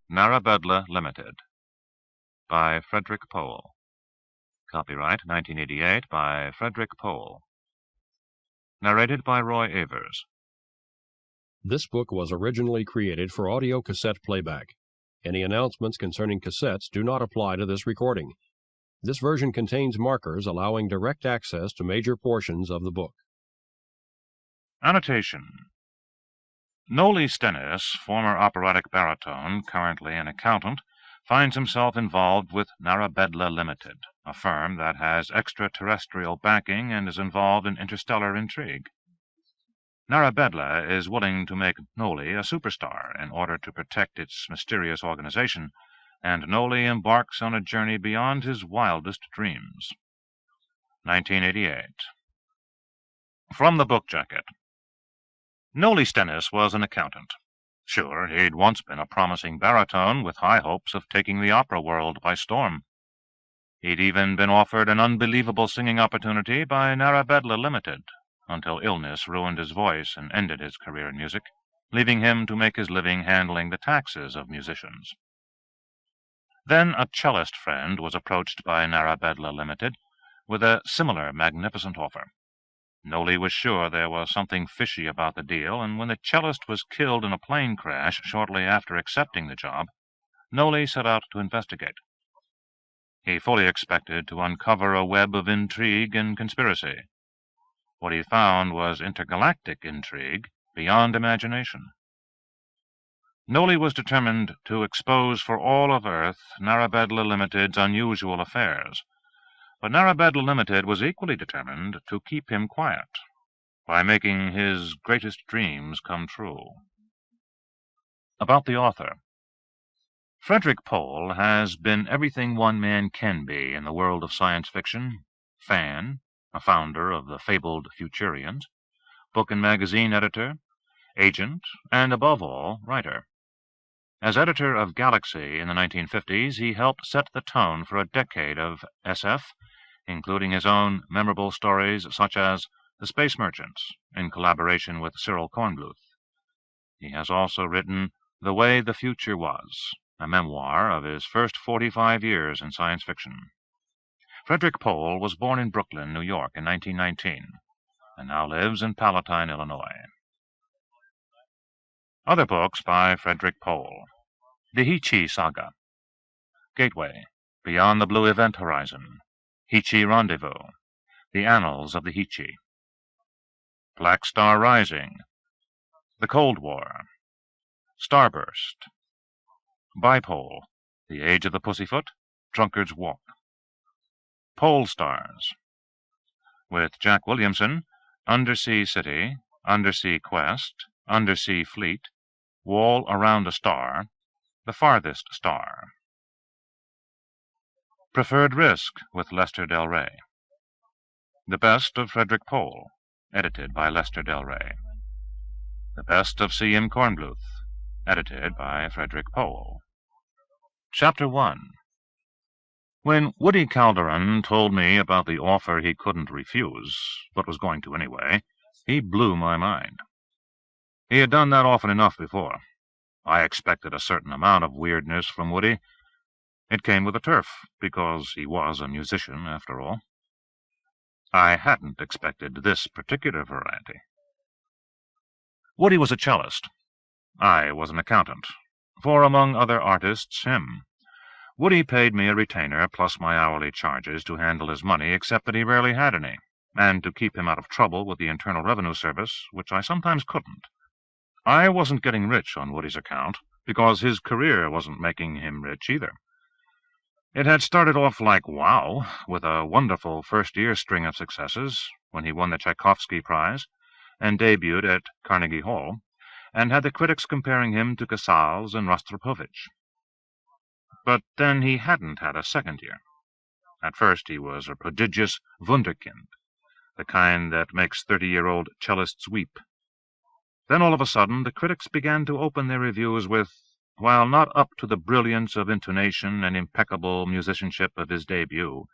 Narabedla Ltd. by Frederik Pohl. Copyright 1988 by Frederik Pohl. Narrated by Roy Avers. This book was originally created for audio cassette playback. Any announcements concerning cassettes do not apply to this recording. This version contains markers allowing direct access to major portions of the book. Annotation. Nolly Stennis, former operatic baritone, currently an accountant, finds himself involved with Narabedla Ltd., a firm that has extraterrestrial backing and is involved in interstellar intrigue. Narabedla is willing to make Nolly a superstar in order to protect its mysterious organization, and Nolly embarks on a journey beyond his wildest dreams. 1988. From the book jacket. Nolly Stennis was an accountant. Sure, he'd once been a promising baritone with high hopes of taking the opera world by storm. He'd even been offered an unbelievable singing opportunity by Narabedla Ltd., until illness ruined his voice and ended his career in music, leaving him to make his living handling the taxes of musicians. Then a cellist friend was approached by Narabedla Ltd. with a similar magnificent offer. Nolly was sure there was something fishy about the deal, and when the cellist was killed in a plane crash shortly after accepting the job, Nolly set out to investigate. He fully expected to uncover a web of intrigue and conspiracy. What he found was intergalactic intrigue beyond imagination. Nolly was determined to expose for all of Earth Narabedla Ltd.'s unusual affairs. But Narabedla Ltd. was equally determined to keep him quiet by making his greatest dreams come true. About the author. Frederik Pohl has been everything one man can be in the world of science fiction: fan, a founder of the fabled Futurians, book and magazine editor, agent, and above all, writer. As editor of Galaxy in the 1950s, he helped set the tone for a decade of SF, including his own memorable stories such as The Space Merchants, in collaboration with Cyril Kornbluth. He has also written The Way the Future Was, a memoir of his first 45 years in science fiction. Frederik Pohl was born in Brooklyn, New York in 1919, and now lives in Palatine, Illinois. Other books by Frederik Pohl. The Hichi Saga. Gateway, Beyond the Blue Event Horizon. Hichi Rendezvous, The Annals of the Hichi. Black Star Rising, The Cold War, Starburst, Bipole, The Age of the Pussyfoot, Drunkard's Walk. Pole Stars, with Jack Williamson, Undersea City, Undersea Quest, Undersea Fleet, Wall Around a Star, The Farthest Star. Preferred Risk, with Lester Del Rey. The Best of Frederik Pohl, edited by Lester Del Rey. The Best of C.M. Kornbluth, edited by Frederik Pohl. Chapter 1. When Woody Calderon told me about the offer he couldn't refuse, but was going to anyway, he blew my mind. He had done that often enough before. I expected a certain amount of weirdness from Woody. It came with a turf, because he was a musician, after all. I hadn't expected this particular variety. Woody was a cellist. I was an accountant, for among other artists, him. Woody paid me a retainer plus my hourly charges to handle his money, except that he rarely had any, and to keep him out of trouble with the Internal Revenue Service, which I sometimes couldn't. I wasn't getting rich on Woody's account, because his career wasn't making him rich either. It had started off like wow, with a wonderful first-year string of successes, when he won the Tchaikovsky Prize, and debuted at Carnegie Hall, and had the critics comparing him to Casals and Rostropovich. But then he hadn't had a second year. At first he was a prodigious wunderkind, the kind that makes 30-year-old cellists weep. Then all of a sudden the critics began to open their reviews with, while not up to the brilliance of intonation and impeccable musicianship of his debut,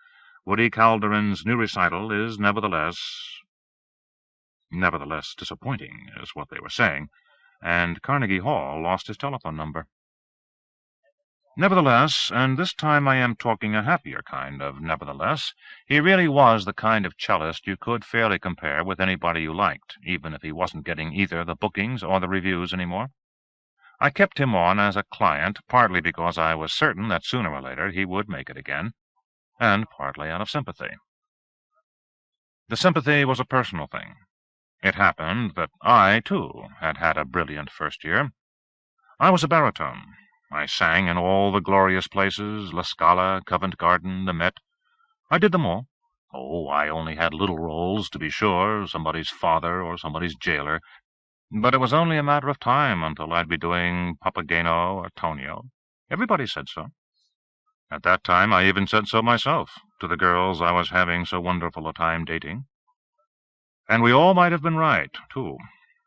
Woody Calderon's new recital is nevertheless disappointing, is what they were saying, and Carnegie Hall lost his telephone number. Nevertheless, and this time I am talking a happier kind of nevertheless, he really was the kind of cellist you could fairly compare with anybody you liked, even if he wasn't getting either the bookings or the reviews anymore. I kept him on as a client, partly because I was certain that sooner or later he would make it again, and partly out of sympathy. The sympathy was a personal thing. It happened that I, too, had had a brilliant first year. I was a baritone. I sang in all the glorious places, La Scala, Covent Garden, the Met. I did them all. Oh, I only had little roles, to be sure, somebody's father or somebody's jailer, but it was only a matter of time until I'd be doing Papageno or Tonio. Everybody said so. At that time I even said so myself, to the girls I was having so wonderful a time dating. And we all might have been right, too,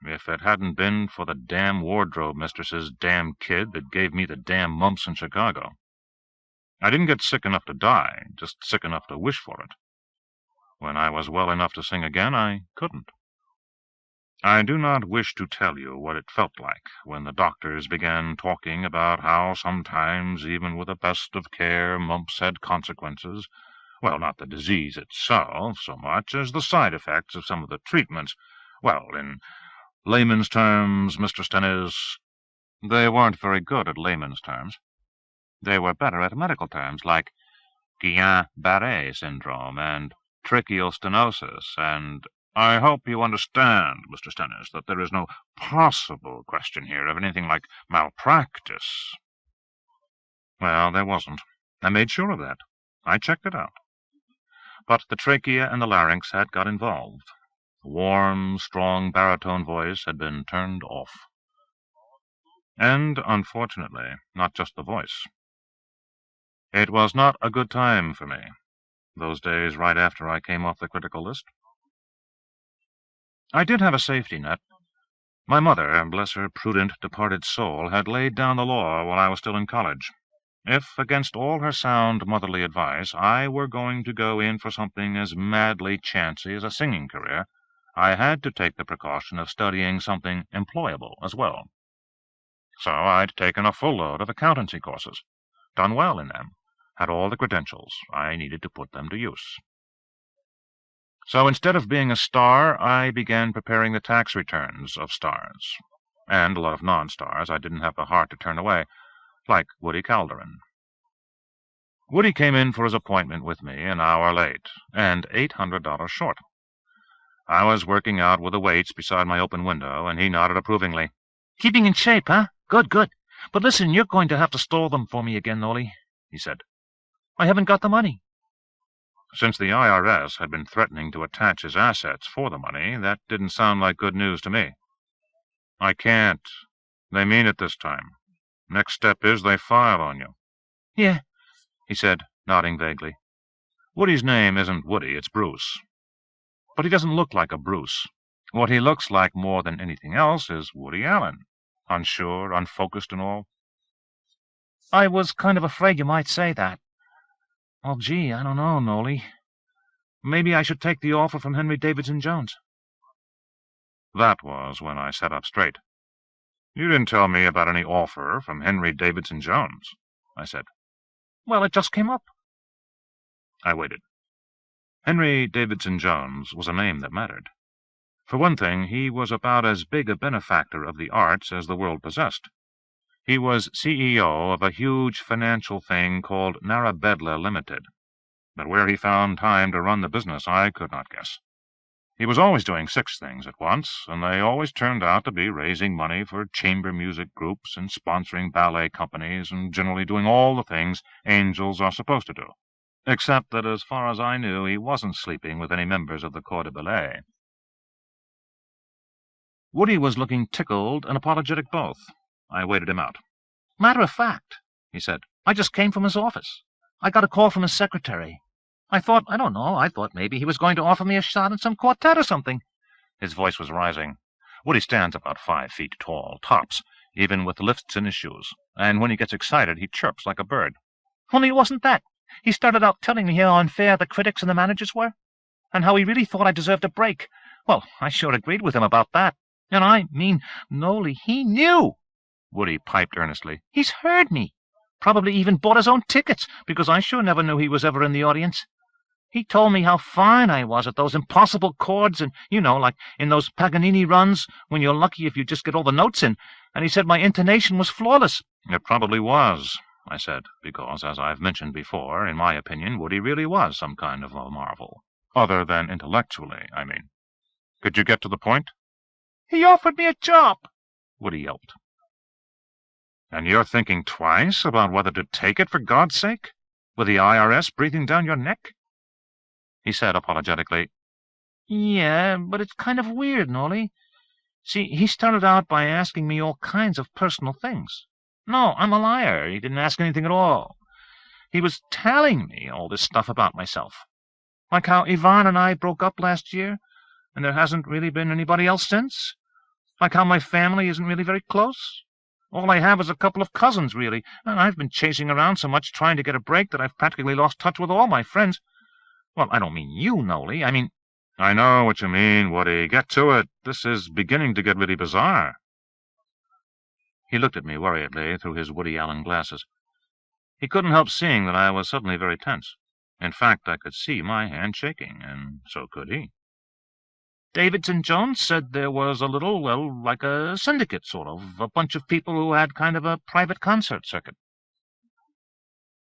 if it hadn't been for the damn wardrobe mistress's damn kid that gave me the damn mumps in Chicago. I didn't get sick enough to die, just sick enough to wish for it. When I was well enough to sing again, I couldn't. I do not wish to tell you what it felt like when the doctors began talking about how sometimes, even with the best of care, mumps had consequences. Well, not the disease itself so much as the side effects of some of the treatments. Well, in layman's terms, Mr. Stennis, they weren't very good at layman's terms. They were better at medical terms, like Guillain-Barré syndrome and tracheostenosis, and I hope you understand, Mr. Stennis, that there is no possible question here of anything like malpractice. Well, there wasn't. I made sure of that. I checked it out. But the trachea and the larynx had got involved. The warm, strong baritone voice had been turned off. And, unfortunately, not just the voice. It was not a good time for me, those days right after I came off the critical list. I did have a safety net. My mother, bless her prudent departed soul, had laid down the law while I was still in college. If, against all her sound motherly advice, I were going to go in for something as madly chancy as a singing career, I had to take the precaution of studying something employable as well. So I'd taken a full load of accountancy courses, done well in them, had all the credentials. I needed to put them to use. So instead of being a star, I began preparing the tax returns of stars, and a lot of non-stars I didn't have the heart to turn away, like Woody Calderon. Woody came in for his appointment with me an hour late, and $800 short. I was working out with the weights beside my open window, and he nodded approvingly. "Keeping in shape, huh? Good, good. But listen, you're going to have to store them for me again, Nolly," he said. "I haven't got the money." Since the IRS had been threatening to attach his assets for the money, that didn't sound like good news to me. "I can't. They mean it this time. Next step is they file on you." "Yeah," he said, nodding vaguely. "Woody's name isn't Woody, it's Bruce. But he doesn't look like a Bruce. What he looks like more than anything else is Woody Allen, unsure, unfocused and all." "I was kind of afraid you might say that. Well, gee, I don't know, Nolly. Maybe I should take the offer from Henry Davidson Jones." That was when I sat up straight. "You didn't tell me about any offer from Henry Davidson Jones," I said. "Well, it just came up." I waited. Henry Davidson Jones was a name that mattered. For one thing, he was about as big a benefactor of the arts as the world possessed. He was CEO of a huge financial thing called Narabedla Ltd. But where he found time to run the business, I could not guess. He was always doing 6 things at once, and they always turned out to be raising money for chamber music groups and sponsoring ballet companies and generally doing all the things angels are supposed to do. Except that, as far as I knew, he wasn't sleeping with any members of the corps de ballet. Woody was looking tickled and apologetic both. I waited him out. "Matter of fact," he said, "I just came from his office. I got a call from his secretary. I thought maybe he was going to offer me a shot at some quartet or something." His voice was rising. Woody stands about 5 feet tall, tops, even with lifts in his shoes, and when he gets excited he chirps like a bird. "Only it wasn't that. He started out telling me how unfair the critics and the managers were, and how he really thought I deserved a break. Well, I sure agreed with him about that. And I mean, Nolly, he knew." Woody piped earnestly. "He's heard me. Probably even bought his own tickets, because I sure never knew he was ever in the audience. He told me how fine I was at those impossible chords and, like in those Paganini runs, when you're lucky if you just get all the notes in, and he said my intonation was flawless. It probably was, I said, because, as I've mentioned before, in my opinion, Woody really was some kind of a marvel. Other than intellectually, I mean. Could you get to the point? He offered me a job, Woody yelped. And you're thinking twice about whether to take it, for God's sake? With the IRS breathing down your neck? He said apologetically, Yeah, but it's kind of weird, Nolly. See, he started out by asking me all kinds of personal things. No, I'm a liar. He didn't ask anything at all. He was telling me all this stuff about myself. Like how Ivan and I broke up last year, and there hasn't really been anybody else since. Like how my family isn't really very close. All I have is a couple of cousins, really, and I've been chasing around so much trying to get a break that I've practically lost touch with all my friends. Well, I don't mean you, Nolly. I mean— I know what you mean, Woody. Get to it. This is beginning to get really bizarre. He looked at me worriedly through his Woody Allen glasses. He couldn't help seeing that I was suddenly very tense. In fact, I could see my hand shaking, and so could he. Davidson Jones said there was a little, like a syndicate, sort of, a bunch of people who had kind of a private concert circuit.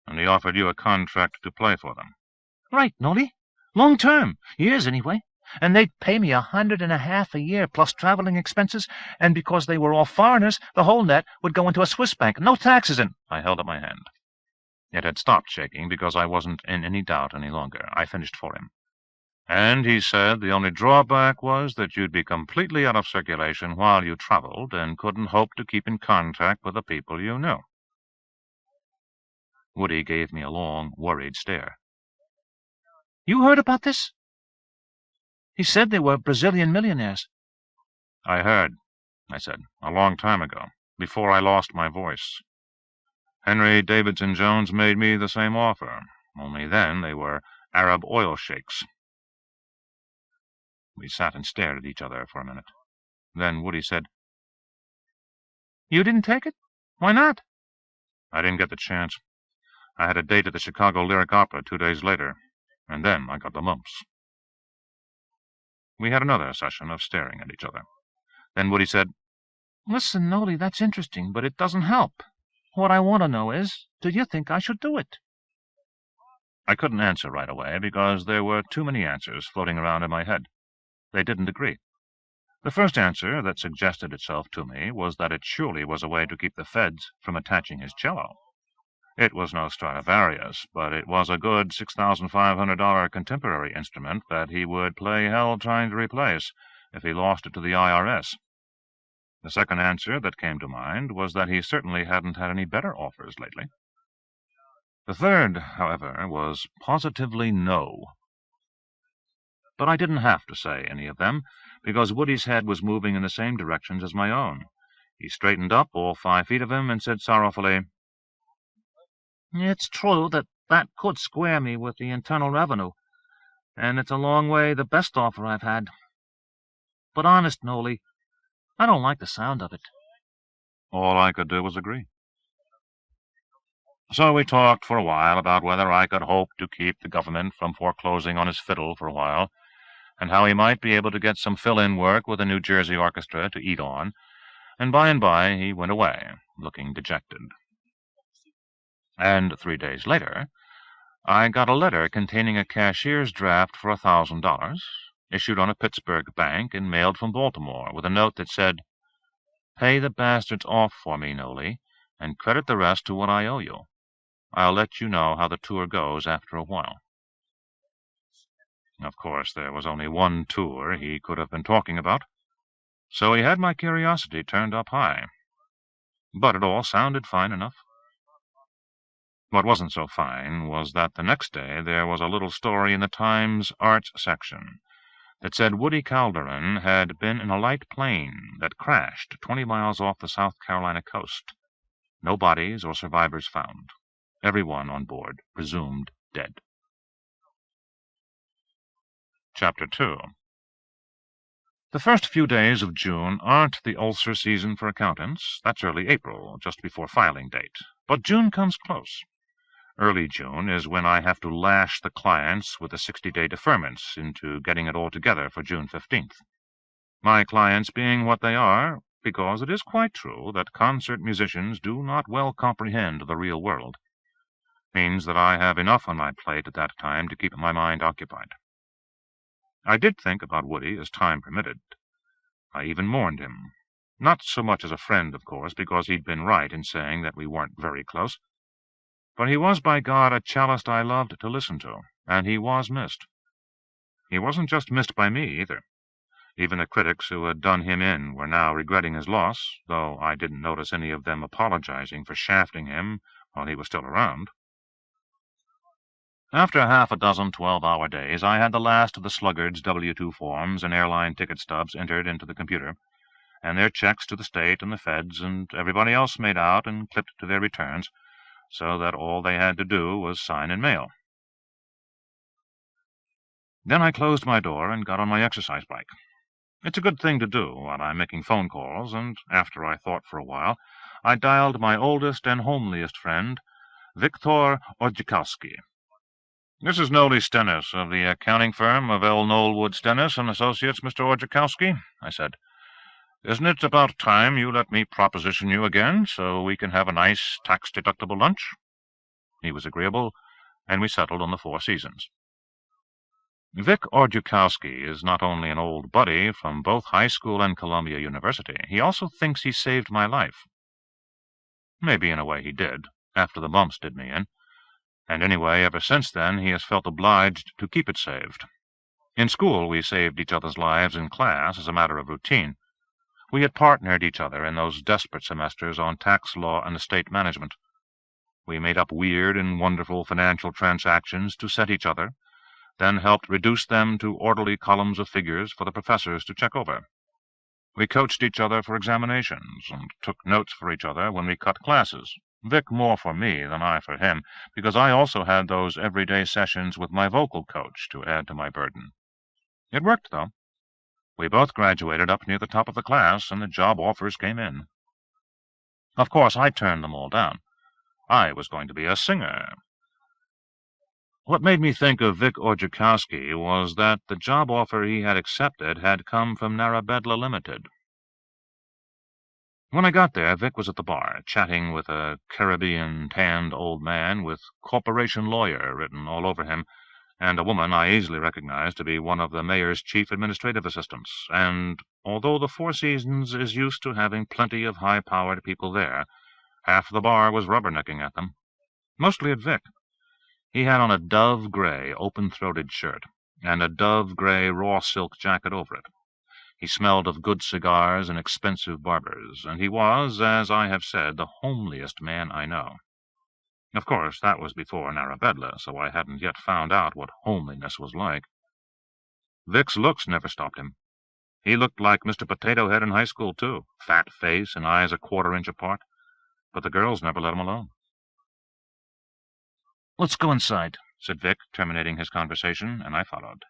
And he offered you a contract to play for them. Right, Nolly. Long term, years anyway. And they'd pay me $150 a year plus traveling expenses, and because they were all foreigners, the whole net would go into a Swiss bank, no taxes in. I held up my hand. It had stopped shaking because I wasn't in any doubt any longer. I finished for him. And he said the only drawback was that you'd be completely out of circulation while you traveled and couldn't hope to keep in contact with the people you knew. Woody gave me a long, worried stare. You heard about this? He said they were Brazilian millionaires. I heard, I said, a long time ago, before I lost my voice. Henry Davidson Jones made me the same offer, only then they were Arab oil sheiks. We sat and stared at each other for a minute. Then Woody said, You didn't take it? Why not? I didn't get the chance. I had a date at the Chicago Lyric Opera 2 days later, and then I got the mumps. We had another session of staring at each other. Then Woody said, Listen, Nolly, that's interesting, but it doesn't help. What I want to know is, do you think I should do it? I couldn't answer right away because there were too many answers floating around in my head. They didn't agree. The first answer that suggested itself to me was that it surely was a way to keep the feds from attaching his cello. It was no Stradivarius, but it was a good $6,500 contemporary instrument that he would play hell trying to replace if he lost it to the IRS. The second answer that came to mind was that he certainly hadn't had any better offers lately. The third, however, was positively no. But I didn't have to say any of them, because Woody's head was moving in the same directions as my own. He straightened up, all 5 feet of him, and said sorrowfully, It's true that could square me with the Internal Revenue, and it's a long way the best offer I've had. But honest, Nolly, I don't like the sound of it. All I could do was agree. So we talked for a while about whether I could hope to keep the government from foreclosing on his fiddle for a while, and how he might be able to get some fill-in work with a New Jersey orchestra to eat on, and by he went away, looking dejected. And 3 days later, I got a letter containing a cashier's draft for $1,000, issued on a Pittsburgh bank and mailed from Baltimore, with a note that said, Pay the bastards off for me, Nolly, and credit the rest to what I owe you. I'll let you know how the tour goes after a while. Of course, there was only one tour he could have been talking about, so he had my curiosity turned up high. But it all sounded fine enough. What wasn't so fine was that the next day there was a little story in the Times Arts section that said Woody Calderon had been in a light plane that crashed 20 miles off the South Carolina coast. No bodies or survivors found. Everyone on board presumed dead. Chapter 2. The first few days of June aren't the ulcer season for accountants. That's early April, just before filing date. But June comes close. Early June is when I have to lash the clients with the 60-day deferments into getting it all together for June 15th. My clients being what they are, because it is quite true that concert musicians do not well comprehend the real world, means that I have enough on my plate at that time to keep my mind occupied. I did think about Woody as time permitted. I even mourned him. Not so much as a friend, of course, because he'd been right in saying that we weren't very close. But he was, by God, a cellist I loved to listen to, and he was missed. He wasn't just missed by me, either. Even the critics who had done him in were now regretting his loss, though I didn't notice any of them apologizing for shafting him while he was still around. After half a dozen 12-hour days, I had the last of the sluggards' W-2 forms and airline ticket stubs entered into the computer, and their checks to the state and the feds and everybody else made out and clipped to their returns, so that all they had to do was sign and mail. Then I closed my door and got on my exercise bike. It's a good thing to do while I'm making phone calls, and after I thought for a while, I dialed my oldest and homeliest friend, Viktor Orzechowski. "This is Nolly Stennis of the accounting firm of Nolly Stennis and Associates, Mr. Orzechowski," I said. "Isn't it about time you let me proposition you again, so we can have a nice tax-deductible lunch?" He was agreeable, and we settled on the Four Seasons. Vic Orzechowski is not only an old buddy from both high school and Columbia University, he also thinks he saved my life. Maybe in a way he did, after the bumps did me in. And anyway, ever since then, he has felt obliged to keep it saved. In school, we saved each other's lives in class as a matter of routine. We had partnered each other in those desperate semesters on tax law and estate management. We made up weird and wonderful financial transactions to set each other, then helped reduce them to orderly columns of figures for the professors to check over. We coached each other for examinations and took notes for each other when we cut classes. Vic more for me than I for him, because I also had those everyday sessions with my vocal coach to add to my burden. It worked, though. We both graduated up near the top of the class, and the job offers came in. Of course, I turned them all down. I was going to be a singer. What made me think of Vic Orzechowski was that the job offer he had accepted had come from Narabedla Ltd. When I got there, Vic was at the bar, chatting with a Caribbean-tanned old man with "corporation lawyer" written all over him, and a woman I easily recognized to be one of the mayor's chief administrative assistants, and although the Four Seasons is used to having plenty of high-powered people there, half the bar was rubbernecking at them. Mostly at Vic. He had on a dove-gray, open-throated shirt, and a dove-gray raw silk jacket over it. He smelled of good cigars and expensive barbers, and he was, as I have said, the homeliest man I know. Of course, that was before Narabedla, so I hadn't yet found out what homeliness was like. Vic's looks never stopped him. He looked like Mr. Potato Head in high school, too, fat face and eyes a quarter-inch apart, but the girls never let him alone. "Let's go inside," said Vic, terminating his conversation, and I followed.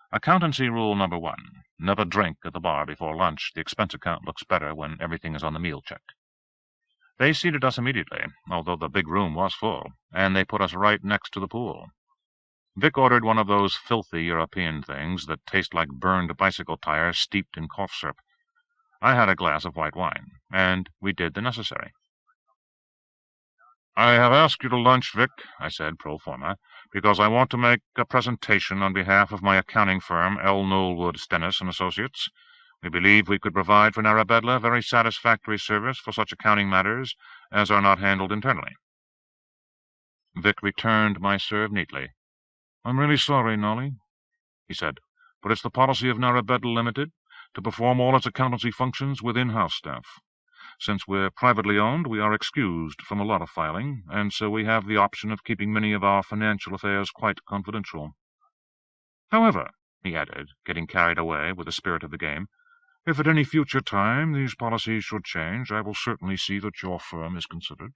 Accountancy rule number 1. Never drink at the bar before lunch. The expense account looks better when everything is on the meal check. They seated us immediately, although the big room was full, and they put us right next to the pool. Vic ordered one of those filthy European things that taste like burned bicycle tires steeped in cough syrup. I had a glass of white wine, and we did the necessary. "I have asked you to lunch, Vic," I said, pro forma, "because I want to make a presentation on behalf of my accounting firm, Nolly Stennis and Associates. We believe we could provide for Narabedla very satisfactory service for such accounting matters as are not handled internally." Vic returned my serve neatly. "I'm really sorry, Nolly," he said, "but it's the policy of Narabedla Ltd. to perform all its accountancy functions with in-house staff. Since we're privately owned, we are excused from a lot of filing, and so we have the option of keeping many of our financial affairs quite confidential. However," he added, getting carried away with the spirit of the game, "if at any future time these policies should change, I will certainly see that your firm is considered."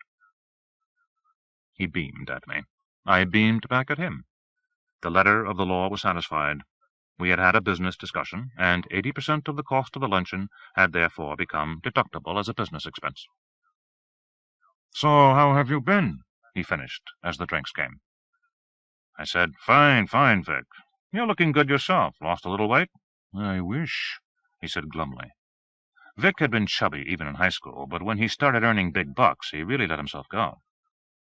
He beamed at me. I beamed back at him. The letter of the law was satisfied. We had had a business discussion, and 80% of the cost of the luncheon had therefore become deductible as a business expense. "So how have you been?" he finished, as the drinks came. I said, "Fine, fine, Vic. You're looking good yourself. Lost a little weight?" "I wish," he said glumly. Vic had been chubby even in high school, but when he started earning big bucks, he really let himself go.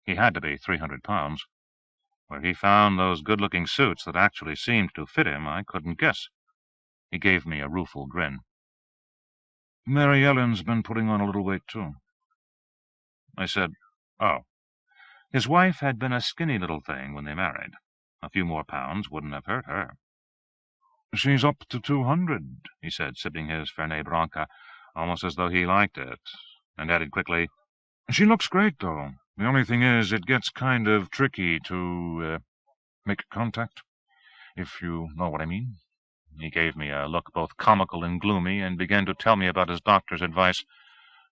He had to be 300 pounds. Where he found those good-looking suits that actually seemed to fit him, I couldn't guess. He gave me a rueful grin. "Mary Ellen's been putting on a little weight, too." I said, "Oh." His wife had been a skinny little thing when they married. A few more pounds wouldn't have hurt her. "She's up to 200, he said, sipping his Fernet Branca, almost as though he liked it, and added quickly, "She looks great, though. The only thing is, it gets kind of tricky to make contact, if you know what I mean." He gave me a look both comical and gloomy, and began to tell me about his doctor's advice,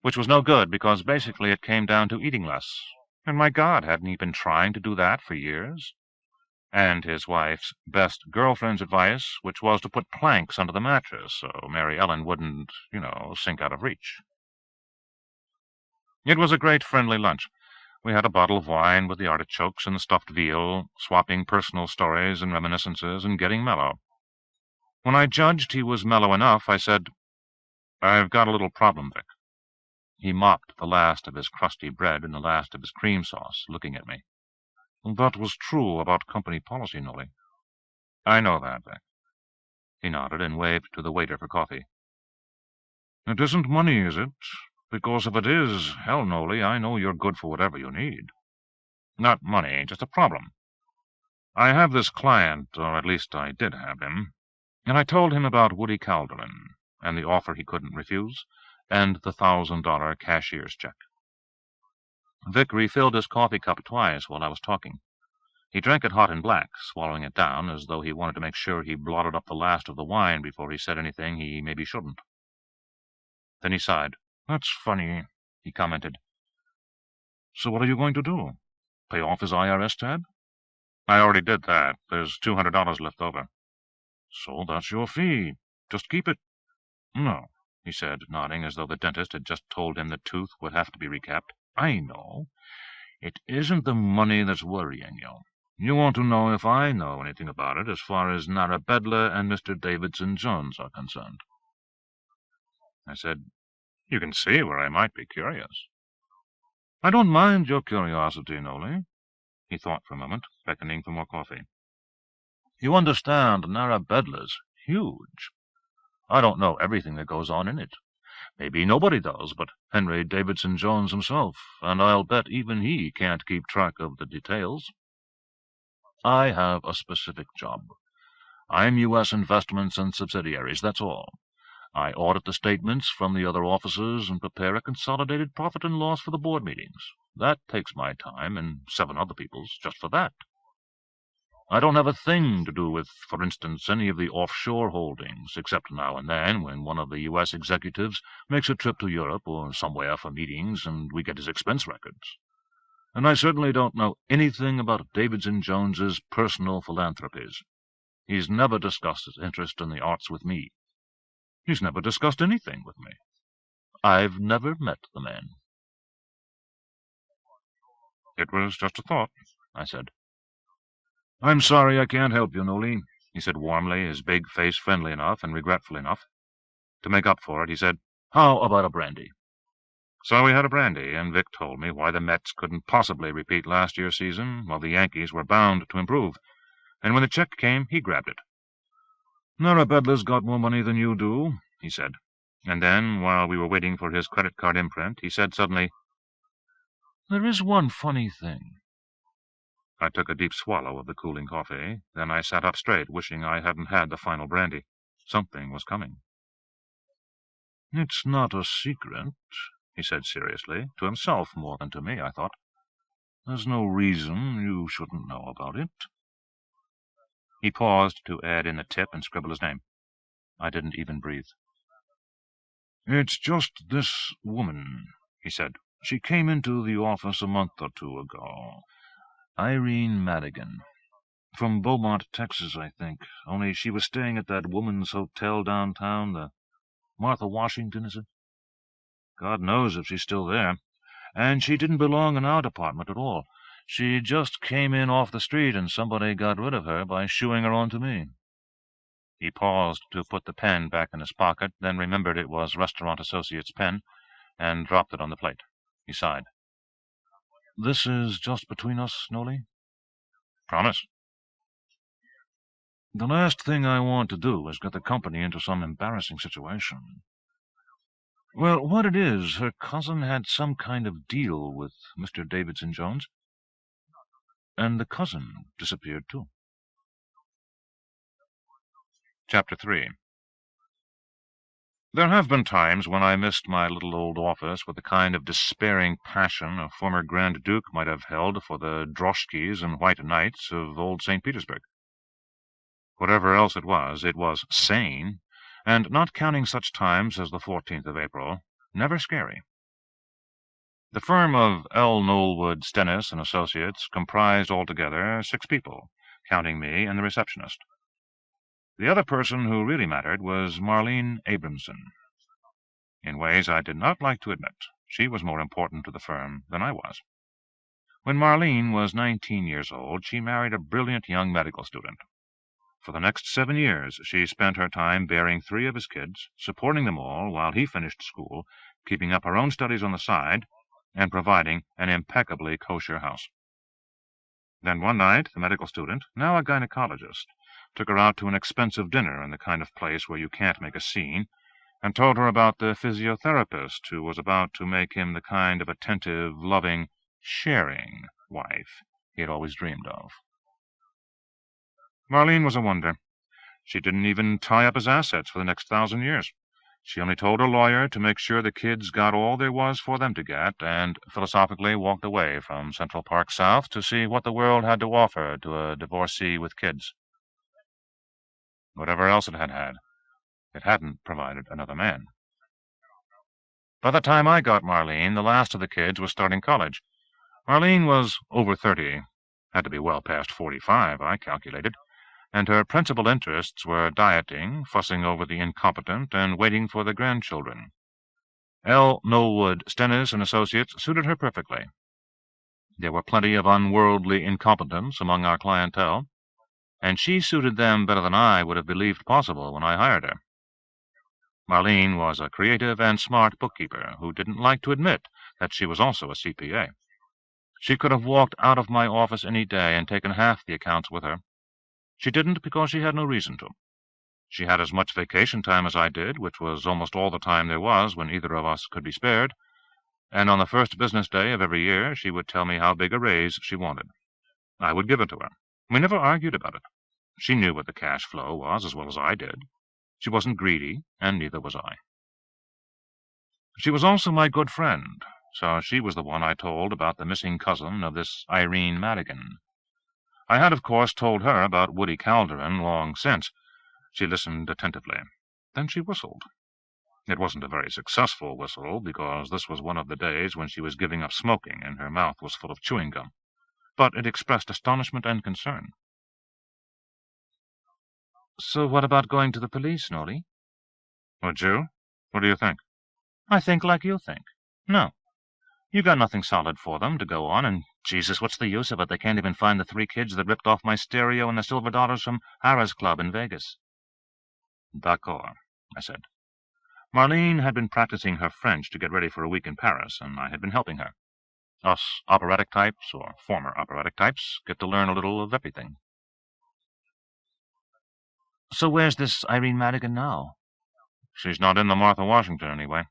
which was no good, because basically it came down to eating less. And my God, hadn't he been trying to do that for years? And his wife's best girlfriend's advice, which was to put planks under the mattress so Mary Ellen wouldn't, sink out of reach. It was a great friendly lunch. We had a bottle of wine with the artichokes and the stuffed veal, swapping personal stories and reminiscences and getting mellow. When I judged he was mellow enough, I said, "I've got a little problem, Vic." He mopped the last of his crusty bread and the last of his cream sauce, looking at me. "That was true about company policy, Nolly." "I know that, Vic." He nodded and waved to the waiter for coffee. "It isn't money, is it? Because if it is, hell, Nolly, I know you're good for whatever you need." "Not money, just a problem. I have this client, or at least I did have him, and I told him about Woody Calderon, and the offer he couldn't refuse, and the $1,000 cashier's check." Vic refilled his coffee cup twice while I was talking. He drank it hot and black, swallowing it down as though he wanted to make sure he blotted up the last of the wine before he said anything he maybe shouldn't. Then he sighed. "That's funny," he commented. "So what are you going to do? Pay off his IRS tab?" "I already did that. There's $200 left over." "So that's your fee. Just keep it." "No," he said, nodding as though the dentist had just told him the tooth would have to be recapped. "I know. It isn't the money that's worrying you. You want to know if I know anything about it as far as Narabedla and Mr. Davidson Jones are concerned." I said, "You can see where I might be curious." "I don't mind your curiosity, Nolly." He thought for a moment, beckoning for more coffee. "You understand, Narabedla's huge. I don't know everything that goes on in it. Maybe nobody does but Henry Davidson Jones himself, and I'll bet even he can't keep track of the details. I have a specific job. I'm U.S. Investments and Subsidiaries, that's all. I audit the statements from the other offices and prepare a consolidated profit and loss for the board meetings. That takes my time and 7 other people's just for that. I don't have a thing to do with, for instance, any of the offshore holdings, except now and then when one of the U.S. executives makes a trip to Europe or somewhere for meetings and we get his expense records. And I certainly don't know anything about Davidson Jones's personal philanthropies. He's never discussed his interest in the arts with me. He's never discussed anything with me. I've never met the man." "It was just a thought," I said. "I'm sorry I can't help you, Nolly," he said warmly, his big face friendly enough and regretful enough. To make up for it, he said, "How about a brandy?" So we had a brandy, and Vic told me why the Mets couldn't possibly repeat last year's season, while the Yankees were bound to improve. And when the check came, he grabbed it. "Narabedla's got more money than you do," he said. And then, while we were waiting for his credit card imprint, he said suddenly, "There is one funny thing." I took a deep swallow of the cooling coffee. Then I sat up straight, wishing I hadn't had the final brandy. Something was coming. "It's not a secret," he said seriously, to himself more than to me, I thought. "There's no reason you shouldn't know about it." He paused to add in the tip and scribble his name. I didn't even breathe. "It's just this woman," he said. "She came into the office a month or 2 ago. Irene Madigan. From Beaumont, Texas, I think. Only she was staying at that woman's hotel downtown, the Martha Washington, is it? God knows if she's still there. And she didn't belong in our department at all. She just came in off the street, and somebody got rid of her by shooing her on to me." He paused to put the pen back in his pocket, then remembered it was Restaurant Associates' pen, and dropped it on the plate. He sighed. "This is just between us, Nolly?" "Promise." "The last thing I want to do is get the company into some embarrassing situation. Well, what it is, her cousin had some kind of deal with Mr. Davidson Jones, and the cousin disappeared, too." Chapter 3. There have been times when I missed my little old office with the kind of despairing passion a former Grand Duke might have held for the droshkis and white knights of old St. Petersburg. Whatever else it was sane, and, not counting such times as the 14th of April, never scary. The firm of Lolly Stennis and Associates comprised altogether 6 people, counting me and the receptionist. The other person who really mattered was Marlene Abramson. In ways I did not like to admit, she was more important to the firm than I was. When Marlene was 19 years old, she married a brilliant young medical student. For the next 7 years, she spent her time bearing 3 of his kids, supporting them all while he finished school, keeping up her own studies on the side, and providing an impeccably kosher house. Then one night, the medical student, now a gynecologist, took her out to an expensive dinner in the kind of place where you can't make a scene, and told her about the physiotherapist who was about to make him the kind of attentive, loving, sharing wife he had always dreamed of. Marlene was a wonder. She didn't even tie up his assets for the next 1,000 years. She only told her lawyer to make sure the kids got all there was for them to get, and philosophically walked away from Central Park South to see what the world had to offer to a divorcee with kids. Whatever else it had, it hadn't provided another man. By the time I got Marlene, the last of the kids was starting college. Marlene was over 30, had to be well past 45, I calculated, and her principal interests were dieting, fussing over the incompetent, and waiting for the grandchildren. Lolly Stennis and Associates suited her perfectly. There were plenty of unworldly incompetents among our clientele, and she suited them better than I would have believed possible when I hired her. Marlene was a creative and smart bookkeeper who didn't like to admit that she was also a CPA. She could have walked out of my office any day and taken half the accounts with her. She didn't because she had no reason to. She had as much vacation time as I did, which was almost all the time there was when either of us could be spared, and on the first business day of every year she would tell me how big a raise she wanted. I would give it to her. We never argued about it. She knew what the cash flow was as well as I did. She wasn't greedy, and neither was I. She was also my good friend, so she was the one I told about the missing cousin of this Irene Madigan. I had, of course, told her about Woody Calderon long since. She listened attentively. Then she whistled. It wasn't a very successful whistle, because this was one of the days when she was giving up smoking and her mouth was full of chewing gum. But it expressed astonishment and concern. "So what about going to the police, Nolly?" "Would you? What do you think?" "I think like you think. No. You got nothing solid for them to go on, and Jesus, what's the use of it? They can't even find the 3 kids that ripped off my stereo and the silver dollars from Harrah's Club in Vegas." "D'accord," I said. Marlene had been practicing her French to get ready for a week in Paris, and I had been helping her. Us operatic types, or former operatic types, get to learn a little of everything. "So where's this Irene Madigan now?" "She's not in the Martha Washington, anyway.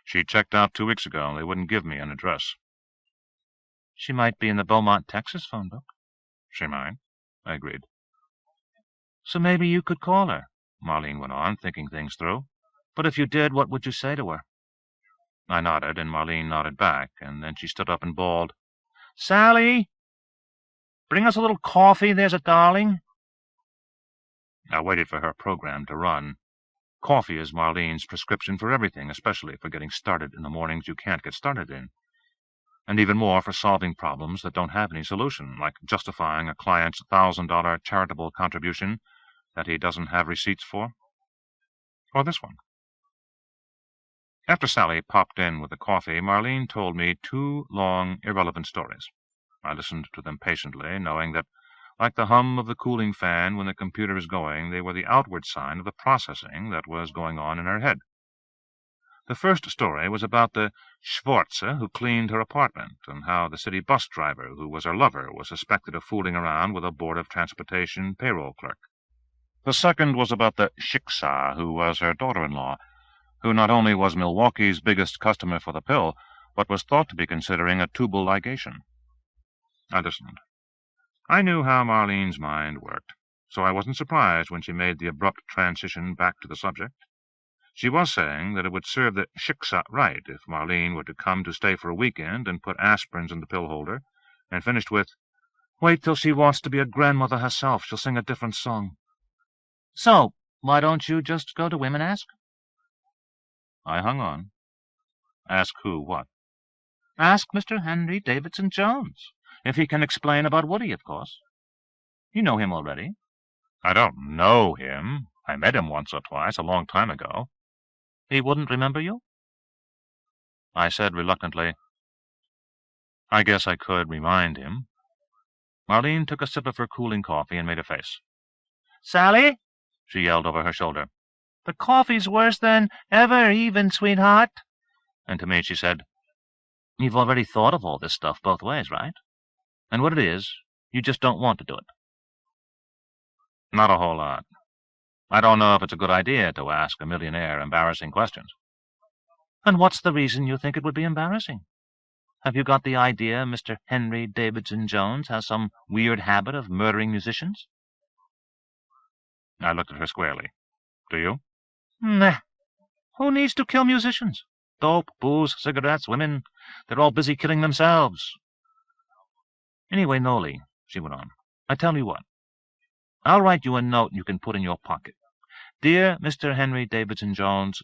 She checked out 2 weeks ago. They wouldn't give me an address." "She might be in the Beaumont, Texas phone book." "She might," I agreed. "So maybe you could call her," Marlene went on, thinking things through. "But if you did, what would you say to her?" I nodded, and Marlene nodded back, and then she stood up and bawled, "Sally! Bring us a little coffee, there's a darling." I waited for her program to run. Coffee is Marlene's prescription for everything, especially for getting started in the mornings you can't get started in. and even more for solving problems that don't have any solution, like justifying a client's $1,000 charitable contribution that he doesn't have receipts for. Or this one. After Sally popped in with the coffee, Marlene told me 2 long, irrelevant stories. I listened to them patiently, knowing that, like the hum of the cooling fan when the computer is going, they were the outward sign of the processing that was going on in her head. The first story was about the Schwarze who cleaned her apartment, and how the city bus driver, who was her lover, was suspected of fooling around with a Board of Transportation payroll clerk. The second was about the Schicksa, who was her daughter-in-law, who not only was Milwaukee's biggest customer for the pill, but was thought to be considering a tubal ligation. I listened. I knew how Marlene's mind worked, so I wasn't surprised when she made the abrupt transition back to the subject. She was saying that it would serve the Schicksa right if Marlene were to come to stay for a weekend and put aspirins in the pill holder, and finished with, "Wait till she wants to be a grandmother herself. She'll sing a different song." "So, why don't you just go to him and ask?" I hung on. Ask who what? "Ask Mr. Henry Davidson Jones, if he can explain about Woody, of course. You know him already." "I don't know him. I met him once or twice, a long time ago." "He wouldn't remember you?" I said reluctantly, "I guess I could remind him." Marlene took a sip of her cooling coffee and made a face. "Sally," she yelled over her shoulder, "the coffee's worse than ever even, sweetheart." And to me she said, "You've already thought of all this stuff both ways, right? And what it is, you just don't want to do it." "Not a whole lot. I don't know if it's a good idea to ask a millionaire embarrassing questions." "And what's the reason you think it would be embarrassing? Have you got the idea Mr. Henry Davidson Jones has some weird habit of murdering musicians?" I looked at her squarely. "Do you?" "Nah. Who needs to kill musicians? Dope, booze, cigarettes, women. They're all busy killing themselves. Anyway, Nolly," she went on, "I tell you what. I'll write you a note you can put in your pocket. 'Dear Mr. Henry Davidson Jones,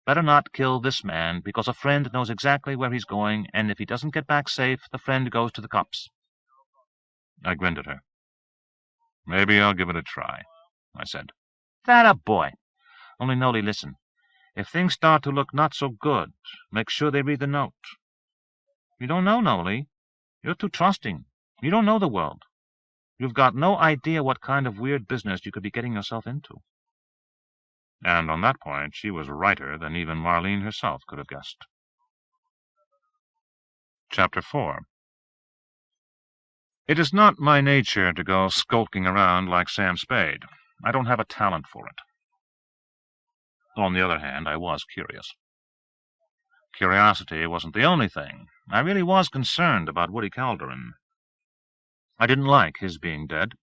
better not kill this man, because a friend knows exactly where he's going, and if he doesn't get back safe, the friend goes to the cops.'" I grinned at her. "Maybe I'll give it a try," I said. "That a boy. Only, Nolly, listen. If things start to look not so good, make sure they read the note. You don't know, Nolly. You're too trusting. You don't know the world. You've got no idea what kind of weird business you could be getting yourself into." And on that point she was righter than even Marlene herself could have guessed. Chapter 4. It is not my nature to go skulking around like Sam Spade. I don't have a talent for it. On the other hand, I was curious. Curiosity wasn't the only thing. I really was concerned about Woody Calderon. I didn't like his being dead.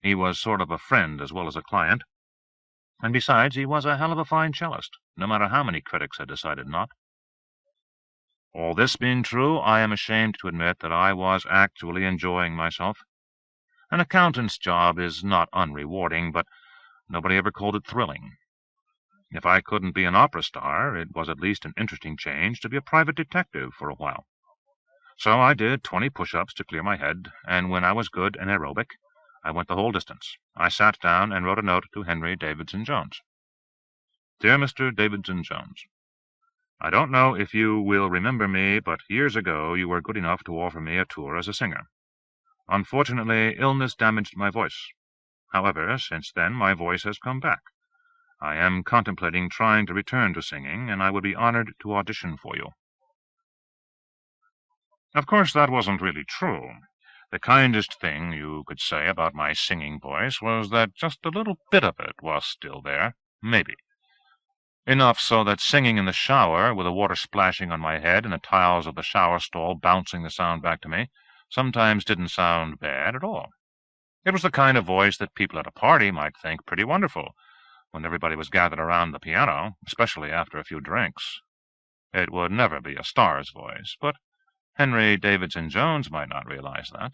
He was sort of a friend as well as a client. And besides, he was a hell of a fine cellist, no matter how many critics had decided not. All this being true, I am ashamed to admit that I was actually enjoying myself. An accountant's job is not unrewarding, but nobody ever called it thrilling. If I couldn't be an opera star, it was at least an interesting change to be a private detective for a while. So I did 20 push-ups to clear my head, and when I was good and aerobic, I went the whole distance. I sat down and wrote a note to Henry Davidson Jones. "Dear Mr. Davidson Jones, I don't know if you will remember me, but years ago you were good enough to offer me a tour as a singer. Unfortunately, illness damaged my voice. However, since then my voice has come back. I am contemplating trying to return to singing, and I would be honored to audition for you." Of course, that wasn't really true. The kindest thing you could say about my singing voice was that just a little bit of it was still there, maybe. Enough so that singing in the shower, with the water splashing on my head and the tiles of the shower stall bouncing the sound back to me, sometimes didn't sound bad at all. It was the kind of voice that people at a party might think pretty wonderful, when everybody was gathered around the piano, especially after a few drinks. It would never be a star's voice, but Henry Davidson Jones might not realize that.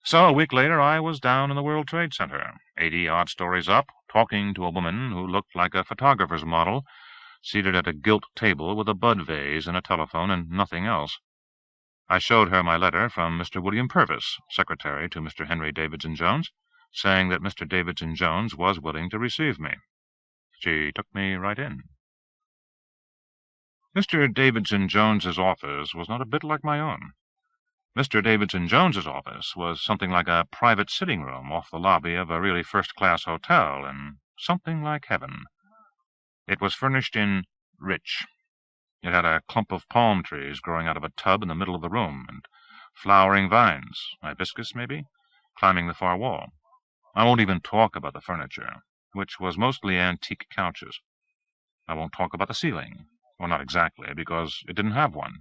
So a week later I was down in the World Trade Center, 80-odd stories up, talking to a woman who looked like a photographer's model, seated at a gilt table with a bud vase and a telephone and nothing else. I showed her my letter from Mr. William Purvis, secretary to Mr. Henry Davidson Jones, saying that Mr. Davidson Jones was willing to receive me. She took me right in. Mr. Davidson Jones's office was not a bit like my own. Mr. Davidson Jones's office was something like a private sitting room off the lobby of a really first-class hotel, and something like heaven. It was furnished in rich. It had a clump of palm trees growing out of a tub in the middle of the room, and flowering vines, hibiscus maybe, climbing the far wall. I won't even talk about the furniture, which was mostly antique couches. I won't talk about the ceiling. Well, not exactly, because it didn't have one.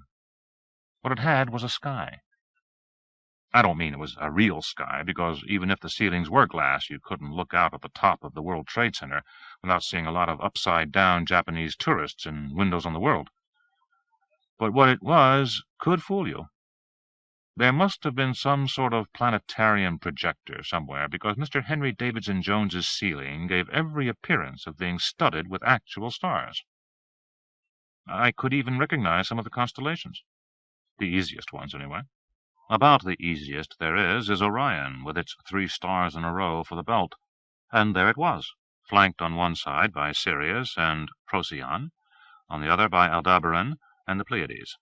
What it had was a sky. I don't mean it was a real sky, because even if the ceilings were glass, you couldn't look out at the top of the World Trade Center without seeing a lot of upside-down Japanese tourists in Windows on the World. But what it was could fool you. There must have been some sort of planetarium projector somewhere, because Mr. Henry Davidson Jones's ceiling gave every appearance of being studded with actual stars. I could even recognize some of the constellations. The easiest ones, anyway. About the easiest there is Orion, with its 3 stars in a row for the belt. And there it was, flanked on one side by Sirius and Procyon, on the other by Aldebaran and the Pleiades.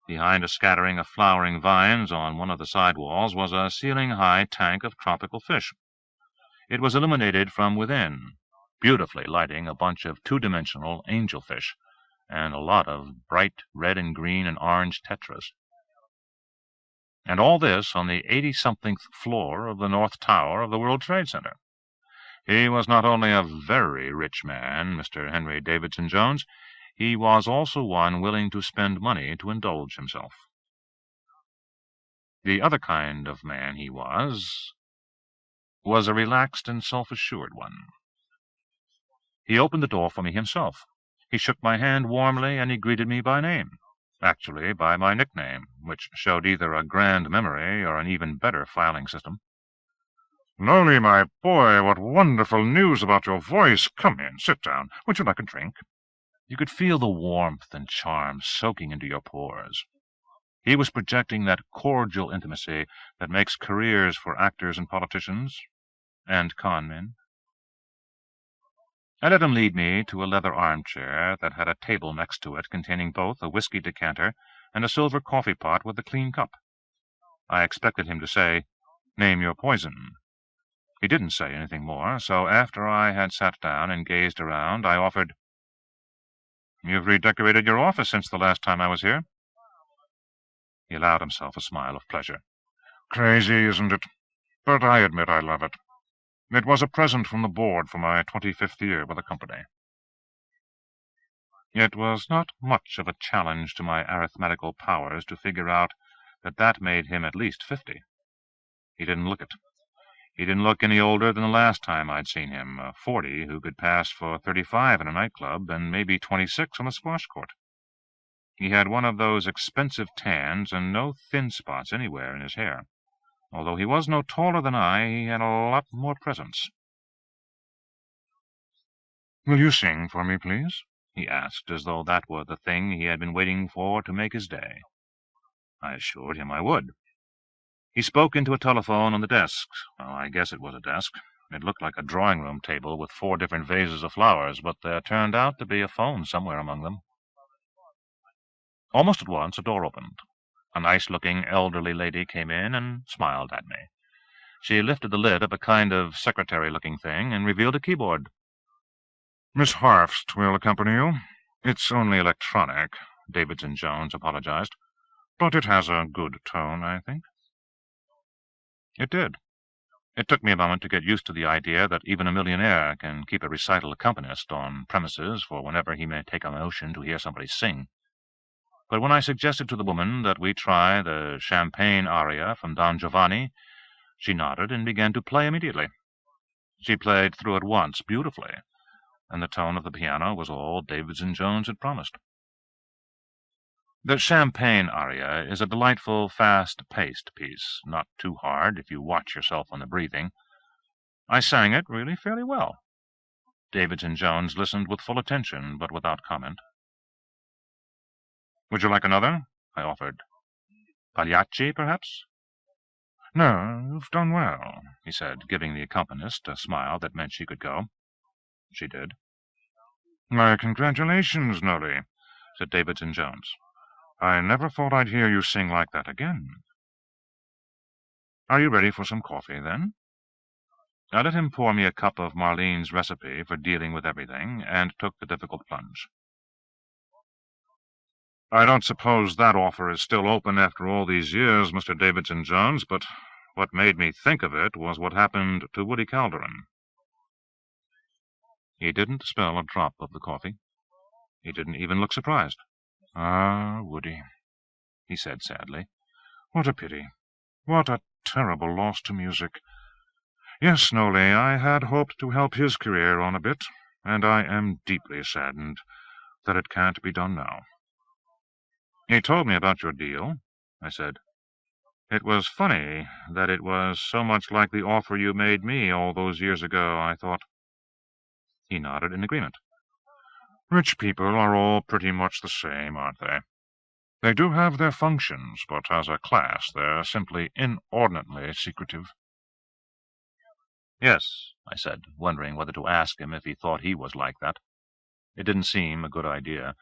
Behind a scattering of flowering vines on one of the side walls was a ceiling-high tank of tropical fish. It was illuminated from within, beautifully lighting a bunch of 2-dimensional angelfish and a lot of bright red and green and orange tetras. And all this on the 80-somethingth floor of the North Tower of the World Trade Center. He was not only a very rich man, Mr. Henry Davidson Jones, he was also one willing to spend money to indulge himself. The other kind of man he was a relaxed and self-assured one. He opened the door for me himself. He shook my hand warmly, and he greeted me by name. Actually, by my nickname, which showed either a grand memory or an even better filing system. "Nolly, my boy, what wonderful news about your voice! Come in, sit down. Would you like a drink?" You could feel the warmth and charm soaking into your pores. He was projecting that cordial intimacy that makes careers for actors and politicians, and con men. I let him lead me to a leather armchair that had a table next to it containing both a whiskey decanter and a silver coffee pot with a clean cup. I expected him to say, "Name your poison." He didn't say anything more, so after I had sat down and gazed around, I offered, "You've redecorated your office since the last time I was here." He allowed himself a smile of pleasure. "Crazy, isn't it? But I admit I love it. It was a present from the board for my 25th year with the company." It was not much of a challenge to my arithmetical powers to figure out that made him at least 50. He didn't look it. He didn't look any older than the last time I'd seen him, 40 who could pass for 35 in a nightclub and maybe 26 on a squash court. He had one of those expensive tans and no thin spots anywhere in his hair. Although he was no taller than I, he had a lot more presence. "Will you sing for me, please?" he asked, as though that were the thing he had been waiting for to make his day. I assured him I would. He spoke into a telephone on the desk. Well, I guess it was a desk. It looked like a drawing-room table with 4 different vases of flowers, but there turned out to be a phone somewhere among them. Almost at once a door opened. A nice-looking elderly lady came in and smiled at me. She lifted the lid of a kind of secretary-looking thing and revealed a keyboard. "Miss Harfst will accompany you. It's only electronic," Davidson Jones apologized. "But it has a good tone, I think." It did. It took me a moment to get used to the idea that even a millionaire can keep a recital accompanist on premises for whenever he may take a notion to hear somebody sing. But when I suggested to the woman that we try the champagne aria from Don Giovanni, she nodded and began to play immediately. She played through at once beautifully, and the tone of the piano was all Davidson Jones had promised. The champagne aria is a delightful, fast-paced piece, not too hard if you watch yourself on the breathing. I sang it really fairly well. Davidson Jones listened with full attention, but without comment. "Would you like another?" I offered. Pagliacci, perhaps? No, you've done well, he said, giving the accompanist a smile that meant she could go. She did. My congratulations, Nolly, said Davidson Jones. I never thought I'd hear you sing like that again. Are you ready for some coffee, then? I let him pour me a cup of Marlene's recipe for dealing with everything, and took the difficult plunge. I don't suppose that offer is still open after all these years, Mr. Davidson Jones, but what made me think of it was what happened to Woody Calderon. He didn't spill a drop of the coffee. He didn't even look surprised. Ah, Woody, he said sadly. What a pity. What a terrible loss to music. Yes, Nolly, I had hoped to help his career on a bit, and I am deeply saddened that it can't be done now. He told me about your deal, I said. It was funny that it was so much like the offer you made me all those years ago, I thought. He nodded in agreement. Rich people are all pretty much the same, aren't they? They do have their functions, but as a class they're simply inordinately secretive. Yes, I said, wondering whether to ask him if he thought he was like that. It didn't seem a good idea.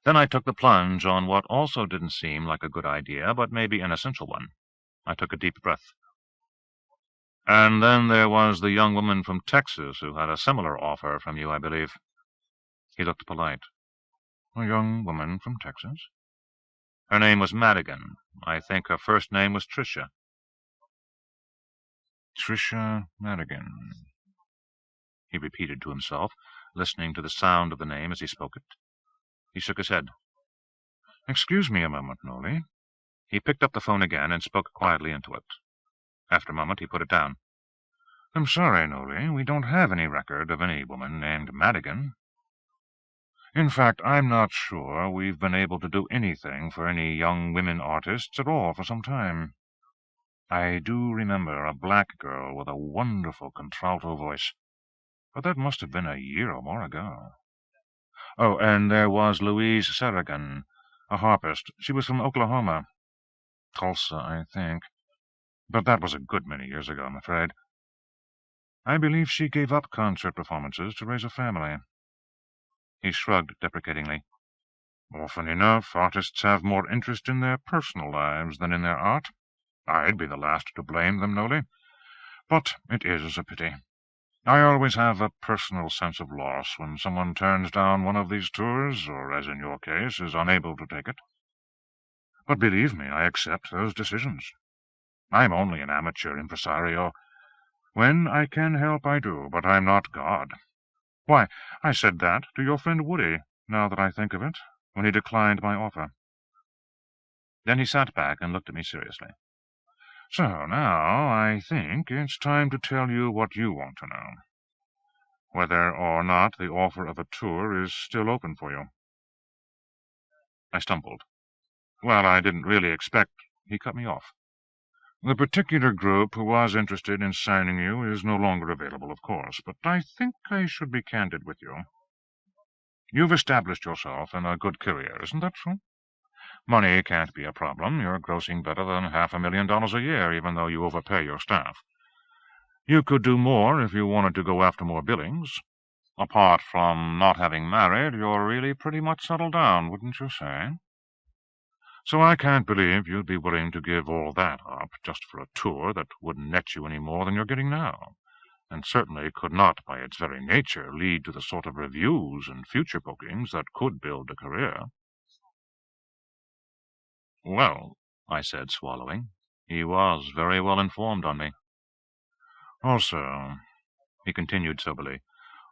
Then I took the plunge on what also didn't seem like a good idea, but maybe an essential one. I took a deep breath. And then there was the young woman from Texas who had a similar offer from you, I believe. He looked polite. A young woman from Texas? Her name was Madigan. I think her first name was Tricia. Tricia Madigan, he repeated to himself, listening to the sound of the name as he spoke it. He shook his head. Excuse me a moment, Nolly. He picked up the phone again and spoke quietly into it. After a moment he put it down. I'm sorry, Nolly, we don't have any record of any woman named Madigan. In fact, I'm not sure we've been able to do anything for any young women artists at all for some time. I do remember a black girl with a wonderful contralto voice, but that must have been a year or more ago. Oh, and there was Louise Sarragan, a harpist. She was from Oklahoma. Tulsa, I think. But that was a good many years ago, I'm afraid. I believe she gave up concert performances to raise a family. He shrugged deprecatingly. Often enough, artists have more interest in their personal lives than in their art. I'd be the last to blame them, Nolly. But it is a pity. I always have a personal sense of loss when someone turns down one of these tours, or, as in your case, is unable to take it. But believe me, I accept those decisions. I'm only an amateur impresario. When I can help, I do, but I'm not God. Why, I said that to your friend Woody, now that I think of it, when he declined my offer. Then he sat back and looked at me seriously. So now I think it's time to tell you what you want to know. Whether or not the offer of a tour is still open for you. I stumbled. Well, I didn't really expect... He cut me off. The particular group who was interested in signing you is no longer available, of course, but I think I should be candid with you. You've established yourself in a good career, isn't that true? Money can't be a problem. You're grossing better than $500,000 a year, even though you overpay your staff. You could do more if you wanted to go after more billings. Apart from not having married, you're really pretty much settled down, wouldn't you say? So I can't believe you'd be willing to give all that up just for a tour that wouldn't net you any more than you're getting now, and certainly could not, by its very nature, lead to the sort of reviews and future bookings that could build a career. Well, I said, swallowing, he was very well informed on me. Also, he continued soberly,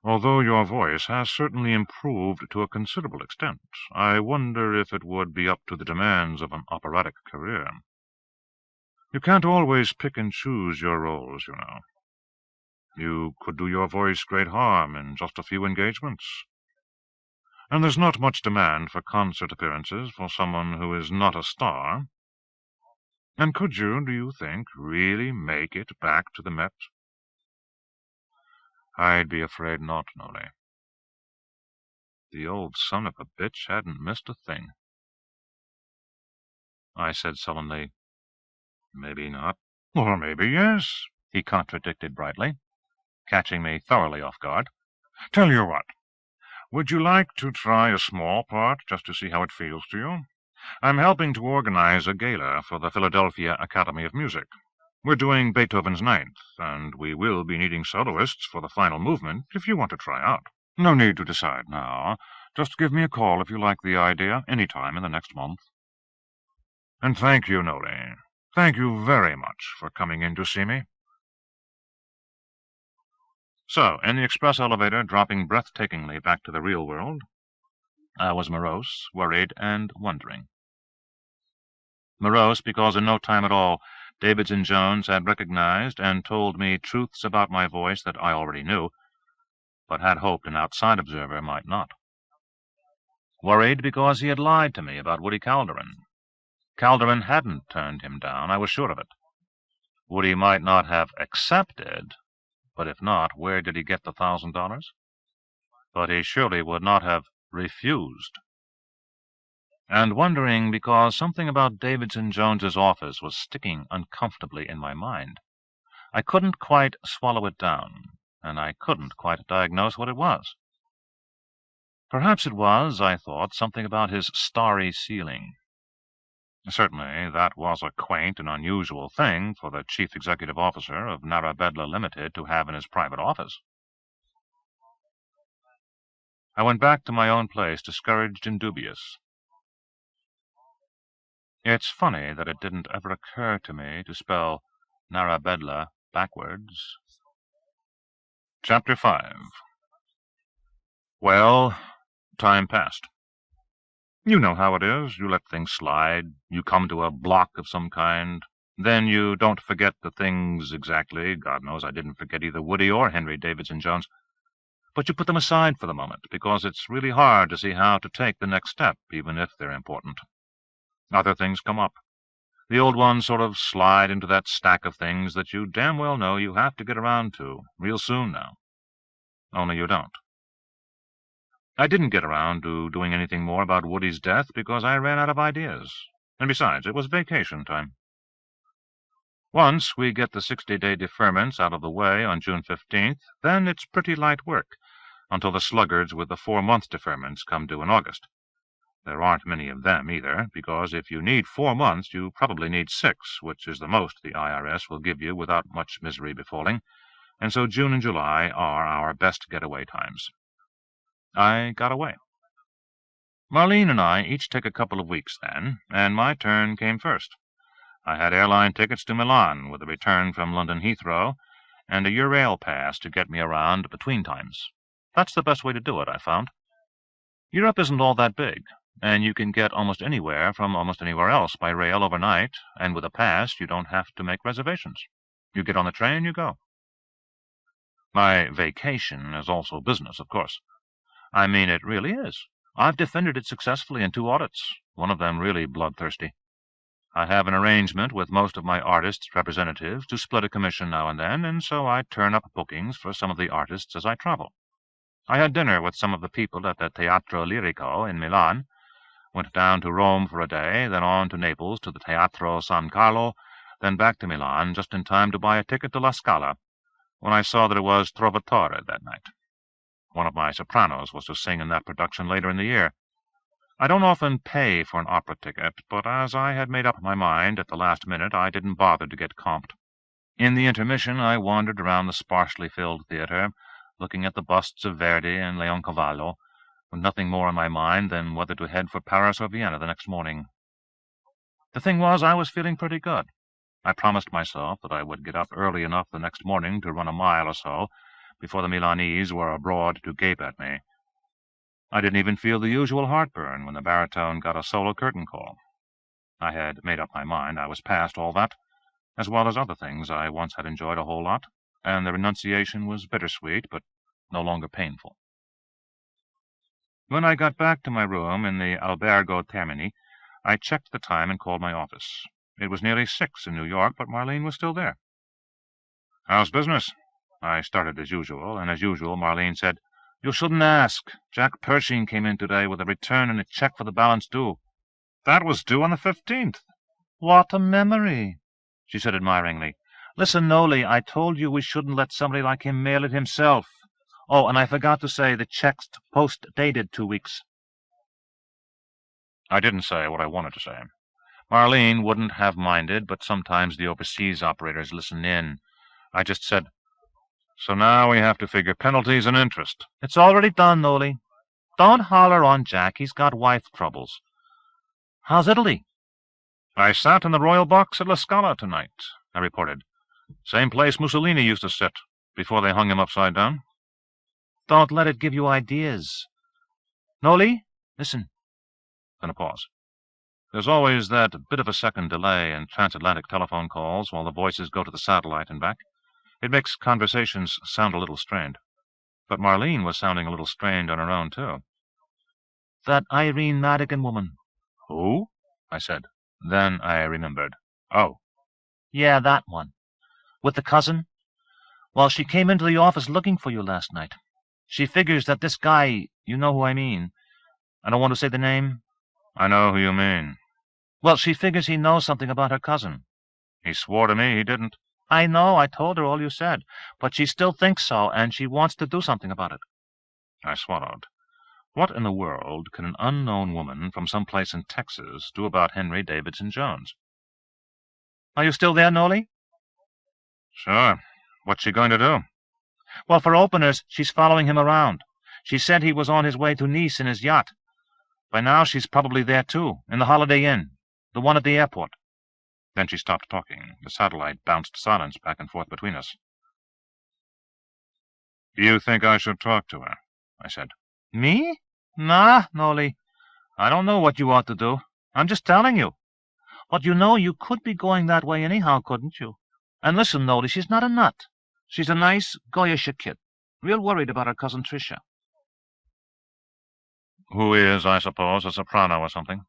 although your voice has certainly improved to a considerable extent, I wonder if it would be up to the demands of an operatic career. You can't always pick and choose your roles, you know. You could do your voice great harm in just a few engagements. And there's not much demand for concert appearances for someone who is not a star. And could you, do you think, really make it back to the Met? I'd be afraid not, Nolly. The old son of a bitch hadn't missed a thing. I said sullenly. Maybe not. Or maybe yes, he contradicted brightly, catching me thoroughly off guard. Tell you what, would you like to try a small part just to see how it feels to you? I'm helping to organize a gala for the Philadelphia Academy of Music. We're doing Beethoven's Ninth, and we will be needing soloists for the final movement if you want to try out. No need to decide now. Just give me a call if you like the idea any time in the next month. And thank you, Nolly. Thank you very much for coming in to see me. So, in the express elevator, dropping breathtakingly back to the real world, I was morose, worried, and wondering. Morose because in no time at all Davidson Jones had recognized and told me truths about my voice that I already knew, but had hoped an outside observer might not. Worried because he had lied to me about Woody Calderon. Calderon hadn't turned him down, I was sure of it. Woody might not have accepted, but if not, where did he get the $1,000? But he surely would not have refused. And wondering because something about Davidson Jones's office was sticking uncomfortably in my mind. I couldn't quite swallow it down, and I couldn't quite diagnose what it was. Perhaps it was, I thought, something about his starry ceiling. Certainly, that was a quaint and unusual thing for the chief executive officer of Narabedla Ltd. To have in his private office. I went back to my own place, discouraged and dubious. It's funny that it didn't ever occur to me to spell Narabedla backwards. Chapter 5. Well, time passed. You know how it is. You let things slide. You come to a block of some kind. Then you don't forget the things exactly. God knows I didn't forget either Woody or Henry Davidson Jones. But you put them aside for the moment, because it's really hard to see how to take the next step, even if they're important. Other things come up. The old ones sort of slide into that stack of things that you damn well know you have to get around to real soon now. Only you don't. I didn't get around to doing anything more about Woody's death because I ran out of ideas. And besides, it was vacation time. Once we get the 60-day deferments out of the way on June 15th, then it's pretty light work, until the sluggards with the 4-month deferments come due in August. There aren't many of them, either, because if you need 4 months, you probably need 6, which is the most the IRS will give you without much misery befalling, and so June and July are our best getaway times. I got away. Marlene and I each took a couple of weeks then, and my turn came first. I had airline tickets to Milan with a return from London Heathrow, and a Eurail pass to get me around between times. That's the best way to do it, I found. Europe isn't all that big, and you can get almost anywhere from almost anywhere else by rail overnight, and with a pass you don't have to make reservations. You get on the train, you go. My vacation is also business, of course. I mean, it really is. I've defended it successfully in 2 audits, one of them really bloodthirsty. I have an arrangement with most of my artists' representatives to split a commission now and then, and so I turn up bookings for some of the artists as I travel. I had dinner with some of the people at the Teatro Lirico in Milan, went down to Rome for a day, then on to Naples to the Teatro San Carlo, then back to Milan just in time to buy a ticket to La Scala, when I saw that it was Trovatore that night. One of my sopranos was to sing in that production later in the year. I don't often pay for an opera ticket, but as I had made up my mind at the last minute, I didn't bother to get comped. In the intermission, I wandered around the sparsely filled theatre, looking at the busts of Verdi and Leoncavallo, with nothing more on my mind than whether to head for Paris or Vienna the next morning. The thing was, I was feeling pretty good. I promised myself that I would get up early enough the next morning to run a mile or so before the Milanese were abroad to gape at me. I didn't even feel the usual heartburn when the baritone got a solo curtain call. I had made up my mind I was past all that, as well as other things I once had enjoyed a whole lot, and the renunciation was bittersweet, but no longer painful. When I got back to my room in the Albergo Termini, I checked the time and called my office. It was nearly 6 in New York, but Marlene was still there. "How's business?" I started as usual, and as usual Marlene said, "You shouldn't ask. Jack Pershing came in today with a return and a check for the balance due." "That was due on the 15th. What a memory, she said admiringly. Listen, Nolly, I told you we shouldn't let somebody like him mail it himself. Oh, and I forgot to say the check's post-dated 2 weeks. I didn't say what I wanted to say. Marlene wouldn't have minded, but sometimes the overseas operators listen in. I just said, "So now we have to figure penalties and interest." It's already done, Nolly. Don't holler on Jack. He's got wife troubles. How's Italy? I sat in the royal box at La Scala tonight, I reported. Same place Mussolini used to sit before they hung him upside down. Don't let it give you ideas. Nolly, listen. Then a pause. There's always that bit of a second delay in transatlantic telephone calls while the voices go to the satellite and back. It makes conversations sound a little strained. But Marlene was sounding a little strained on her own, too. That Irene Madigan woman. Who? I said. Then I remembered. Oh. Yeah, that one. With the cousin? Well, she came into the office looking for you last night. She figures that this guy, you know who I mean. I don't want to say the name. I know who you mean. Well, she figures he knows something about her cousin. He swore to me he didn't. I know, I told her all you said. But she still thinks so, and she wants to do something about it. I swallowed. What in the world can an unknown woman from some place in Texas do about Henry Davidson Jones? Are you still there, Nolly? Sure. What's she going to do? Well, for openers, she's following him around. She said he was on his way to Nice in his yacht. By now she's probably there, too, in the Holiday Inn, the one at the airport. Then she stopped talking. The satellite bounced silence back and forth between us. "Do you think I should talk to her?" I said. Me? Nah, Nolly. I don't know what you ought to do. I'm just telling you. But you know you could be going that way anyhow, couldn't you? And listen, Nolly, she's not a nut. She's a nice, goyish kid. Real worried about her cousin Tricia. Who is, I suppose, a soprano or something.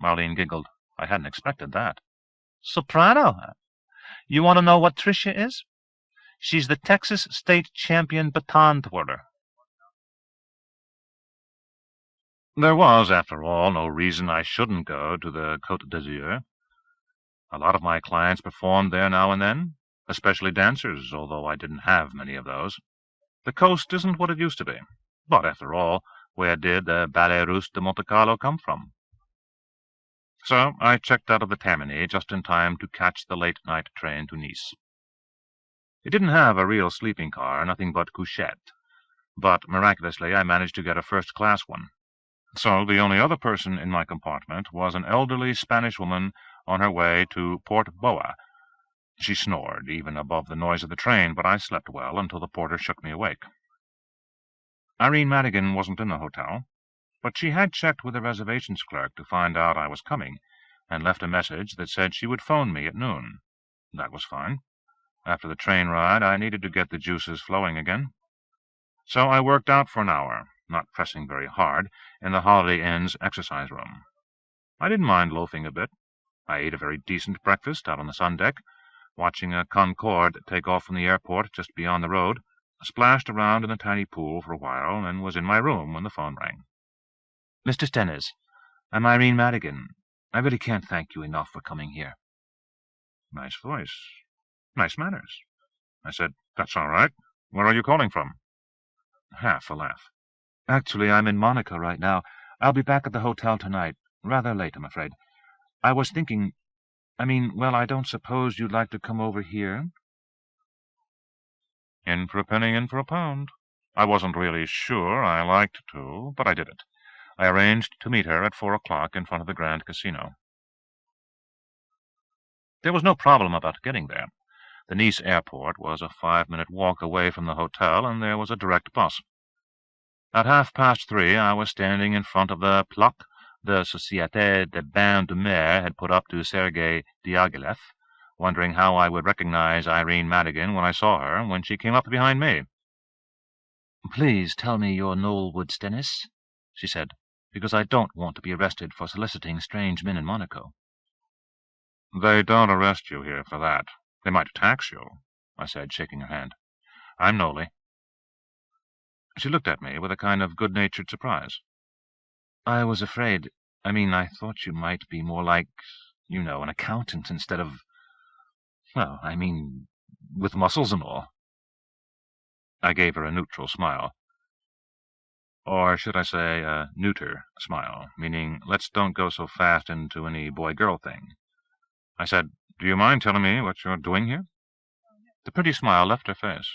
Marlene giggled. I hadn't expected that. Soprano? You want to know what Tricia is? She's the Texas state champion baton twirler. There was, after all, no reason I shouldn't go to the Côte d'Azur. A lot of my clients performed there now and then, especially dancers, although I didn't have many of those. The coast isn't what it used to be. But, after all, where did the Ballet Russe de Monte Carlo come from? So I checked out of the Tammany just in time to catch the late-night train to Nice. It didn't have a real sleeping car, nothing but couchette, but miraculously I managed to get a first-class one. So the only other person in my compartment was an elderly Spanish woman on her way to Port Boa. She snored, even above the noise of the train, but I slept well until the porter shook me awake. Irene Madigan wasn't in the hotel, but she had checked with the reservations clerk to find out I was coming, and left a message that said she would phone me at noon. That was fine. After the train ride, I needed to get the juices flowing again. So I worked out for an hour, not pressing very hard, in the Holiday Inn's exercise room. I didn't mind loafing a bit. I ate a very decent breakfast out on the sun deck, watching a Concorde take off from the airport just beyond the road, splashed around in the tiny pool for a while, and was in my room when the phone rang. Mr. Stennis, I'm Irene Madigan. I really can't thank you enough for coming here. Nice voice. Nice manners. I said, "That's all right. Where are you calling from?" Half a laugh. Actually, I'm in Monaco right now. I'll be back at the hotel tonight. Rather late, I'm afraid. I was thinking, well, I don't suppose you'd like to come over here? In for a penny, in for a pound. I wasn't really sure I liked to, but I did it. I arranged to meet her at 4 o'clock in front of the Grand Casino. There was no problem about getting there. The Nice airport was a 5-minute walk away from the hotel, and there was a direct bus. At 3:30 I was standing in front of the plaque the Société des Bains de Mer had put up to Sergei Diaghilev, wondering how I would recognize Irene Madigan when I saw her, when she came up behind me. "Please tell me you're Nolly Stennis," she said, "because I don't want to be arrested for soliciting strange men in Monaco." "They don't arrest you here for that. They might tax you," I said, shaking her hand. "I'm Nolly." She looked at me with a kind of good-natured surprise. "I was afraid. I thought you might be more like You know, an accountant instead of, well, I mean, with muscles and all. I gave her a neutral smile. Or should I say a neuter smile, meaning let's don't go so fast into any boy-girl thing. I said, "Do you mind telling me what you're doing here?" The pretty smile left her face.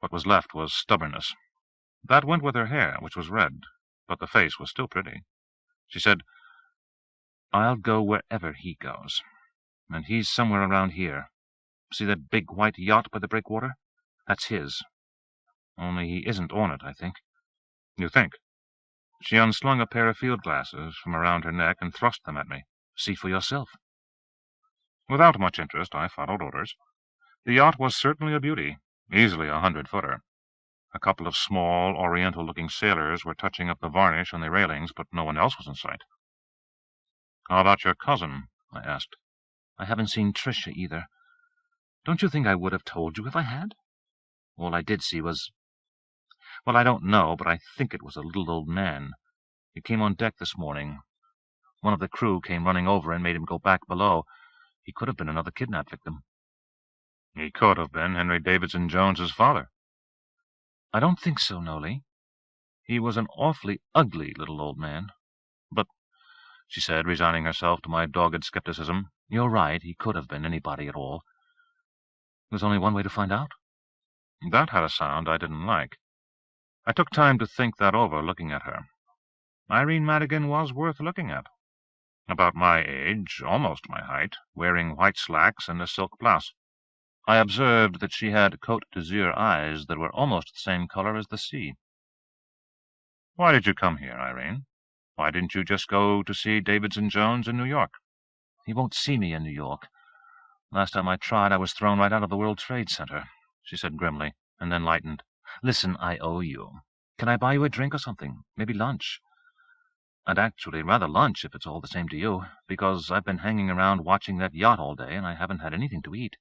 What was left was stubbornness. That went with her hair, which was red, but the face was still pretty. She said, "I'll go wherever he goes, and he's somewhere around here. See that big white yacht by the breakwater? That's his. Only he isn't on it, I think." "You think?" She unslung a pair of field glasses from around her neck and thrust them at me. "See for yourself." Without much interest, I followed orders. The yacht was certainly a beauty, easily a 100-footer. A couple of small, oriental-looking sailors were touching up the varnish on the railings, but no one else was in sight. "How about your cousin?" I asked. "I haven't seen Tricia either. Don't you think I would have told you if I had? All I did see was— well, I don't know, but I think it was a little old man. He came on deck this morning. One of the crew came running over and made him go back below. He could have been another kidnap victim." "He could have been Henry Davidson Jones's father." "I don't think so, Nolly. He was an awfully ugly little old man. But," she said, resigning herself to my dogged skepticism, "you're right, he could have been anybody at all. There's only one way to find out." That had a sound I didn't like. I took time to think that over, looking at her. Irene Madigan was worth looking at. About my age, almost my height, wearing white slacks and a silk blouse. I observed that she had Côte d'Azur eyes that were almost the same color as the sea. "Why did you come here, Irene? Why didn't you just go to see Davidson Jones in New York?" "He won't see me in New York. Last time I tried, I was thrown right out of the World Trade Center," she said grimly, and then lightened. "Listen, I owe you. Can I buy you a drink or something? Maybe lunch? I'd actually rather lunch, if it's all the same to you, because I've been hanging around watching that yacht all day, and I haven't had anything to eat."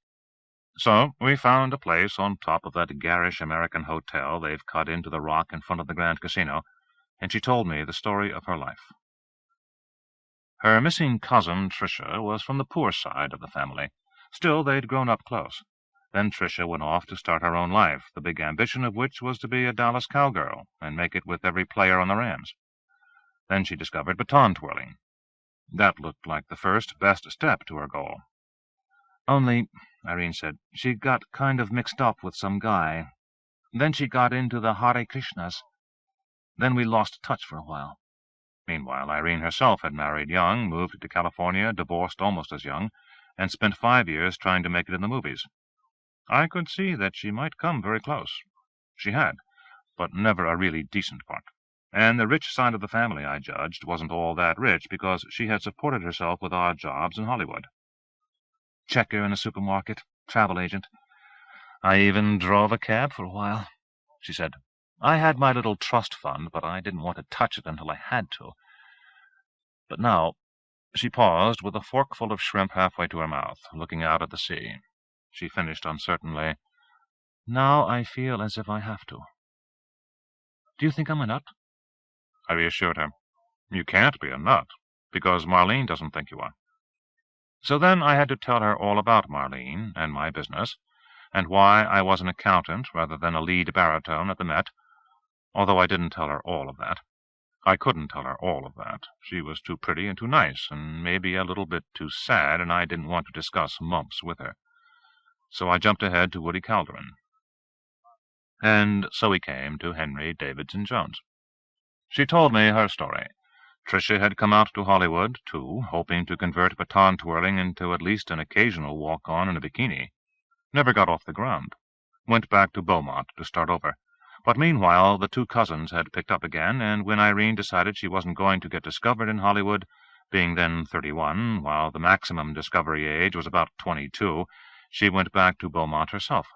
So we found a place on top of that garish American hotel they've cut into the rock in front of the Grand Casino, and she told me the story of her life. Her missing cousin, Tricia, was from the poor side of the family. Still, they'd grown up close. Then Tricia went off to start her own life, the big ambition of which was to be a Dallas cowgirl and make it with every player on the Rams. Then she discovered baton twirling. That looked like the first, best step to her goal. "Only," Irene said, "she got kind of mixed up with some guy. Then she got into the Hare Krishnas. Then we lost touch for a while." Meanwhile, Irene herself had married young, moved to California, divorced almost as young, and spent 5 years trying to make it in the movies. I could see that she might come very close. She had, but never a really decent part. And the rich side of the family, I judged, wasn't all that rich because she had supported herself with odd jobs in Hollywood. Checker in a supermarket, travel agent. I even drove a cab for a while, she said. I had my little trust fund, but I didn't want to touch it until I had to. But now— She paused with a forkful of shrimp halfway to her mouth, looking out at the sea. She finished uncertainly, "Now I feel as if I have to." "Do you think I'm a nut?" I reassured her. "You can't be a nut, because Marlene doesn't think you are." So then I had to tell her all about Marlene and my business, and why I was an accountant rather than a lead baritone at the Met, although I didn't tell her all of that. I couldn't tell her all of that. She was too pretty and too nice, and maybe a little bit too sad, and I didn't want to discuss mumps with her. So I jumped ahead to Woody Calderon. And so we came to Henry Davidson Jones. She told me her story. Tricia had come out to Hollywood, too, hoping to convert baton twirling into at least an occasional walk-on in a bikini. Never got off the ground. Went back to Beaumont to start over. But meanwhile the two cousins had picked up again, and when Irene decided she wasn't going to get discovered in Hollywood, being then 31, while the maximum discovery age was about 22, she went back to Beaumont herself.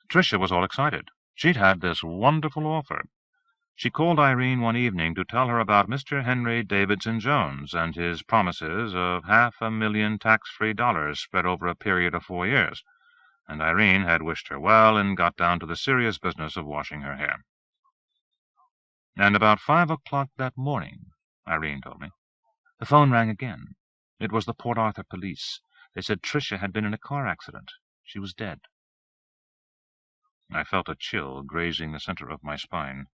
Tricia was all excited. She'd had this wonderful offer. She called Irene one evening to tell her about Mr. Henry Davidson Jones and his promises of $500,000 tax-free dollars spread over a period of 4 years, and Irene had wished her well and got down to the serious business of washing her hair. And about 5 o'clock that morning, Irene told me, the phone rang again. It was the Port Arthur police. They said Tricia had been in a car accident. She was dead. I felt a chill grazing the center of my spine.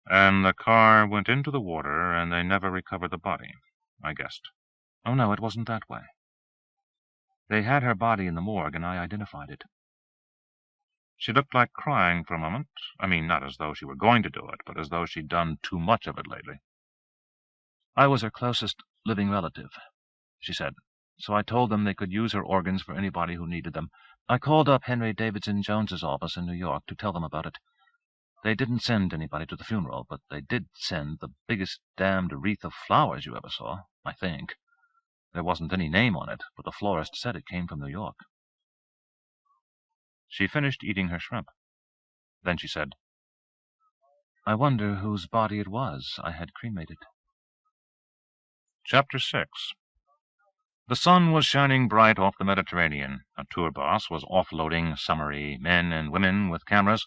And the car went into the water, and they never recovered the body, I guessed. Oh, no, it wasn't that way. They had her body in the morgue, and I identified it. She looked like crying for a moment. I mean, not as though she were going to do it, but as though she'd done too much of it lately. I was her closest living relative, she said, so I told them they could use her organs for anybody who needed them. I called up Henry Davidson Jones's office in New York to tell them about it. They didn't send anybody to the funeral, but they did send the biggest damned wreath of flowers you ever saw, I think. There wasn't any name on it, but the florist said it came from New York. She finished eating her shrimp. Then she said, I wonder whose body it was I had cremated. Chapter 6. The sun was shining bright off the Mediterranean. A tour bus was offloading summary men and women with cameras.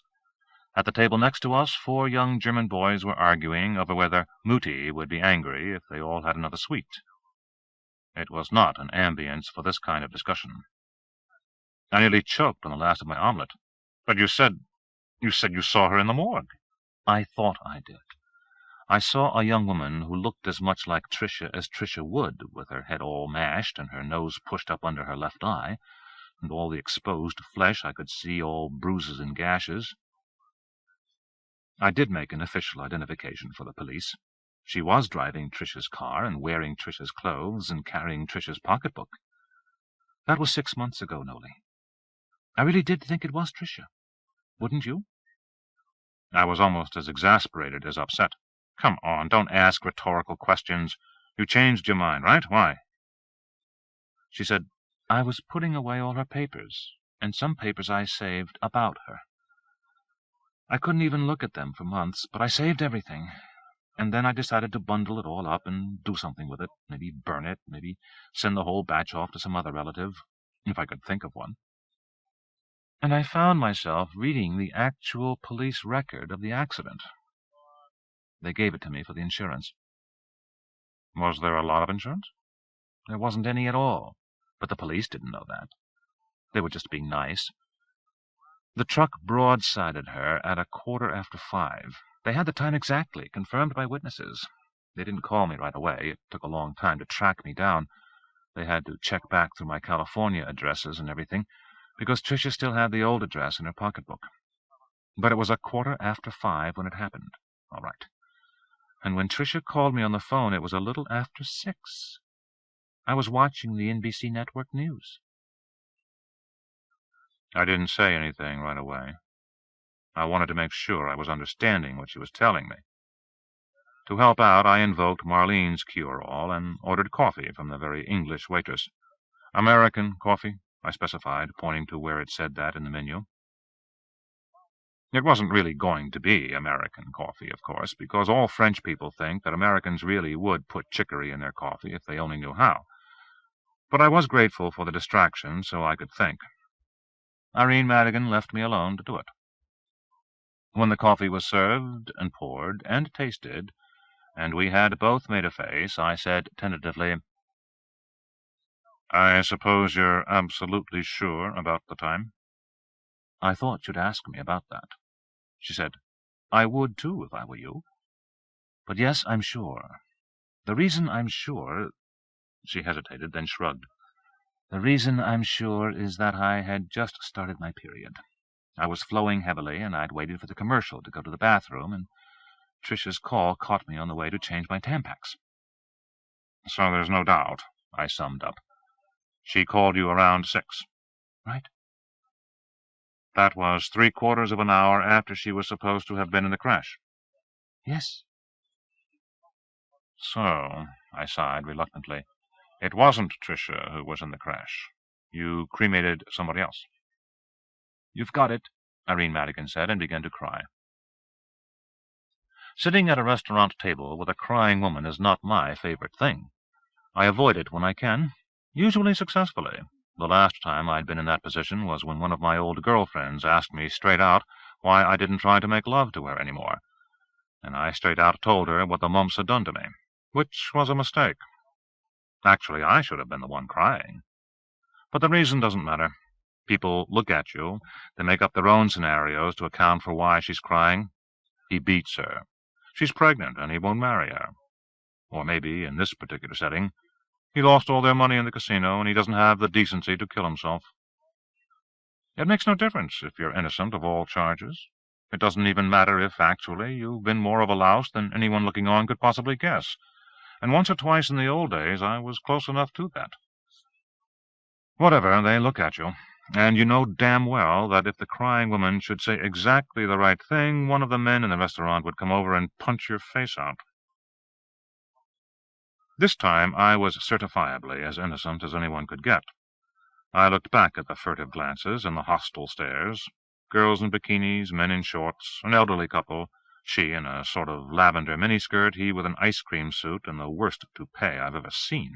At the table next to us, 4 young German boys were arguing over whether Mutti would be angry if they all had another sweet. It was not an ambience for this kind of discussion. I nearly choked on the last of my omelet. But you said you saw her in the morgue. I thought I did. I saw a young woman who looked as much like Tricia as Tricia would, with her head all mashed and her nose pushed up under her left eye, and all the exposed flesh I could see, all bruises and gashes. I did make an official identification for the police. She was driving Tricia's car and wearing Tricia's clothes and carrying Tricia's pocketbook. That was 6 months ago, Nolly. I really did think it was Tricia. Wouldn't you? I was almost as exasperated as upset. Come on, don't ask rhetorical questions. You changed your mind, right? Why? She said, I was putting away all her papers, and some papers I saved about her. I couldn't even look at them for months, but I saved everything. And then I decided to bundle it all up and do something with it. Maybe burn it, maybe send the whole batch off to some other relative, if I could think of one. And I found myself reading the actual police record of the accident. They gave it to me for the insurance. Was there a lot of insurance? There wasn't any at all, but the police didn't know that. They were just being nice. The truck broadsided her at 5:15. They had the time exactly, confirmed by witnesses. They didn't call me right away. It took a long time to track me down. They had to check back through my California addresses and everything, because Tricia still had the old address in her pocketbook. But it was 5:15 when it happened, all right. And when Tricia called me on the phone, it was a little after 6. I was watching the NBC network news. I didn't say anything right away. I wanted to make sure I was understanding what she was telling me. To help out, I invoked Marlene's cure-all and ordered coffee from the very English waitress. American coffee, I specified, pointing to where it said that in the menu. It wasn't really going to be American coffee, of course, because all French people think that Americans really would put chicory in their coffee if they only knew how. But I was grateful for the distraction so I could think. Irene Madigan left me alone to do it. When the coffee was served and poured and tasted, and we had both made a face, I said tentatively, I suppose you're absolutely sure about the time? I thought you'd ask me about that. She said, I would, too, if I were you. But yes, I'm sure. The reason I'm sure— She hesitated, then shrugged. The reason I'm sure is that I had just started my period. I was flowing heavily, and I'd waited for the commercial to go to the bathroom, and Tricia's call caught me on the way to change my Tampax. So there's no doubt, I summed up. She called you around 6. Right. That was 3/4 of an hour after she was supposed to have been in the crash. Yes. So, I sighed reluctantly, it wasn't Tricia who was in the crash. You cremated somebody else. You've got it, Irene Madigan said, and began to cry. Sitting at a restaurant table with a crying woman is not my favorite thing. I avoid it when I can, usually successfully. The last time I'd been in that position was when one of my old girlfriends asked me straight out why I didn't try to make love to her any more, and I straight out told her what the mumps had done to me, which was a mistake. Actually, I should have been the one crying. But the reason doesn't matter. People look at you. They make up their own scenarios to account for why she's crying. He beats her. She's pregnant, and he won't marry her. Or maybe, in this particular setting, he lost all their money in the casino, and he doesn't have the decency to kill himself. It makes no difference if you're innocent of all charges. It doesn't even matter if, actually, you've been more of a louse than anyone looking on could possibly guess. And once or twice in the old days I was close enough to that. Whatever, they look at you, and you know damn well that if the crying woman should say exactly the right thing, one of the men in the restaurant would come over and punch your face out. This time I was certifiably as innocent as anyone could get. I looked back at the furtive glances and the hostile stares. Girls in bikinis, men in shorts, an elderly couple, she in a sort of lavender miniskirt, he with an ice cream suit and the worst toupee I've ever seen,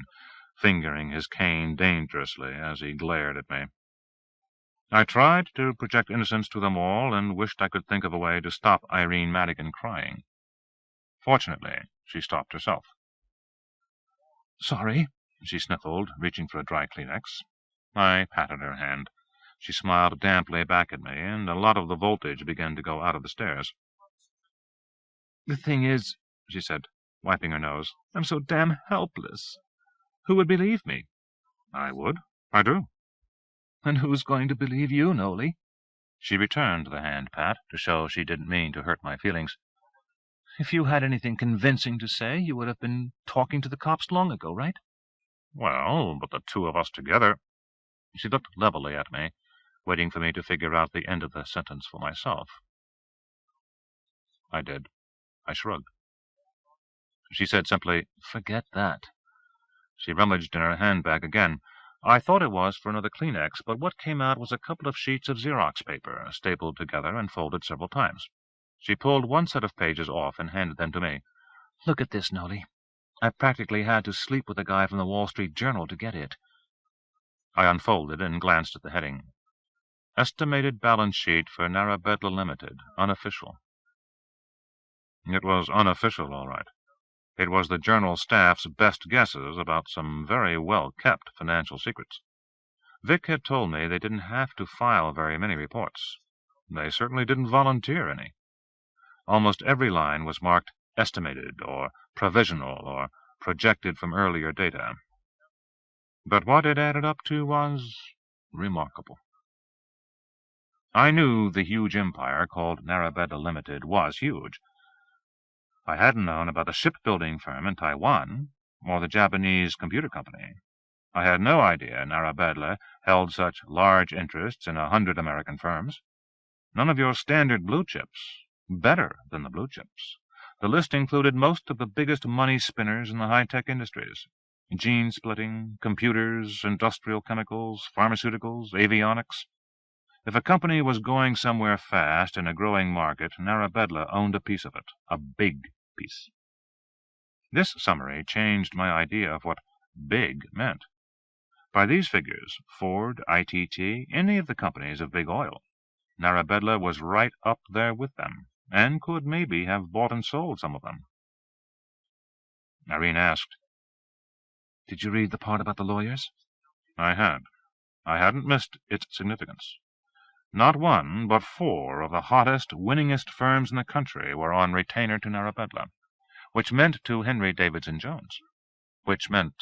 fingering his cane dangerously as he glared at me. I tried to project innocence to them all and wished I could think of a way to stop Irene Madigan crying. Fortunately, she stopped herself. "Sorry," she sniffled, reaching for a dry Kleenex. I patted her hand. She smiled damply back at me, and a lot of the voltage began to go out of the stairs. "The thing is," she said, wiping her nose, "I'm so damn helpless. Who would believe me?" "I would. I do." "And who's going to believe you, Nolly?" She returned the hand pat to show she didn't mean to hurt my feelings. "If you had anything convincing to say, you would have been talking to the cops long ago, right?" "Well, but the two of us together—" She looked levelly at me, waiting for me to figure out the end of the sentence for myself. I did. I shrugged. She said simply, "Forget that." She rummaged in her handbag again. I thought it was for another Kleenex, but what came out was a couple of sheets of Xerox paper, stapled together and folded several times. She pulled one set of pages off and handed them to me. "Look at this, Nolly. I practically had to sleep with a guy from the Wall Street Journal to get it." I unfolded and glanced at the heading. Estimated balance sheet for Narabedla Ltd, unofficial. It was unofficial, all right. It was the Journal staff's best guesses about some very well-kept financial secrets. Vic had told me they didn't have to file very many reports. They certainly didn't volunteer any. Almost every line was marked estimated or provisional or projected from earlier data. But what it added up to was remarkable. I knew the huge empire called Narabedla Ltd was huge. I hadn't known about a shipbuilding firm in Taiwan or the Japanese computer company. I had no idea Narabedla held such large interests in 100 American firms. None of your standard blue chips. Better than the blue chips. The list included most of the biggest money spinners in the high-tech industries. Gene splitting, computers, industrial chemicals, pharmaceuticals, avionics. If a company was going somewhere fast in a growing market, Narabedla owned a piece of it, a big piece. This summary changed my idea of what big meant. By these figures, Ford, ITT, any of the companies of big oil, Narabedla was right up there with them, and could maybe have bought and sold some of them. Irene asked, "Did you read the part about the lawyers?" I had. I hadn't missed its significance. Not one, but 4 of the hottest, winningest firms in the country were on retainer to Narabedla, which meant to Henry Davidson Jones, which meant...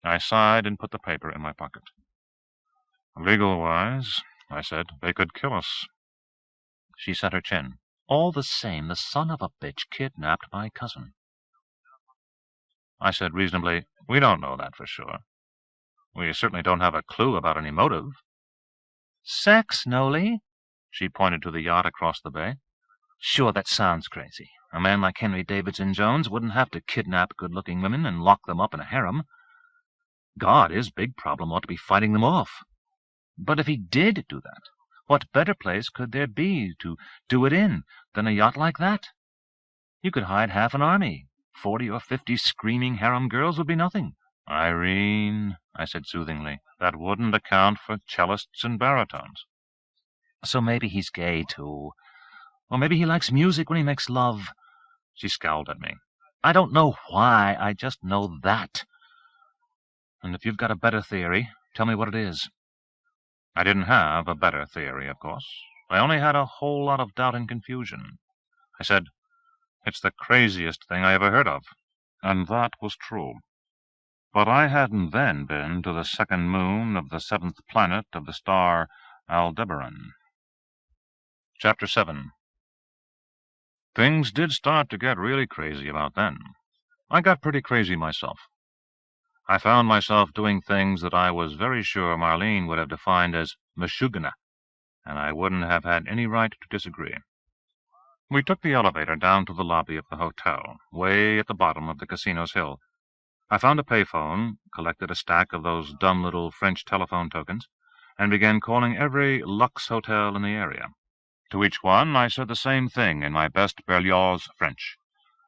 I sighed and put the paper in my pocket. "Legal-wise," I said, "they could kill us." She set her chin. "All the same, the son of a bitch kidnapped my cousin." I said reasonably, "We don't know that for sure. We certainly don't have a clue about any motive." "Sex, Nolly." She pointed to the yacht across the bay. "Sure, that sounds crazy. A man like Henry Davidson Jones wouldn't have to kidnap good-looking women and lock them up in a harem. God, his big problem ought to be fighting them off. But if he did do that, what better place could there be to do it in than a yacht like that? You could hide half an army. 40 or 50 screaming harem girls would be nothing." "Irene," I said soothingly, "that wouldn't account for cellists and baritones." "So maybe he's gay, too. Or maybe he likes music when he makes love." She scowled at me. I don't know why, I just know that. And if you've got a better theory, tell me what it is. I didn't have a better theory, of course. I only had a whole lot of doubt and confusion. I said, "It's the craziest thing I ever heard of." And that was true. But I hadn't then been to the second moon of the seventh planet of the star Aldebaran. Chapter 7. Things did start to get really crazy about then. I got pretty crazy myself. I found myself doing things that I was very sure Marlene would have defined as mashugana, and I wouldn't have had any right to disagree. We took the elevator down to the lobby of the hotel, way at the bottom of the casino's hill. I found a payphone, collected a stack of those dumb little French telephone tokens, and began calling every luxe hotel in the area. To each one I said the same thing in my best Berlioz French.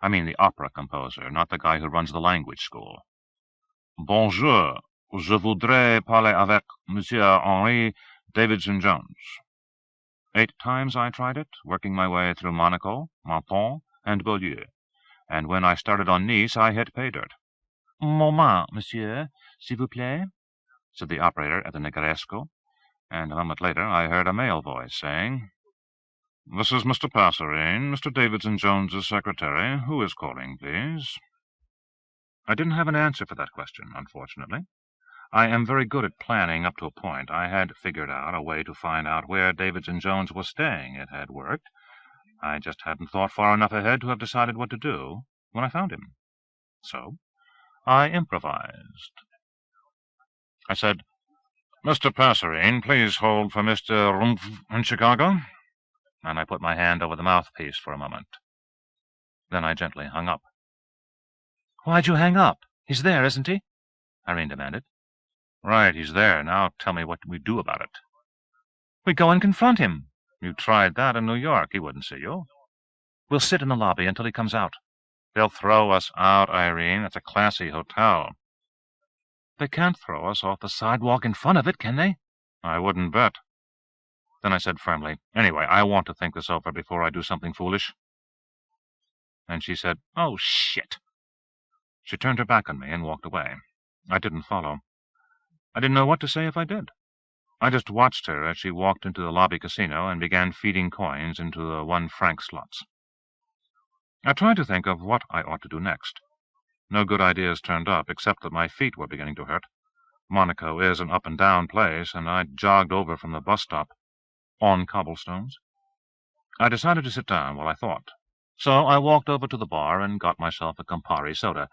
I mean the opera composer, not the guy who runs the language school. "Bonjour, je voudrais parler avec Monsieur Henri Davidson-Jones." 8 times I tried it, working my way through Monaco, Menton, and Beaulieu, and when I started on Nice I hit pay dirt. "Moment, monsieur, s'il vous plaît," said the operator at the Negresco, and a moment later I heard a male voice saying, "This is Mr. Passerine, Mr. Davidson-Jones's secretary. Who is calling, please?" I didn't have an answer for that question, unfortunately. I am very good at planning up to a point. I had figured out a way to find out where Davidson-Jones was staying. It had worked. I just hadn't thought far enough ahead to have decided what to do when I found him. So I improvised. I said, "Mr. Passerine, please hold for Mr. Rumpf in Chicago," and I put my hand over the mouthpiece for a moment. Then I gently hung up. "Why'd you hang up? He's there, isn't he?" Irene demanded. "Right, he's there. Now tell me what we do about it." "We go and confront him." "You tried that in New York. He wouldn't see you." "We'll sit in the lobby until he comes out." "They'll throw us out, Irene. It's a classy hotel." "They can't throw us off the sidewalk in front of it, can they?" "I wouldn't bet." Then I said firmly, "Anyway, I want to think this over before I do something foolish." And she said, "Oh, shit." She turned her back on me and walked away. I didn't follow. I didn't know what to say if I did. I just watched her as she walked into the lobby casino and began feeding coins into the 1-franc slots. I tried to think of what I ought to do next. No good ideas turned up, except that my feet were beginning to hurt. Monaco is an up-and-down place, and I jogged over from the bus stop on cobblestones. I decided to sit down while I thought. So I walked over to the bar and got myself a Campari soda,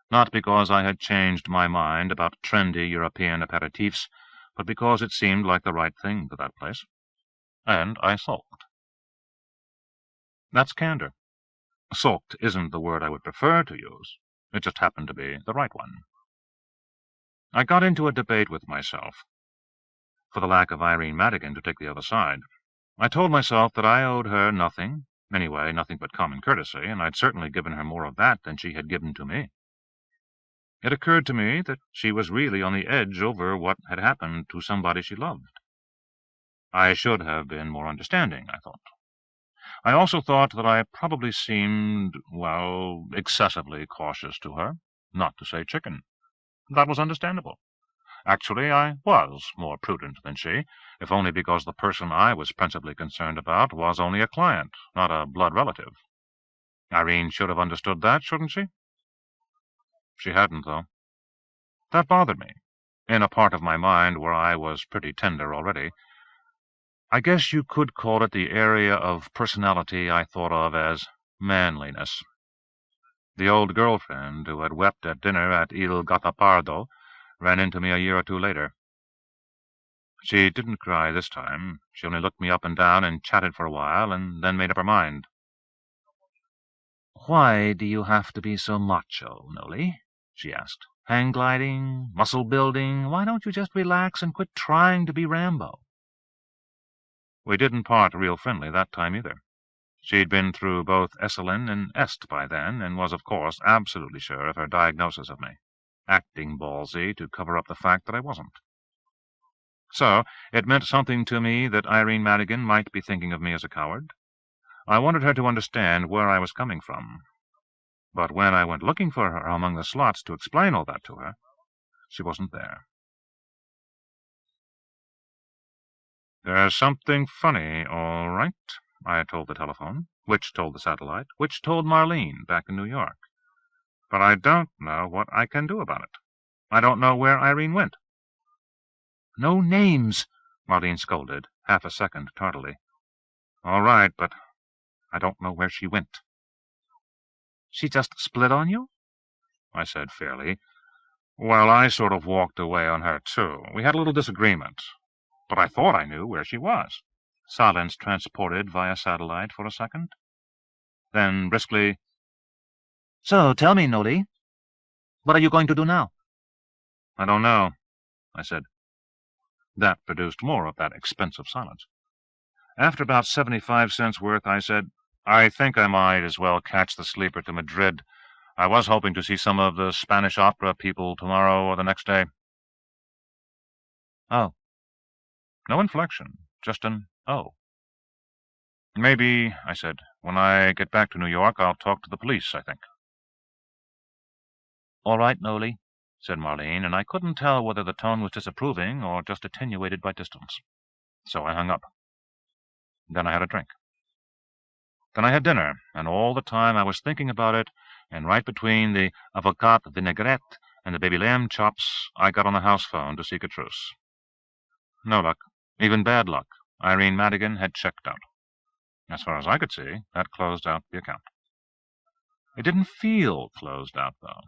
not because I had changed my mind about trendy European aperitifs, but because it seemed like the right thing for that place. And I sulked. That's candor. Sulked isn't the word I would prefer to use. It just happened to be the right one. I got into a debate with myself, for the lack of Irene Madigan to take the other side. I told myself that I owed her nothing, anyway, nothing but common courtesy, and I'd certainly given her more of that than she had given to me. It occurred to me that she was really on the edge over what had happened to somebody she loved. I should have been more understanding, I thought. I also thought that I probably seemed, well, excessively cautious to her, not to say chicken. That was understandable. Actually, I was more prudent than she, if only because the person I was principally concerned about was only a client, not a blood relative. Irene should have understood that, shouldn't she? She hadn't, though. That bothered me, in a part of my mind where I was pretty tender already. I guess you could call it the area of personality I thought of as manliness. The old girlfriend who had wept at dinner at Il Gattopardo ran into me a year or two later. She didn't cry this time. She only looked me up and down and chatted for a while, and then made up her mind. "Why do you have to be so macho, Nolly?" she asked. "Hang gliding, muscle building, why don't you just relax and quit trying to be Rambo?" We didn't part real friendly that time either. She'd been through both Esalen and Est by then, and was, of course, absolutely sure of her diagnosis of me, acting ballsy to cover up the fact that I wasn't. So it meant something to me that Irene Madigan might be thinking of me as a coward. I wanted her to understand where I was coming from. But when I went looking for her among the slots to explain all that to her, she wasn't there. "There's something funny, all right," I had told the telephone, which told the satellite, which told Marlene back in New York. "But I don't know what I can do about it. I don't know where Irene went." "No names," Marlene scolded, half a second tardily. "All right, but I don't know where she went." "She just split on you?" I said fairly. "Well, I sort of walked away on her, too. We had a little disagreement, but I thought I knew where she was." Silence transported via satellite for a second. Then briskly, "So tell me, Nolly, what are you going to do now?" "I don't know," I said. That produced more of that expensive silence. After about 75 cents worth, I said, "I think I might as well catch the sleeper to Madrid. I was hoping to see some of the Spanish opera people tomorrow or the next day." "Oh." No inflection, just an "oh." "Maybe," I said, "when I get back to New York, I'll talk to the police, I think." "All right, Nolly," said Marlene, and I couldn't tell whether the tone was disapproving or just attenuated by distance. So I hung up. Then I had a drink. Then I had dinner, and all the time I was thinking about it, and right between the avocat vinaigrette and the baby lamb chops, I got on the house phone to seek a truce. No luck. Even bad luck. Irene Madigan had checked out. As far as I could see, that closed out the account. It didn't feel closed out, though.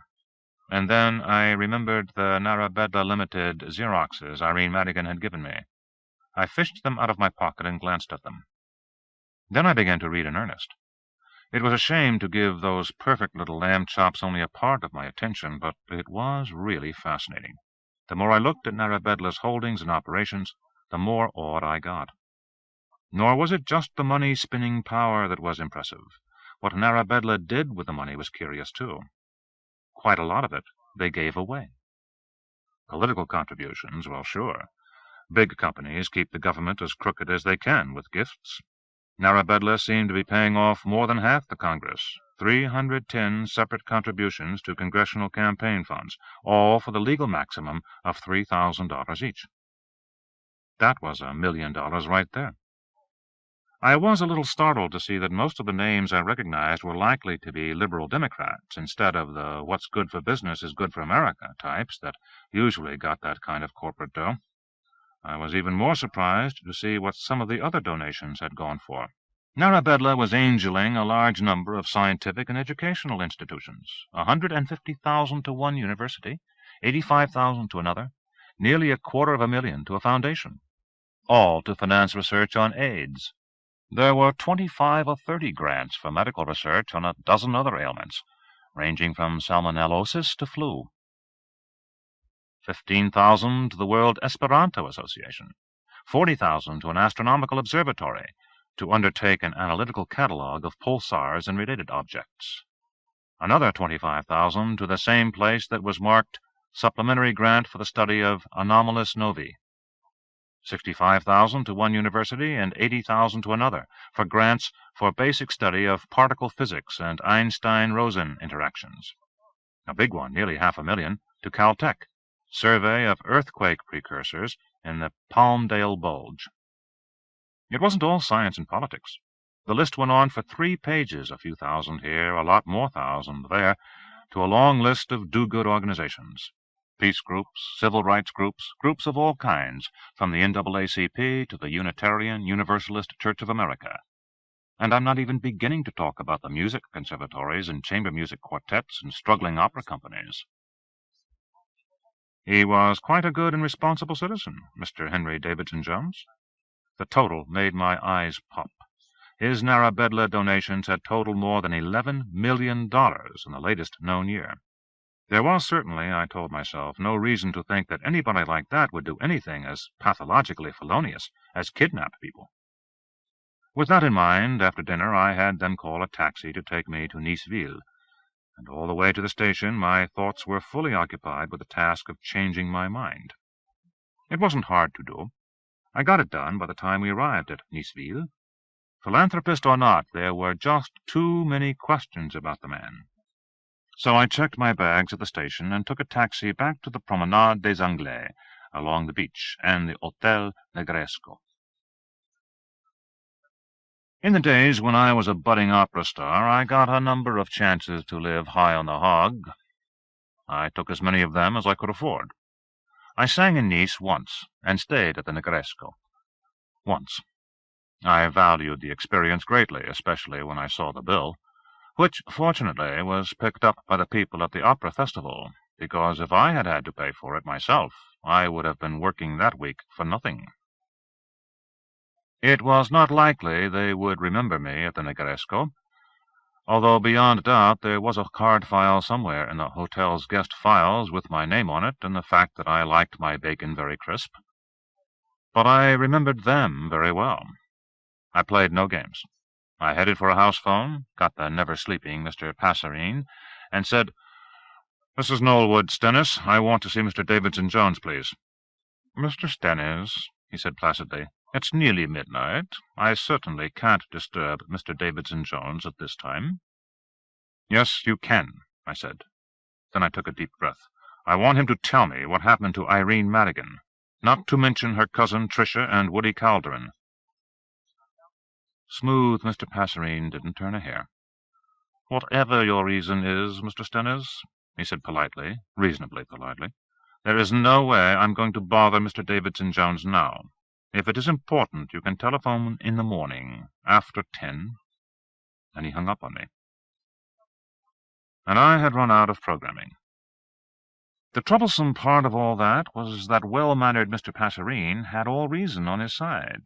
And then I remembered the Narabedla Ltd. Xeroxes Irene Madigan had given me. I fished them out of my pocket and glanced at them. Then I began to read in earnest. It was a shame to give those perfect little lamb chops only a part of my attention, but it was really fascinating. The more I looked at Narabedla's holdings and operations, the more awed I got. Nor was it just the money-spinning power that was impressive. What Narabedla did with the money was curious, too. Quite a lot of it they gave away. Political contributions, well, sure. Big companies keep the government as crooked as they can with gifts. Narabedla seemed to be paying off more than half the Congress, 310 separate contributions to congressional campaign funds, all for the legal maximum of $3,000 each. That was $1 million right there. I was a little startled to see that most of the names I recognized were likely to be liberal Democrats instead of the what's good for business is good for America types that usually got that kind of corporate dough. I was even more surprised to see what some of the other donations had gone for. Narabedla was angeling a large number of scientific and educational institutions, 150,000 to one university, 85,000 to another, nearly $250,000 to a foundation, all to finance research on AIDS. There were 25 or 30 grants for medical research on a dozen other ailments, ranging from salmonellosis to flu. 15,000 to the World Esperanto Association, 40,000 to an astronomical observatory to undertake an analytical catalogue of pulsars and related objects. Another 25,000 to the same place that was marked Supplementary Grant for the Study of Anomalous Novae. 65,000 to one university and 80,000 to another for grants for basic study of particle physics and Einstein-Rosen interactions. A big one, nearly $500,000, to Caltech, survey of earthquake precursors in the Palmdale Bulge. It wasn't all science and politics. The list went on for 3 pages, a few thousand here, a lot more thousand there, to a long list of do-good organizations. Peace groups, civil rights groups, groups of all kinds, from the NAACP to the Unitarian Universalist Church of America. And I'm not even beginning to talk about the music conservatories and chamber music quartets and struggling opera companies. He was quite a good and responsible citizen, Mr. Henry Davidson Jones. The total made my eyes pop. His Narabedla donations had totaled more than $11 million in the latest known year. There was certainly, I told myself, no reason to think that anybody like that would do anything as pathologically felonious as kidnap people. With that in mind, after dinner I had them call a taxi to take me to Niceville, and all the way to the station my thoughts were fully occupied with the task of changing my mind. It wasn't hard to do. I got it done by the time we arrived at Niceville. Philanthropist or not, there were just too many questions about the man. So I checked my bags at the station and took a taxi back to the Promenade des Anglais, along the beach, and the Hotel Negresco. In the days when I was a budding opera star, I got a number of chances to live high on the hog. I took as many of them as I could afford. I sang in Nice once, and stayed at the Negresco. Once. I valued the experience greatly, especially when I saw the bill, which, fortunately, was picked up by the people at the opera festival, because if I had had to pay for it myself, I would have been working that week for nothing. It was not likely they would remember me at the Negresco, although beyond doubt there was a card file somewhere in the hotel's guest files with my name on it and the fact that I liked my bacon very crisp. But I remembered them very well. I played no games. I headed for a house phone, got the never-sleeping Mr. Passerine, and said, "This is Nolly Stennis. I want to see Mr. Davidson Jones, please." "Mr. Stennis," he said placidly, "it's nearly midnight. I certainly can't disturb Mr. Davidson Jones at this time." "Yes, you can," I said. Then I took a deep breath. "I want him to tell me what happened to Irene Madigan, not to mention her cousin Tricia and Woody Calderon." Smooth Mr. Passerine didn't turn a hair. "Whatever your reason is, Mr. Stennis," he said politely, reasonably politely, "there is no way I'm going to bother Mr. Davidson Jones now. If it is important, you can telephone in the morning, after 10. And he hung up on me. And I had run out of programming. The troublesome part of all that was that well-mannered Mr. Passerine had all reason on his side.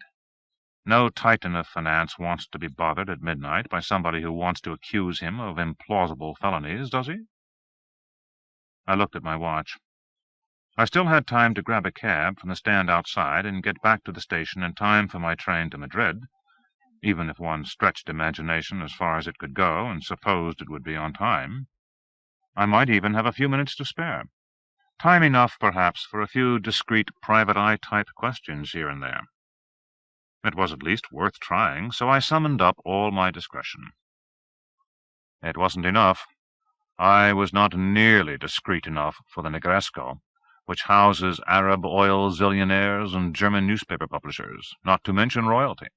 No titan of finance wants to be bothered at midnight by somebody who wants to accuse him of implausible felonies, does he? I looked at my watch. I still had time to grab a cab from the stand outside and get back to the station in time for my train to Madrid, even if one stretched imagination as far as it could go and supposed it would be on time. I might even have a few minutes to spare. Time enough, perhaps, for a few discreet private-eye-type questions here and there. It was at least worth trying, so I summoned up all my discretion. It wasn't enough. I was not nearly discreet enough for the Negresco, which houses Arab oil zillionaires and German newspaper publishers, not to mention royalty.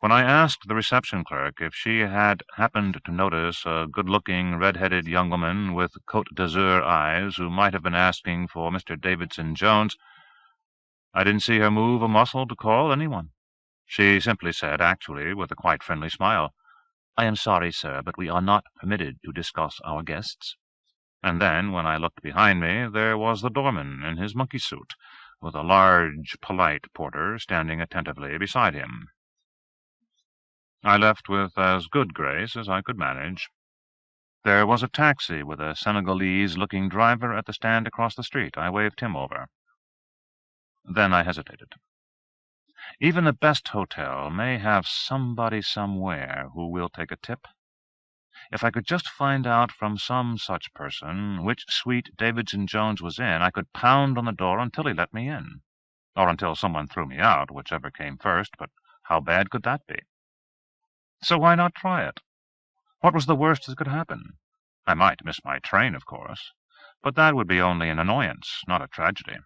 When I asked the reception clerk if she had happened to notice a good-looking, red-headed young woman with Côte d'Azur eyes who might have been asking for Mr. Davidson Jones, I didn't see her move a muscle to call anyone. She simply said, actually with a quite friendly smile, "I am sorry, sir, but we are not permitted to discuss our guests." And then, when I looked behind me, there was the doorman in his monkey suit, with a large, polite porter standing attentively beside him. I left with as good grace as I could manage. There was a taxi with a Senegalese-looking driver at the stand across the street. I waved him over. Then I hesitated. Even the best hotel may have somebody somewhere who will take a tip. If I could just find out from some such person which suite Davidson Jones was in, I could pound on the door until he let me in. Or until someone threw me out, whichever came first, but how bad could that be? So why not try it? What was the worst that could happen? I might miss my train, of course, but that would be only an annoyance, not a tragedy.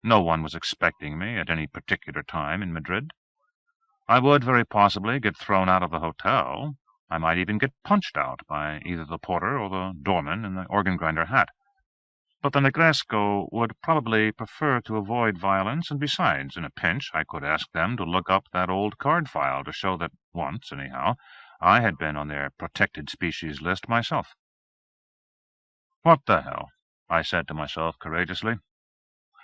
No one was expecting me at any particular time in Madrid. I would very possibly get thrown out of the hotel. I might even get punched out by either the porter or the doorman in the organ-grinder hat. But the Negresco would probably prefer to avoid violence, and besides, in a pinch, I could ask them to look up that old card file to show that once, anyhow, I had been on their protected species list myself. What the hell? I said to myself courageously.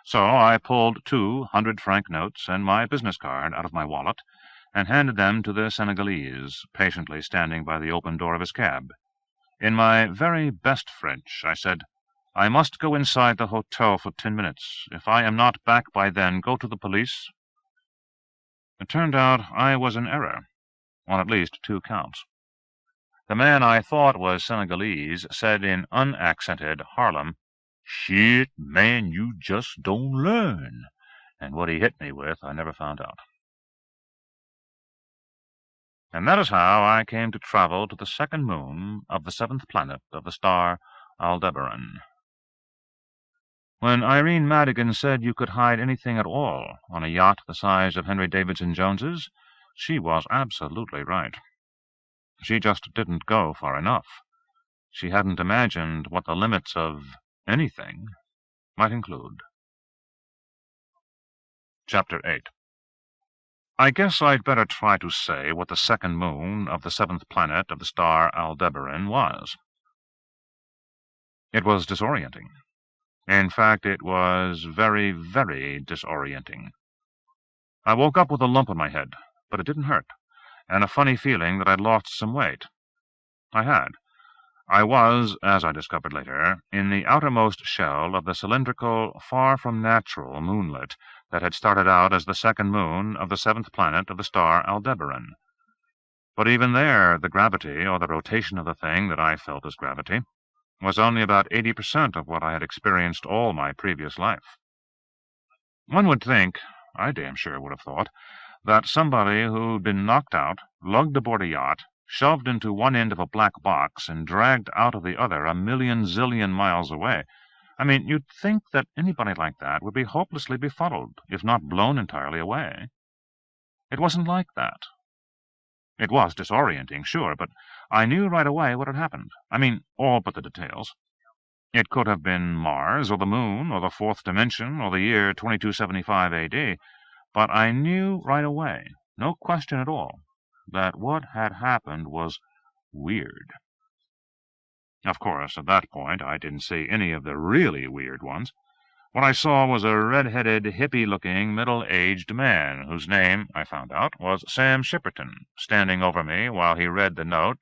So I pulled 2 100-franc notes and my business card out of my wallet and handed them to the Senegalese, patiently standing by the open door of his cab. In my very best French, I said, "I must go inside the hotel for 10 minutes. If I am not back by then, go to the police." It turned out I was in error, on at least 2 counts. The man I thought was Senegalese said in unaccented Harlem, "Shit, man, you just don't learn." And what he hit me with, I never found out. And that is how I came to travel to the second moon of the 7th planet of the star Aldebaran. When Irene Madigan said you could hide anything at all on a yacht the size of Henry Davidson Jones's, she was absolutely right. She just didn't go far enough. She hadn't imagined what the limits of anything might include. Chapter 8. I guess I'd better try to say what the second moon of the seventh planet of the star Aldebaran was. It was disorienting. In fact, it was very, very disorienting. I woke up with a lump on my head, but it didn't hurt, and a funny feeling that I'd lost some weight. I had. I was, as I discovered later, in the outermost shell of the cylindrical, far-from-natural moonlet that had started out as the second moon of the seventh planet of the star Aldebaran. But even there, the gravity, or the rotation of the thing that I felt as gravity, was only about 80% of what I had experienced all my previous life. One would think, I damn sure would have thought, that somebody who'd been knocked out, lugged aboard a yacht, shoved into one end of a black box, and dragged out of the other a million zillion miles away. I mean, you'd think that anybody like that would be hopelessly befuddled, if not blown entirely away. It wasn't like that. It was disorienting, sure, but I knew right away what had happened. I mean, all but the details. It could have been Mars, or the Moon, or the fourth dimension, or the year 2275 A.D., but I knew right away, no question at all, that what had happened was weird. Of course, at that point, I didn't see any of the really weird ones. What I saw was a red-headed, hippie-looking, middle-aged man, whose name, I found out, was Sam Shipperton, standing over me while he read the note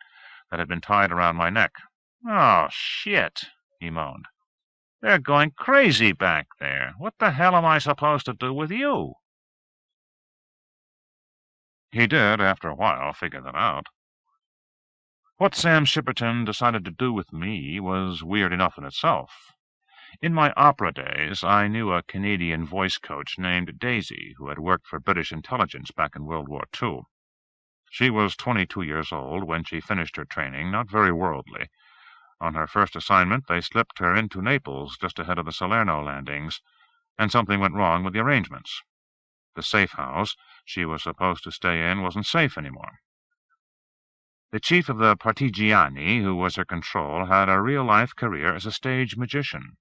that had been tied around my neck. "Oh, shit," he moaned. "They're going crazy back there. What the hell am I supposed to do with you?" He did, after a while, figure that out. What Sam Shipperton decided to do with me was weird enough in itself. In my opera days, I knew a Canadian voice coach named Daisy, who had worked for British intelligence back in World War II. She was 22 years old when she finished her training, not very worldly. On her first assignment, they slipped her into Naples just ahead of the Salerno landings, and something went wrong with the arrangements. The safe house she was supposed to stay in wasn't safe anymore. The chief of the Partigiani, who was her control, had a real-life career as a stage magician.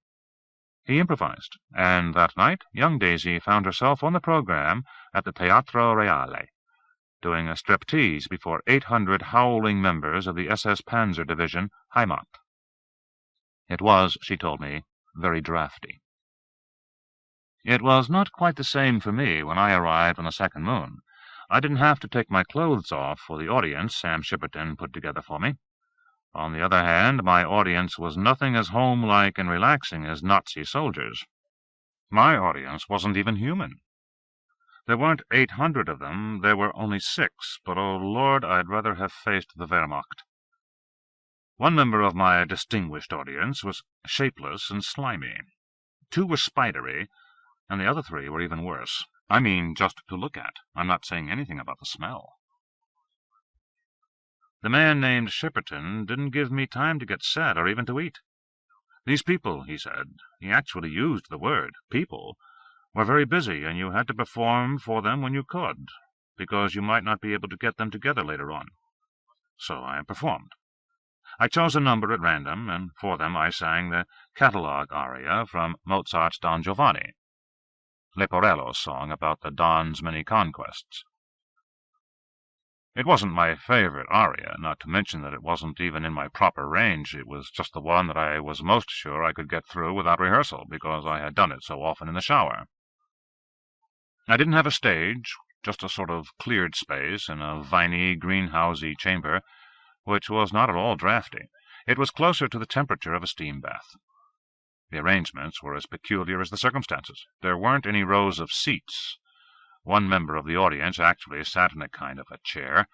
He improvised, and that night young Daisy found herself on the program at the Teatro Reale, doing a striptease before 800 howling members of the SS Panzer Division Heimat. It was, she told me, very drafty. It was not quite the same for me when I arrived on the second moon. I didn't have to take my clothes off for the audience Sam Shipperton put together for me. On the other hand, my audience was nothing as home-like and relaxing as Nazi soldiers. My audience wasn't even human. There weren't 800 of them, there were only 6, but oh Lord, I'd rather have faced the Wehrmacht. One member of my distinguished audience was shapeless and slimy. 2 were spidery, and the other 3 were even worse. I mean, just to look at. I'm not saying anything about the smell. The man named Shipperton didn't give me time to get set or even to eat. These people, he said, he actually used the word, people, were very busy, and you had to perform for them when you could, because you might not be able to get them together later on. So I performed. I chose a number at random, and for them I sang the catalogue aria from Mozart's Don Giovanni, Leporello's song about the Don's many conquests. It wasn't my favorite aria, not to mention that it wasn't even in my proper range. It was just the one that I was most sure I could get through without rehearsal, because I had done it so often in the shower. I didn't have a stage, just a sort of cleared space in a viney, greenhousey chamber, which was not at all draughty. It was closer to the temperature of a steam bath. The arrangements were as peculiar as the circumstances. There weren't any rows of seats. One member of the audience actually sat in a kind of a chair,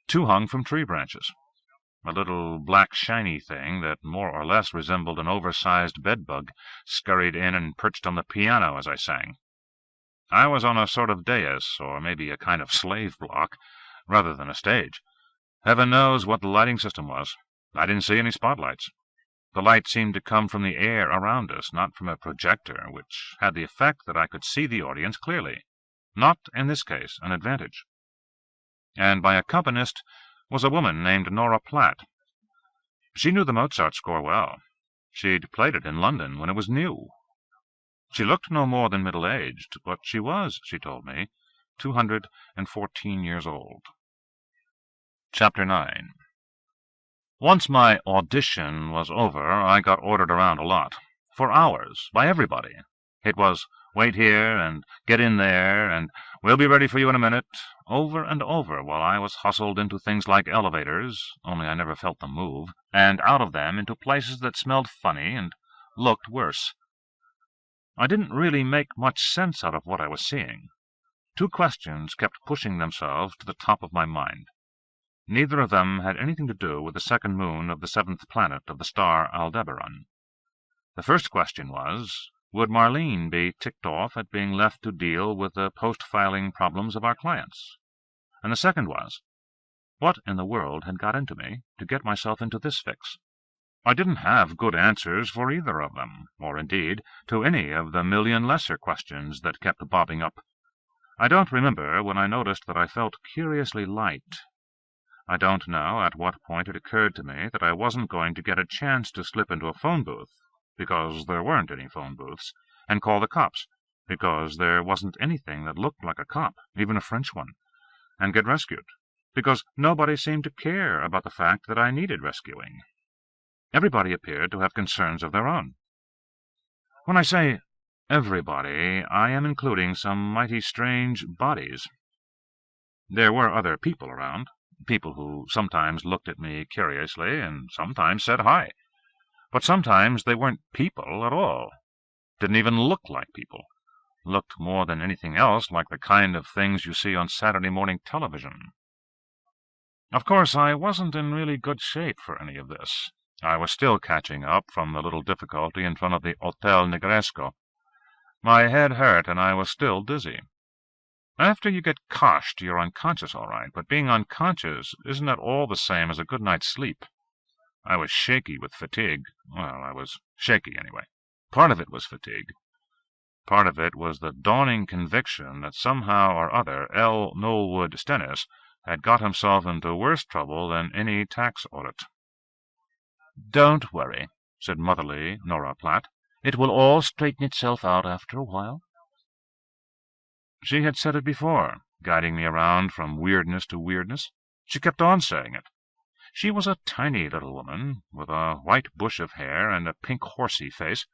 2 hung from tree branches. A little black shiny thing that more or less resembled an oversized bedbug scurried in and perched on the piano as I sang. I was on a sort of dais, or maybe a kind of slave block, rather than a stage. Heaven knows what the lighting system was. I didn't see any spotlights. The light seemed to come from the air around us, not from a projector, which had the effect that I could see the audience clearly. Not, in this case, an advantage. And my accompanist was a woman named Nora Platt. She knew the Mozart score well. She'd played it in London when it was new. She looked no more than middle-aged, but she was, she told me, 214 years old. Chapter 9. Once my audition was over, I got ordered around a lot, for hours, by everybody. It was, wait here, and get in there, and we'll be ready for you in a minute, over and over, while I was hustled into things like elevators, only I never felt them move, and out of them into places that smelled funny and looked worse. I didn't really make much sense out of what I was seeing. Two questions kept pushing themselves to the top of my mind. Neither of them had anything to do with the second moon of the seventh planet of the star Aldebaran. The first question was, would Marlene be ticked off at being left to deal with the post-filing problems of our clients? And the second was, what in the world had got into me to get myself into this fix? I didn't have good answers for either of them, or indeed to any of the million lesser questions that kept bobbing up. I don't remember when I noticed that I felt curiously light. I don't know at what point it occurred to me that I wasn't going to get a chance to slip into a phone booth, because there weren't any phone booths, and call the cops, because there wasn't anything that looked like a cop, even a French one, and get rescued, because nobody seemed to care about the fact that I needed rescuing. Everybody appeared to have concerns of their own. When I say everybody, I am including some mighty strange bodies. There were other people around, people who sometimes looked at me curiously and sometimes said hi. But sometimes they weren't people at all, didn't even look like people, looked more than anything else like the kind of things you see on Saturday morning television. Of course, I wasn't in really good shape for any of this. I was still catching up from the little difficulty in front of the Hotel Negresco. My head hurt, and I was still dizzy. After you get coshed, you're unconscious all right, but being unconscious isn't at all the same as a good night's sleep. I was shaky with fatigue. Well, I was shaky anyway. Part of it was fatigue. Part of it was the dawning conviction that somehow or other Nolly Stennis had got himself into worse trouble than any tax audit. "Don't worry," said motherly Nora Platt. "It will all straighten itself out after a while." She had said it before, guiding me around from weirdness to weirdness. She kept on saying it. She was a tiny little woman, with a white bush of hair and a pink horsey face.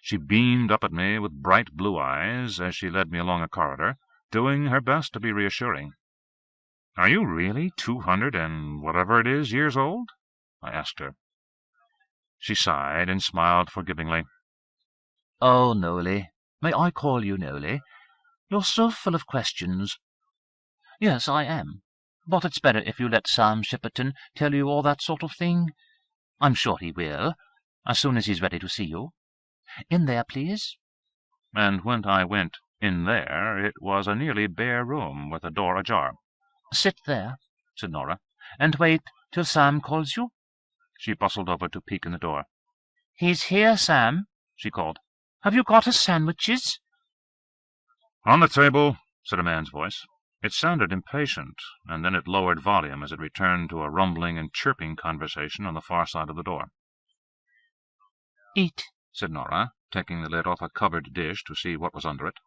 She beamed up at me with bright blue eyes as she led me along a corridor, doing her best to be reassuring. "Are you really 200 and whatever it is years old?" I asked her. She sighed and smiled forgivingly. "Oh, Nolly. May I call you Nolly? You're so full of questions." "Yes, I am. But it's better if you let Sam Shepperton tell you all that sort of thing. I'm sure he will, as soon as he's ready to see you. In there, please." And when I went in there, it was a nearly bare room with a door ajar. "Sit there," said Nora, "and wait till Sam calls you." She bustled over to peek in the door. "He's here, Sam," she called. "Have you got his sandwiches?" "On the table," said a man's voice. It sounded impatient, and then it lowered volume as it returned to a rumbling and chirping conversation on the far side of the door. "Eat," said Nora, taking the lid off a covered dish to see what was under it.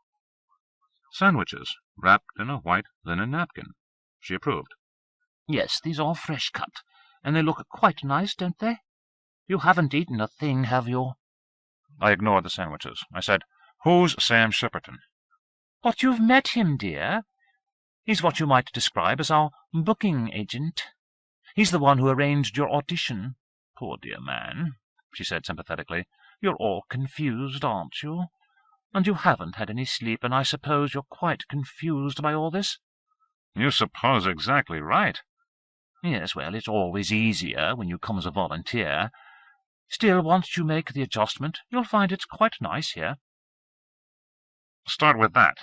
Sandwiches, wrapped in a white linen napkin. She approved. "Yes, these are fresh cut, and they look quite nice, don't they? You haven't eaten a thing, have you?" I ignored the sandwiches. I said, "Who's Sam Shepperton?" "But you've met him, dear. He's what you might describe as our booking agent. He's the one who arranged your audition. Poor dear man," she said sympathetically. "You're all confused, aren't you? And you haven't had any sleep, and I suppose you're quite confused by all this?" "You suppose exactly right." "Yes, well, it's always easier when you come as a volunteer. Still, once you make the adjustment, you'll find it's quite nice here." "Start with that.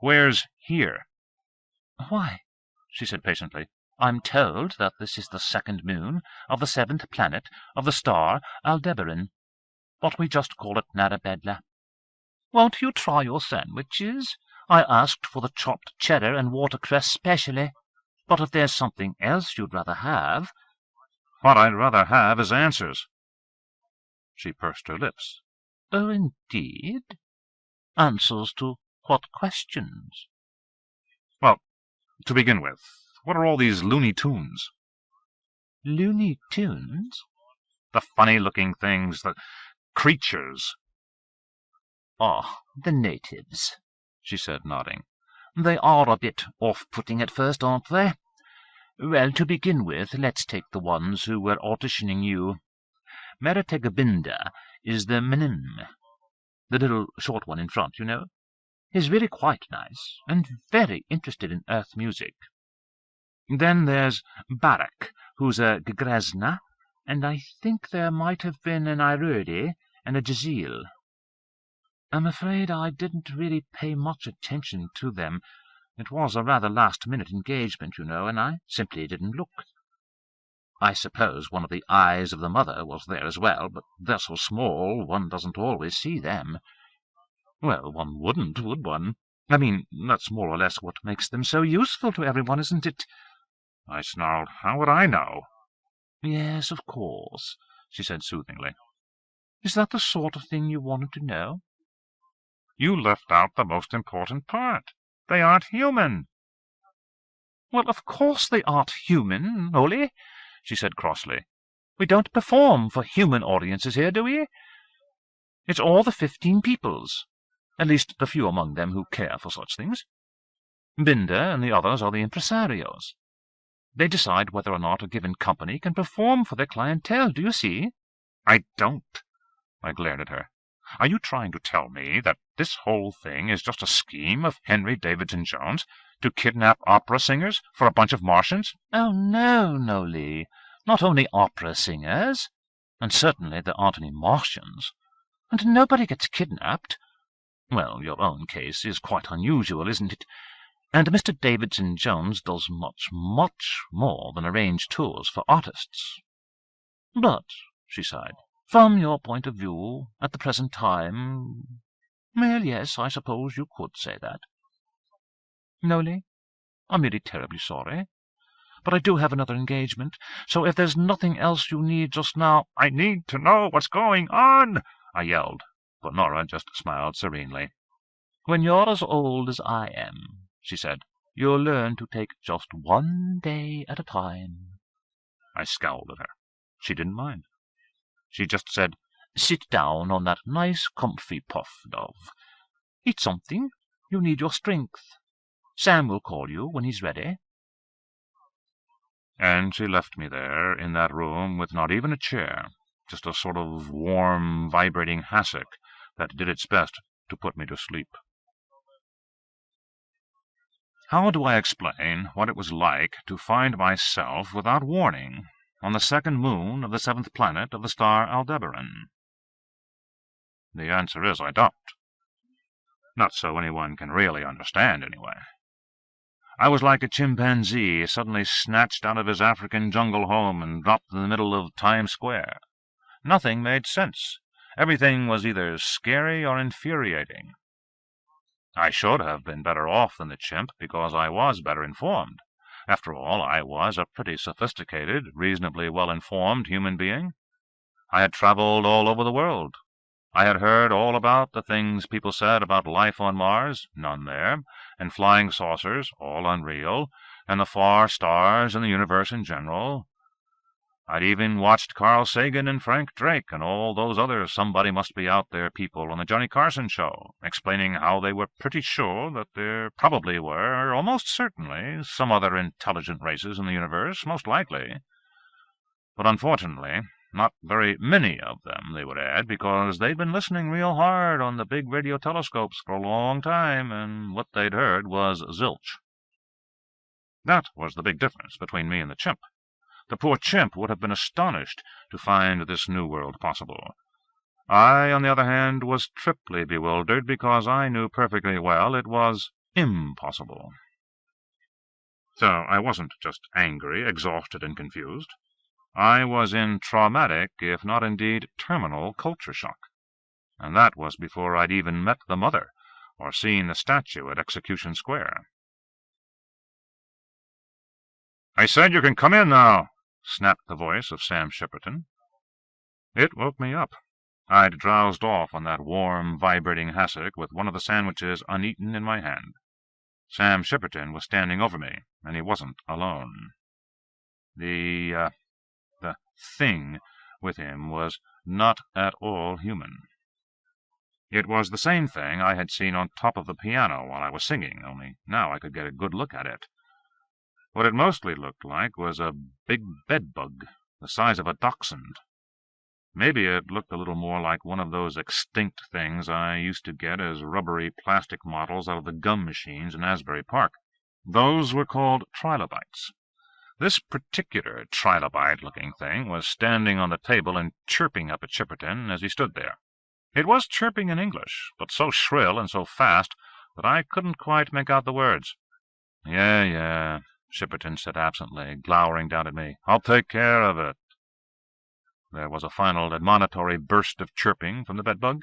Where's here?" "Why," she said patiently, I'm told that this is the second moon of the seventh planet of the star Aldebaran, but we just call it Narabedla. Won't you try your sandwiches? I asked for the chopped cheddar and watercress specially, but if there's something else you'd rather have—" "What I'd rather have is answers." She pursed her lips. "Oh, indeed? Answers to what questions?" "Well, to begin with, what are all these Looney Tunes?" "Looney Tunes?" "The funny-looking things, the creatures." "Oh, the natives," she said, nodding. "They are a bit off-putting at first, aren't they? Well, to begin with, let's take the ones who were auditioning you. Meritegabinda is the Minim, the little short one in front, you know. He's really quite nice, and very interested in earth music. Then there's Barak, who's a Ggrezna, and I think there might have been an Irudi and a Jazil. I'm afraid I didn't really pay much attention to them. It was a rather last-minute engagement, you know, and I simply didn't look. I suppose one of the eyes of the mother was there as well, but they're so small one doesn't always see them. Well, one wouldn't, would one? I mean, that's more or less what makes them so useful to everyone, isn't it?" I snarled. "How would I know?" "Yes, of course," she said soothingly. "Is that the sort of thing you wanted to know?" "You left out the most important part. They aren't human." "Well, of course they aren't human, Nolly," she said crossly. "We don't perform for human audiences here, do we? It's all the 15 peoples, at least the few among them who care for such things. Binder and the others are the impresarios. They decide whether or not a given company can perform for their clientele, do you see?" "I don't." I glared at her. "Are you trying to tell me that this whole thing is just a scheme of Henry Davidson Jones to kidnap opera singers for a bunch of Martians?" "Oh, no, Nolly. Not only opera singers, and certainly there aren't any Martians. And nobody gets kidnapped. Well, your own case is quite unusual, isn't it? And Mr. Davidson Jones does much, much more than arrange tours for artists. But," she sighed, "from your point of view, at the present time, well, yes, I suppose you could say that. Nolly, I'm really terribly sorry, but I do have another engagement, so if there's nothing else you need just now—" "I need to know what's going on!" I yelled, but Nora just smiled serenely. "When you're as old as I am," she said, "you'll learn to take just one day at a time." I scowled at her. She didn't mind. She just said, "Sit down on that nice comfy puff, love. Eat something. You need your strength. Sam will call you when he's ready." And she left me there in that room with not even a chair, just a sort of warm, vibrating hassock that did its best to put me to sleep. How do I explain what it was like to find myself without warning on the second moon of the seventh planet of the star Aldebaran? The answer is I don't. Not so anyone can really understand, anyway. I was like a chimpanzee suddenly snatched out of his African jungle home and dropped in the middle of Times Square. Nothing made sense. Everything was either scary or infuriating. I should have been better off than the chimp because I was better informed. After all, I was a pretty sophisticated, reasonably well-informed human being. I had traveled all over the world. I had heard all about the things people said about life on Mars, none there, and flying saucers, all unreal, and the far stars and the universe in general. I'd even watched Carl Sagan and Frank Drake and all those other somebody-must-be-out-there people on the Johnny Carson show, explaining how they were pretty sure that there probably were, almost certainly, some other intelligent races in the universe, most likely. But unfortunately, not very many of them, they would add, because they'd been listening real hard on the big radio telescopes for a long time, and what they'd heard was zilch. That was the big difference between me and the chimp. The poor chimp would have been astonished to find this new world possible. I, on the other hand, was triply bewildered because I knew perfectly well it was impossible. So I wasn't just angry, exhausted, and confused. I was in traumatic, if not indeed terminal, culture shock. And that was before I'd even met the mother, or seen the statue at Execution Square. "I said you can come in now," snapped the voice of Sam Shipperton. It woke me up. I'd drowsed off on that warm, vibrating hassock with one of the sandwiches uneaten in my hand. Sam Shipperton was standing over me, and he wasn't alone. The thing with him was not at all human. It was the same thing I had seen on top of the piano while I was singing, only now I could get a good look at it. What it mostly looked like was a big bedbug, the size of a dachshund. Maybe it looked a little more like one of those extinct things I used to get as rubbery plastic models out of the gum machines in Asbury Park. Those were called trilobites. This particular trilobite-looking thing was standing on the table and chirping up at Shipperton as he stood there. It was chirping in English, but so shrill and so fast that I couldn't quite make out the words. Yeah, Shipperton said absently, glowering down at me. "I'll take care of it." There was a final admonitory burst of chirping from the bedbug.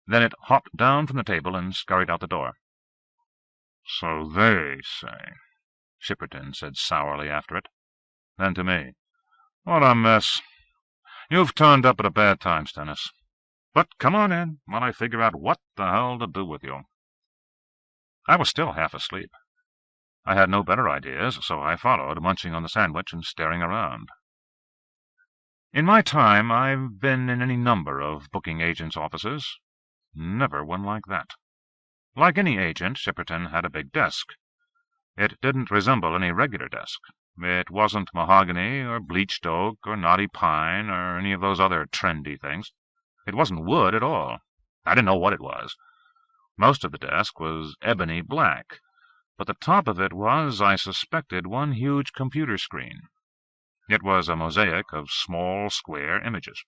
Then it hopped down from the table and scurried out the door. "So they say," Shipperton said sourly after it. Then to me, "What a mess. You've turned up at a bad time, Stennis. But come on in while I figure out what the hell to do with you." I was still half asleep. I had no better ideas, so I followed, munching on the sandwich and staring around. In my time, I've been in any number of booking agents' offices. Never one like that. Like any agent, Shipperton had a big desk. It didn't resemble any regular desk. It wasn't mahogany or bleached oak or knotty pine or any of those other trendy things. It wasn't wood at all. I didn't know what it was. Most of the desk was ebony black, but the top of it was, I suspected, one huge computer screen. It was a mosaic of small, square images.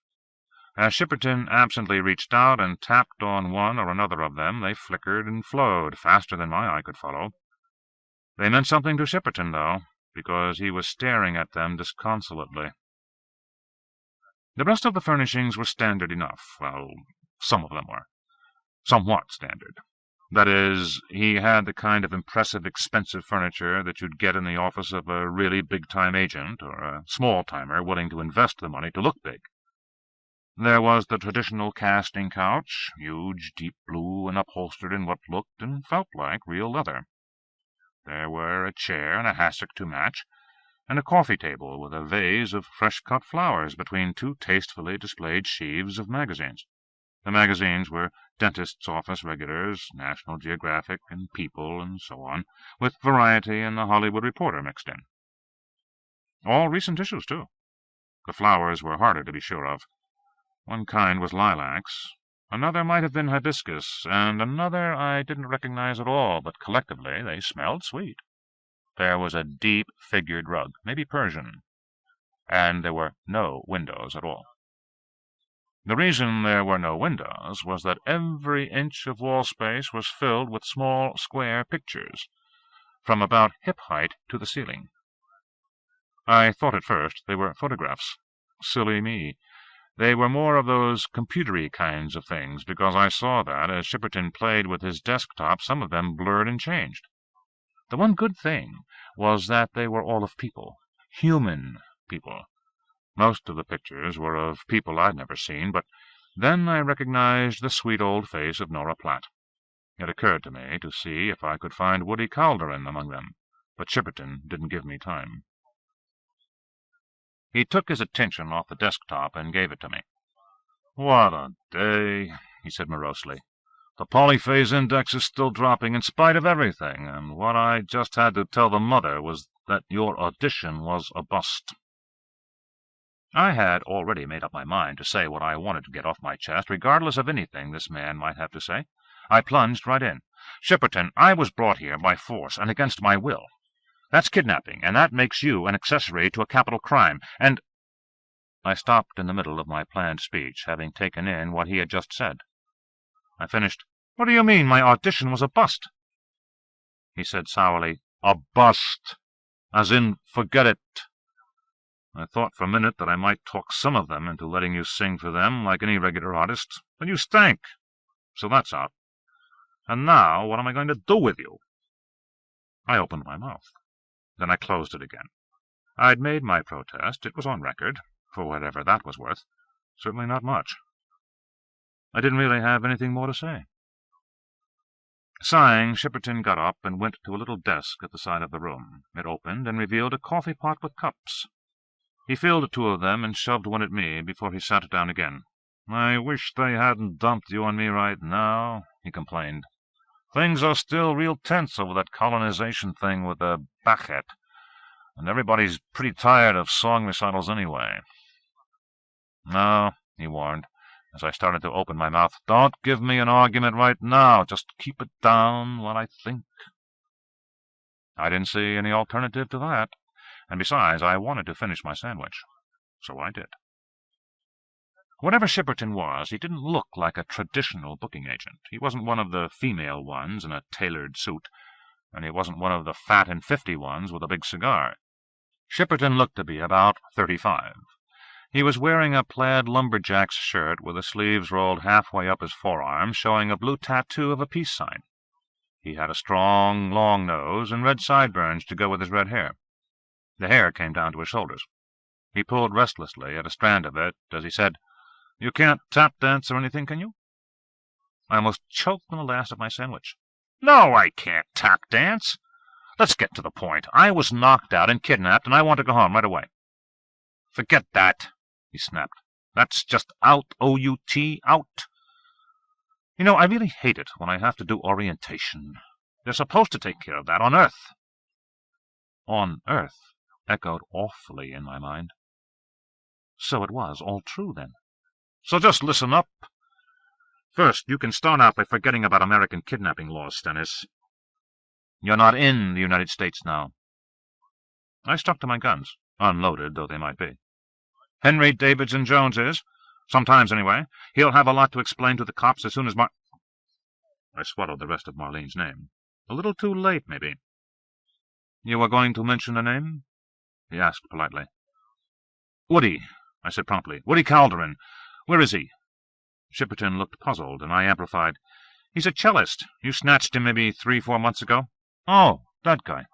As Shipperton absently reached out and tapped on one or another of them, they flickered and flowed faster than my eye could follow. They meant something to Shipperton, though, because he was staring at them disconsolately. The rest of the furnishings were standard enough. Well, some of them were. Somewhat standard. That is, he had the kind of impressive, expensive furniture that you'd get in the office of a really big-time agent or a small-timer willing to invest the money to look big. There was the traditional casting couch, huge, deep blue, and upholstered in what looked and felt like real leather. There were a chair and a hassock to match, and a coffee table with a vase of fresh-cut flowers between two tastefully displayed sheaves of magazines. The magazines were dentists' office regulars, National Geographic and People, and so on, with Variety and the Hollywood Reporter mixed in. All recent issues, too. The flowers were harder to be sure of. One kind was lilacs, another might have been hibiscus, and another I didn't recognize at all, but collectively they smelled sweet. There was a deep figured rug, maybe Persian, and there were no windows at all. The reason there were no windows was that every inch of wall space was filled with small square pictures, from about hip height to the ceiling. I thought at first they were photographs. Silly me. They were more of those computery kinds of things, because I saw that, as Shipperton played with his desktop, some of them blurred and changed. The one good thing was that they were all of people, human people. Most of the pictures were of people I'd never seen, but then I recognized the sweet old face of Nora Platt. It occurred to me to see if I could find Woody Calderon among them, but Shipperton didn't give me time. He took his attention off the desktop and gave it to me. "What a day," he said morosely. "The polyphase index is still dropping in spite of everything, and what I just had to tell the mother was that your audition was a bust." I had already made up my mind to say what I wanted to get off my chest, regardless of anything this man might have to say. I plunged right in. "Shipperton, I was brought here by force and against my will. That's kidnapping, and that makes you an accessory to a capital crime, and—" I stopped in the middle of my planned speech, having taken in what he had just said. I finished, "What do you mean my audition was a bust?" He said sourly, "A bust. As in, forget it. I thought for a minute that I might talk some of them into letting you sing for them like any regular artist, but you stank. So that's out. And now what am I going to do with you? I opened my mouth. Then I closed it again. I'd made my protest. It was on record, for whatever that was worth. Certainly not much. I didn't really have anything more to say. Sighing, Shipperton got up and went to a little desk at the side of the room. It opened and revealed a coffee pot with cups. He filled 2 of them and shoved one at me before he sat down again. "I wish they hadn't dumped you on me right now," he complained. "Things are still real tense over that colonization thing with the Bachet, and everybody's pretty tired of song recitals anyway." "No," he warned, as I started to open my mouth. "Don't give me an argument right now. Just keep it down while I think." I didn't see any alternative to that, and besides, I wanted to finish my sandwich. So I did. Whatever Shipperton was, he didn't look like a traditional booking agent. He wasn't one of the female ones in a tailored suit, and he wasn't one of the fat and 50 ones with a big cigar. Shipperton looked to be about 35. He was wearing a plaid lumberjack's shirt with the sleeves rolled halfway up his forearms, showing a blue tattoo of a peace sign. He had a strong, long nose and red sideburns to go with his red hair. The hair came down to his shoulders. He pulled restlessly at a strand of it as he said, "You can't tap dance or anything, can you?" I almost choked on the last of my sandwich. "No, I can't tap dance. Let's get to the point. I was knocked out and kidnapped, and I want to go home right away." "Forget that," he snapped. "That's just out, O-U-T, out. You know, I really hate it when I have to do orientation. They're supposed to take care of that on Earth." "On Earth" echoed awfully in my mind. So it was all true, then. "So just listen up. First, you can start out by forgetting about American kidnapping laws, Stennis. You're not in the United States now." I stuck to my guns, unloaded though they might be. "Henry Davidson Jones is. Sometimes, anyway. He'll have a lot to explain to the cops as soon as I swallowed the rest of Marlene's name. A little too late, maybe. "You were going to mention a name?" he asked politely. "Woody," I said promptly. "Woody Calderon. Where is he?" Shipperton looked puzzled, and I amplified. "He's a cellist. You snatched him maybe 3-4 months ago." "Oh, that guy."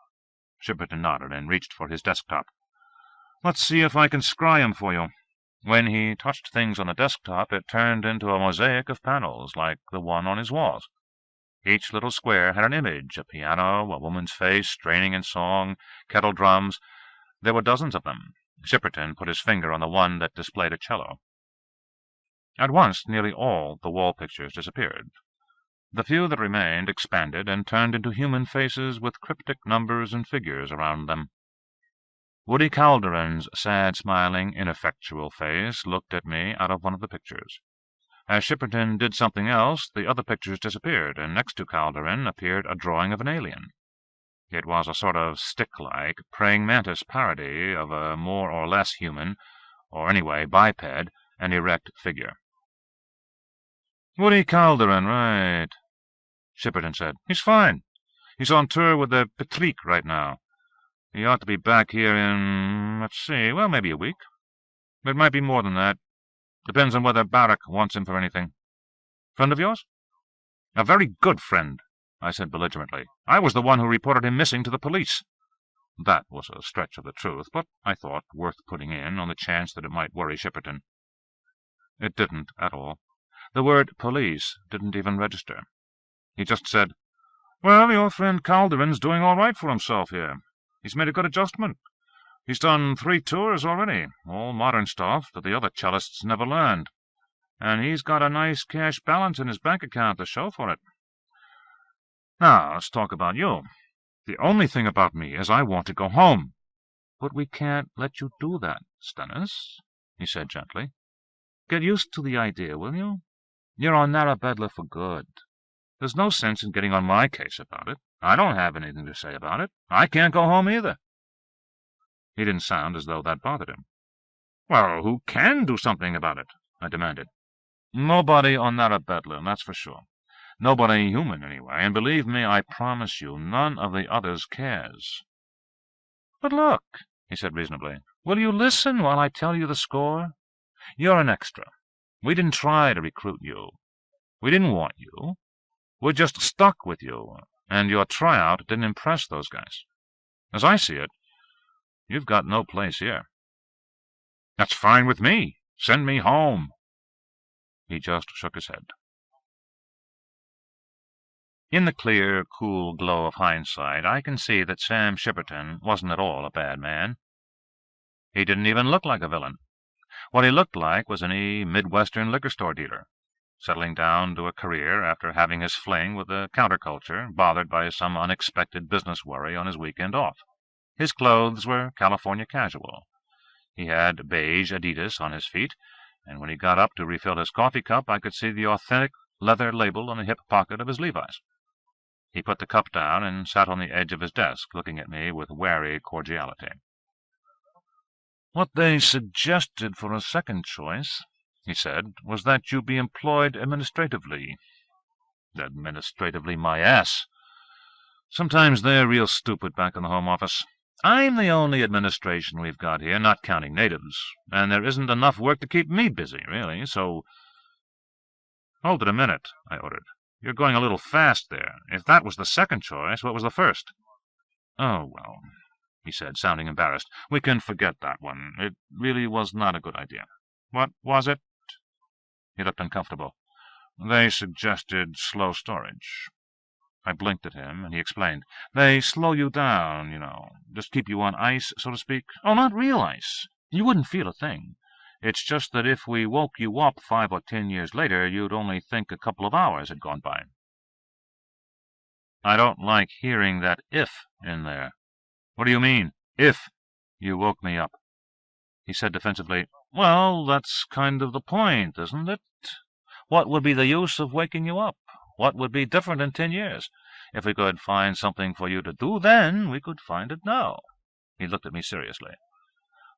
Shipperton nodded and reached for his desktop. "Let's see if I can scry him for you." When he touched things on the desktop, it turned into a mosaic of panels like the one on his walls. Each little square had an image, a piano, a woman's face straining in song, kettle drums. There were dozens of them. Shipperton put his finger on the one that displayed a cello. At once, nearly all the wall pictures disappeared. The few that remained expanded and turned into human faces with cryptic numbers and figures around them. Woody Calderon's sad, smiling, ineffectual face looked at me out of one of the pictures. As Shipperton did something else, the other pictures disappeared, and next to Calderon appeared a drawing of an alien. It was a sort of stick-like, praying mantis parody of a more or less human, or anyway biped, and erect figure. "Woody Calderon, right," Shipperton said. "He's fine. He's on tour with the Petrique right now. He ought to be back here in, let's see, well, maybe a week. It might be more than that. Depends on whether Barrack wants him for anything. Friend of yours?" "A very good friend," I said belligerently. "I was the one who reported him missing to the police." That was a stretch of the truth, but I thought worth putting in on the chance that it might worry Shipperton. It didn't at all. The word police didn't even register. He just said, "Well, your friend Calderon's doing all right for himself here. He's made a good adjustment. He's done 3 tours already, all modern stuff that the other cellists never learned, and he's got a nice cash balance in his bank account to show for it. Now, let's talk about you. The only thing about me is I want to go home." "But we can't let you do that, Stennis," he said gently. "Get used to the idea, will you? You're on Narabedla for good. There's no sense in getting on my case about it. I don't have anything to say about it. I can't go home either." He didn't sound as though that bothered him. "Well, who can do something about it?" I demanded. "Nobody on Narabedla, that's for sure. Nobody human, anyway, and believe me, I promise you, none of the others cares." "But look," he said reasonably, "will you listen while I tell you the score? You're an extra. We didn't try to recruit you. We didn't want you. We're just stuck with you, and your tryout didn't impress those guys. As I see it, you've got no place here." "That's fine with me. Send me home." He just shook his head. In the clear, cool glow of hindsight, I can see that Sam Shipperton wasn't at all a bad man. He didn't even look like a villain. What he looked like was any Midwestern liquor store dealer, settling down to a career after having his fling with the counterculture, bothered by some unexpected business worry on his weekend off. His clothes were California casual. He had beige Adidas on his feet, and when he got up to refill his coffee cup, I could see the authentic leather label on the hip pocket of his Levi's. He put the cup down and sat on the edge of his desk, looking at me with wary cordiality. "What they suggested for a second choice," he said, "was that you be employed administratively." "Administratively, my ass! Sometimes they're real stupid back in the Home Office. I'm the only administration we've got here, not counting natives, and there isn't enough work to keep me busy, really, so—" "Hold it a minute," I ordered. "You're going a little fast there. If that was the second choice, what was the first?" "Oh, well," he said, sounding embarrassed, "we can forget that one. It really was not a good idea." "What was it?" He looked uncomfortable. "They suggested slow storage." I blinked at him, and he explained. "They slow you down, you know. Just keep you on ice, so to speak." "Oh, not real ice. You wouldn't feel a thing. It's just that if we woke you up 5 or 10 years later, you'd only think a couple of hours had gone by." "I don't like hearing that 'if' in there. What do you mean, 'if' you woke me up?" He said defensively, "Well, that's kind of the point, isn't it? What would be the use of waking you up? What would be different in 10 years? If we could find something for you to do then, we could find it now." He looked at me seriously.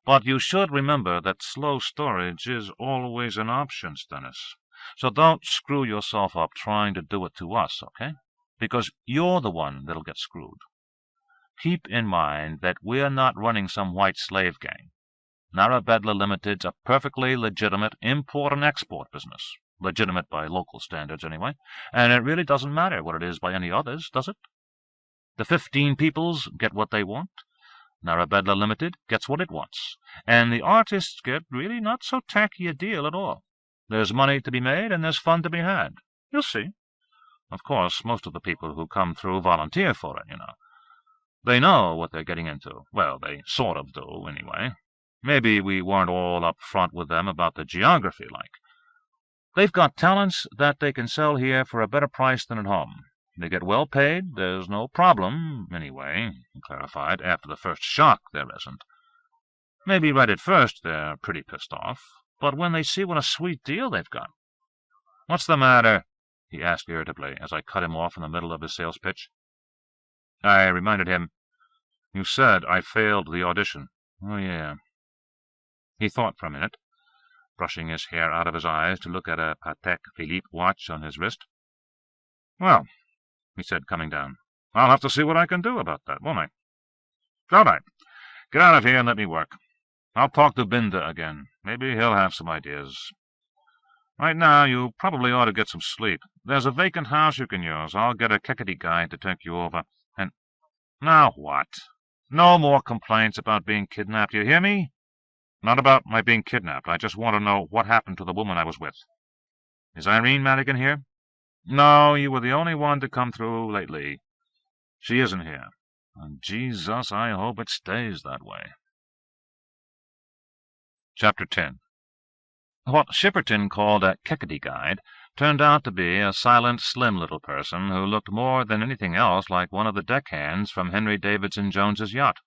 "But you should remember that slow storage is always an option, Stennis. So don't screw yourself up trying to do it to us, okay? Because you're the one that'll get screwed. Keep in mind that we're not running some white slave gang. Narabedla Ltd's a perfectly legitimate import and export business. Legitimate by local standards, anyway. And it really doesn't matter what it is by any others, does it? The 15 peoples get what they want. Narabedla Ltd gets what it wants. And the artists get really not so tacky a deal at all. There's money to be made, and there's fun to be had. You'll see. Of course, most of the people who come through volunteer for it, you know. They know what they're getting into. Well, they sort of do, anyway. Maybe we weren't all up front with them about the geography, like. They've got talents that they can sell here for a better price than at home. They get well paid. There's no problem, anyway," he clarified. "After the first shock, there isn't. Maybe right at first they're pretty pissed off, but when they see what a sweet deal they've got—" "What's the matter?" he asked irritably, as I cut him off in the middle of his sales pitch. I reminded him, "You said I failed the audition." "Oh, yeah." He thought for a minute, brushing his hair out of his eyes to look at a Patek Philippe watch on his wrist. "Well," he said, coming down, "I'll have to see what I can do about that, won't I? All right. Get out of here and let me work. I'll talk to Binda again. Maybe he'll have some ideas. Right now, you probably ought to get some sleep. There's a vacant house you can use. I'll get a Keckety guy to take you over. And now what? No more complaints about being kidnapped, you hear me? Not about my being kidnapped. I just want to know what happened to the woman I was with. Is Irene Madigan here? No, you were the only one to come through lately. She isn't here. And Jesus, I hope it stays that way." Chapter 10. What Shipperton called a Keckety guide turned out to be a silent, slim little person who looked more than anything else like one of the deckhands from Henry Davidson Jones's yacht.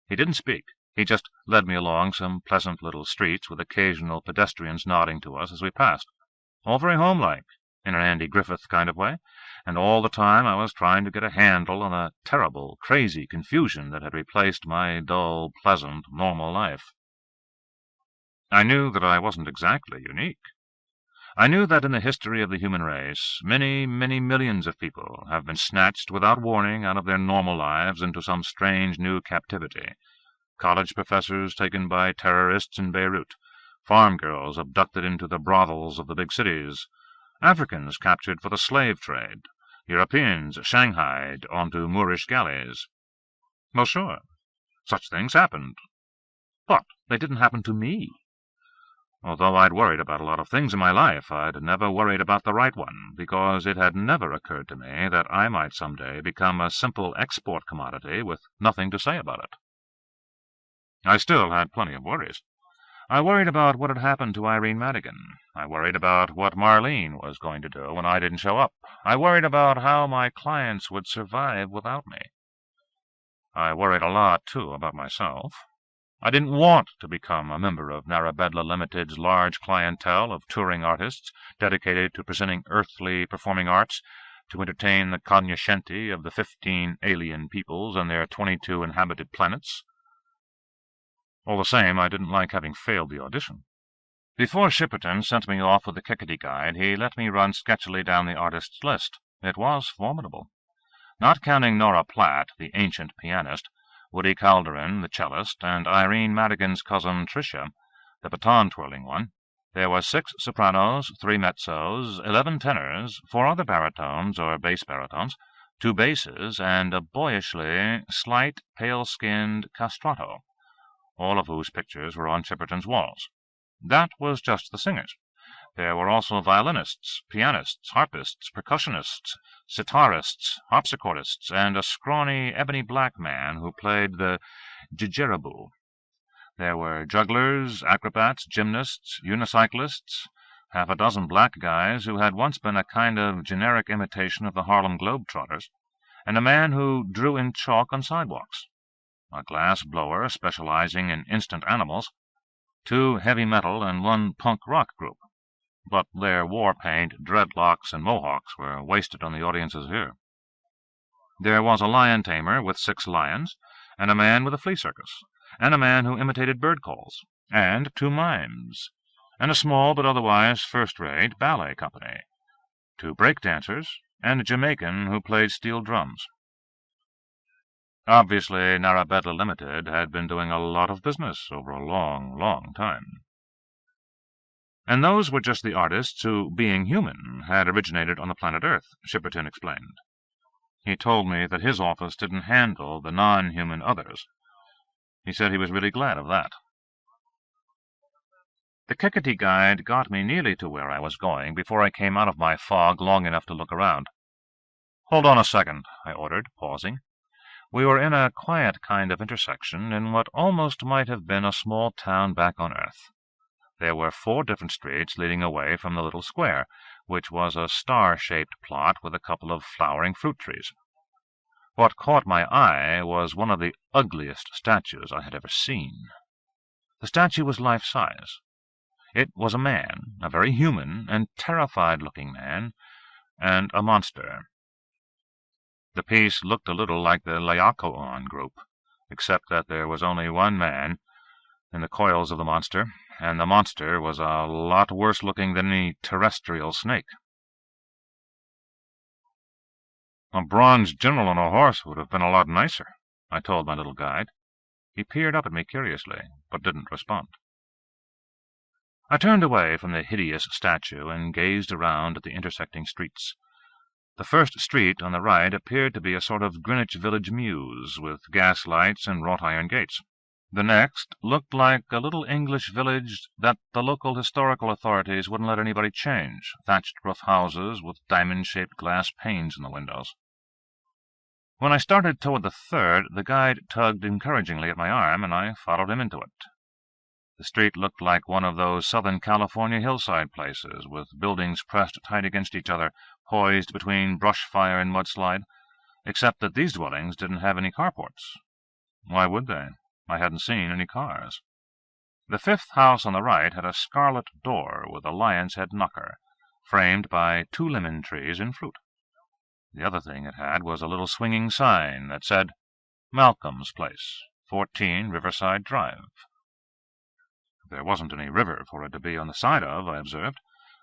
He didn't speak. He just led me along some pleasant little streets with occasional pedestrians nodding to us as we passed. All very homelike, in an Andy Griffith kind of way, and all the time I was trying to get a handle on the terrible, crazy confusion that had replaced my dull, pleasant, normal life. I knew that I wasn't exactly unique. I knew that in the history of the human race, many, many millions of people have been snatched without warning out of their normal lives into some strange new captivity, college professors taken by terrorists in Beirut, farm girls abducted into the brothels of the big cities, Africans captured for the slave trade, Europeans shanghaied onto Moorish galleys. Well, sure, such things happened. But they didn't happen to me. Although I'd worried about a lot of things in my life, I'd never worried about the right one, because it had never occurred to me that I might someday become a simple export commodity with nothing to say about it. I still had plenty of worries. I worried about what had happened to Irene Madigan. I worried about what Marlene was going to do when I didn't show up. I worried about how my clients would survive without me. I worried a lot, too, about myself. I didn't want to become a member of Narabedla Ltd's large clientele of touring artists dedicated to presenting earthly performing arts to entertain the cognoscenti of the 15 alien peoples and their 22 inhabited planets. All the same, I didn't like having failed the audition. Before Shipperton sent me off with the Kickety guide, he let me run sketchily down the artists' list. It was formidable. Not counting Nora Platt, the ancient pianist, Woody Calderon, the cellist, and Irene Madigan's cousin Tricia, the baton-twirling one, there were 6 sopranos, 3 mezzos, 11 tenors, 4 other baritones or bass baritones, 2 basses, and a boyishly slight, pale-skinned castrato, all of whose pictures were on Shipperton's walls. That was just the singers. There were also violinists, pianists, harpists, percussionists, sitarists, harpsichordists, and a scrawny, ebony-black man who played the didgeridoo. There were jugglers, acrobats, gymnasts, unicyclists, half a dozen black guys who had once been a kind of generic imitation of the Harlem Globetrotters, and a man who drew in chalk on sidewalks, a glass blower specializing in instant animals, 2 heavy metal and 1 punk rock group. But their war-paint, dreadlocks, and mohawks were wasted on the audience's ear. There was a lion-tamer with 6 lions, and a man with a flea circus, and a man who imitated bird calls, and 2 mimes, and a small but otherwise first-rate ballet company, 2 break-dancers, and a Jamaican who played steel drums. Obviously, Narabedla Ltd. Had been doing a lot of business over a long, long time. And those were just the artists who, being human, had originated on the planet Earth, Shipperton explained. He told me that his office didn't handle the non-human others. He said he was really glad of that. The Kickety guide got me nearly to where I was going before I came out of my fog long enough to look around. "Hold on a second," I ordered, pausing. We were in a quiet kind of intersection in what almost might have been a small town back on Earth. There were 4 different streets leading away from the little square, which was a star-shaped plot with a couple of flowering fruit trees. What caught my eye was one of the ugliest statues I had ever seen. The statue was life-size. It was a man, a very human and terrified-looking man, and a monster. The piece looked a little like the Laocoon group, except that there was only one man in the coils of the monster, and the monster was a lot worse-looking than any terrestrial snake. "A bronze general on a horse would have been a lot nicer," I told my little guide. He peered up at me curiously, but didn't respond. I turned away from the hideous statue and gazed around at the intersecting streets. The first street on the right appeared to be a sort of Greenwich Village mews, with gas lights and wrought-iron gates. The next looked like a little English village that the local historical authorities wouldn't let anybody change, thatched-roof houses with diamond-shaped glass panes in the windows. When I started toward the third, the guide tugged encouragingly at my arm, and I followed him into it. The street looked like one of those Southern California hillside places, with buildings pressed tight against each other, poised between brush fire and mudslide, except that these dwellings didn't have any carports. Why would they? I hadn't seen any cars. The 5th house on the right had a scarlet door with a lion's head knocker, framed by 2 lemon trees in fruit. The other thing it had was a little swinging sign that said, "Malcolm's Place, 14 Riverside Drive." There wasn't any river for it to be on the side of, I observed,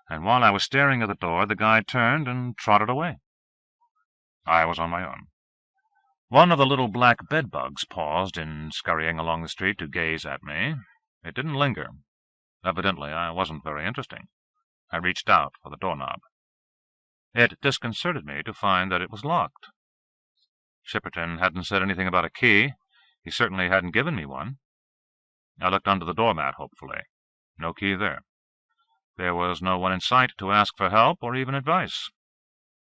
and while I was staring at the door, the guide turned and trotted away. I was on my own. One of the little black bedbugs paused in scurrying along the street to gaze at me. It didn't linger. Evidently, I wasn't very interesting. I reached out for the doorknob. It disconcerted me to find that it was locked. Shipperton hadn't said anything about a key. He certainly hadn't given me one. I looked under the doormat hopefully. No key there. There was no one in sight to ask for help or even advice.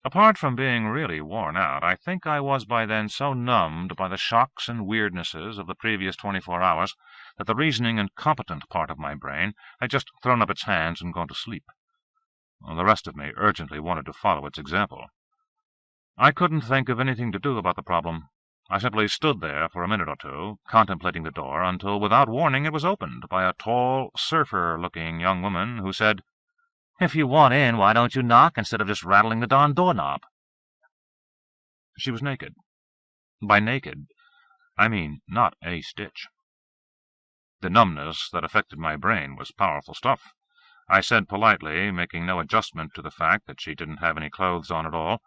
Apart from being really worn out, I think I was by then so numbed by the shocks and weirdnesses of the previous 24 hours that the reasoning and competent part of my brain had just thrown up its hands and gone to sleep. The rest of me urgently wanted to follow its example. I couldn't think of anything to do about the problem. I simply stood there for a minute or two, contemplating the door, until without warning it was opened by a tall, surfer-looking young woman who said, "If you want in, why don't you knock instead of just rattling the darn doorknob?" She was naked. By naked, I mean not a stitch. The numbness that affected my brain was powerful stuff. I said politely, making no adjustment to the fact that she didn't have any clothes on at all,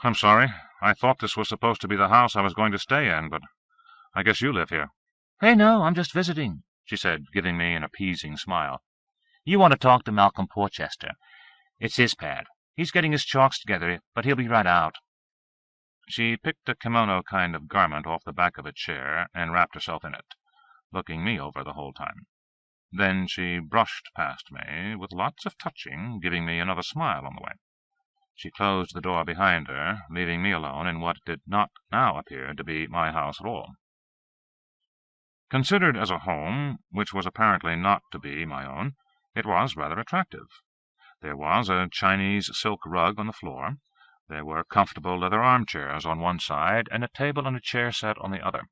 "I'm sorry. I thought this was supposed to be the house I was going to stay in, but I guess you live here." "Hey, no, I'm just visiting," she said, giving me an appeasing smile. "You want to talk to Malcolm Porchester. It's his pad. He's getting his chalks together, but he'll be right out." She picked a kimono kind of garment off the back of a chair and wrapped herself in it, looking me over the whole time. Then she brushed past me, with lots of touching, giving me another smile on the way. She closed the door behind her, leaving me alone in what did not now appear to be my house at all. Considered as a home, which was apparently not to be my own, it was rather attractive. There was a Chinese silk rug on the floor. There were comfortable leather armchairs on one side, and a table and a chair set on the other.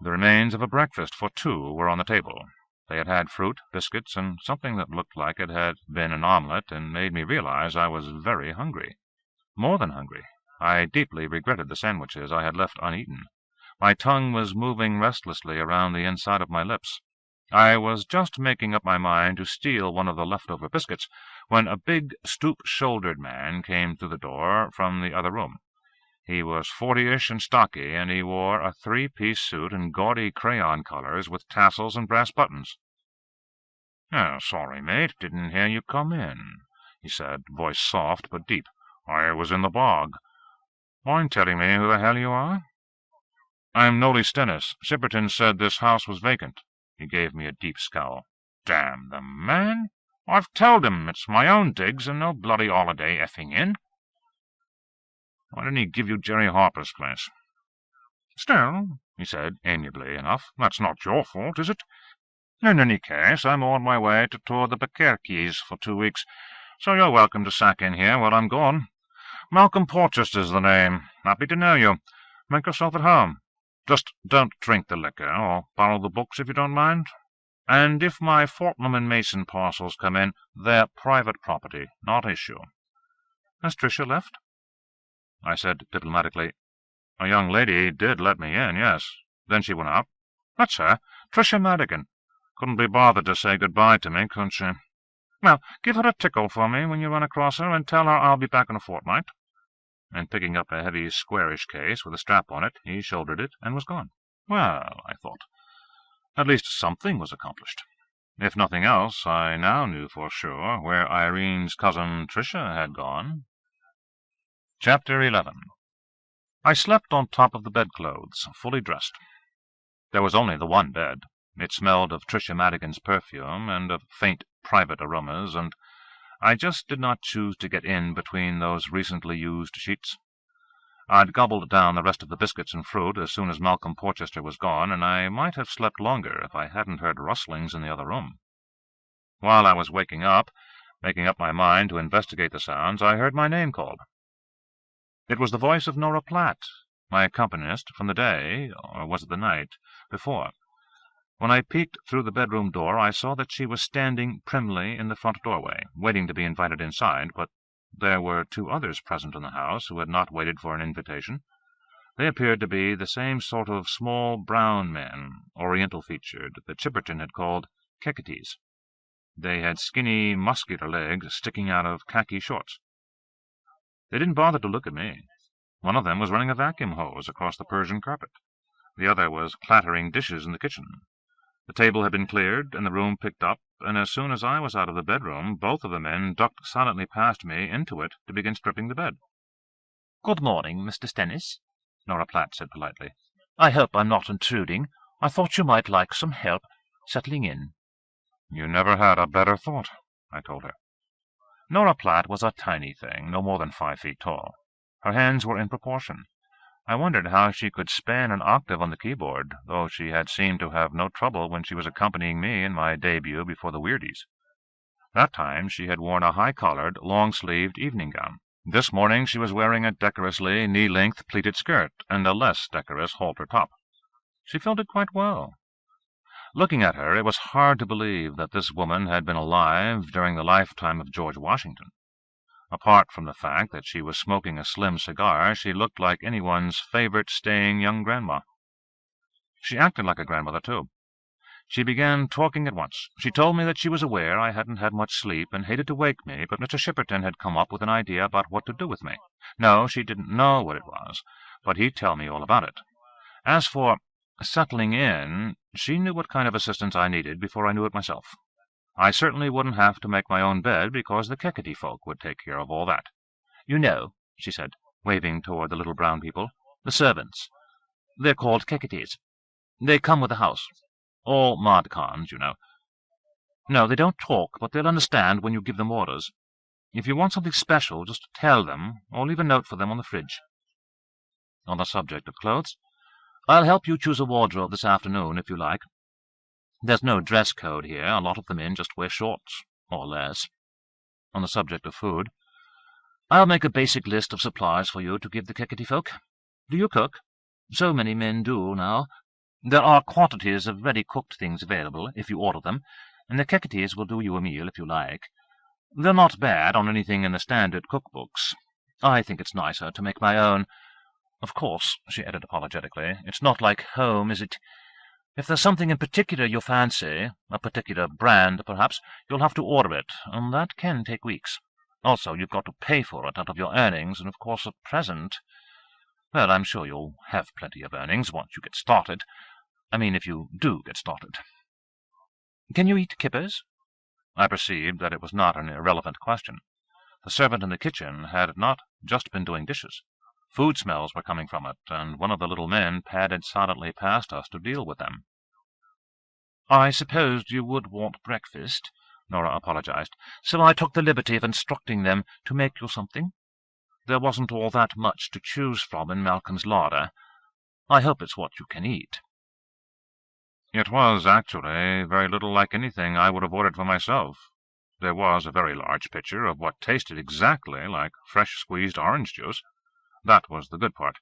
The remains of a breakfast for two were on the table. They had had fruit, biscuits, and something that looked like it had been an omelette, and made me realize I was very hungry. More than hungry. I deeply regretted the sandwiches I had left uneaten. My tongue was moving restlessly around the inside of my lips. I was just making up my mind to steal one of the leftover biscuits when a big, stoop-shouldered man came through the door from the other room. He was 40-ish and stocky, and he wore a three-piece suit in gaudy crayon colors with tassels and brass buttons. "Oh, sorry, mate, didn't hear you come in," he said, voice soft but deep. "I was in the bog. Mind telling me who the hell you are?" "I'm Nolly Stennis. Shipperton said this house was vacant." He gave me a deep scowl. "Damn the man! I've told him it's my own digs and no bloody holiday effing in." "Why didn't he give you Jerry Harper's place?" "Still," he said, amiably enough, "that's not your fault, is it? In any case, I'm on my way to tour the Bukerkes for 2 weeks, so you're welcome to sack in here while I'm gone. Malcolm Porchester's the name. Happy to know you. Make yourself at home. Just don't drink the liquor, or borrow the books if you don't mind. And if my Fortnum and Mason parcels come in, they're private property, not issue." "Has Tricia left?" I said diplomatically, "A young lady did let me in, yes. Then she went out." "That's her, Tricia Madigan. Couldn't be bothered to say good-bye to me, could she? Well, give her a tickle for me when you run across her, and tell her I'll be back in a fortnight." And picking up a heavy squarish case with a strap on it, he shouldered it and was gone. Well, I thought, at least something was accomplished. If nothing else, I now knew for sure where Irene's cousin Tricia had gone. Chapter 11. I slept on top of the bedclothes, fully dressed. There was only the one bed. It smelled of Tricia Madigan's perfume and of faint private aromas, and I just did not choose to get in between those recently used sheets. I'd gobbled down the rest of the biscuits and fruit as soon as Malcolm Porchester was gone, and I might have slept longer if I hadn't heard rustlings in the other room. While I was waking up, making up my mind to investigate the sounds, I heard my name called. It was the voice of Nora Platt, my accompanist from the day, or was it the night, before. When I peeked through the bedroom door, I saw that she was standing primly in the front doorway, waiting to be invited inside, but there were 2 others present in the house who had not waited for an invitation. They appeared to be the same sort of small brown men, oriental-featured, that Chipperton had called keketes. They had skinny, muscular legs sticking out of khaki shorts. They didn't bother to look at me. One of them was running a vacuum hose across the Persian carpet. The other was clattering dishes in the kitchen. The table had been cleared, and the room picked up, and as soon as I was out of the bedroom, both of the men ducked silently past me into it to begin stripping the bed. "Good morning, Mr. Stennis," Nora Platt said politely. "I hope I'm not intruding. I thought you might like some help settling in." "You never had a better thought," I told her. Nora Platt was a tiny thing, no more than 5 feet tall. Her hands were in proportion. I wondered how she could span an octave on the keyboard, though she had seemed to have no trouble when she was accompanying me in my debut before the Weirdies. That time she had worn a high-collared, long-sleeved evening gown. This morning she was wearing a decorously knee-length pleated skirt and a less decorous halter top. She filled it quite well. Looking at her, it was hard to believe that this woman had been alive during the lifetime of George Washington. Apart from the fact that she was smoking a slim cigar, she looked like anyone's favorite staying young grandma. She acted like a grandmother, too. She began talking at once. She told me that she was aware I hadn't had much sleep and hated to wake me, but Mr. Shipperton had come up with an idea about what to do with me. No, she didn't know what it was, but he'd tell me all about it. As for settling in, she knew what kind of assistance I needed before I knew it myself. I certainly wouldn't have to make my own bed, because the Keketi folk would take care of all that. "You know," she said, waving toward the little brown people, "the servants. They're called Keketis. They come with the house. All Madkans, you know. No, they don't talk, but they'll understand when you give them orders. If you want something special, just tell them, or leave a note for them on the fridge. On the subject of clothes, I'll help you choose a wardrobe this afternoon, if you like. There's no dress code here. A lot of the men just wear shorts, or less. On the subject of food, I'll make a basic list of supplies for you to give the Keketi folk. Do you cook? So many men do now. There are quantities of ready-cooked things available, if you order them, and the Keketis will do you a meal if you like. They're not bad on anything in the standard cookbooks. I think it's nicer to make my own. Of course," she added apologetically, "it's not like home, is it? If there's something in particular you fancy, a particular brand, perhaps, you'll have to order it, and that can take weeks. Also, you've got to pay for it out of your earnings, and of course at present— well, I'm sure you'll have plenty of earnings once you get started. I mean, if you do get started. Can you eat kippers?" I perceived that it was not an irrelevant question. The servant in the kitchen had not just been doing dishes. Food smells were coming from it, and one of the little men padded silently past us to deal with them. "I supposed you would want breakfast," Nora apologized, "so I took the liberty of instructing them to make you something. There wasn't all that much to choose from in Malcolm's larder. I hope it's what you can eat." It was, actually, very little like anything I would have ordered for myself. There was a very large pitcher of what tasted exactly like fresh-squeezed orange juice. That was the good part.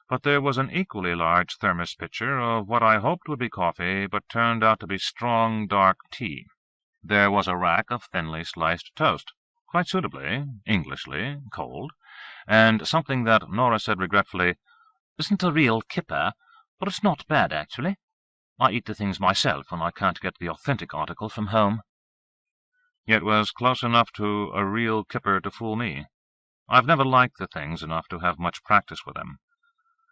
But there was an equally large thermos pitcher of what I hoped would be coffee, but turned out to be strong, dark tea. There was a rack of thinly sliced toast, quite suitably, Englishly, cold, and something that Nora said regretfully, "Isn't a real kipper, but it's not bad, actually. I eat the things myself when I can't get the authentic article from home." It was close enough to a real kipper to fool me. I've never liked the things enough to have much practice with them.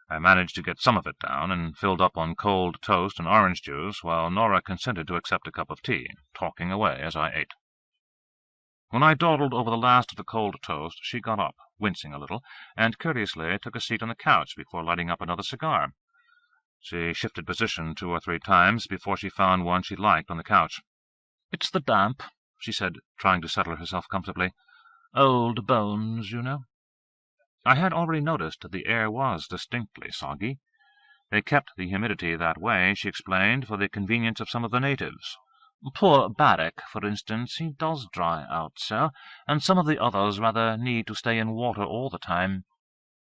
I managed to get some of it down, and filled up on cold toast and orange juice, while Nora consented to accept a cup of tea, talking away as I ate. When I dawdled over the last of the cold toast, she got up, wincing a little, and courteously took a seat on the couch before lighting up another cigar. She shifted position 2 or 3 times before she found one she liked on the couch. "It's the damp," she said, trying to settle herself comfortably. "Old bones, you know." I had already noticed that the air was distinctly soggy. They kept the humidity that way, she explained, for the convenience of some of the natives. Poor Barrack, for instance, he does dry out so, and some of the others rather need to stay in water all the time.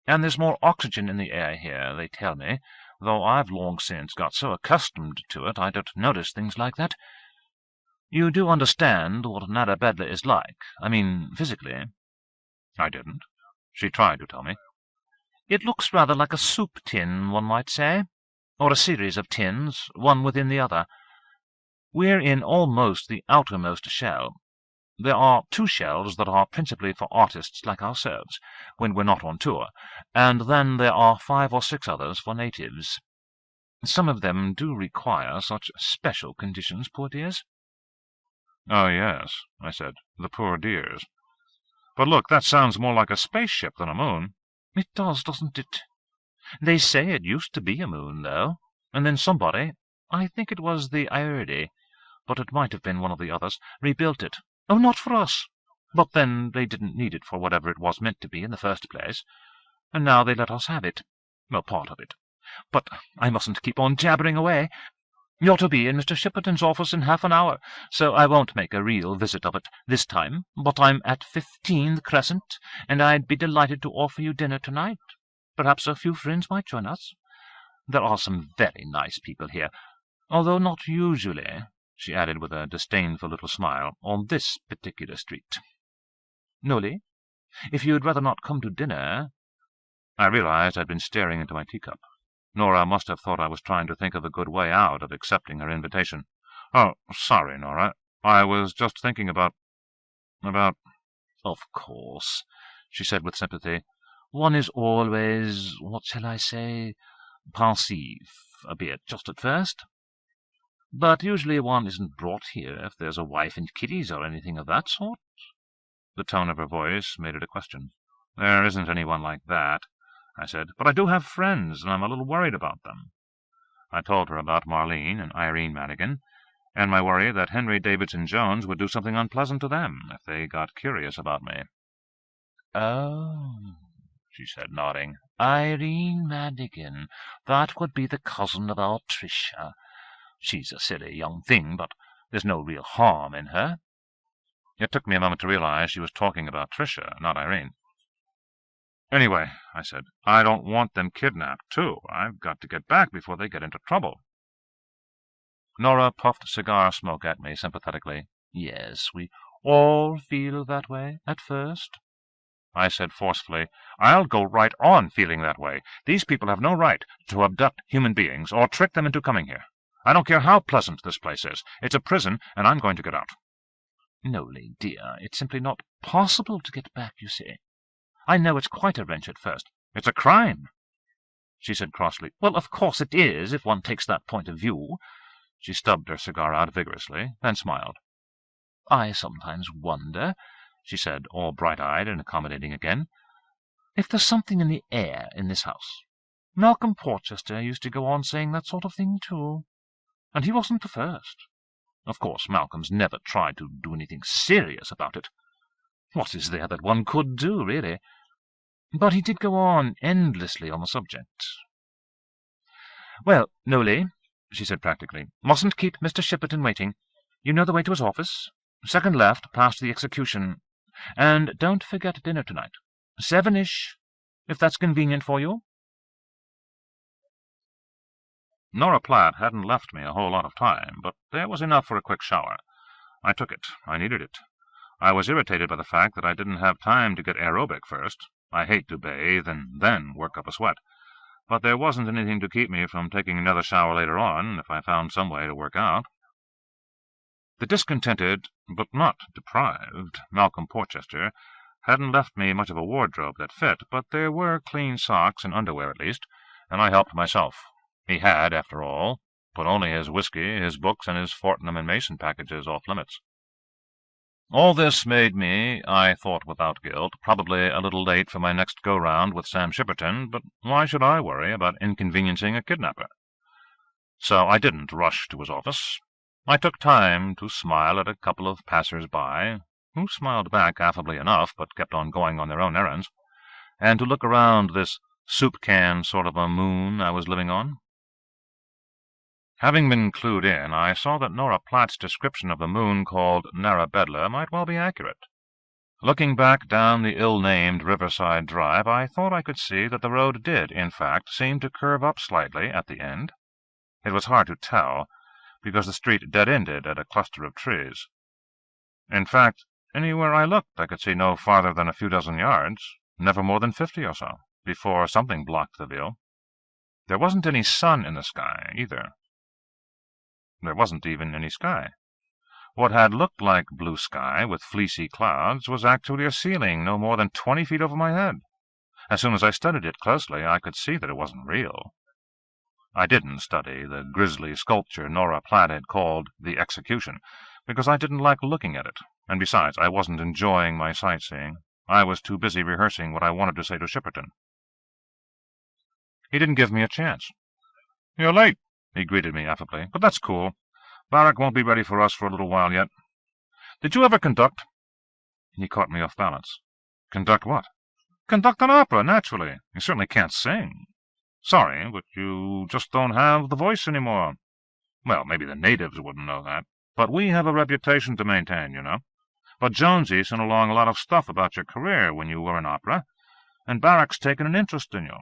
And there's more oxygen in the air here, they tell me, though I've long since got so accustomed to it I don't notice things like that. You do understand what Narabedla is like? I mean, physically." I didn't. She tried to tell me. "It looks rather like a soup tin, one might say, or a series of tins, one within the other. We're in almost the outermost shell. There are 2 shelves that are principally for artists like ourselves, when we're not on tour, and then there are 5 or 6 others for natives. Some of them do require such special conditions, poor dears." "Oh, yes," I said, "the poor dears. But look, that sounds more like a spaceship than a moon." "It does, doesn't it? They say it used to be a moon, though, and then somebody, I think it was the Ierde, but it might have been one of the others, rebuilt it. Oh, not for us, but then they didn't need it for whatever it was meant to be in the first place, and now they let us have it. Well, part of it. But I mustn't keep on jabbering away. You're to be in Mr. Shipperton's office in half an hour, so I won't make a real visit of it this time, but I'm at 15 Crescent, and I'd be delighted to offer you dinner tonight. Perhaps a few friends might join us. There are some very nice people here, although not usually," she added with a disdainful little smile, "on this particular street. Nolly, if you'd rather not come to dinner—" I realized I'd been staring into my teacup. Nora must have thought I was trying to think of a good way out of accepting her invitation. "Oh, sorry, Nora. I was just thinking about—" "Of course," she said with sympathy. "One is always, what shall I say, pensive a bit just at first. But usually one isn't brought here if there's a wife and kiddies or anything of that sort." The tone of her voice made it a question. "There isn't anyone like that," I said, "but I do have friends, and I'm a little worried about them." I told her about Marlene and Irene Madigan, and my worry that Henry Davidson Jones would do something unpleasant to them if they got curious about me. "Oh," she said, nodding. "Irene Madigan. That would be the cousin of our Tricia. She's a silly young thing, but there's no real harm in her." It took me a moment to realize she was talking about Tricia, not Irene. "Anyway," I said, "I don't want them kidnapped, too. I've got to get back before they get into trouble." Nora puffed cigar smoke at me sympathetically. "Yes, we all feel that way at first." I said forcefully, "I'll go right on feeling that way. These people have no right to abduct human beings or trick them into coming here. I don't care how pleasant this place is. It's a prison, and I'm going to get out." "Nolly, dear, it's simply not possible to get back, you see. I know it's quite a wrench at first." "It's a crime," she said crossly. "Well, of course it is, if one takes that point of view." She stubbed her cigar out vigorously, then smiled. "I sometimes wonder," she said, all bright-eyed and accommodating again, "if there's something in the air in this house. Malcolm Porchester used to go on saying that sort of thing, too. And he wasn't the first. Of course, Malcolm's never tried to do anything serious about it. What is there that one could do, really? But he did go on endlessly on the subject. Well, Nolly," she said practically, "mustn't keep Mr. Shipperton waiting. You know the way to his office? Second left, past the execution. And don't forget dinner tonight. 7-ish, if that's convenient for you." Nora Platt hadn't left me a whole lot of time, but there was enough for a quick shower. I took it. I needed it. I was irritated by the fact that I didn't have time to get aerobic first. I hate to bathe and then work up a sweat. But there wasn't anything to keep me from taking another shower later on if I found some way to work out. The discontented, but not deprived, Malcolm Porchester hadn't left me much of a wardrobe that fit, but there were clean socks and underwear at least, and I helped myself. He had, after all, put only his whiskey, his books, and his Fortnum & Mason packages off limits. All this made me, I thought without guilt, probably a little late for my next go-round with Sam Shipperton, but why should I worry about inconveniencing a kidnapper? So I didn't rush to his office. I took time to smile at a couple of passers-by, who smiled back affably enough, but kept on going on their own errands, and to look around this soup-can sort of a moon I was living on. Having been clued in, I saw that Nora Platt's description of the moon called Narabedla might well be accurate. Looking back down the ill-named Riverside Drive, I thought I could see that the road did, in fact, seem to curve up slightly at the end. It was hard to tell, because the street dead-ended at a cluster of trees. In fact, anywhere I looked I could see no farther than a few dozen yards, never more than 50 or so, before something blocked the view. There wasn't any sun in the sky, either. There wasn't even any sky. What had looked like blue sky with fleecy clouds was actually a ceiling no more than 20 feet over my head. As soon as I studied it closely, I could see that it wasn't real. I didn't study the grisly sculpture Nora Platt had called The Execution, because I didn't like looking at it, and besides, I wasn't enjoying my sightseeing. I was too busy rehearsing what I wanted to say to Shipperton. He didn't give me a chance. "You're late," he greeted me affably, "but that's cool. Barrack won't be ready for us for a little while yet. Did you ever conduct?" He caught me off balance. "Conduct what?" "Conduct an opera, naturally. You certainly can't sing." "Sorry, but you just don't have the voice anymore." "Well, maybe the natives wouldn't know that. But we have a reputation to maintain, you know. But Jonesy sent along a lot of stuff about your career when you were in opera, and Barrack's taken an interest in you.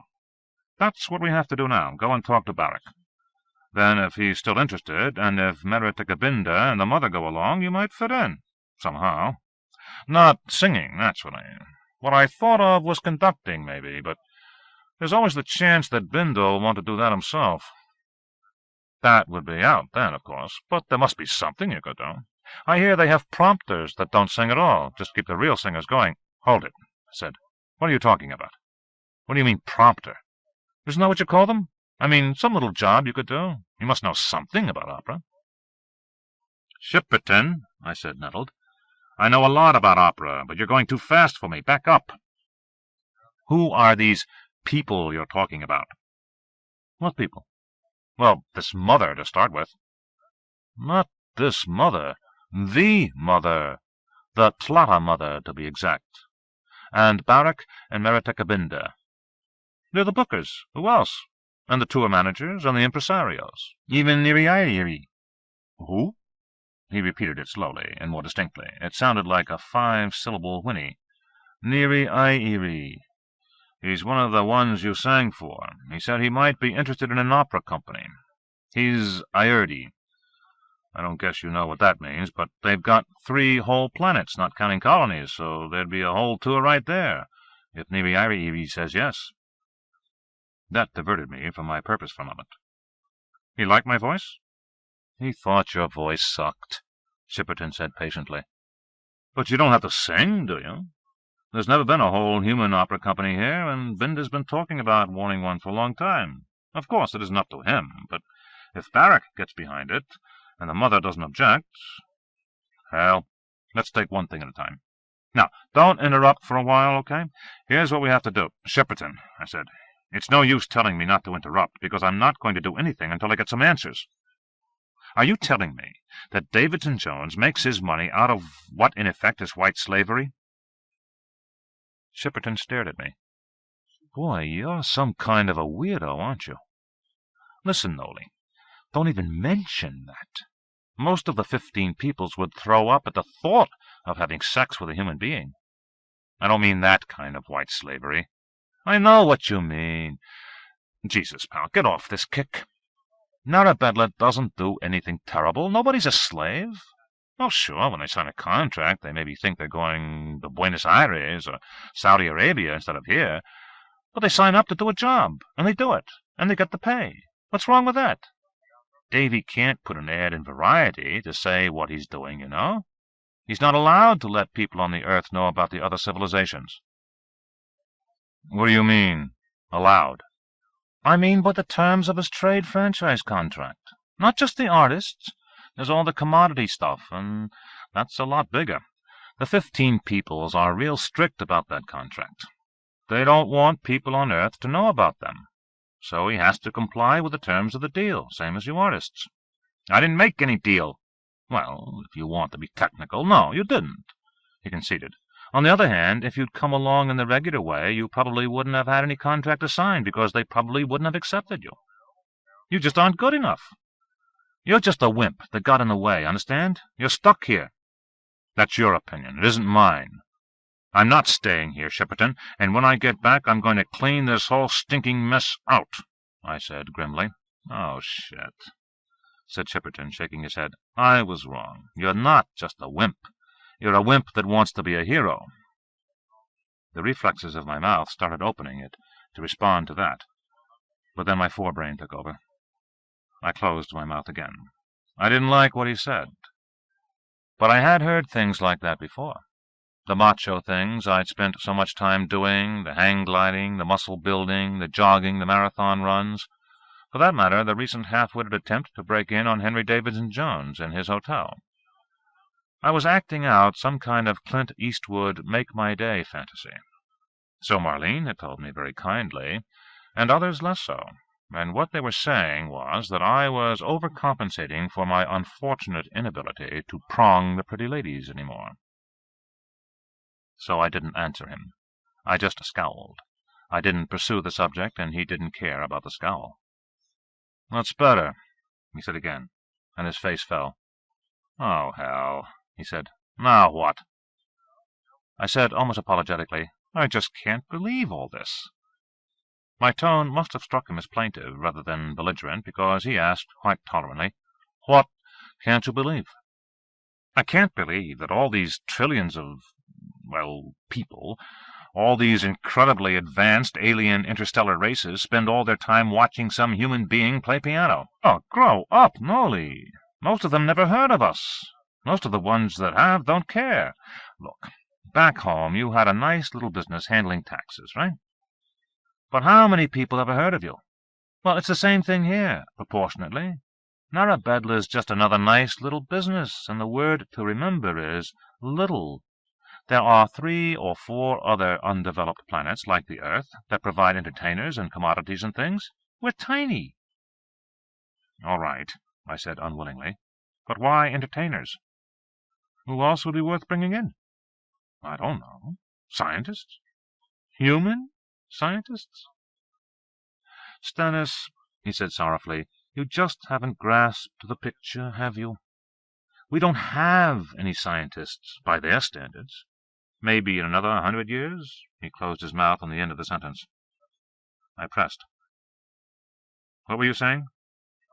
That's what we have to do now, go and talk to Barrack. Then, if he's still interested, and if Meretikabinda and the mother go along, you might fit in, somehow. Not singing, naturally. What I thought of was conducting, maybe, but there's always the chance that Binda'll want to do that himself." "That would be out then, of course, but there must be something you could do. I hear they have prompters that don't sing at all, just keep the real singers going." "Hold it," I said. "What are you talking about?" "What do you mean, prompter? Isn't that what you call them? I mean, some little job you could do. You must know something about opera." "Shipperton," I said, nettled. "I know a lot about opera, but you're going too fast for me. Back up." "Who are these people you're talking about?" "What people?" "Well, this mother, to start with." "Not this mother. The mother. The Tlata mother, to be exact. And Barrack and Meretikabinda. They're the bookers. Who else? And the tour managers and the impresarios. Even Niriairi." "Who?" He repeated it slowly and more distinctly. It sounded like a 5-syllable whinny. "Niriairi. He's one of the ones you sang for. He said he might be interested in an opera company. He's Airdi. I don't guess you know what that means, but they've got 3 whole planets, not counting colonies, so there'd be a whole tour right there, if Niriairi says yes." That diverted me from my purpose for a moment. "He liked my voice?" "He thought your voice sucked," Shipperton said patiently. "But you don't have to sing, do you? There's never been a whole human opera company here, and Binda's been talking about wanting one for a long time. Of course, it isn't up to him, but if Barrack gets behind it, and the mother doesn't object— Hell, let's take one thing at a time. Now, don't interrupt for a while, okay? Here's what we have to do." "Shipperton," I said, "it's no use telling me not to interrupt, because I'm not going to do anything until I get some answers. Are you telling me that Davidson Jones makes his money out of what in effect is white slavery?" Shipperton stared at me. "Boy, you're some kind of a weirdo, aren't you? Listen, Nolly, don't even mention that. Most of the 15 peoples would throw up at the thought of having sex with a human being. I don't mean that kind of white slavery. I know what you mean. Jesus, pal, get off this kick. Narabedla doesn't do anything terrible. Nobody's a slave. Oh, sure, when they sign a contract, they maybe think they're going to Buenos Aires or Saudi Arabia instead of here. But they sign up to do a job, and they do it, and they get the pay. What's wrong with that? Davy can't put an ad in Variety to say what he's doing, you know. He's not allowed to let people on the Earth know about the other civilizations." "What do you mean, allowed?" "I mean by the terms of his trade franchise contract. Not just the artists. There's all the commodity stuff, and that's a lot bigger. The 15 peoples are real strict about that contract. They don't want people on Earth to know about them. So he has to comply with the terms of the deal, same as you artists." "I didn't make any deal." "Well, if you want to be technical, no, you didn't," he conceded. "On the other hand, if you'd come along in the regular way, you probably wouldn't have had any contract to sign, because they probably wouldn't have accepted you. You just aren't good enough. You're just a wimp that got in the way, understand? You're stuck here." "That's your opinion. It isn't mine. I'm not staying here, Shipperton, and when I get back I'm going to clean this whole stinking mess out," I said grimly. "Oh, shit," said Shipperton, shaking his head. "I was wrong. You're not just a wimp. You're a wimp that wants to be a hero." The reflexes of my mouth started opening it to respond to that, but then my forebrain took over. I closed my mouth again. I didn't like what he said. But I had heard things like that before. The macho things I'd spent so much time doing, the hang gliding, the muscle building, the jogging, the marathon runs. For that matter, the recent half-witted attempt to break in on Henry Davidson Jones in his hotel. I was acting out some kind of Clint Eastwood make-my-day fantasy. So Marlene had told me very kindly, and others less so. And what they were saying was that I was overcompensating for my unfortunate inability to prong the pretty ladies any more. So I didn't answer him. I just scowled. I didn't pursue the subject, and he didn't care about the scowl. "That's better," he said again, and his face fell. "Oh, hell," he said. "Now what?" I said, almost apologetically, "I just can't believe all this." My tone must have struck him as plaintive rather than belligerent, because he asked, quite tolerantly, "What can't you believe?" "I can't believe that all these trillions of, people, all these incredibly advanced alien interstellar races spend all their time watching some human being play piano. Oh, grow up, Nolly. Most of them never heard of us. Most of the ones that have don't care. Look, back home you had a nice little business handling taxes, right? But how many people ever heard of you? Well, it's the same thing here, proportionately. Narabedla's just another nice little business, and the word to remember is little. There are 3 or 4 other undeveloped planets like the Earth that provide entertainers and commodities and things. We're tiny." "All right," I said unwillingly. "But why entertainers? Who else would be worth bringing in?" "I don't know. Scientists? Human scientists?" "Stennis," he said sorrowfully, "you just haven't grasped the picture, have you? We don't have any scientists by their standards. Maybe in another 100 years." He closed his mouth on the end of the sentence. I pressed. "What were you saying?"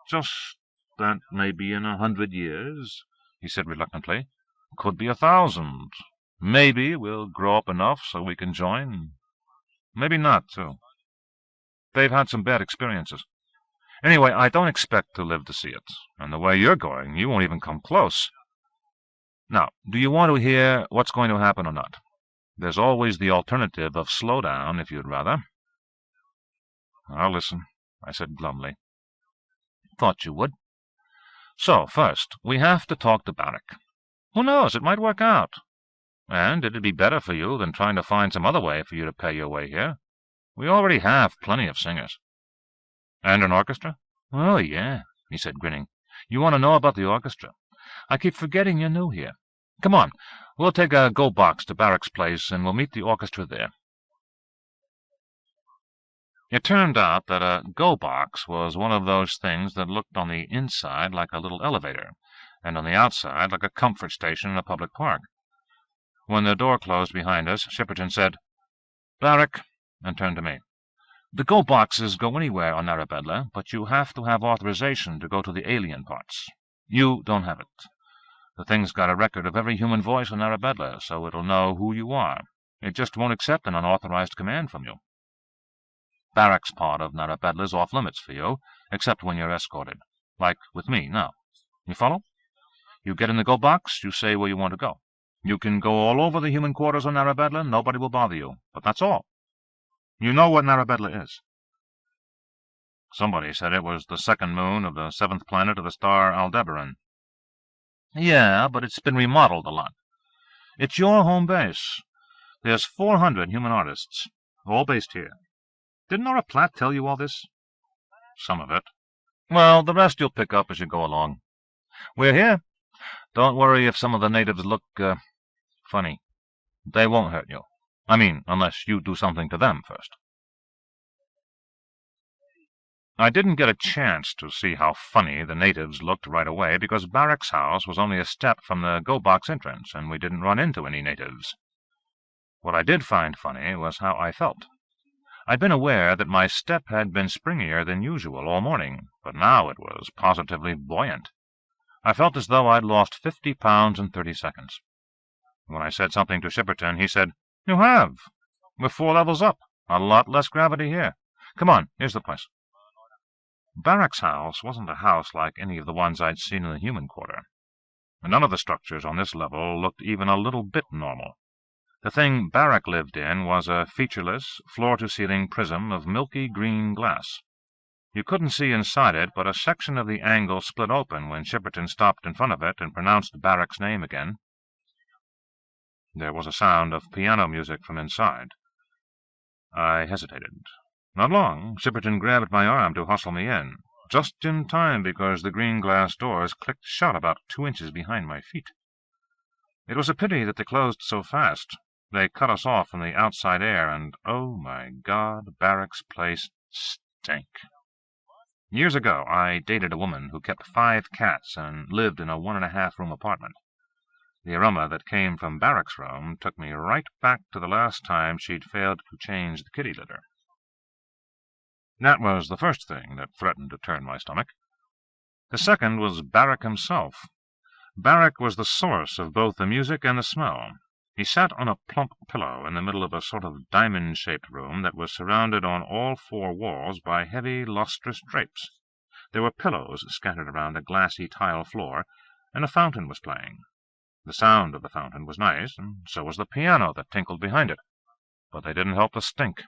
"Just that maybe in 100 years," he said reluctantly. "Could be 1,000. Maybe we'll grow up enough so we can join. Maybe not, too. They've had some bad experiences. Anyway, I don't expect to live to see it, and the way you're going, you won't even come close. Now, do you want to hear what's going to happen or not? There's always the alternative of slow down, if you'd rather." "I'll listen," I said glumly. "Thought you would. So, first, we have to talk to Barrick. Who knows, it might work out. And it'd be better for you than trying to find some other way for you to pay your way here. We already have plenty of singers." "And an orchestra?" "Oh, yeah," he said, grinning. "You want to know about the orchestra? I keep forgetting you're new here. Come on, we'll take a go-box to Barrick's place, and we'll meet the orchestra there." It turned out that a go-box was one of those things that looked on the inside like a little elevator, and on the outside like a comfort station in a public park. When the door closed behind us, Shipperton said, "Barrick," and turned to me. "The go-boxes go anywhere on Narabedla, but you have to have authorization to go to the alien parts. You don't have it. The thing's got a record of every human voice on Narabedla, so it'll know who you are. It just won't accept an unauthorized command from you. Barrick's part of Narabedla's off-limits for you, except when you're escorted. Like with me now. You follow? You get in the go-box, you say where you want to go. You can go all over the human quarters on Narabedla, nobody will bother you. But that's all. You know what Narabedla is?" "Somebody said it was the second moon of the 7th planet of the star Aldebaran." "Yeah, but it's been remodeled a lot. It's your home base. There's 400 human artists, all based here. Didn't Nora Platt tell you all this?" "Some of it." "Well, the rest you'll pick up as you go along. We're here. Don't worry if some of the natives look, funny. They won't hurt you. I mean, unless you do something to them first." I didn't get a chance to see how funny the natives looked right away, because Barrick's house was only a step from the go-box entrance, and we didn't run into any natives. What I did find funny was how I felt. I'd been aware that my step had been springier than usual all morning, but now it was positively buoyant. I felt as though I'd lost 50 pounds in 30 seconds. When I said something to Shipperton, he said, "You have. We're 4 levels up. A lot less gravity here. Come on, here's the place." Barrick's house wasn't a house like any of the ones I'd seen in the human quarter. None of the structures on this level looked even a little bit normal. The thing Barrack lived in was a featureless, floor-to-ceiling prism of milky green glass. You couldn't see inside it, but a section of the angle split open when Shipperton stopped in front of it and pronounced Barrack's name again. There was a sound of piano music from inside. I hesitated. Not long. Shipperton grabbed my arm to hustle me in, just in time because the green glass doors clicked shut about 2 inches behind my feet. It was a pity that they closed so fast. They cut us off from the outside air, and, oh my God, Barrack's place stank. Years ago, I dated a woman who kept 5 cats and lived in a 1.5-room apartment. The aroma that came from Barrack's room took me right back to the last time she'd failed to change the kitty litter. That was the first thing that threatened to turn my stomach. The second was Barrack himself. Barrack was the source of both the music and the smell. He sat on a plump pillow in the middle of a sort of diamond-shaped room that was surrounded on all 4 walls by heavy, lustrous drapes. There were pillows scattered around a glassy tile floor, and a fountain was playing. The sound of the fountain was nice, and so was the piano that tinkled behind it, but they didn't help the stink.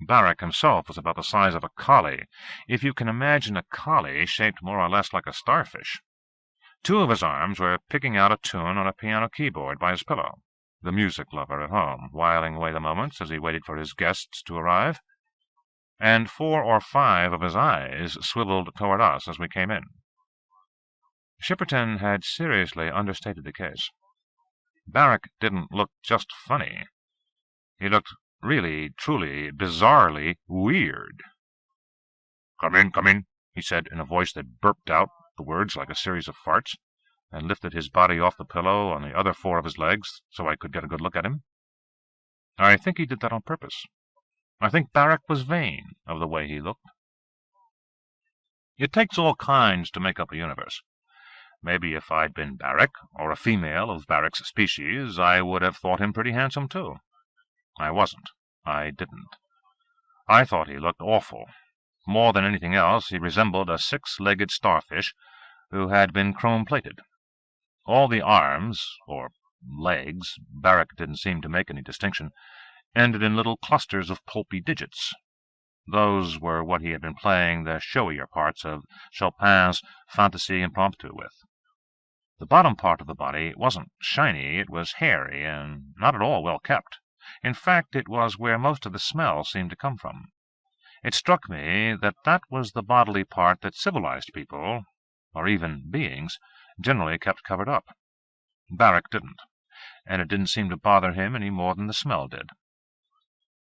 Barrack himself was about the size of a collie, if you can imagine a collie shaped more or less like a starfish. 2 of his arms were picking out a tune on a piano keyboard by his pillow, the music lover at home, whiling away the moments as he waited for his guests to arrive, and 4 or 5 of his eyes swiveled toward us as we came in. Shipperton had seriously understated the case. Barrack didn't look just funny. He looked really, truly, bizarrely weird. Come in, he said in a voice that burped out the words like a series of farts, and lifted his body off the pillow on the other 4 of his legs so I could get a good look at him. I think he did that on purpose. I think Barrack was vain of the way he looked. It takes all kinds to make up a universe. Maybe if I'd been Barrack, or a female of Barrack's species, I would have thought him pretty handsome too. I wasn't. I didn't. I thought he looked awful. More than anything else, he resembled a 6-legged starfish who had been chrome-plated. All the arms, or legs, Barrack didn't seem to make any distinction, ended in little clusters of pulpy digits. Those were what he had been playing the showier parts of Chopin's Fantasy Impromptu with. The bottom part of the body wasn't shiny, it was hairy and not at all well kept. In fact, it was where most of the smell seemed to come from. It struck me that that was the bodily part that civilized people, or even beings, generally kept covered up. Barrack didn't, and it didn't seem to bother him any more than the smell did.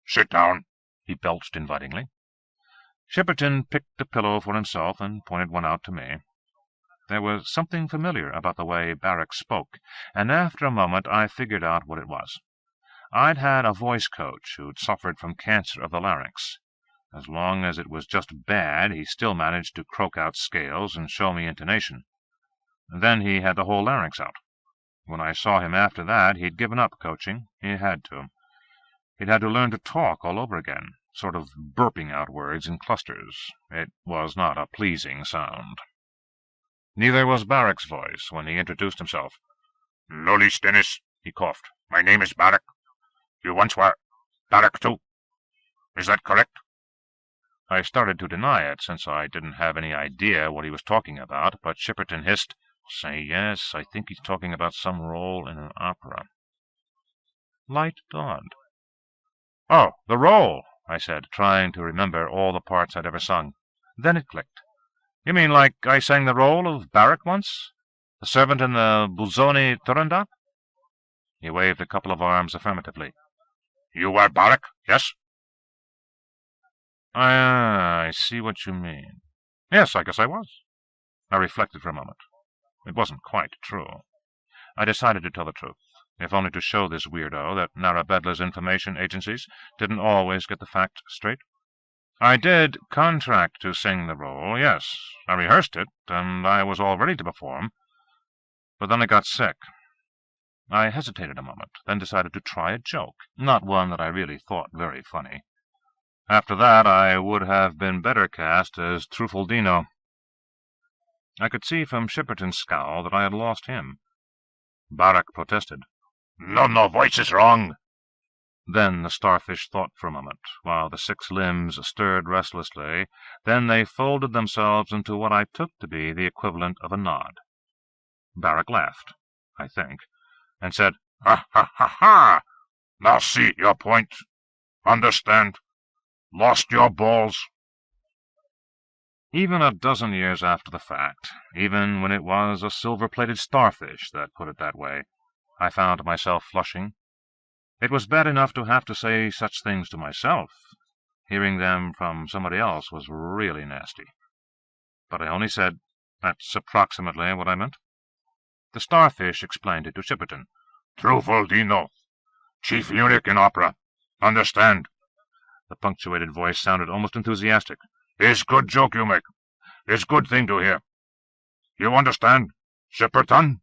"Sit down," he belched invitingly. Shipperton picked a pillow for himself and pointed one out to me. There was something familiar about the way Barrack spoke, and after a moment I figured out what it was. I'd had a voice coach who'd suffered from cancer of the larynx. As long as it was just bad, he still managed to croak out scales and show me intonation. Then he had the whole larynx out. When I saw him after that, he'd given up coaching. He had to. He'd had to learn to talk all over again, sort of burping out words in clusters. It was not a pleasing sound. Neither was Barrack's voice when he introduced himself. "Nolly Stennis," he coughed. "My name is Barrack. You once were Barrack too. Is that correct?" I started to deny it, since I didn't have any idea what he was talking about, but Shipperton hissed, "Say yes, I think he's talking about some role in an opera." Light dawned. "Oh, the role," I said, trying to remember all the parts I'd ever sung. Then it clicked. "You mean like I sang the role of Barrack once? The servant in the Busoni Turandot?" He waved a couple of arms affirmatively. "You were Barrack, yes?" I see what you mean. Yes, I guess I was." I reflected for a moment. It wasn't quite true. I decided to tell the truth, if only to show this weirdo that Narabedla's information agencies didn't always get the facts straight. "I did contract to sing the role, yes. I rehearsed it, and I was all ready to perform. But then I got sick." I hesitated a moment, then decided to try a joke, not one that I really thought very funny. After that, I would have been better cast as Truffaldino. I could see from Shipperton's scowl that I had lost him. Barak protested. No, voice is wrong. Then the starfish thought for a moment, while the 6 limbs stirred restlessly. Then they folded themselves into what I took to be the equivalent of a nod. Barak laughed, I think, and said, "Ha, ha, ha, ha! Now see your point. Understand? Lost your balls." Even a dozen years after the fact, even when it was a silver-plated starfish that put it that way, I found myself flushing. It was bad enough to have to say such things to myself. Hearing them from somebody else was really nasty. But I only said, "That's approximately what I meant." The starfish explained it to Shipperton. "Truthful, Dino. Chief eunuch in opera. Understand?" The punctuated voice sounded almost enthusiastic. "Is good joke you make. Is good thing to hear. You understand, Shipperton?"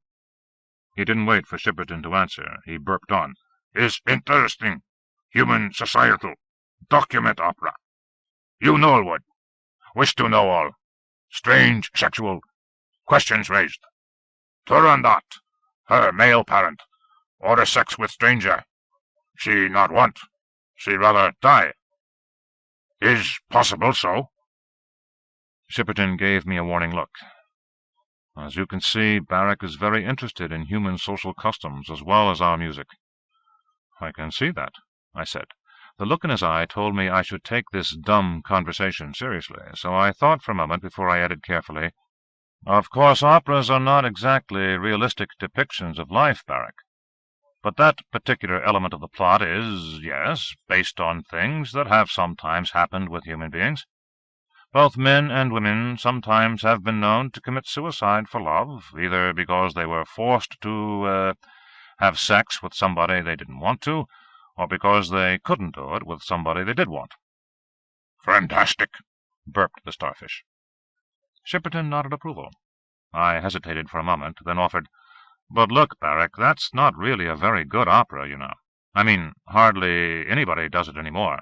He didn't wait for Shipperton to answer. He burped on. "Is interesting. Human societal. Document opera. You know what. Wish to know all. Strange sexual. Questions raised. Turandot. Her male parent. Order sex with stranger. She not want. She rather die. Is possible so?" Shipperton gave me a warning look. "As you can see, Barak is very interested in human social customs as well as our music." "I can see that," I said. The look in his eye told me I should take this dumb conversation seriously, so I thought for a moment before I added carefully, "Of course, operas are not exactly realistic depictions of life, Barak. But that particular element of the plot is, yes, based on things that have sometimes happened with human beings. Both men and women sometimes have been known to commit suicide for love, either because they were forced to have sex with somebody they didn't want to, or because they couldn't do it with somebody they did want." "Fantastic," burped the starfish. Shipperton nodded approval. I hesitated for a moment, then offered, "But look, Barak, that's not really a very good opera, you know. I mean, hardly anybody does it any more.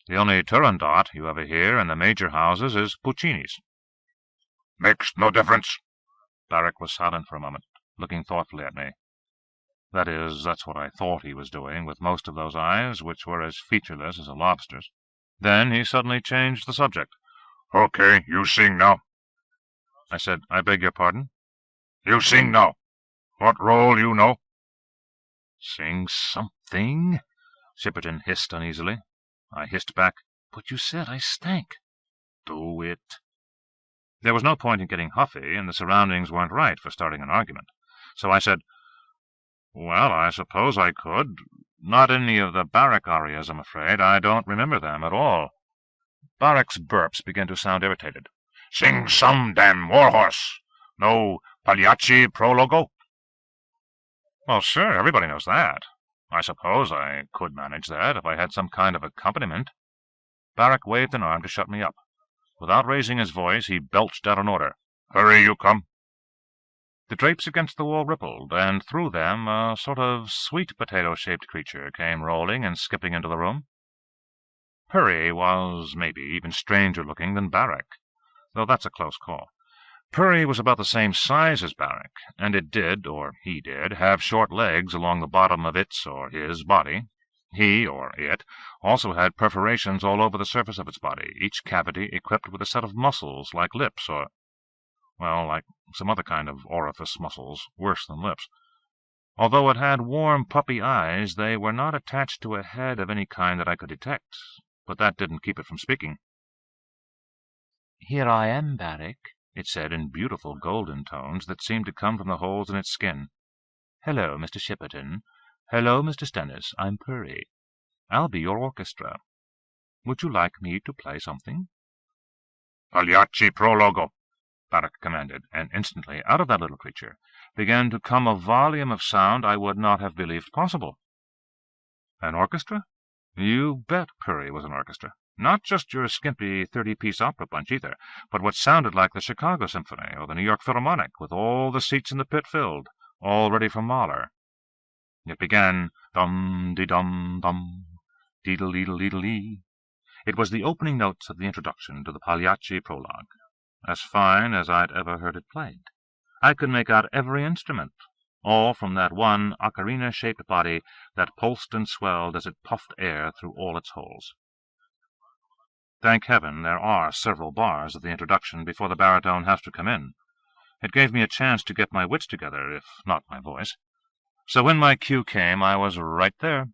The only Turandot you ever hear in the major houses is Puccini's." "Makes no difference." Barak was silent for a moment, looking thoughtfully at me. That is, that's what I thought he was doing, with most of those eyes, which were as featureless as a lobster's. Then he suddenly changed the subject. "Okay, you sing now." I said, "I beg your pardon?" "You sing now. What role you know?" "Sing something?" Shipperton hissed uneasily. I hissed back, "But you said I stank." "Do it." There was no point in getting huffy, and the surroundings weren't right for starting an argument. So I said, "Well, I suppose I could. Not any of the Barak arias, I'm afraid. I don't remember them at all." Barak's burps began to sound irritated. "Sing some damn warhorse. No Pagliacci prologo?" "Well, sure, everybody knows that. I suppose I could manage that if I had some kind of accompaniment." Barak waved an arm to shut me up. Without raising his voice, he belched out an order. "Hurry, you come." The drapes against the wall rippled, and through them a sort of sweet potato-shaped creature came rolling and skipping into the room. Purry was maybe even stranger-looking than Barak, though that's a close call. Purry was about the same size as Barak, and it did, or he did, have short legs along the bottom of its or his body. He, or it, also had perforations all over the surface of its body, each cavity equipped with a set of muscles like lips, or, well, like some other kind of orifice muscles, worse than lips. Although it had warm puppy eyes, they were not attached to a head of any kind that I could detect, but that didn't keep it from speaking. "Here I am, Barak," it said in beautiful golden tones that seemed to come from the holes in its skin. "Hello, Mr. Shipperton. Hello, Mr. Stennis. I'm Purry. I'll be your orchestra. Would you like me to play something?" "Pagliacci prologo," Barak commanded, and instantly, out of that little creature, began to come a volume of sound I would not have believed possible. An orchestra? You bet Purry was an orchestra. Not just your skimpy 30-piece opera bunch, either, but what sounded like the Chicago Symphony or the New York Philharmonic, with all the seats in the pit filled, all ready for Mahler. It began dum-de-dum-dum, deedle-deedle-deedle-dee. It was the opening notes of the introduction to the Pagliacci prologue. as fine as I'd ever heard it played. I could make out every instrument, all from that one ocarina-shaped body that pulsed and swelled as it puffed air through all its holes. Thank heaven there are several bars of the introduction before the baritone has to come in. It gave me a chance to get my wits together, if not my voice. So when my cue came, I was right there.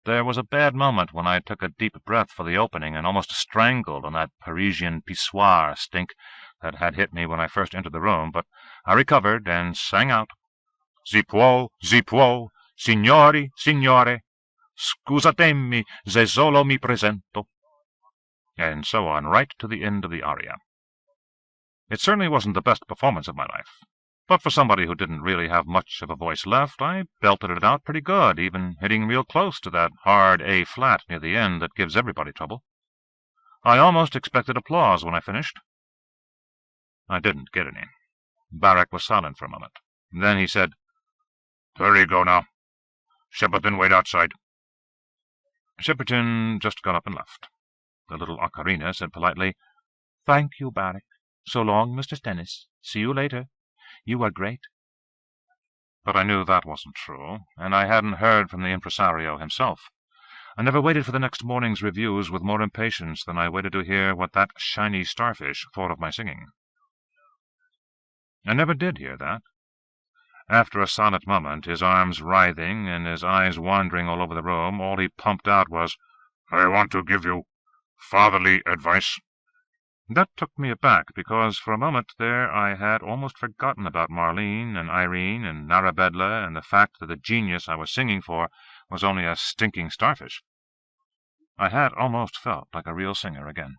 There was a bad moment when I took a deep breath for the opening and almost strangled on that Parisian pissoir stink that had hit me when I first entered the room, but I recovered and sang out, "Si può, signori, signore, scusatemi se solo mi presento," and so on right to the end of the aria. It certainly wasn't the best performance of my life, but for somebody who didn't really have much of a voice left, I belted it out pretty good, even hitting real close to that hard A-flat near the end that gives everybody trouble. I almost expected applause when I finished. I didn't get any. Barrack was silent for a moment. Then he said, "There you go now. Shepperton, wait outside." Shepperton just got up and left. The little ocarina said politely, "Thank you, Barrack. So long, Mr. Stennis. See you later. You are great." But I knew that wasn't true, and I hadn't heard from the impresario himself. I never waited for the next morning's reviews with more impatience than I waited to hear what that shiny starfish thought of my singing. I never did hear that. After a silent moment, his arms writhing and his eyes wandering all over the room, all he pumped out was, "I want to give you fatherly advice." That took me aback, because for a moment there I had almost forgotten about Marlene and Irene and Narabedla and the fact that the genius I was singing for was only a stinking starfish. I had almost felt like a real singer again.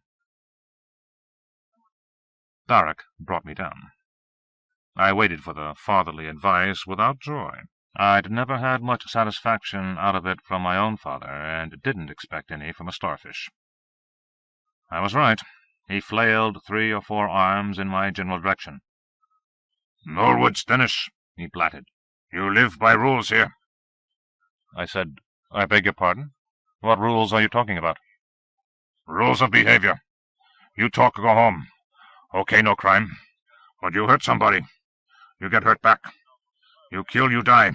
Barrack brought me down. I waited for the fatherly advice without joy. I'd never had much satisfaction out of it from my own father, and didn't expect any from a starfish. I was right. He flailed 3 or 4 arms in my general direction. "Norwood Stennis," he blatted. "You live by rules here." I said, "I beg your pardon? What rules are you talking about?" "Rules of behavior. You talk, go home. Okay, no crime. But you hurt somebody, you get hurt back. You kill, you die.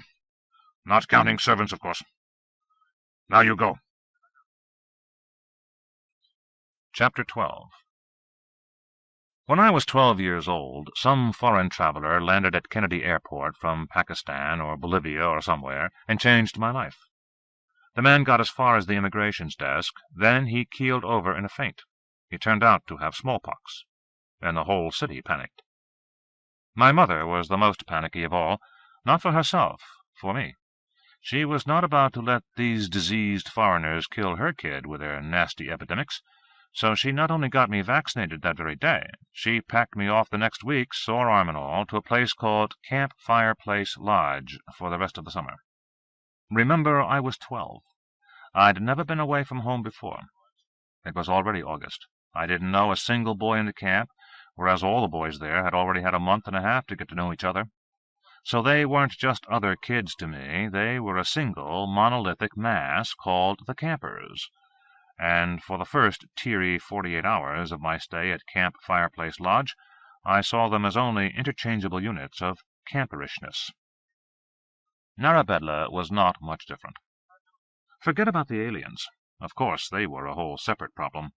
Not counting servants, of course. Now you go." Chapter 12. When I was 12 years old, some foreign traveler landed at Kennedy Airport from Pakistan or Bolivia or somewhere and changed my life. The man got as far as the immigration's desk, then he keeled over in a faint. He turned out to have smallpox, and the whole city panicked. My mother was the most panicky of all, not for herself, for me. She was not about to let these diseased foreigners kill her kid with their nasty epidemics. So she not only got me vaccinated that very day, she packed me off the next week, sore arm and all, to a place called Camp Fireplace Lodge for the rest of the summer. Remember, I was 12. I'd never been away from home before. It was already August. I didn't know a single boy in the camp, whereas all the boys there had already had a month and a half to get to know each other. So they weren't just other kids to me, they were a single, monolithic mass called the Campers. And for the first teary 48 hours of my stay at Camp Fireplace Lodge, I saw them as only interchangeable units of camperishness. Narabedla was not much different. Forget about the aliens. Of course, they were a whole separate problem,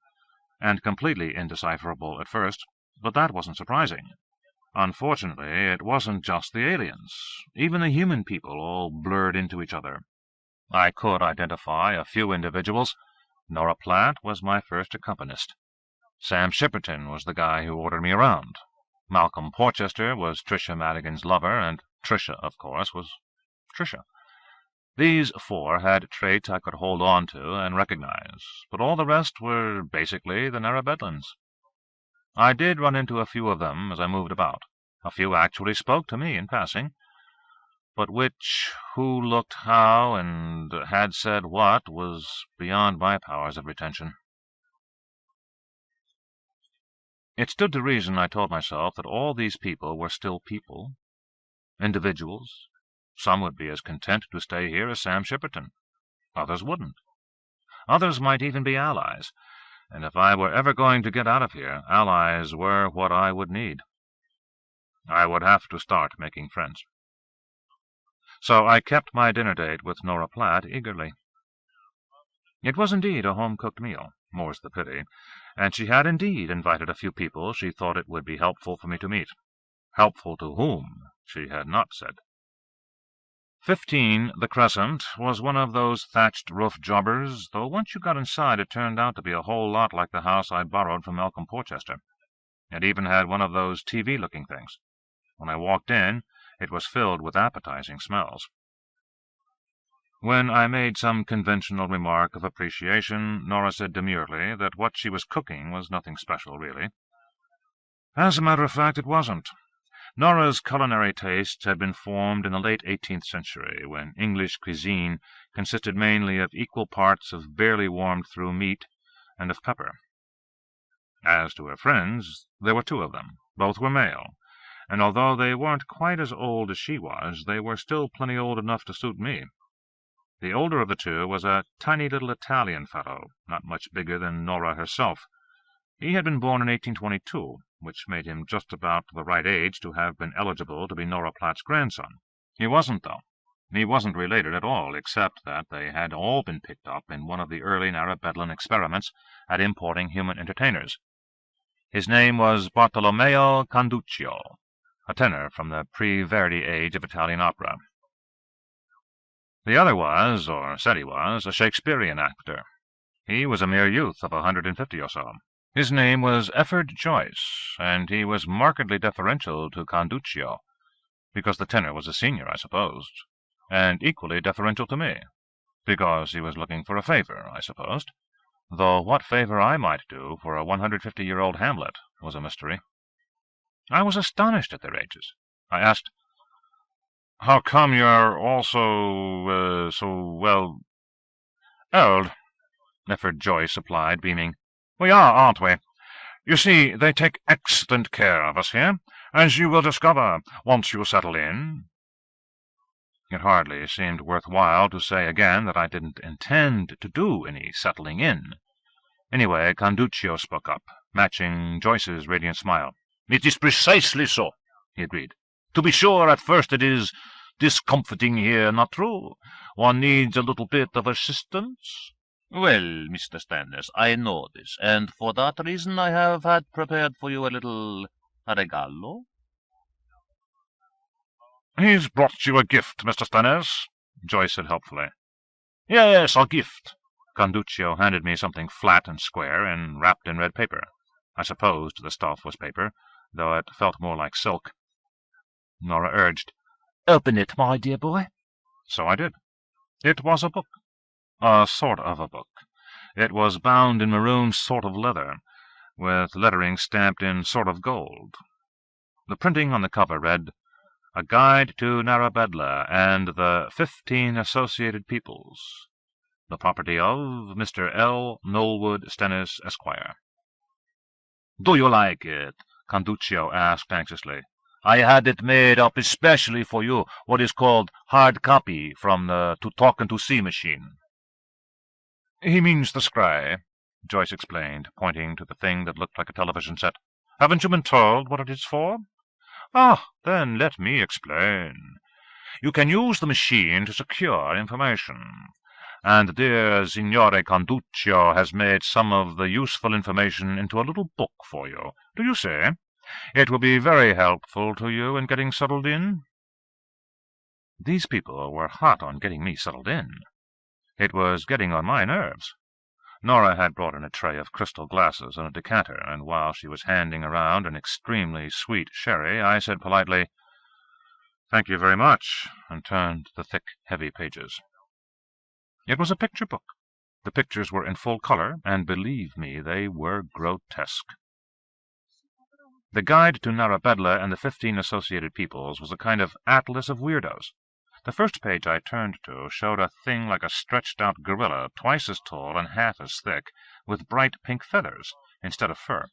and completely indecipherable at first, but that wasn't surprising. Unfortunately, it wasn't just the aliens. Even the human people all blurred into each other. I could identify a few individuals. Nora Platt was my first accompanist. Sam Shepperton was the guy who ordered me around. Malcolm Porchester was Tricia Madigan's lover, and Tricia, of course, was Tricia. These 4 had traits I could hold on to and recognize, but all the rest were basically the Narabedlans. I did run into a few of them as I moved about. A few actually spoke to me in passing. But which, who looked how, and had said what, was beyond my powers of retention. It stood to reason, I told myself, that all these people were still people, individuals. Some would be as content to stay here as Sam Shepperton. Others wouldn't. Others might even be allies. and if I were ever going to get out of here, allies were what I would need. I would have to start making friends. So I kept my dinner date with Nora Platt eagerly. It was indeed a home-cooked meal, more's the pity, and she had indeed invited a few people she thought it would be helpful for me to meet. Helpful to whom, she had not said. 15, the Crescent, was one of those thatched roof jobbers, though once you got inside it turned out to be a whole lot like the house I borrowed from Malcolm Porchester. It even had one of those TV-looking things. When I walked in, it was filled with appetizing smells. When I made some conventional remark of appreciation, Nora said demurely that what she was cooking was nothing special, really. As a matter of fact, it wasn't. Nora's culinary tastes had been formed in the late 18th century, when English cuisine consisted mainly of equal parts of barely warmed-through meat and of pepper. As to her friends, there were two of them. Both were male, and although they weren't quite as old as she was, they were still plenty old enough to suit me. The older of the two was a tiny little Italian fellow, not much bigger than Nora herself. He had been born in 1822, which made him just about the right age to have been eligible to be Nora Platt's grandson. He wasn't, though. He wasn't related at all, except that they had all been picked up in one of the early Narabedlan experiments at importing human entertainers. His name was Bartolomeo Canduccio, a tenor from the pre-Verdi age of Italian opera. The other was, or said he was, a Shakespearean actor. He was a mere youth of 150 or so. His name was Efford Joyce, and he was markedly deferential to Canduccio, because the tenor was a senior, I supposed, and equally deferential to me, because he was looking for a favor, I supposed, though what favor I might do for a 150-year-old Hamlet was a mystery. I was astonished at their ages. I asked, "How come you're all so old?" Efford Joyce supplied, beaming. "We are, aren't we? You see, they take excellent care of us here, as you will discover once you settle in." It hardly seemed worth while to say again that I didn't intend to do any settling in. Anyway, Canduccio spoke up, matching Joyce's radiant smile. "It is precisely so," he agreed. "To be sure, at first it is discomforting here, not true? One needs a little bit of assistance." "Well, Mr. Stennis, I know this, and for that reason I have had prepared for you a little regalo." "He's brought you a gift, Mr. Stennis," Joyce said helpfully. "Yes, a gift." Canduccio handed me something flat and square and wrapped in red paper. I supposed the stuff was paper, though it felt more like silk. Nora urged, "Open it, my dear boy." So I did. It was a book. A sort of a book. It was bound in maroon sort of leather, with lettering stamped in sort of gold. The printing on the cover read, "A Guide to Narabedla and the 15 Associated Peoples. The property of Mr. L. Nolwood Stennis, Esquire." "Do you like it?" Canduccio asked anxiously. "I had it made up especially for you, what is called hard copy from the To Talk and To See machine." "He means the scry," Joyce explained, pointing to the thing that looked like a television set. "Haven't you been told what it is for?" "Ah, then let me explain. You can use the machine to secure information, and dear Signore Canduccio has made some of the useful information into a little book for you. Do you see? It will be very helpful to you in getting settled in." These people were hot on getting me settled in. It was getting on my nerves. Nora had brought in a tray of crystal glasses and a decanter, and while she was handing around an extremely sweet sherry, I said politely, "Thank you very much," and turned to the thick, heavy pages. It was a picture book. The pictures were in full color, and believe me, they were grotesque. The Guide to Narabedla and the 15 Associated Peoples was a kind of atlas of weirdos. The first page I turned to showed a thing like a stretched-out gorilla, twice as tall and half as thick, with bright pink feathers instead of fur.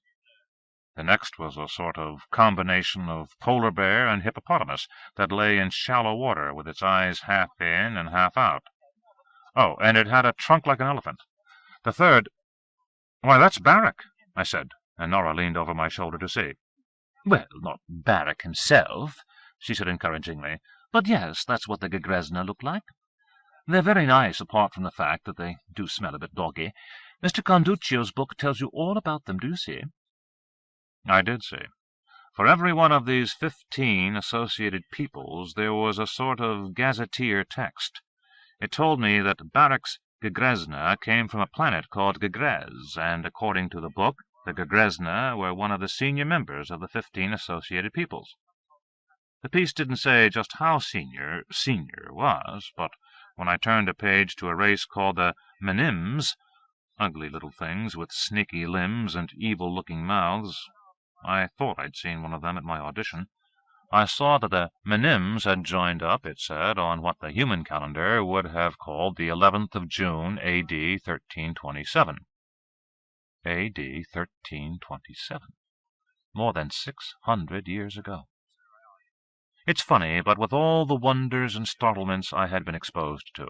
The next was a sort of combination of polar bear and hippopotamus that lay in shallow water with its eyes half in and half out. Oh, and it had a trunk like an elephant. The third— "Why, that's Barak," I said, and Nora leaned over my shoulder to see. "Well, not Barak himself," she said encouragingly, "but yes, that's what the Gegresna look like. They're very nice, apart from the fact that they do smell a bit doggy. Mr. Conduccio's book tells you all about them, do you see?" I did see. For every one of these 15 associated peoples there was a sort of gazetteer text. It told me that Barak's Gegresna came from a planet called Gegrez, and according to the book, the Gegresna were one of the senior members of the 15 associated peoples. The piece didn't say just how senior was, but when I turned a page to a race called the Minims, ugly little things with snaky limbs and evil-looking mouths, I thought I'd seen one of them at my audition. I saw that the Minims had joined up, it said, on what the human calendar would have called the 11th of June, A.D. 1327. A.D. 1327. More than 600 years ago. It's funny, but with all the wonders and startlements I had been exposed to,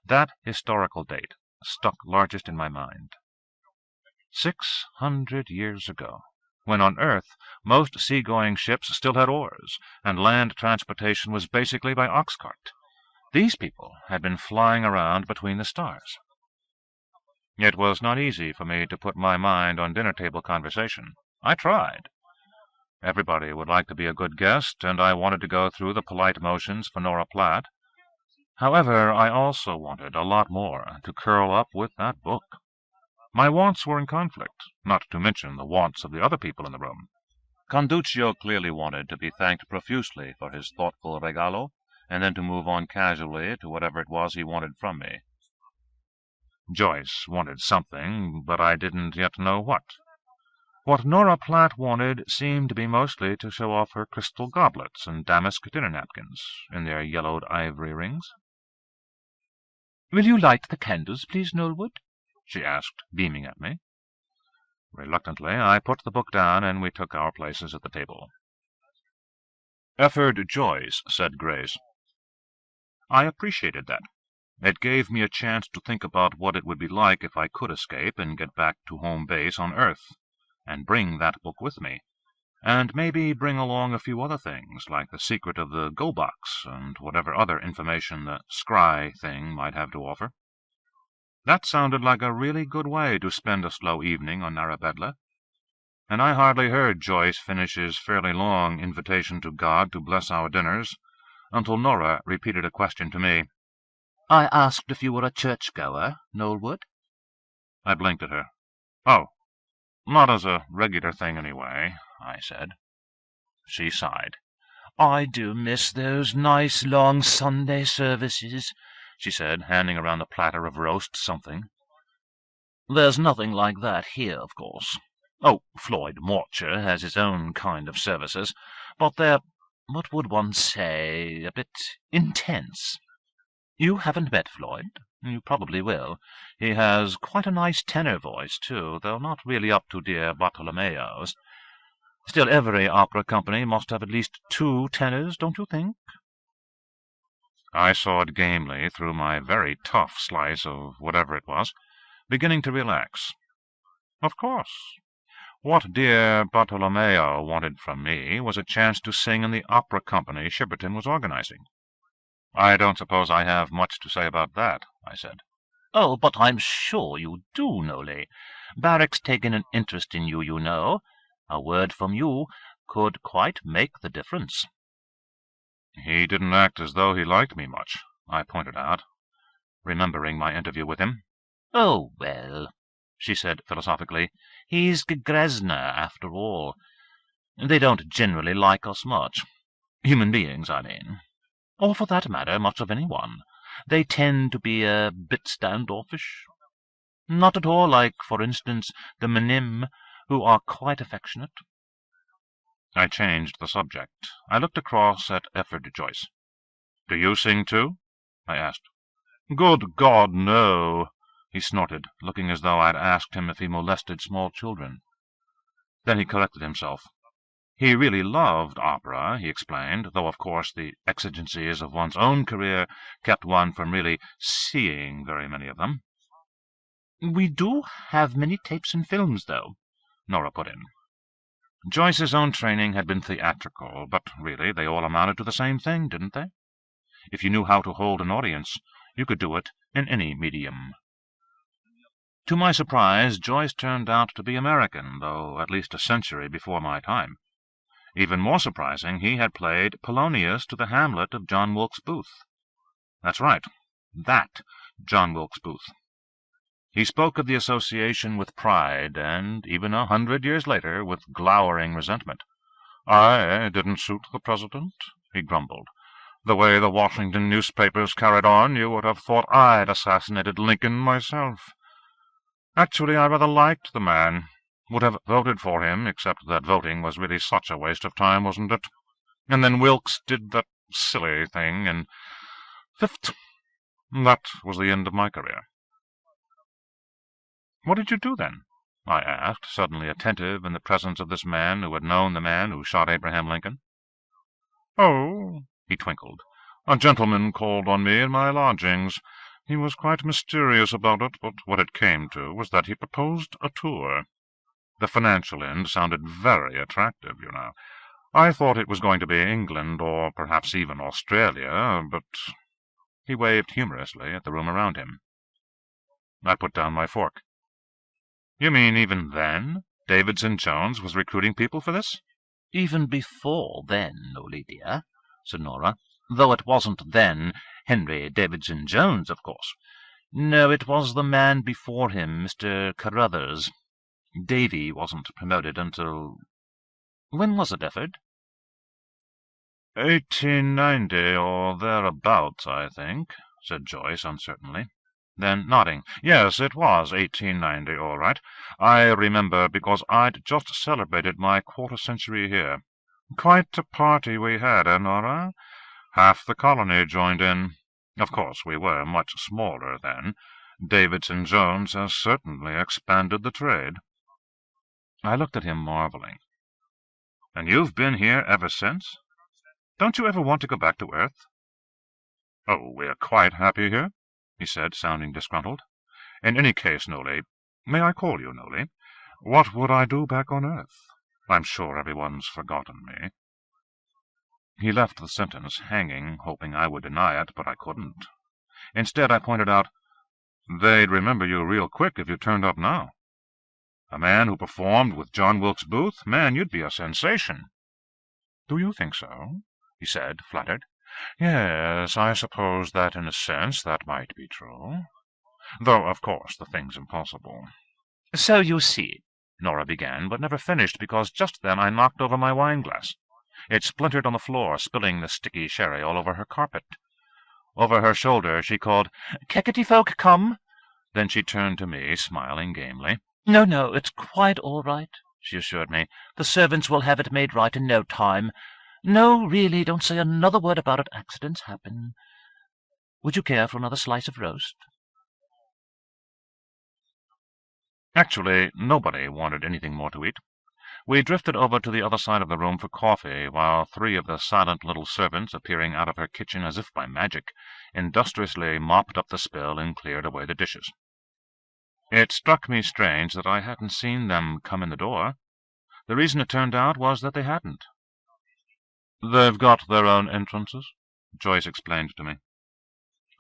that historical date stuck largest in my mind. 600 years ago, when on Earth most sea-going ships still had oars, and land transportation was basically by ox cart, these people had been flying around between the stars. It was not easy for me to put my mind on dinner-table conversation. I tried. Everybody would like to be a good guest, and I wanted to go through the polite motions for Nora Platt. However, I also wanted a lot more to curl up with that book. My wants were in conflict, not to mention the wants of the other people in the room. Conduccio clearly wanted to be thanked profusely for his thoughtful regalo, and then to move on casually to whatever it was he wanted from me. Joyce wanted something, but I didn't yet know what. What Nora Platt wanted seemed to be mostly to show off her crystal goblets and damask dinner napkins in their yellowed ivory rings. "Will you light the candles, please, Knollwood?" she asked, beaming at me. Reluctantly, I put the book down, and we took our places at the table. "Efford Joyce," said Grace. I appreciated that. It gave me a chance to think about what it would be like if I could escape and get back to home base on Earth, and bring that book with me, and maybe bring along a few other things, like the secret of the go-box and whatever other information the scry thing might have to offer. That sounded like a really good way to spend a slow evening on Narabedla, and I hardly heard Joyce finish his fairly long invitation to God to bless our dinners until Nora repeated a question to me. "I asked if you were a churchgoer, Knollwood." I blinked at her. "Oh, not as a regular thing, anyway," I said. She sighed. "I do miss those nice long Sunday services," she said, handing around a platter of roast something. "There's nothing like that here, of course. Oh, Floyd Morcher has his own kind of services, but they're, what would one say, a bit intense. You haven't met Floyd? You probably will. He has quite a nice tenor voice, too, though not really up to dear Bartolomeo's. Still, every opera company must have at least 2 tenors, don't you think?" I sawed gamely through my very tough slice of whatever it was, beginning to relax. Of course. What dear Bartolomeo wanted from me was a chance to sing in the opera company Shibberton was organizing. "I don't suppose I have much to say about that," I said. "Oh, but I'm sure you do, Nolly. Barak's taken an interest in you, you know. A word from you could quite make the difference." "He didn't act as though he liked me much," I pointed out, remembering my interview with him. "Oh, well," she said philosophically, "he's Gegresna, after all. They don't generally like us much. Human beings, I mean. Or, for that matter, much of anyone. They tend to be a bit standoffish. Not at all like, for instance, the Minim, who are quite affectionate." I changed the subject. I looked across at Efford Joyce. "Do you sing, too?" I asked. "Good God, no!" he snorted, looking as though I'd asked him if he molested small children. Then he corrected himself. He really loved opera, he explained, though of course the exigencies of one's own career kept one from really seeing very many of them. We do have many tapes and films, though," Nora put in. Joyce's own training had been theatrical, but really they all amounted to the same thing, didn't they? If you knew how to hold an audience, you could do it in any medium. To my surprise, Joyce turned out to be American, though at least a century before my time. Even more surprising, he had played Polonius to the Hamlet of John Wilkes Booth. That's right, that John Wilkes Booth. He spoke of the association with pride, and even 100 years later with glowering resentment. "I didn't suit the president," he grumbled. "The way the Washington newspapers carried on, you would have thought I'd assassinated Lincoln myself. Actually, I rather liked the man. Would have voted for him, except that voting was really such a waste of time, wasn't it? And then Wilkes did that silly thing, and fifth, that was the end of my career." "What did you do then?" I asked, suddenly attentive in the presence of this man who had known the man who shot Abraham Lincoln. "Oh," he twinkled, "a gentleman called on me in my lodgings. He was quite mysterious about it, but what it came to was that he proposed a tour. The financial end sounded very attractive, you know. I thought it was going to be England, or perhaps even Australia, but—" He waved humorously at the room around him. I put down my fork. "You mean even then Davidson Jones was recruiting people for this?" "Even before then, Nolly dear," said Nora, "though it wasn't then Henry Davidson Jones, of course. No, it was the man before him, Mr. Carruthers. Davy wasn't promoted until— When was it, Efford?" 1890, or thereabouts, I think," said Joyce uncertainly. Then, nodding, "Yes, it was 1890, all right. I remember because I'd just celebrated my quarter-century here. Quite a party we had, Nora? Half the colony joined in. Of course, we were much smaller then. Davidson Jones has certainly expanded the trade." I looked at him, marveling. "And you've been here ever since? Don't you ever want to go back to Earth?" "Oh, we're quite happy here," he said, sounding disgruntled. "In any case, Nolly, may I call you Nolly? What would I do back on Earth? I'm sure everyone's forgotten me." He left the sentence hanging, hoping I would deny it, but I couldn't. Instead, I pointed out, "They'd remember you real quick if you turned up now. A man who performed with John Wilkes Booth? Man, you'd be a sensation." "Do you think so?" he said, flattered. "Yes, I suppose that in a sense that might be true. Though, of course, the thing's impossible." "So you see," Nora began, but never finished, because just then I knocked over my wine-glass. It splintered on the floor, spilling the sticky sherry all over her carpet. Over her shoulder she called, "Keckety folk, come!" Then she turned to me, smiling gamely. "No, no, it's quite all right," she assured me. "The servants will have it made right in no time. No, really, don't say another word about it. Accidents happen. Would you care for another slice of roast?" Actually, nobody wanted anything more to eat. We drifted over to the other side of the room for coffee, while 3 of the silent little servants, appearing out of her kitchen as if by magic, industriously mopped up the spill and cleared away the dishes. It struck me strange that I hadn't seen them come in the door. The reason, it turned out, was that they hadn't. "They've got their own entrances," Joyce explained to me.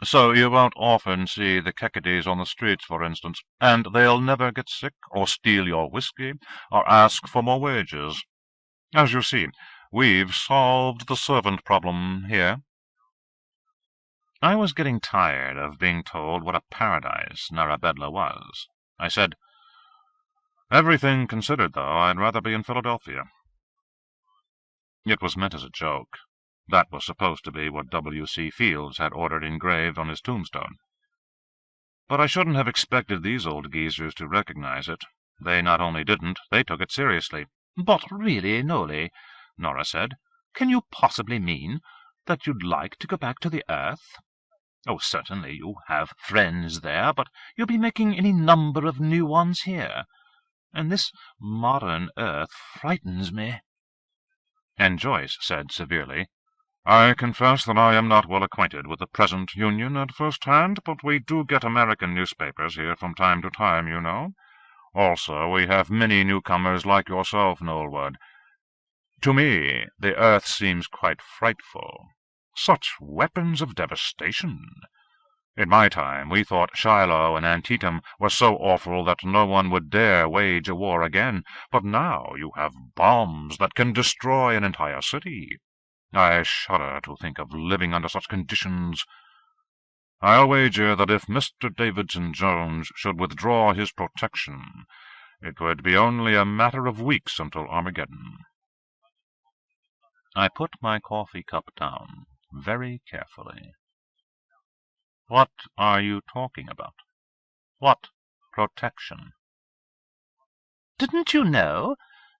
"So you won't often see the Kecketys on the streets, for instance, and they'll never get sick, or steal your whiskey, or ask for more wages. As you see, we've solved the servant problem here." I was getting tired of being told what a paradise Narabedla was. I said, "Everything considered, though, I'd rather be in Philadelphia." It was meant as a joke. That was supposed to be what W.C. Fields had ordered engraved on his tombstone. But I shouldn't have expected these old geezers to recognize it. They not only didn't, they took it seriously. "But really, Nolly," Nora said, "can you possibly mean that you'd like to go back to the Earth? Oh, certainly you have friends there, but you'll be making any number of new ones here. And this modern Earth frightens me." And Joyce said severely, I confess that I am not well acquainted with the present Union at first hand, but we do get American newspapers here from time to time, you know. Also, we have many newcomers like yourself, Knollwood. To me, the earth seems quite frightful. Such weapons of devastation. In my time, we thought Shiloh and Antietam were so awful that no one would dare wage a war again, but now you have bombs that can destroy an entire city. I shudder to think of living under such conditions. I'll wager that if Mr. Davidson Jones should withdraw his protection, it would be only a matter of weeks until Armageddon. I put my coffee cup down very carefully. What are you talking about? What protection? Didn't you know?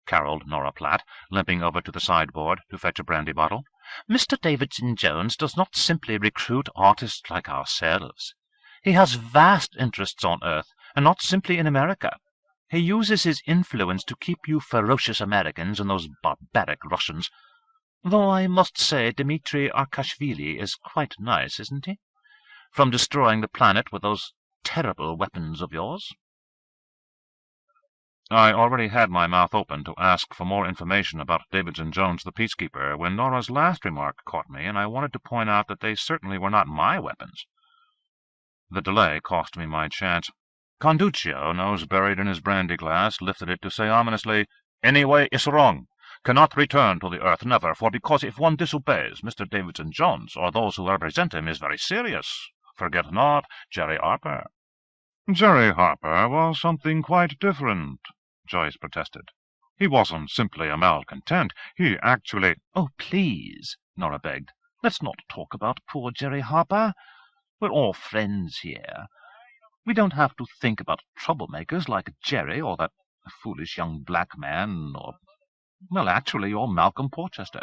Caroled Nora Platt, limping over to the sideboard to fetch a brandy bottle. Mr. Davidson Jones does not simply recruit artists like ourselves. He has vast interests on Earth, and not simply in America. He uses his influence to keep you ferocious Americans and those barbaric Russians. Though I must say Dmitri Arkashvili is quite nice, isn't he? From destroying the planet with those terrible weapons of yours. I already had my mouth open to ask for more information about Davidson Jones the peacekeeper when Nora's last remark caught me, and I wanted to point out that they certainly were not my weapons. The delay cost me my chance. Conduccio, nose buried in his brandy glass, lifted it to say ominously, "Anyway, it's wrong. Cannot return to the earth, never, for because if one disobeys Mr. Davidson Jones or those who represent him is very serious. Forget not Jerry Harper." "Jerry Harper was something quite different," Joyce protested. "He wasn't simply a malcontent. He actually—" "Oh, please," Nora begged. "Let's not talk about poor Jerry Harper. We're all friends here. We don't have to think about troublemakers like Jerry or that foolish young black man or Malcolm Porchester."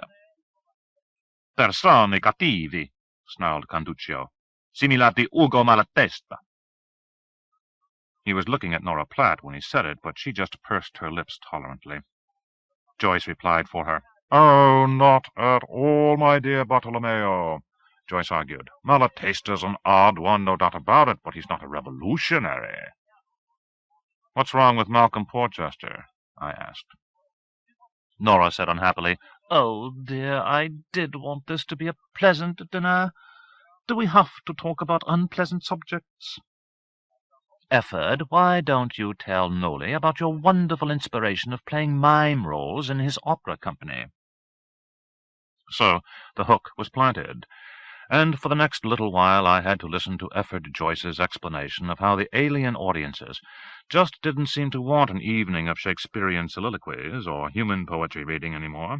"Persone cattivi," snarled Conduccio. "Similati Ugo Malatesta." He was looking at Nora Platt when he said it, but she just pursed her lips tolerantly. Joyce replied for her. "Oh, not at all, my dear Bartolomeo," Joyce argued. "Malatesta's an odd one, no doubt about it, but he's not a revolutionary." "What's wrong with Malcolm Porchester?" I asked. Nora said unhappily, "Oh, dear, I did want this to be a pleasant dinner. Do we have to talk about unpleasant subjects? Efford, why don't you tell Nolly about your wonderful inspiration of playing mime roles in his opera company?" So the hook was planted, and for the next little while I had to listen to Efford Joyce's explanation of how the alien audiences just didn't seem to want an evening of Shakespearean soliloquies or human poetry reading any more.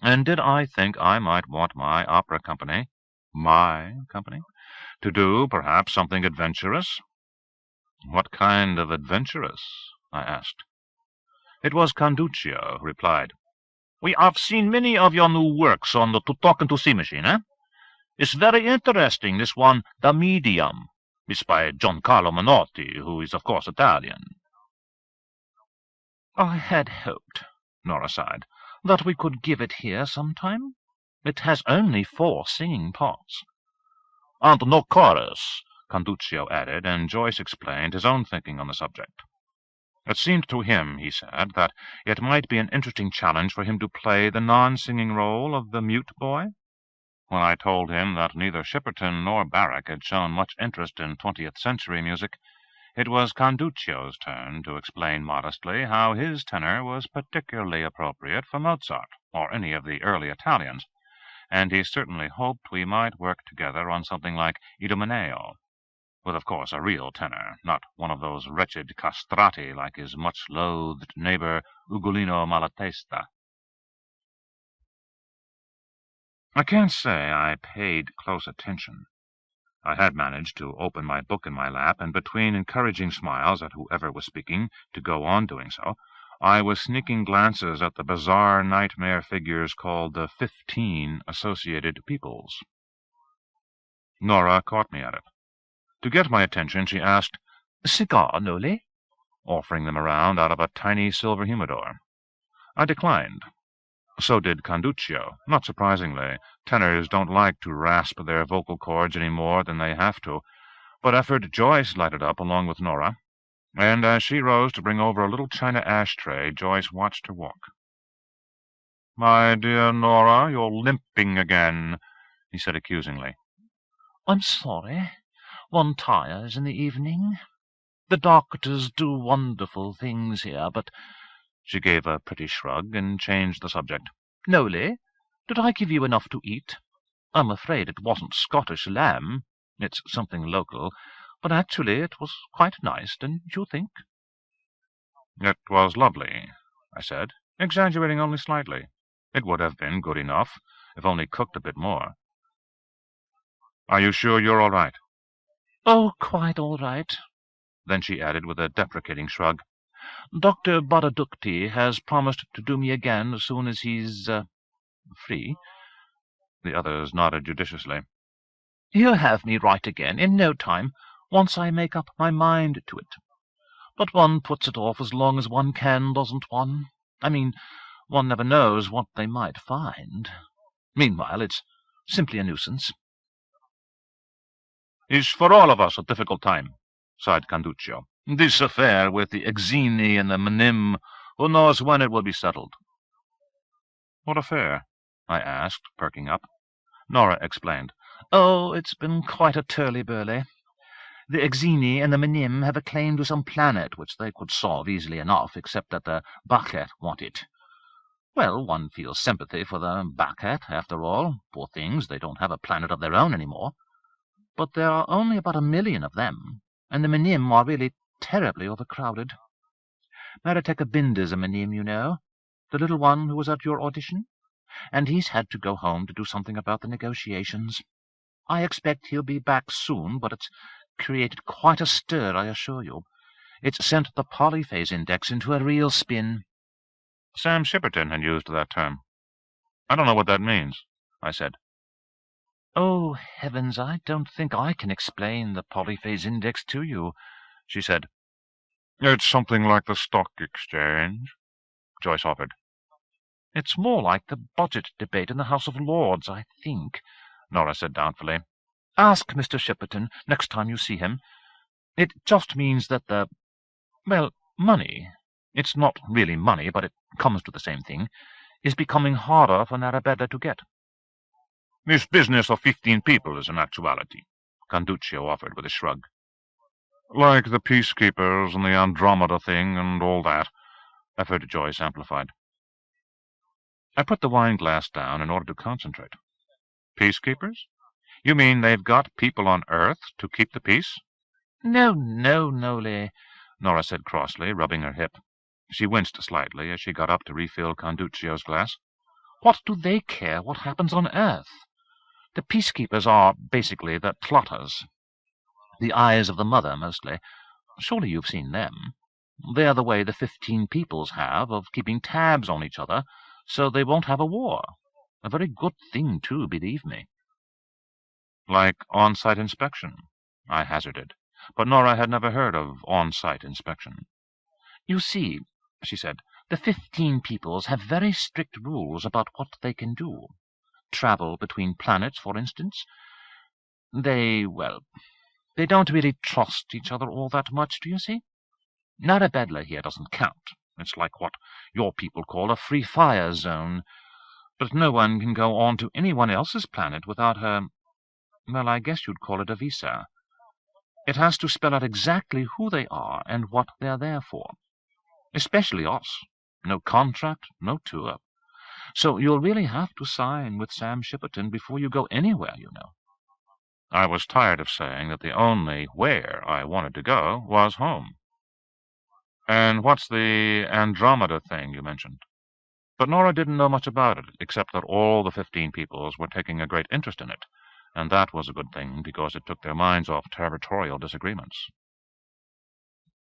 And did I think I might want my opera company, to do perhaps something adventurous? "What kind of adventurous?" I asked. It was Conduccio who replied. "We have seen many of your new works on the To Talk and To See machine, eh? It's very interesting, this one, The Medium. It's by Giancarlo Menotti, who is, of course, Italian." "I had hoped," Nora sighed, "that we could give it here sometime. It has only 4 singing parts." "And no chorus," Conduccio added, and Joyce explained his own thinking on the subject. It seemed to him, he said, that it might be an interesting challenge for him to play the non-singing role of the mute boy. When I told him that neither Shipperton nor Barrack had shown much interest in 20th-century music, it was Conduccio's turn to explain modestly how his tenor was particularly appropriate for Mozart or any of the early Italians, and he certainly hoped we might work together on something like Idomeneo, with, of course, a real tenor, not one of those wretched castrati like his much-loathed neighbor Ugolino Malatesta. I can't say I paid close attention. I had managed to open my book in my lap, and between encouraging smiles at whoever was speaking to go on doing so, I was sneaking glances at the bizarre nightmare figures called the 15 Associated Peoples. Nora caught me at it. To get my attention, she asked, "Cigar, Nolly?" offering them around out of a tiny silver humidor. I declined. So did Conduccio. Not surprisingly, tenors don't like to rasp their vocal cords any more than they have to, but effort Joyce lighted up along with Nora, and as she rose to bring over a little china ashtray, Joyce watched her walk. "My dear Nora, you're limping again," he said accusingly. "I'm sorry. One tires in the evening. The doctors do wonderful things here, but—" She gave a pretty shrug and changed the subject. "Nolly, did I give you enough to eat? I'm afraid it wasn't Scottish lamb. It's something local, but actually it was quite nice, didn't you think?" "It was lovely," I said, exaggerating only slightly. It would have been good enough, if only cooked a bit more. "Are you sure you're all right?" "Oh, quite all right." Then she added with a deprecating shrug, "Dr. Baradukti has promised to do me again as soon as he's free." The others nodded judiciously. "He'll have me right again in no time, once I make up my mind to it. But one puts it off as long as one can, doesn't one? I mean, one never knows what they might find. Meanwhile, it's simply a nuisance." "It's for all of us a difficult time," sighed Conduccio. "This affair with the Exini and the Menim, who knows when it will be settled?" "What affair?" I asked, perking up. Nora explained. "Oh, it's been quite a turly-burly. The Exini and the Menim have a claim to some planet which they could solve easily enough, except that the Bachet want it. Well, one feels sympathy for the Bachet, after all. Poor things, they don't have a planet of their own any more. But there are only about 1 million of them, and the Menim are really terribly overcrowded. Marateka Binder's a Menim, you know, the little one who was at your audition, and he's had to go home to do something about the negotiations. I expect he'll be back soon, but it's created quite a stir, I assure you. It's sent the polyphase index into a real spin." Sam Shipperton had used that term. "I don't know what that means," I said. "Oh, heavens, I don't think I can explain the polyphase index to you," she said. "It's something like the stock exchange," Joyce offered. "It's more like the budget debate in the House of Lords, I think," Nora said doubtfully. "Ask Mr. Shipperton next time you see him. It just means that money, it's not really money, but it comes to the same thing, is becoming harder for Narabedla to get." "This business of 15 people is an actuality," Conduccio offered with a shrug. "Like the peacekeepers and the Andromeda thing and all that," effort Joyce amplified. I put the wine glass down in order to concentrate. "Peacekeepers? You mean they've got people on Earth to keep the peace?" "No, Nolly," Nora said crossly, rubbing her hip. She winced slightly as she got up to refill Conduccio's glass. "What do they care what happens on Earth? The peacekeepers are basically the plotters. The eyes of the mother, mostly. Surely you've seen them. They're the way the 15 peoples have of keeping tabs on each other, so they won't have a war. A very good thing, too, believe me." "Like on-site inspection," I hazarded, but Nora had never heard of on-site inspection. "You see," she said, "the 15 peoples have very strict rules about what they can do. Travel between planets, for instance. They don't really trust each other all that much, do you see? Narabedla here doesn't count. It's like what your people call a free fire zone. But no one can go on to anyone else's planet without I guess you'd call it a visa. It has to spell out exactly who they are and what they're there for. Especially us. No contract, no tour. So you'll really have to sign with Sam Shipperton before you go anywhere, you know." I was tired of saying that the only where I wanted to go was home. "And what's the Andromeda thing you mentioned?" But Nora didn't know much about it, except that all the 15 peoples were taking a great interest in it, and that was a good thing because it took their minds off territorial disagreements.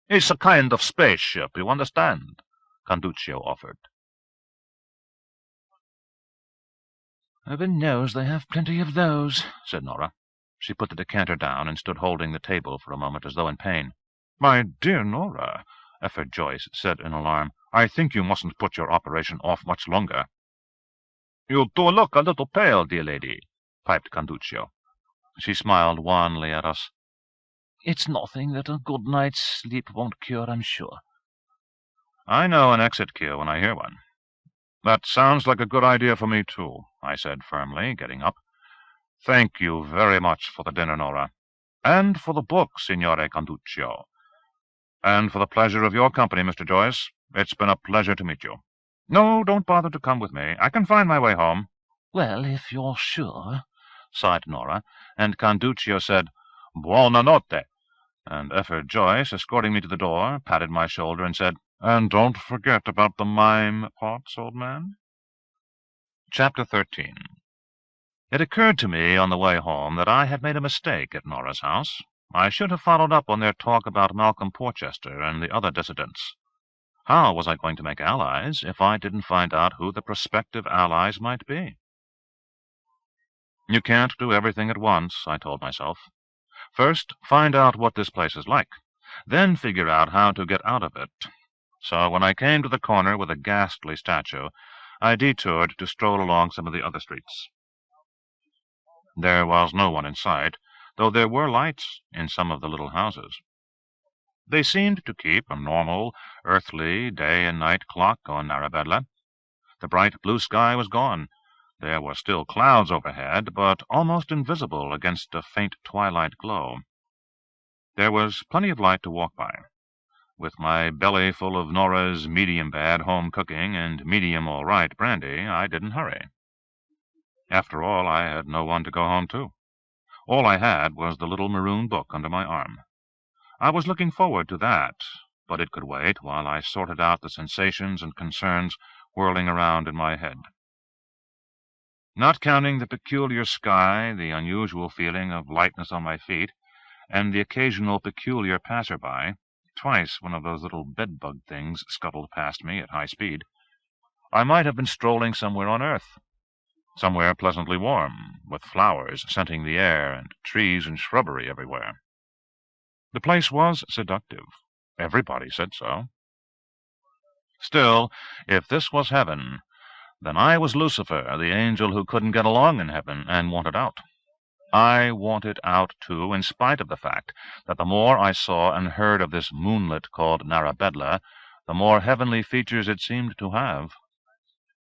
"It's a kind of spaceship, you understand," Conduccio offered. "Heaven knows they have plenty of those," said Nora. She put the decanter down and stood holding the table for a moment as though in pain. "My dear Nora," Efford Joyce said in alarm, "I think you mustn't put your operation off much longer." "You do look a little pale, dear lady," piped Conduccio. She smiled wanly at us. "It's nothing that a good night's sleep won't cure, I'm sure." I know an exit cue when I hear one. "That sounds like a good idea for me, too," I said firmly, getting up. "Thank you very much for the dinner, Nora, and for the book, Signore Conduccio, and for the pleasure of your company, Mr. Joyce. It's been a pleasure to meet you. No, don't bother to come with me. I can find my way home." "Well, if you're sure," sighed Nora, and Conduccio said, "Buona notte," and Efford Joyce, escorting me to the door, patted my shoulder and said, "And don't forget about the mime pots, old man." Chapter 13. It occurred to me on the way home that I had made a mistake at Nora's house. I should have followed up on their talk about Malcolm Porchester and the other dissidents. How was I going to make allies if I didn't find out who the prospective allies might be? You can't do everything at once, I told myself. First, find out what this place is like. Then figure out how to get out of it. So when I came to the corner with a ghastly statue, I detoured to stroll along some of the other streets. There was no one in sight, though there were lights in some of the little houses. They seemed to keep a normal, earthly day and night clock on Narabedla. The bright blue sky was gone. There were still clouds overhead, but almost invisible against a faint twilight glow. There was plenty of light to walk by. With my belly full of Nora's medium-bad home cooking and medium-all-right brandy, I didn't hurry. After all, I had no one to go home to. All I had was the little maroon book under my arm. I was looking forward to that, but it could wait while I sorted out the sensations and concerns whirling around in my head. Not counting the peculiar sky, the unusual feeling of lightness on my feet, and the occasional peculiar passer-by, twice one of those little bedbug things scuttled past me at high speed, I might have been strolling somewhere on Earth, somewhere pleasantly warm, with flowers scenting the air and trees and shrubbery everywhere. The place was seductive. Everybody said so. Still, if this was heaven, then I was Lucifer, the angel who couldn't get along in heaven and wanted out. I wanted out, too, in spite of the fact that the more I saw and heard of this moonlet called Narabedla, the more heavenly features it seemed to have.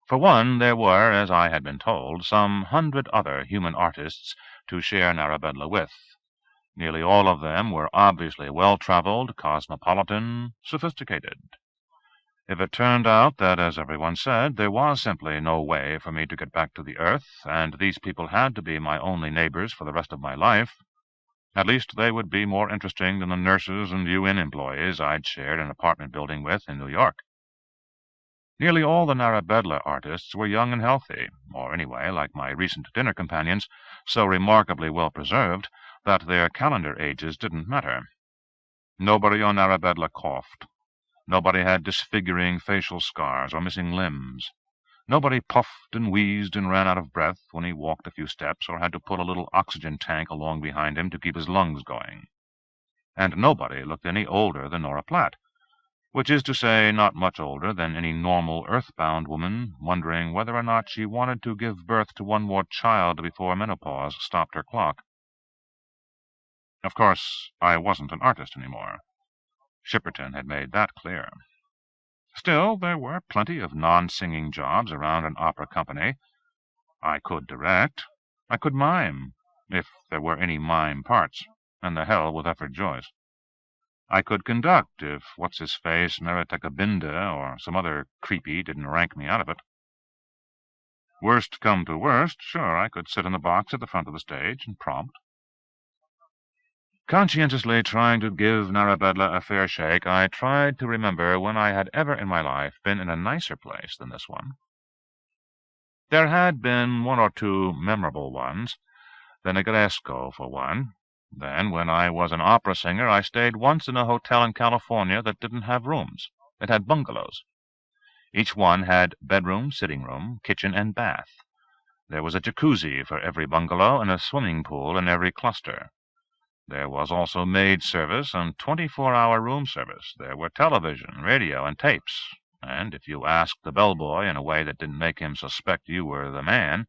For one, there were, as I had been told, some 100 other human artists to share Narabedla with. Nearly all of them were obviously well-traveled, cosmopolitan, sophisticated. If it turned out that, as everyone said, there was simply no way for me to get back to the Earth, and these people had to be my only neighbors for the rest of my life, at least they would be more interesting than the nurses and UN employees I'd shared an apartment building with in New York. Nearly all the Narabedla artists were young and healthy, or anyway, like my recent dinner companions, so remarkably well preserved that their calendar ages didn't matter. Nobody on Narabedla coughed. Nobody had disfiguring facial scars or missing limbs. Nobody puffed and wheezed and ran out of breath when he walked a few steps or had to pull a little oxygen tank along behind him to keep his lungs going. And nobody looked any older than Nora Platt, which is to say not much older than any normal earthbound woman wondering whether or not she wanted to give birth to one more child before menopause stopped her clock. Of course, I wasn't an artist anymore. Shipperton had made that clear. Still, there were plenty of non-singing jobs around an opera company. I could direct. I could mime, if there were any mime parts, and the hell with Efford Joyce. I could conduct, if what's-his-face Meretekabinda or some other creepy didn't rank me out of it. Worst come to worst, sure, I could sit in the box at the front of the stage and prompt. Conscientiously trying to give Narabedla a fair shake, I tried to remember when I had ever in my life been in a nicer place than this one. There had been one or two memorable ones, the Negresco for one. Then, when I was an opera singer, I stayed once in a hotel in California that didn't have rooms. It had bungalows. Each one had bedroom, sitting room, kitchen, and bath. There was a jacuzzi for every bungalow and a swimming pool in every cluster. There was also maid service and 24-hour room service. There were television, radio, and tapes, and if you asked the bellboy in a way that didn't make him suspect you were the man,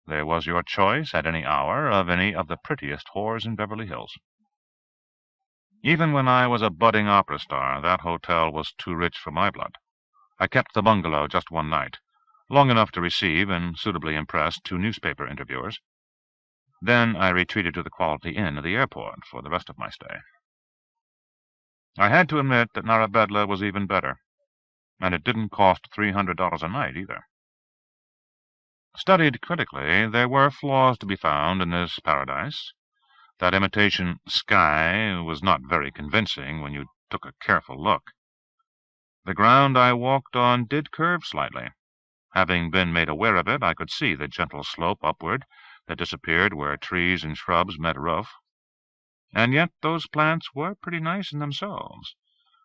there was your choice at any hour of any of the prettiest whores in Beverly Hills. Even when I was a budding opera star, that hotel was too rich for my blood. I kept the bungalow just one night, long enough to receive and suitably impress 2 newspaper interviewers. Then I retreated to the Quality Inn at the airport for the rest of my stay. I had to admit that Narabedla was even better, and it didn't cost $300 a night either. Studied critically, there were flaws to be found in this paradise. That imitation sky was not very convincing when you took a careful look. The ground I walked on did curve slightly. Having been made aware of it, I could see the gentle slope upward that disappeared where trees and shrubs met roof. And yet those plants were pretty nice in themselves.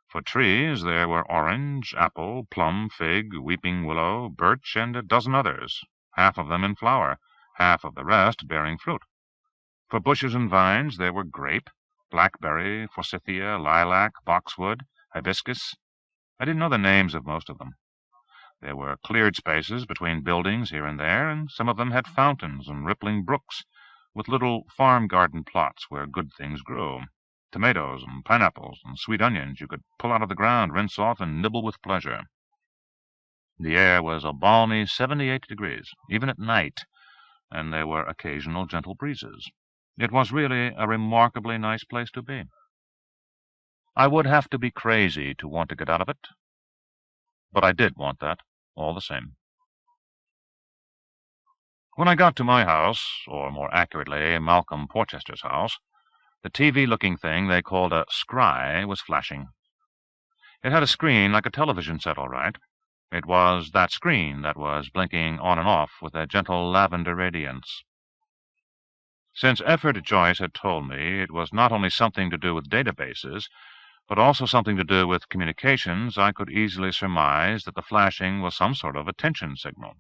For trees there were orange, apple, plum, fig, weeping willow, birch, and a dozen others, half of them in flower, half of the rest bearing fruit. For bushes and vines there were grape, blackberry, forsythia, lilac, boxwood, hibiscus. I didn't know the names of most of them. There were cleared spaces between buildings here and there, and some of them had fountains and rippling brooks, with little farm garden plots where good things grew. Tomatoes and pineapples and sweet onions you could pull out of the ground, rinse off, and nibble with pleasure. The air was a balmy 78 degrees, even at night, and there were occasional gentle breezes. It was really a remarkably nice place to be. I would have to be crazy to want to get out of it, but I did want that, all the same. When I got to my house, or more accurately, Malcolm Porchester's house, the TV-looking thing they called a scry was flashing. It had a screen like a television set, all right. It was that screen that was blinking on and off with a gentle lavender radiance. Since Efford Joyce had told me it was not only something to do with databases, but also something to do with communications, I could easily surmise that the flashing was some sort of attention signal.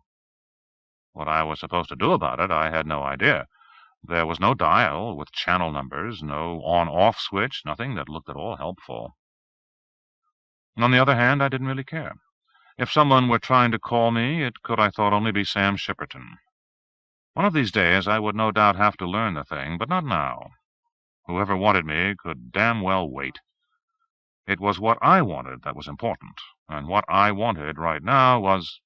What I was supposed to do about it, I had no idea. There was no dial with channel numbers, no on-off switch, nothing that looked at all helpful. On the other hand, I didn't really care. If someone were trying to call me, it could, I thought, only be Sam Shipperton. One of these days I would no doubt have to learn the thing, but not now. Whoever wanted me could damn well wait. It was what I wanted that was important, and what I wanted right now was...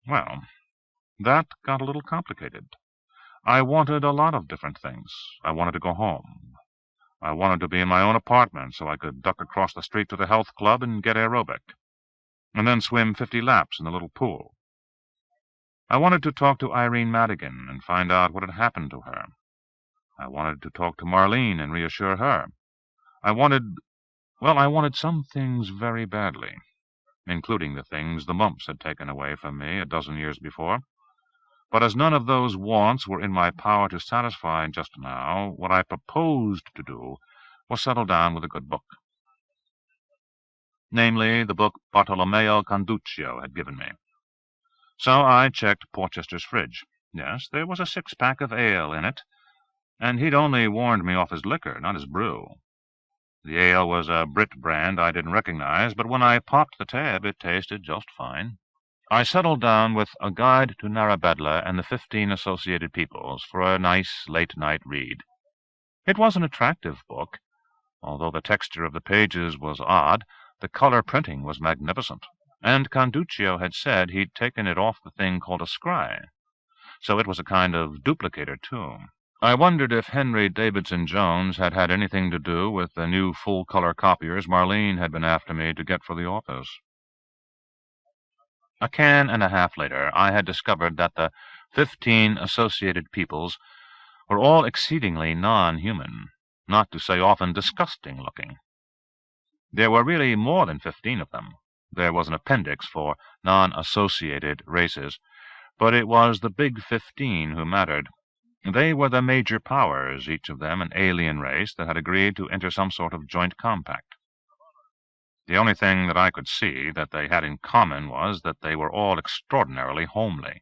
Well, that got a little complicated. I wanted a lot of different things. I wanted to go home. I wanted to be in my own apartment so I could duck across the street to the health club and get aerobic, and then swim 50 laps in the little pool. I wanted to talk to Irene Madigan and find out what had happened to her. I wanted to talk to Marlene and reassure her. I wanted some things very badly, including the things the mumps had taken away from me a dozen years before. But as none of those wants were in my power to satisfy just now, what I proposed to do was settle down with a good book. Namely, the book Bartolomeo Conduccio had given me. So I checked Porchester's fridge. Yes, there was a 6-pack of ale in it, and he'd only warned me off his liquor, not his brew. The ale was a Brit brand I didn't recognize, but when I popped the tab, it tasted just fine. I settled down with A Guide to Narabedla and the 15 Associated Peoples for a nice late-night read. It was an attractive book. Although the texture of the pages was odd, the color printing was magnificent, and Conduccio had said he'd taken it off the thing called a scry, so it was a kind of duplicator, too. I wondered if Henry Davidson Jones had had anything to do with the new full-color copiers Marlene had been after me to get for the office. A can and a half later, I had discovered that the 15 Associated Peoples were all exceedingly non-human, not to say often disgusting-looking. There were really more than 15 of them. There was an appendix for non-associated races, but it was the big 15 who mattered. They were the major powers, each of them an alien race that had agreed to enter some sort of joint compact. The only thing that I could see that they had in common was that they were all extraordinarily homely.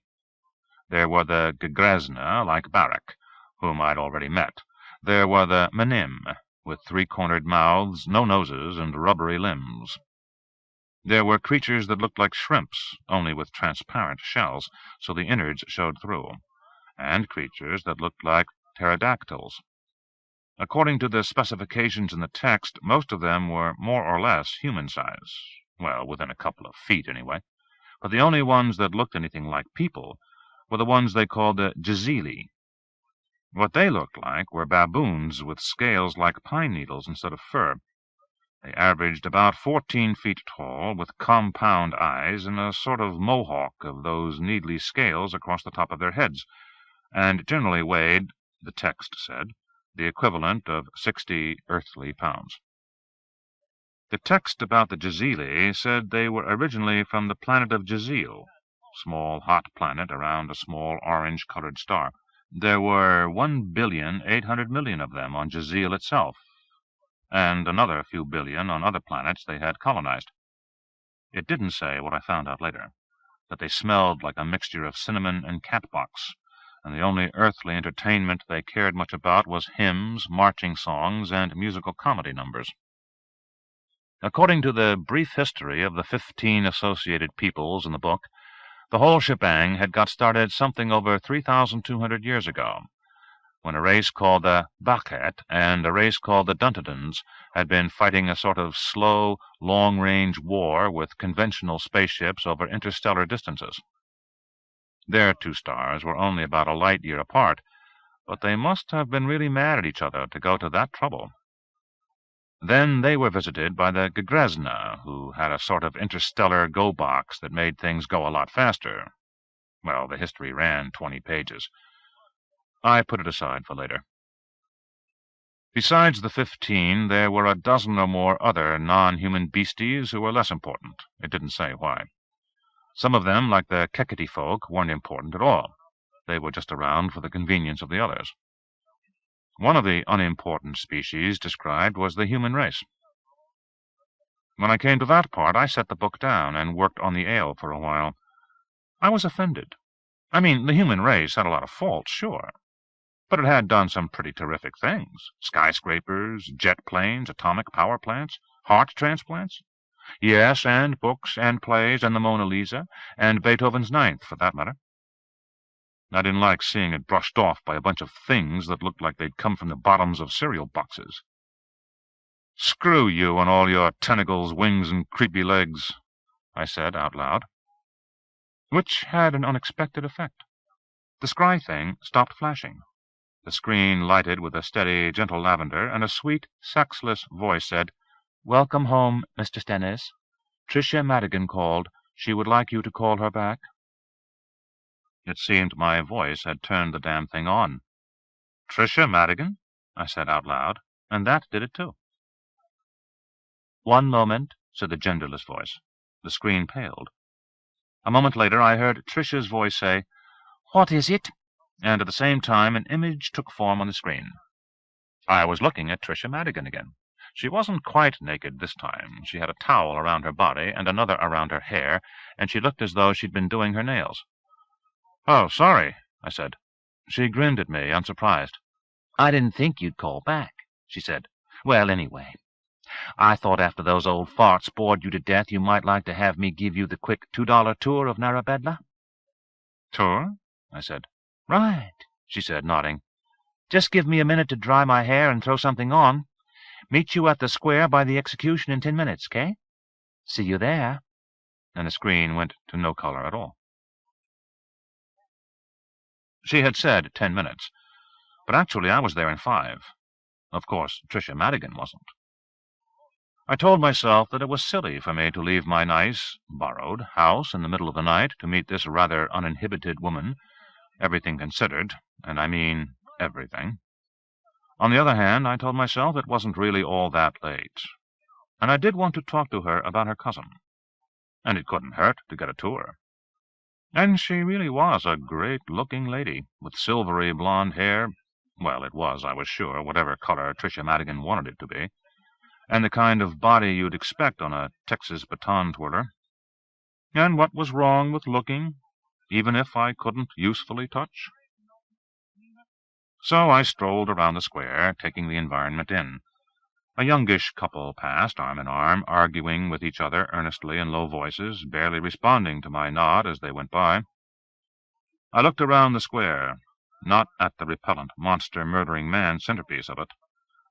There were the Gegresna, like Barak, whom I'd already met. There were the Menim, with 3-cornered mouths, no noses, and rubbery limbs. There were creatures that looked like shrimps, only with transparent shells, so the innards showed through, and creatures that looked like pterodactyls. According to the specifications in the text, most of them were more or less human size, well, within a couple of feet anyway, but the only ones that looked anything like people were the ones they called the jazili. What they looked like were baboons with scales like pine needles instead of fur. They averaged about 14 feet tall, with compound eyes and a sort of mohawk of those needly scales across the top of their heads, and generally weighed, the text said, the equivalent of 60 earthly pounds. The text about the Jazili said they were originally from the planet of Jazil, small hot planet around a small orange-colored star. There were 1,800,000,000 of them on Jazil itself, and another few billion on other planets they had colonized. It didn't say what I found out later, that they smelled like a mixture of cinnamon and catbox, and the only earthly entertainment they cared much about was hymns, marching songs, and musical comedy numbers. According to the brief history of the 15 associated peoples in the book, the whole shebang had got started something over 3,200 years ago, when a race called the Bakhet and a race called the Duntadons had been fighting a sort of slow, long-range war with conventional spaceships over interstellar distances. Their two stars were only about a light-year apart, but they must have been really mad at each other to go to that trouble. Then they were visited by the Gagresna, who had a sort of interstellar go-box that made things go a lot faster. Well, the history ran 20 pages. I put it aside for later. Besides the 15, there were a dozen or more other non-human beasties who were less important. It didn't say why. Some of them, like the Kekiti folk, weren't important at all. They were just around for the convenience of the others. One of the unimportant species described was the human race. When I came to that part, I set the book down and worked on the ale for a while. I was offended. I mean, the human race had a lot of faults, sure, but it had done some pretty terrific things. Skyscrapers, jet planes, atomic power plants, heart transplants. Yes, and books and plays and the Mona Lisa, and Beethoven's Ninth, for that matter. I didn't like seeing it brushed off by a bunch of things that looked like they'd come from the bottoms of cereal boxes. "Screw you and all your tentacles, wings, and creepy legs," I said out loud. Which had an unexpected effect. The scry thing stopped flashing. The screen lighted with a steady, gentle lavender, and a sweet, sexless voice said, "Welcome home, Mr. Stennis. Tricia Madigan called. She would like you to call her back." It seemed my voice had turned the damn thing on. "Tricia Madigan?" I said out loud, and that did it too. "One moment," said the genderless voice. The screen paled. A moment later I heard Tricia's voice say, "What is it?" and at the same time an image took form on the screen. I was looking at Tricia Madigan again. She wasn't quite naked this time. She had a towel around her body and another around her hair, and she looked as though she'd been doing her nails. "Oh, sorry," I said. She grinned at me, unsurprised. "I didn't think you'd call back," she said. "Well, anyway, I thought after those old farts bored you to death you might like to have me give you the quick $2 tour of Narabedla." "Tour?" I said. "Right," she said, nodding. "Just give me a minute to dry my hair and throw something on. Meet you at the square by the execution in 10 minutes, 'kay? See you there." And the screen went to no color at all. She had said 10 minutes, but actually I was there in 5. Of course, Tricia Madigan wasn't. I told myself that it was silly for me to leave my nice, borrowed house in the middle of the night to meet this rather uninhibited woman, everything considered, and I mean everything. On the other hand, I told myself it wasn't really all that late, and I did want to talk to her about her cousin, and it couldn't hurt to get a tour. And she really was a great-looking lady, with silvery blonde hair. Well, it was, I was sure, whatever color Tricia Madigan wanted it to be, and the kind of body you'd expect on a Texas baton twirler. And what was wrong with looking, even if I couldn't usefully touch? So I strolled around the square, taking the environment in. A youngish couple passed, arm in arm, arguing with each other earnestly in low voices, barely responding to my nod as they went by. I looked around the square, not at the repellent, monster-murdering man centerpiece of it,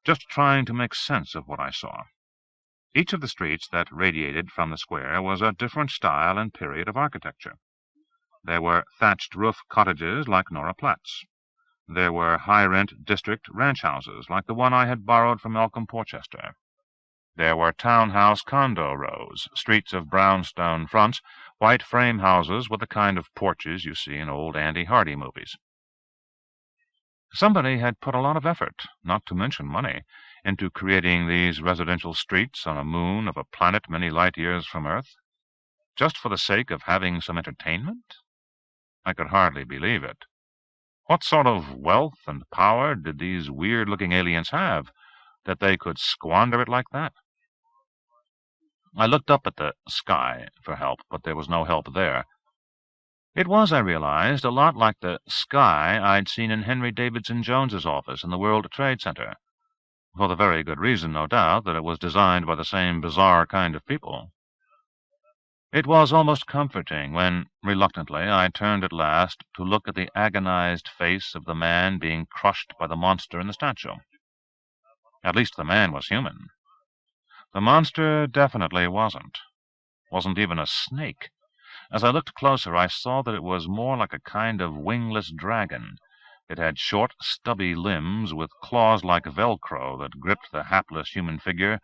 just trying to make sense of what I saw. Each of the streets that radiated from the square was a different style and period of architecture. There were thatched-roof cottages like Nora Platt's. There were high-rent district ranch houses like the one I had borrowed from Malcolm Porchester. There were townhouse condo rows, streets of brownstone fronts, white frame houses with the kind of porches you see in old Andy Hardy movies. Somebody had put a lot of effort, not to mention money, into creating these residential streets on a moon of a planet many light years from Earth, just for the sake of having some entertainment? I could hardly believe it. What sort of wealth and power did these weird-looking aliens have, that they could squander it like that? I looked up at the sky for help, but there was no help there. It was, I realized, a lot like the sky I'd seen in Henry Davidson Jones's office in the World Trade Center, for the very good reason, no doubt, that it was designed by the same bizarre kind of people. It was almost comforting when, reluctantly, I turned at last to look at the agonized face of the man being crushed by the monster in the statue. At least the man was human. The monster definitely wasn't even a snake. As I looked closer, I saw that it was more like a kind of wingless dragon. It had short, stubby limbs with claws like Velcro that gripped the hapless human figure,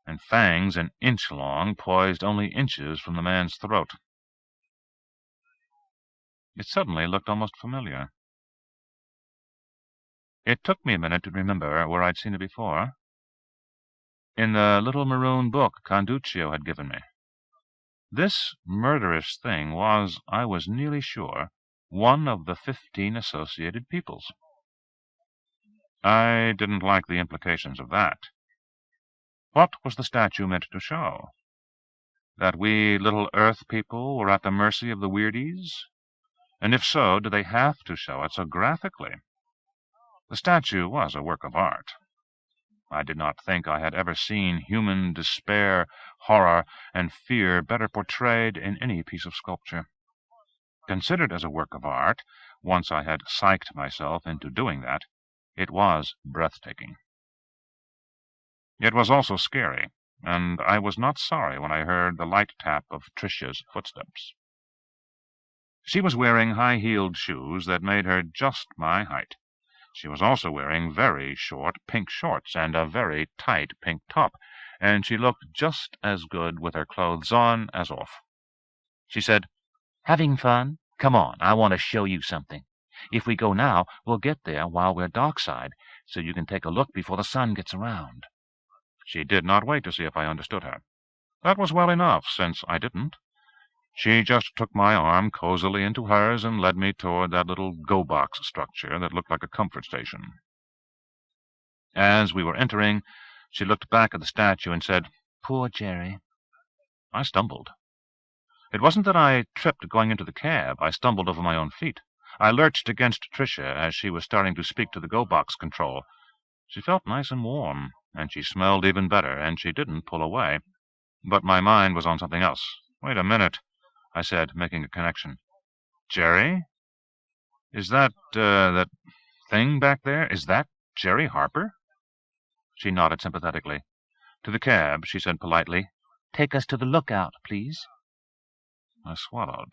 and fangs an inch long, poised only inches from the man's throat. It suddenly looked almost familiar. It took me a minute to remember where I'd seen it before. In the little maroon book Conduccio had given me. This murderous thing was, I was nearly sure, one of the 15 associated peoples. I didn't like the implications of that. What was the statue meant to show? That we little Earth people were at the mercy of the weirdies? And if so, did they have to show it so graphically? The statue was a work of art. I did not think I had ever seen human despair, horror, and fear better portrayed in any piece of sculpture. Considered as a work of art, once I had psyched myself into doing that, it was breathtaking. It was also scary, and I was not sorry when I heard the light tap of Tricia's footsteps. She was wearing high-heeled shoes that made her just my height. She was also wearing very short pink shorts and a very tight pink top, and she looked just as good with her clothes on as off. She said, "Having fun? Come on, I want to show you something. If we go now, we'll get there while we're darkside, so you can take a look before the sun gets around." She did not wait to see if I understood her. That was well enough, since I didn't. She just took my arm cozily into hers and led me toward that little go-box structure that looked like a comfort station. As we were entering, she looked back at the statue and said, "Poor Jerry." I stumbled. It wasn't that I tripped going into the cab. I stumbled over my own feet. I lurched against Tricia as she was starting to speak to the go-box control. She felt nice and warm, and she smelled even better, and she didn't pull away. But my mind was on something else. "Wait a minute," I said, making a connection. "Jerry? Is that thing back there? Is that Jerry Harper?" She nodded sympathetically. To the cab, she said politely, "Take us to the lookout, please." I swallowed.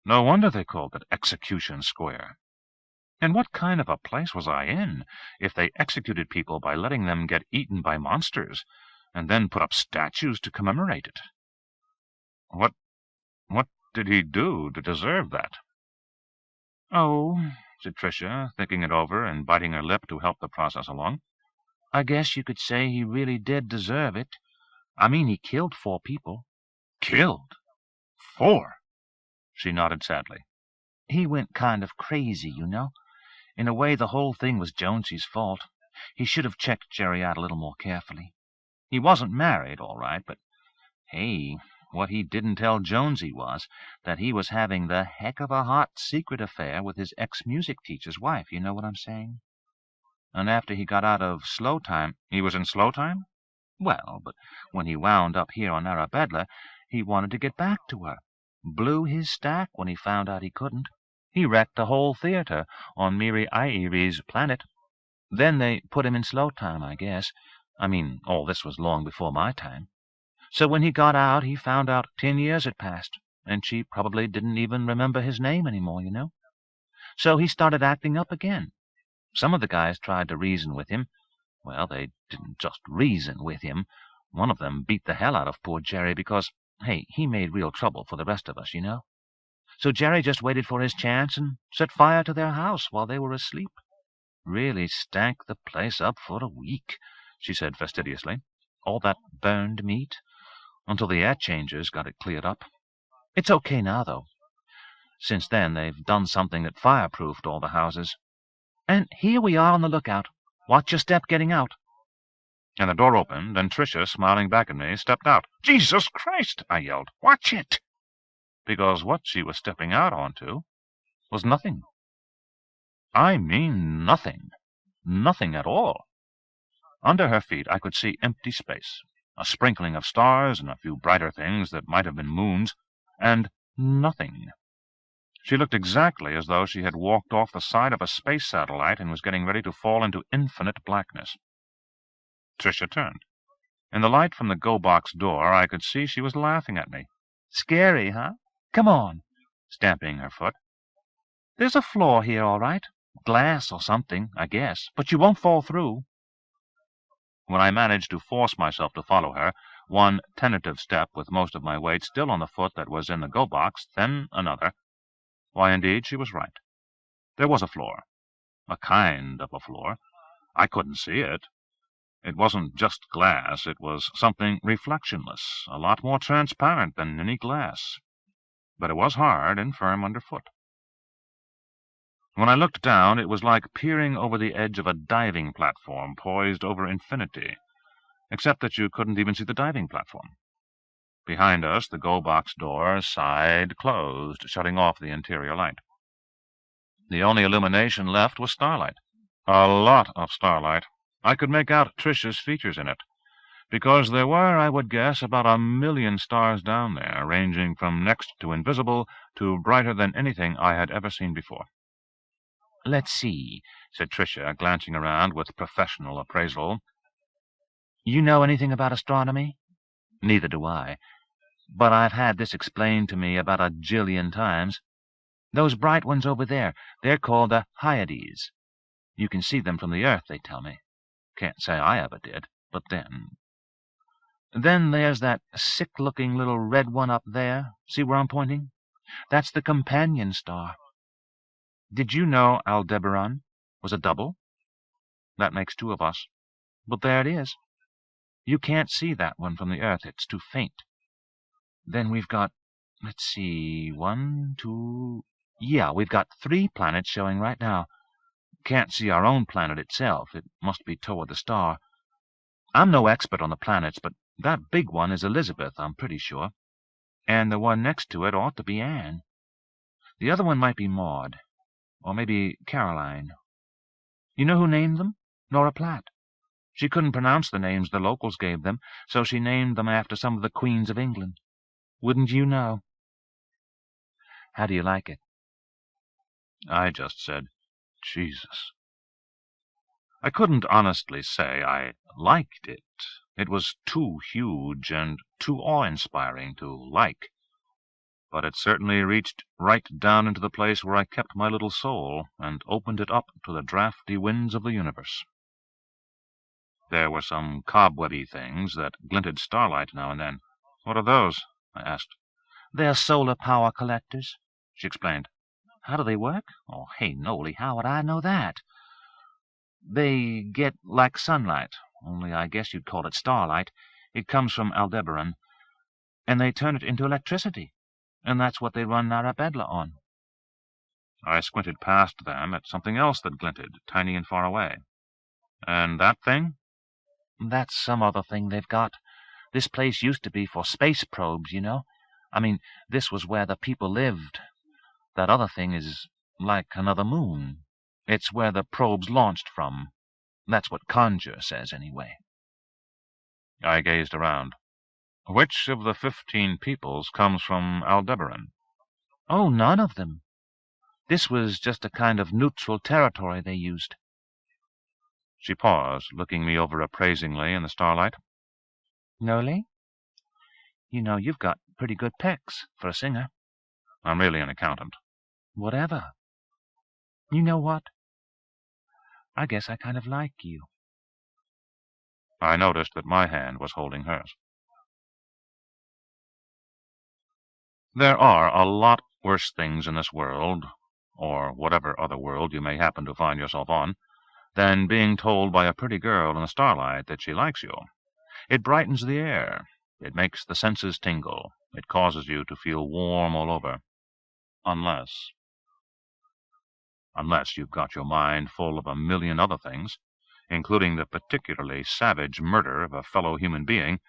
No wonder they called it Execution Square. And what kind of a place was I in, if they executed people by letting them get eaten by monsters, and then put up statues to commemorate it? What did he do to deserve that? "Oh," said Tricia, thinking it over and biting her lip to help the process along, "I guess you could say he really did deserve it. I mean, he killed 4 people. "Killed? 4?" She nodded sadly. "He went kind of crazy, you know. In a way, the whole thing was Jonesy's fault. He should have checked Jerry out a little more carefully. He wasn't married, all right, but, hey, what he didn't tell Jonesy was that he was having the heck of a hot secret affair with his ex-music teacher's wife, you know what I'm saying? And after he got out of Slow Time—" "He was in Slow Time?" Well, but when he wound up here on Narabedla, he wanted to get back to her. Blew his stack when he found out he couldn't. He wrecked the whole theater on Miri Airi's planet. Then they put him in slow time, I guess. I mean, all this was long before my time. So when he got out, he found out 10 years had passed, and she probably didn't even remember his name anymore, you know. So he started acting up again. Some of the guys tried to reason with him. Well, they didn't just reason with him. One of them beat the hell out of poor Jerry because, hey, he made real trouble for the rest of us, you know. So Jerry just waited for his chance and set fire to their house while they were asleep. Really stank the place up for a week, she said fastidiously. All that burned meat, until the air changers got it cleared up. It's okay now, though. Since then, they've done something that fireproofed all the houses. And here we are on the lookout. Watch your step getting out. And the door opened, and Tricia, smiling back at me, stepped out. "Jesus Christ!" I yelled. "Watch it!" Because what she was stepping out onto was nothing. I mean nothing. Nothing at all. Under her feet I could see empty space, a sprinkling of stars and a few brighter things that might have been moons, and nothing. She looked exactly as though she had walked off the side of a space satellite and was getting ready to fall into infinite blackness. Tricia turned. In the light from the go-box door, I could see she was laughing at me. Scary, huh? Come on, stamping her foot. There's a floor here, all right. Glass or something, I guess, but you won't fall through. When I managed to force myself to follow her, one tentative step with most of my weight still on the foot that was in the go-box, then another, why, indeed, she was right. There was a floor. A kind of a floor. I couldn't see it. It wasn't just glass. It was something reflectionless, a lot more transparent than any glass. But it was hard and firm underfoot. When I looked down, it was like peering over the edge of a diving platform poised over infinity, except that you couldn't even see the diving platform. Behind us, the go-box door sighed closed, shutting off the interior light. The only illumination left was starlight. A lot of starlight. I could make out Tricia's features in it, because there were, I would guess, about 1,000,000 stars down there, ranging from next to invisible to brighter than anything I had ever seen before. "Let's see," said Tricia, glancing around with professional appraisal. "You know anything about astronomy?" "Neither do I. But I've had this explained to me about 1,000,000,000 times. Those bright ones over there, they're called the Hyades. You can see them from the Earth, they tell me. Can't say I ever did, but then. Then there's that sick-looking little red one up there. See where I'm pointing? That's the companion star. Did you know Aldebaran was a double? That makes 2 of us. But there it is. You can't see that one from the Earth. It's too faint. Then we've got, let's see, 1, 2... Yeah, we've got 3 planets showing right now. Can't see our own planet itself. It must be toward the star. I'm no expert on the planets, but that big one is Elizabeth, I'm pretty sure. And the one next to it ought to be Anne. The other one might be Maud. Or maybe Caroline. You know who named them? Nora Platt. She couldn't pronounce the names the locals gave them, so she named them after some of the queens of England. Wouldn't you know? How do you like it? I just said, Jesus. I couldn't honestly say I liked it. It was too huge and too awe-inspiring to like. But it certainly reached right down into the place where I kept my little soul and opened it up to the drafty winds of the universe. There were some cobwebby things that glinted starlight now and then. "What are those?" I asked. "They're solar power collectors," she explained. "How do they work? Oh, hey, Nolly, how would I know that? They get like sunlight, only I guess you'd call it starlight. It comes from Aldebaran, and they turn it into electricity, and that's what they run Narabedla on." I squinted past them at something else that glinted, tiny and far away. "And that thing?" "That's some other thing they've got. This place used to be for space probes, you know. I mean, this was where the people lived. That other thing is like another moon. It's where the probes launched from. That's what Conjure says, anyway." I gazed around. Which of the 15 peoples comes from Aldebaran? Oh, none of them. This was just a kind of neutral territory they used. She paused, looking me over appraisingly in the starlight. Nolly, you know you've got pretty good pecs for a singer. I'm really an accountant. Whatever. You know what? I guess I kind of like you. I noticed that my hand was holding hers. There are a lot worse things in this world, or whatever other world you may happen to find yourself on, than being told by a pretty girl in the starlight that she likes you. It brightens the air. It makes the senses tingle. It causes you to feel warm all over. Unless you've got your mind full of a million other things, including the particularly savage murder of a fellow human being,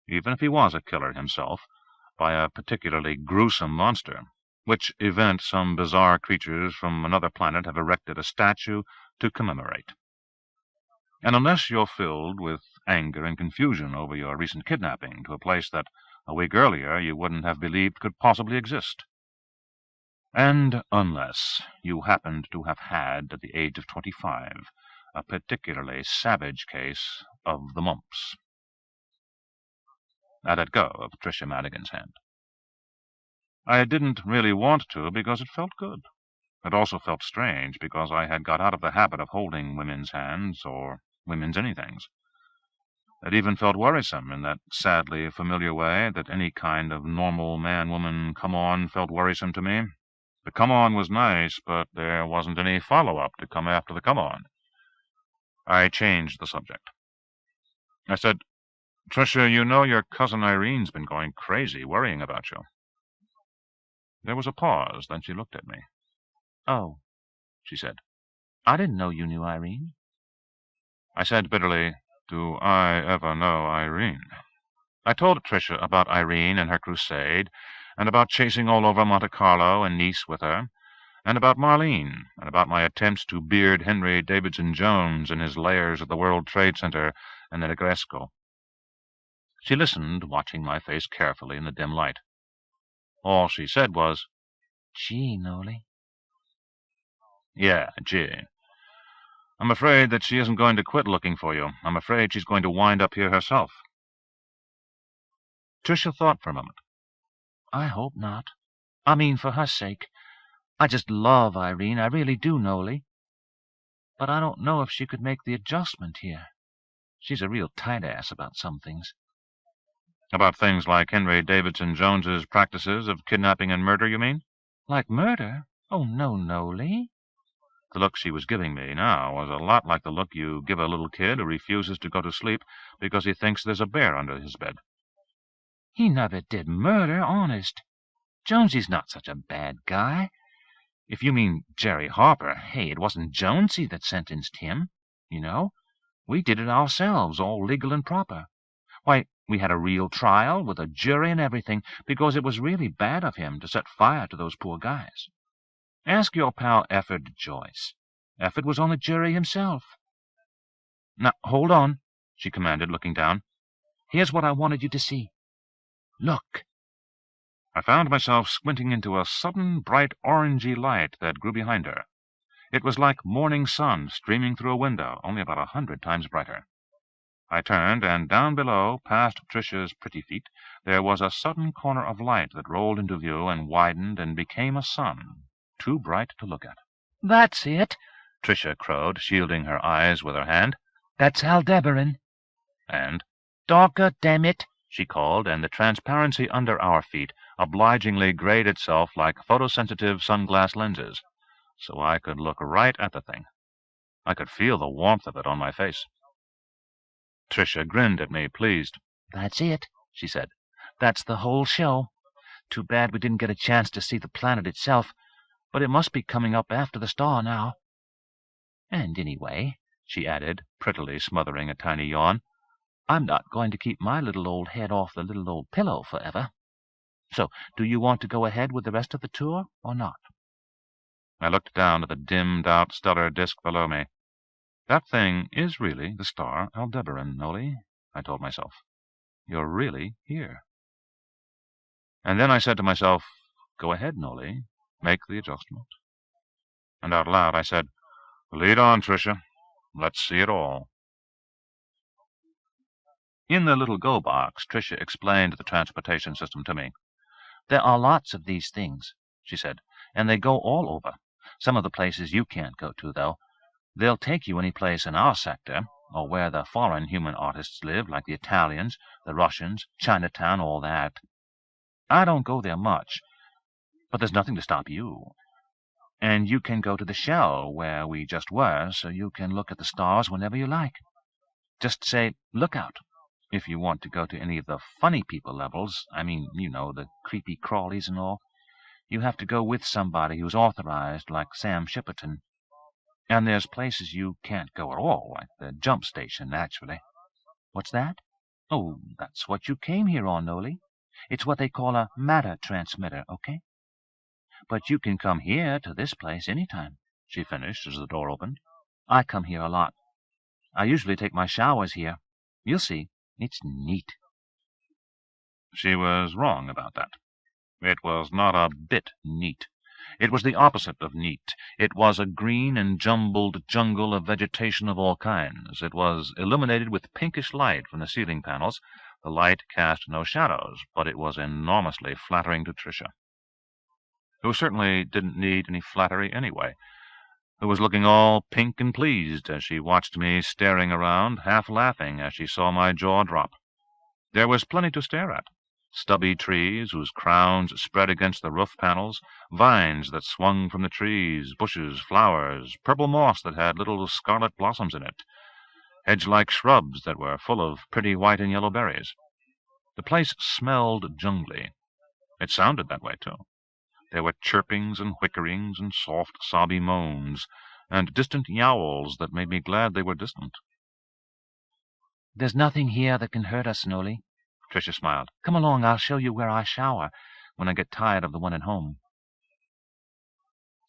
even if he was a killer himself, by a particularly gruesome monster, which event some bizarre creatures from another planet have erected a statue to commemorate. And unless you're filled with anger and confusion over your recent kidnapping to a place that a week earlier you wouldn't have believed could possibly exist. And unless you happened to have had, at the age of 25, a particularly savage case of the mumps. I let go of Tricia Madigan's hand. I didn't really want to because it felt good. It also felt strange because I had got out of the habit of holding women's hands or women's anythings. It even felt worrisome in that sadly familiar way that any kind of normal man-woman come-on felt worrisome to me. The come-on was nice, but there wasn't any follow-up to come after the come-on. I changed the subject. I said, Tricia, you know your cousin Irene's been going crazy, worrying about you. There was a pause, then she looked at me. Oh, she said. I didn't know you knew Irene. I said bitterly, do I ever know Irene? I told Tricia about Irene and her crusade, and about chasing all over Monte Carlo and Nice with her, and about Marlene, and about my attempts to beard Henry Davidson Jones in his lairs at the World Trade Center and the Negresco. She listened, watching my face carefully in the dim light. All she said was, Gee, Nolly. Yeah, gee. I'm afraid that she isn't going to quit looking for you. I'm afraid she's going to wind up here herself. Tricia thought for a moment. I hope not. I mean, for her sake. I just love Irene. I really do, Nolly. But I don't know if she could make the adjustment here. She's a real tight-ass about some things. About things like Henry Davidson Jones's practices of kidnapping and murder, you mean? Like murder? Oh, no, Nolly. The look she was giving me now was a lot like the look you give a little kid who refuses to go to sleep because he thinks there's a bear under his bed. He never did murder, honest. Jonesy's not such a bad guy. If you mean Jerry Harper, hey, it wasn't Jonesy that sentenced him, you know. We did it ourselves, all legal and proper. Why, we had a real trial with a jury and everything, because it was really bad of him to set fire to those poor guys. Ask your pal Efford Joyce. Efford was on the jury himself. Now, hold on, she commanded, looking down. Here's what I wanted you to see. Look. I found myself squinting into a sudden bright orangey light that grew behind her. It was like morning sun streaming through a window, only about 100 times brighter. I turned, and down below, past Tricia's pretty feet, there was a sudden corner of light that rolled into view and widened and became a sun, too bright to look at. That's it, Tricia crowed, shielding her eyes with her hand. That's Aldebaran. And, Darker, damn it, she called, and the transparency under our feet obligingly grayed itself like photosensitive sunglass lenses, so I could look right at the thing. I could feel the warmth of it on my face. Tricia grinned at me, pleased. That's it, she said. That's the whole show. Too bad we didn't get a chance to see the planet itself, but it must be coming up after the star now. And anyway, she added, prettily smothering a tiny yawn, I'm not going to keep my little old head off the little old pillow forever. So, do you want to go ahead with the rest of the tour, or not? I looked down at the dimmed-out stellar disk below me. That thing is really the star Aldebaran, Nolly, I told myself. You're really here. And then I said to myself, go ahead, Nolly, make the adjustment. And out loud I said, lead on, Tricia. Let's see it all. In the little go box, Tricia explained the transportation system to me. There are lots of these things, she said, and they go all over. Some of the places you can't go to, though. They'll take you any place in our sector, or where the foreign human artists live, like the Italians, the Russians, Chinatown, all that. I don't go there much, but there's nothing to stop you. And you can go to the shell where we just were, so you can look at the stars whenever you like. Just say, look out. If you want to go to any of the funny people levels, I mean, you know, the creepy crawlies and all, you have to go with somebody who's authorized, like Sam Shipperton. And there's places you can't go at all, like the jump station, naturally. What's that? Oh, that's what you came here on, Nolly. It's what they call a matter transmitter, okay? But you can come here to this place any time, she finished as the door opened. I come here a lot. I usually take my showers here. You'll see. It's neat. She was wrong about that. It was not a bit neat. It was the opposite of neat. It was a green and jumbled jungle of vegetation of all kinds. It was illuminated with pinkish light from the ceiling panels. The light cast no shadows, but it was enormously flattering to Tricia, who certainly didn't need any flattery anyway, who was looking all pink and pleased as she watched me staring around, half laughing as she saw my jaw drop. There was plenty to stare at. Stubby trees whose crowns spread against the roof panels, vines that swung from the trees, bushes, flowers, purple moss that had little scarlet blossoms in it, hedge-like shrubs that were full of pretty white and yellow berries. The place smelled jungly. It sounded that way, too. There were chirpings and whickerings and soft, sobby moans, and distant yowls that made me glad they were distant. There's nothing here that can hurt us, Nolly, Tricia smiled. Come along, I'll show you where I shower when I get tired of the one at home.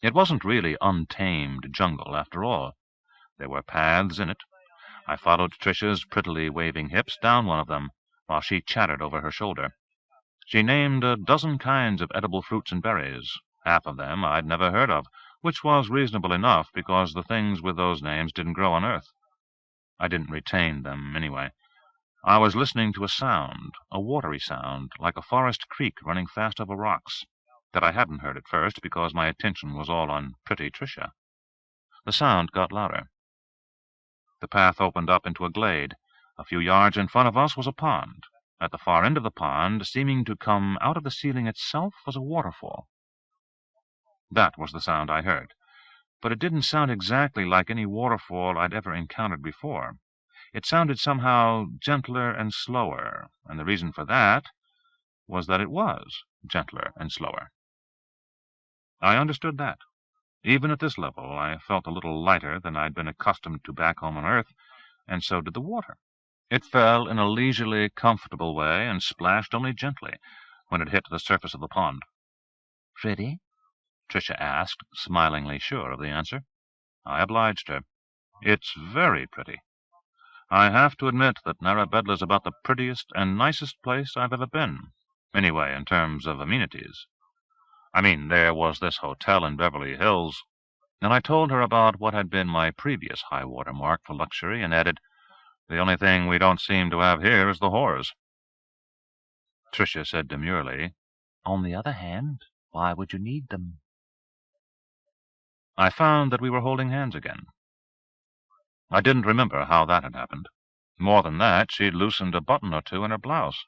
It wasn't really untamed jungle, after all. There were paths in it. I followed Tricia's prettily waving hips down one of them, while she chattered over her shoulder. She named a dozen kinds of edible fruits and berries. Half of them I'd never heard of, which was reasonable enough because the things with those names didn't grow on Earth. I didn't retain them, anyway. I was listening to a sound, a watery sound, like a forest creek running fast over rocks, that I hadn't heard at first because my attention was all on pretty Tricia. The sound got louder. The path opened up into a glade. A few yards in front of us was a pond. At the far end of the pond, seeming to come out of the ceiling itself, was a waterfall. That was the sound I heard, but it didn't sound exactly like any waterfall I'd ever encountered before. It sounded somehow gentler and slower, and the reason for that was that it was gentler and slower. I understood that. Even at this level, I felt a little lighter than I'd been accustomed to back home on Earth, and so did the water. It fell in a leisurely, comfortable way and splashed only gently when it hit the surface of the pond. Pretty? Tricia asked, smilingly sure of the answer. I obliged her. It's very pretty. I have to admit that Narabedla's about the prettiest and nicest place I've ever been, anyway, in terms of amenities. I mean, there was this hotel in Beverly Hills, and I told her about what had been my previous high-water mark for luxury, and added, the only thing we don't seem to have here is the whores. Tricia said demurely, On the other hand, why would you need them? I found that we were holding hands again. I didn't remember how that had happened. More than that, she'd loosened a button or two in her blouse,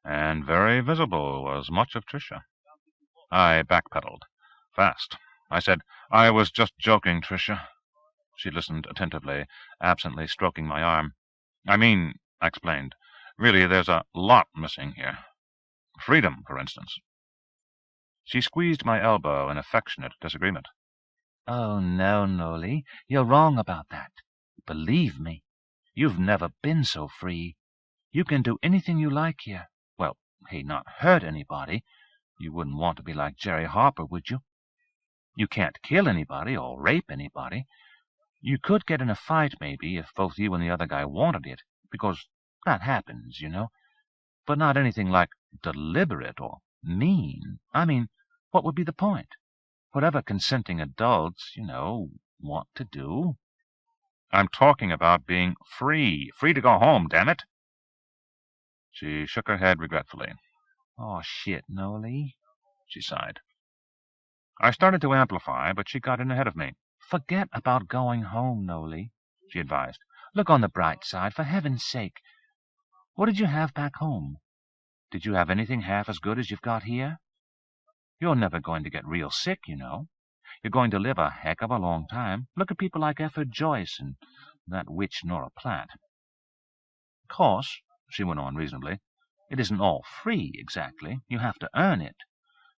and very visible was much of Tricia. I backpedaled. Fast. I said, I was just joking, Tricia. She listened attentively, absently stroking my arm. I mean, I explained, really there's a lot missing here. Freedom, for instance. She squeezed my elbow in affectionate disagreement. Oh, no, Nolly, you're wrong about that. Believe me, you've never been so free. You can do anything you like here. Well, hey, not hurt anybody. You wouldn't want to be like Jerry Harper, would you? You can't kill anybody or rape anybody. You could get in a fight, maybe, if both you and the other guy wanted it, because that happens, you know. but not anything like deliberate or mean. I mean, what would be the point? Whatever consenting adults, want to do. I'm talking about being free. Free to go home, damn it. She shook her head regretfully. Oh, shit, Nolly, she sighed. I started to amplify, but she got in ahead of me. Forget about going home, Nolly, she advised. Look on the bright side, for heaven's sake. What did you have back home? Did you have anything half as good as you've got here? You're never going to get real sick, You're going to live a heck of a long time. Look at people like Efford Joyce and that witch Nora Platt. Of course, she went on reasonably, it isn't all free, exactly. You have to earn it.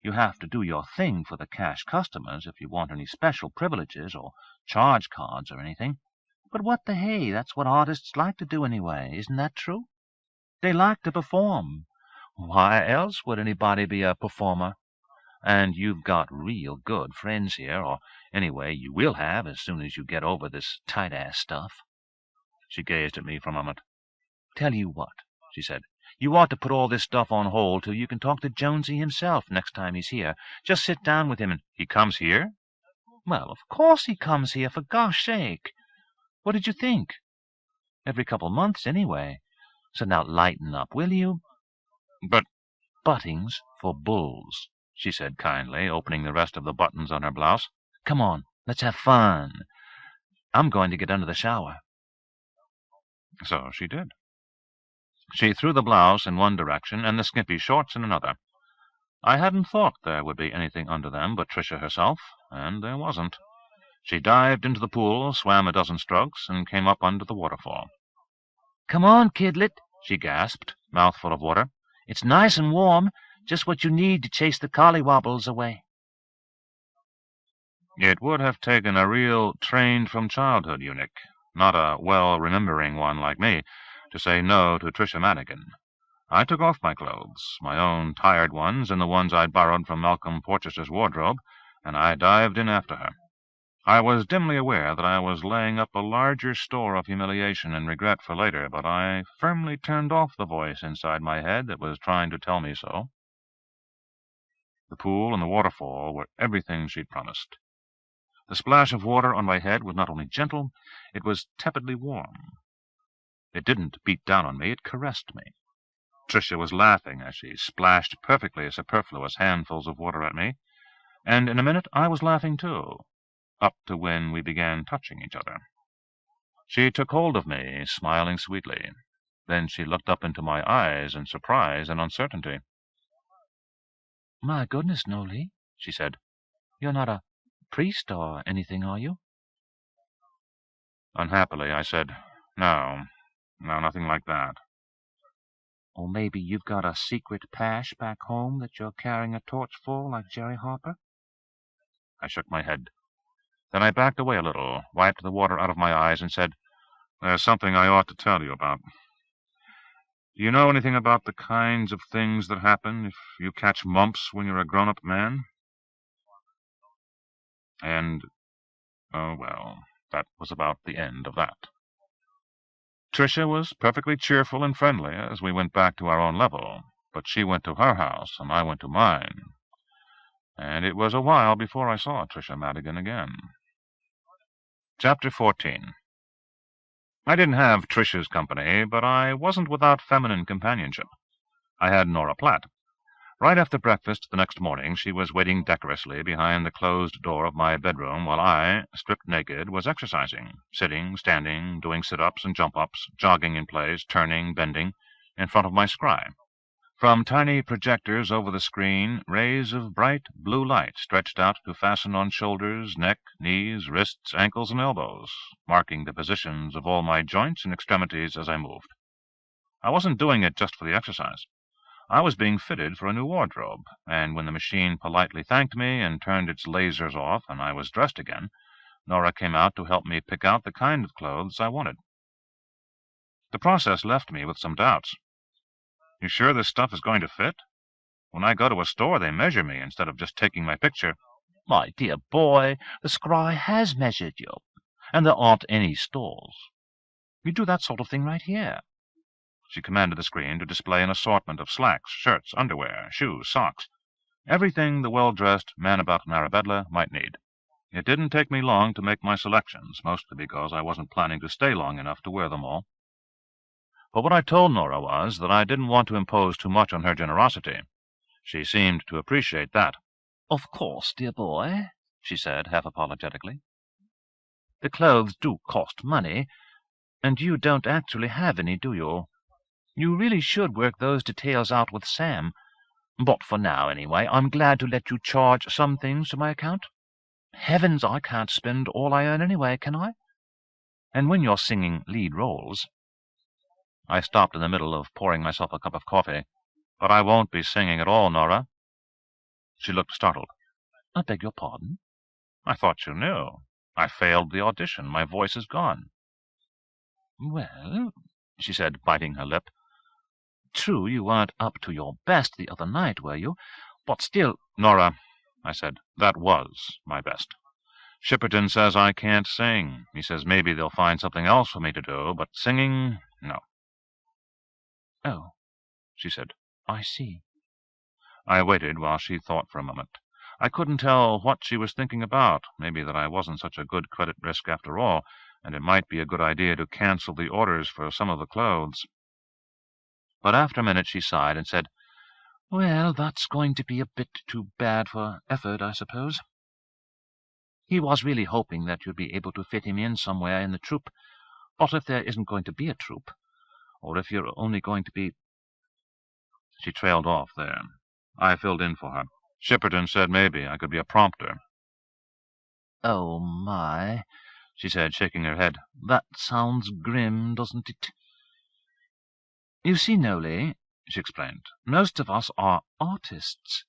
You have to do your thing for the cash customers if you want any special privileges or charge cards or anything. But what the hey, that's what artists like to do anyway, isn't that true? They like to perform. Why else would anybody be a performer? And you've got real good friends here, or anyway you will have as soon as you get over this tight-ass stuff. She gazed at me for a moment. Tell you what, she said, you ought to put all this stuff on hold till you can talk to Jonesy himself next time he's here. Just sit down with him and... He comes here? Well, of course he comes here, for gosh sake. What did you think? Every couple months, anyway. So now lighten up, will you? But... Buttings for bulls, she said kindly, opening the rest of the buttons on her blouse. Come on, let's have fun. I'm going to get under the shower. So she did. She threw the blouse in one direction and the skimpy shorts in another. I hadn't thought there would be anything under them but Tricia herself, and there wasn't. She dived into the pool, swam a dozen strokes, and came up under the waterfall. Come on, kidlet, she gasped, mouthful of water. It's nice and warm, just what you need to chase the collywobbles away. It would have taken a real trained-from-childhood eunuch, not a well-remembering one like me, to say no to Tricia Madigan. I took off my clothes, my own tired ones and the ones I'd borrowed from Malcolm Porchester's wardrobe, and I dived in after her. I was dimly aware that I was laying up a larger store of humiliation and regret for later, but I firmly turned off the voice inside my head that was trying to tell me so. The pool and the waterfall were everything she'd promised. The splash of water on my head was not only gentle, it was tepidly warm. It didn't beat down on me, it caressed me. Tricia was laughing as she splashed perfectly superfluous handfuls of water at me, and in a minute I was laughing too, up to when we began touching each other. She took hold of me, smiling sweetly. Then she looked up into my eyes in surprise and uncertainty. My goodness, Nolly, she said. You're not a priest or anything, are you? Unhappily, I said, No, nothing like that. Or maybe you've got a secret pash back home that you're carrying a torch for, like Jerry Harper? I shook my head. Then I backed away a little, wiped the water out of my eyes, and said, There's something I ought to tell you about. Do you know anything about the kinds of things that happen if you catch mumps when you're a grown-up man? And, oh, well, that was about the end of that. Tricia was perfectly cheerful and friendly as we went back to our own level, but she went to her house and I went to mine. And it was a while before I saw Tricia Madigan again. Chapter 14. I didn't have Tricia's company, but I wasn't without feminine companionship. I had Nora Platt. Right after breakfast the next morning she was waiting decorously behind the closed door of my bedroom while I, stripped naked, was exercising, sitting, standing, doing sit-ups and jump-ups, jogging in place, turning, bending, in front of my scry. From tiny projectors over the screen, rays of bright blue light stretched out to fasten on shoulders, neck, knees, wrists, ankles, and elbows, marking the positions of all my joints and extremities as I moved. I wasn't doing it just for the exercise. I was being fitted for a new wardrobe, and when the machine politely thanked me and turned its lasers off and I was dressed again, Nora came out to help me pick out the kind of clothes I wanted. The process left me with some doubts. You sure this stuff is going to fit? When I go to a store, they measure me instead of just taking my picture. My dear boy, the scry has measured you, and there aren't any stores. You do that sort of thing right here. She commanded the screen to display an assortment of slacks, shirts, underwear, shoes, socks, everything the well-dressed man about Narabedla might need. It didn't take me long to make my selections, mostly because I wasn't planning to stay long enough to wear them all. But what I told Nora was that I didn't want to impose too much on her generosity. She seemed to appreciate that. "Of course, dear boy," she said, half apologetically. "The clothes do cost money, and you don't actually have any, do you? You really should work those details out with Sam. But for now, anyway, I'm glad to let you charge some things to my account. Heavens, I can't spend all I earn anyway, can I? And when you're singing lead roles—" I stopped in the middle of pouring myself a cup of coffee. "But I won't be singing at all, Nora." She looked startled. "I beg your pardon?" "I thought you knew. I failed the audition. My voice is gone." "Well," she said, biting her lip, "true, you weren't up to your best the other night, were you? But still—" "Nora," I said, "that was my best. Shipperton says I can't sing. He says maybe they'll find something else for me to do, but singing, no." "Oh," she said, "I see." I waited while she thought for a moment. I couldn't tell what she was thinking about. Maybe that I wasn't such a good credit risk after all, and it might be a good idea to cancel the orders for some of the clothes. But after a minute she sighed and said, "Well, that's going to be a bit too bad for Efford, I suppose. He was really hoping that you'd be able to fit him in somewhere in the troupe. But if there isn't going to be a troupe, or if you're only going to be—" She trailed off there. I filled in for her. Shipperton said maybe I could be a prompter. "Oh, my," she said, shaking her head. "That sounds grim, doesn't it?" "You see, Nolly," she explained, "most of us are artists.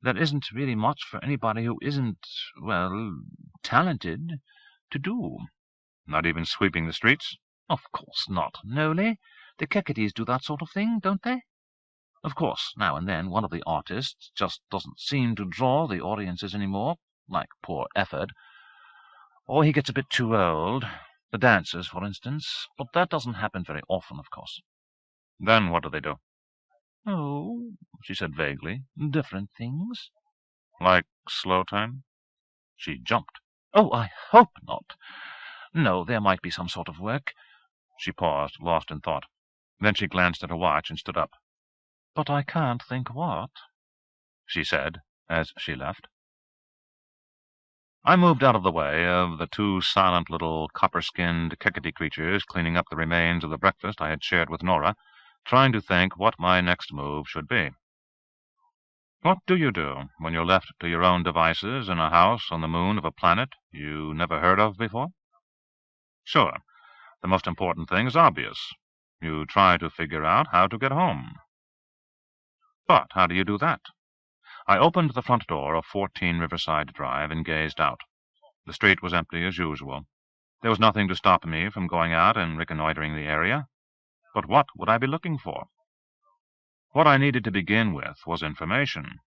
There isn't really much for anybody who isn't, well, talented to do." "Not even sweeping the streets?" "Of course not, Nolly. The Keckettys do that sort of thing, don't they? Of course, now and then one of the artists just doesn't seem to draw the audiences any more, like poor Efford. Or he gets a bit too old. The dancers, for instance. But that doesn't happen very often, of course." "Then what do they do?" "Oh," she said vaguely, "different things." "Like slow time?" She jumped. "Oh, I hope not. No, there might be some sort of work." She paused, lost in thought. Then she glanced at her watch and stood up. "But I can't think what," she said, as she left. I moved out of the way of the two silent little copper-skinned Keketty creatures cleaning up the remains of the breakfast I had shared with Nora, trying to think what my next move should be. What do you do when you're left to your own devices in a house on the moon of a planet you never heard of before? Sure, the most important thing is obvious. You try to figure out how to get home. But how do you do that? I opened the front door of 14 Riverside Drive and gazed out. The street was empty as usual. There was nothing to stop me from going out and reconnoitering the area. But what would I be looking for? What I needed to begin with was information.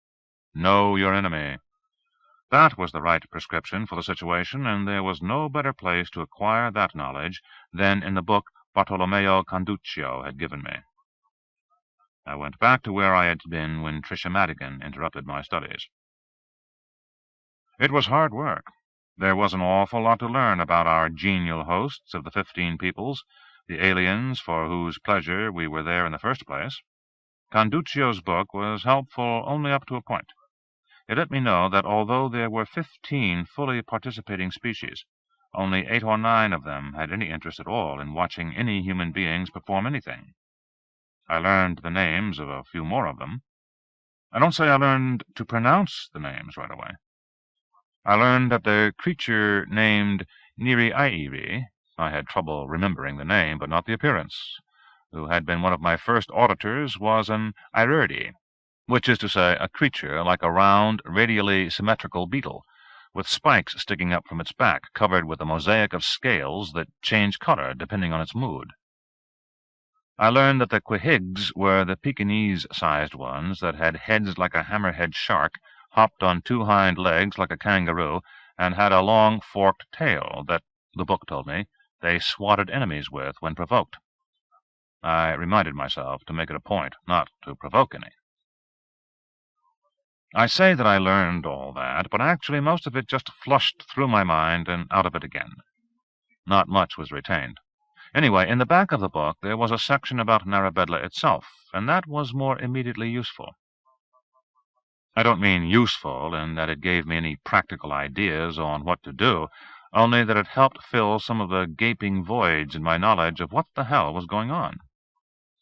Know your enemy. That was the right prescription for the situation, and there was no better place to acquire that knowledge than in the book Bartolomeo Conduccio had given me. I went back to where I had been when Tricia Madigan interrupted my studies. It was hard work. There was an awful lot to learn about our genial hosts of the 15 peoples, the aliens for whose pleasure we were there in the first place. Conduccio's book was helpful only up to a point. It let me know that although there were 15 fully participating species, only 8 or 9 of them had any interest at all in watching any human beings perform anything. I learned the names of a few more of them. I don't say I learned to pronounce the names right away. I learned that the creature named Niri-Airi, I had trouble remembering the name but not the appearance, who had been one of my first auditors, was an Airurdi, which is to say a creature like a round, radially symmetrical beetle, with spikes sticking up from its back, covered with a mosaic of scales that change color depending on its mood. I learned that the Quehigs were the Pekingese-sized ones that had heads like a hammerhead shark, hopped on 2 hind legs like a kangaroo, and had a long forked tail that, the book told me, they swatted enemies with when provoked. I reminded myself to make it a point not to provoke any. I say that I learned all that, but actually most of it just flushed through my mind and out of it again. Not much was retained. Anyway, in the back of the book there was a section about Narabedla itself, and that was more immediately useful. I don't mean useful in that it gave me any practical ideas on what to do, only that it helped fill some of the gaping voids in my knowledge of what the hell was going on.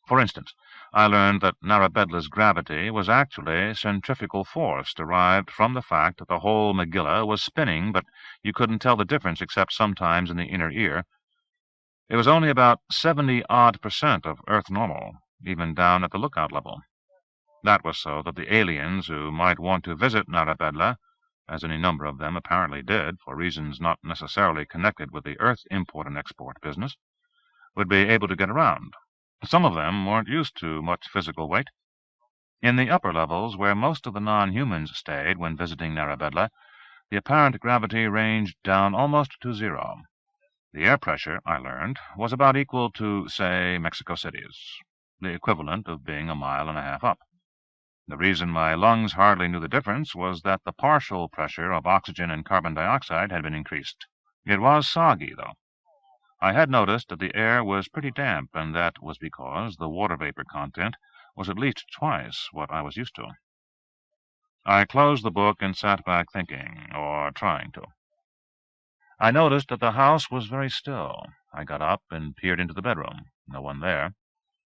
For instance, I learned that Narabedla's gravity was actually centrifugal force derived from the fact that the whole Megillah was spinning, but you couldn't tell the difference except sometimes in the inner ear. It was only about 70-odd% of Earth normal, even down at the lookout level. That was so that the aliens who might want to visit Narabedla, as any number of them apparently did, for reasons not necessarily connected with the Earth import and export business, would be able to get around. Some of them weren't used to much physical weight. In the upper levels, where most of the non-humans stayed when visiting Narabedla, the apparent gravity ranged down almost to zero. The air pressure, I learned, was about equal to, say, Mexico City's, the equivalent of being a mile and a half up. The reason my lungs hardly knew the difference was that the partial pressure of oxygen and carbon dioxide had been increased. It was soggy, though. I had noticed that the air was pretty damp, and that was because the water vapor content was at least twice what I was used to. I closed the book and sat back thinking, or trying to. I noticed that the house was very still. I got up and peered into the bedroom. No one there.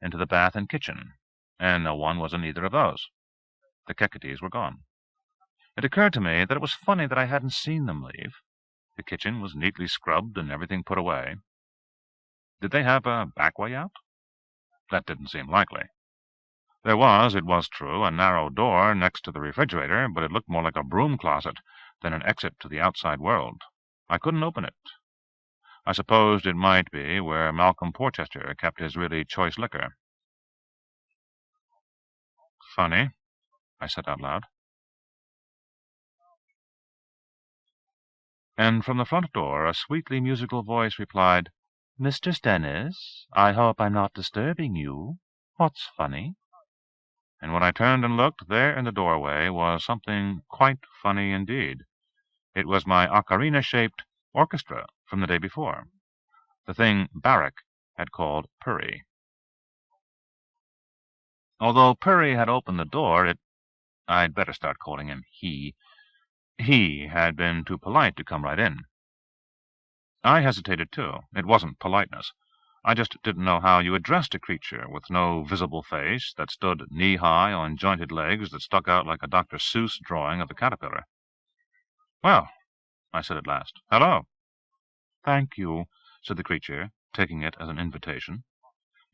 Into the bath and kitchen. And no one was in either of those. The Keketes were gone. It occurred to me that it was funny that I hadn't seen them leave. The kitchen was neatly scrubbed and everything put away. Did they have a back way out? That didn't seem likely. There was, it was true, a narrow door next to the refrigerator, but it looked more like a broom closet than an exit to the outside world. I couldn't open it. I supposed it might be where Malcolm Porchester kept his really choice liquor. Funny, I said out loud. And from the front door a sweetly musical voice replied, "Mr. Stennis, I hope I'm not disturbing you. What's funny?" And when I turned and looked, there in the doorway was something quite funny indeed. It was my ocarina-shaped orchestra from the day before, the thing Barak had called Puri. Although Puri had opened the door, I'd better start calling him he had been too polite to come right in. I hesitated, too. It wasn't politeness. I just didn't know how you addressed a creature with no visible face that stood knee-high on jointed legs that stuck out like a Dr. Seuss drawing of a caterpillar. "Well," I said at last, "hello." "Thank you," said the creature, taking it as an invitation.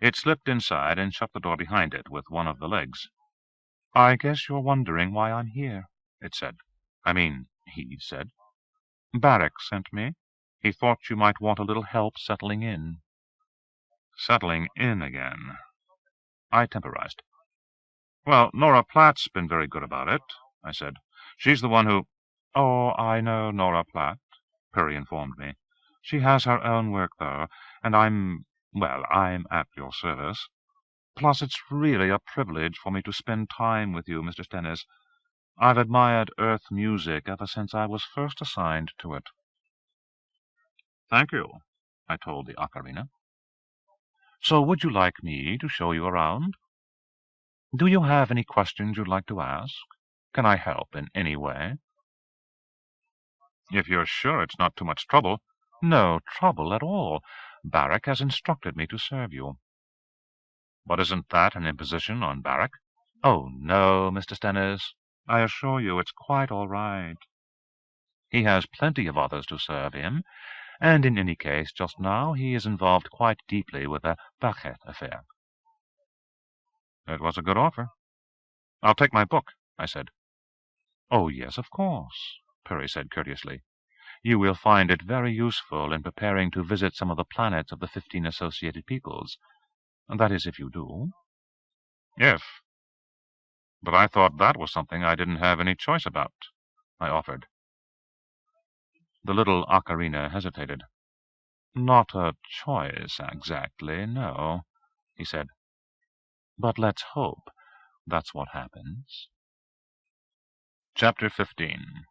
It slipped inside and shut the door behind it with one of the legs. "I guess you're wondering why I'm here," it said. He said. "Barak sent me. He thought you might want a little help settling in." Settling in again. I temporized. "Well, Nora Platt's been very good about it," I said. "She's the one who—" "Oh, I know Nora Platt," Puri informed me. "She has her own work, though, and I'm at your service. Plus, it's really a privilege for me to spend time with you, Mr. Stennis. I've admired Earth music ever since I was first assigned to it." "Thank you," I told the ocarina. "So would you like me to show you around? Do you have any questions you'd like to ask? Can I help in any way?" "If you're sure it's not too much trouble." "No trouble at all. Barak has instructed me to serve you." "But isn't that an imposition on Barak?" "Oh, no, Mr. Stennis. I assure you it's quite all right. He has plenty of others to serve him, and in any case, just now, he is involved quite deeply with the Bachet affair." It was a good offer. "I'll take my book," I said. "Oh, yes, of course," Puri said courteously. "You will find it very useful in preparing to visit some of the planets of the 15 associated peoples. That is, if you do." "If? But I thought that was something I didn't have any choice about," I offered. The little ocarina hesitated. "Not a choice, exactly, no. he said. "But let's hope that's what happens." Chapter 15.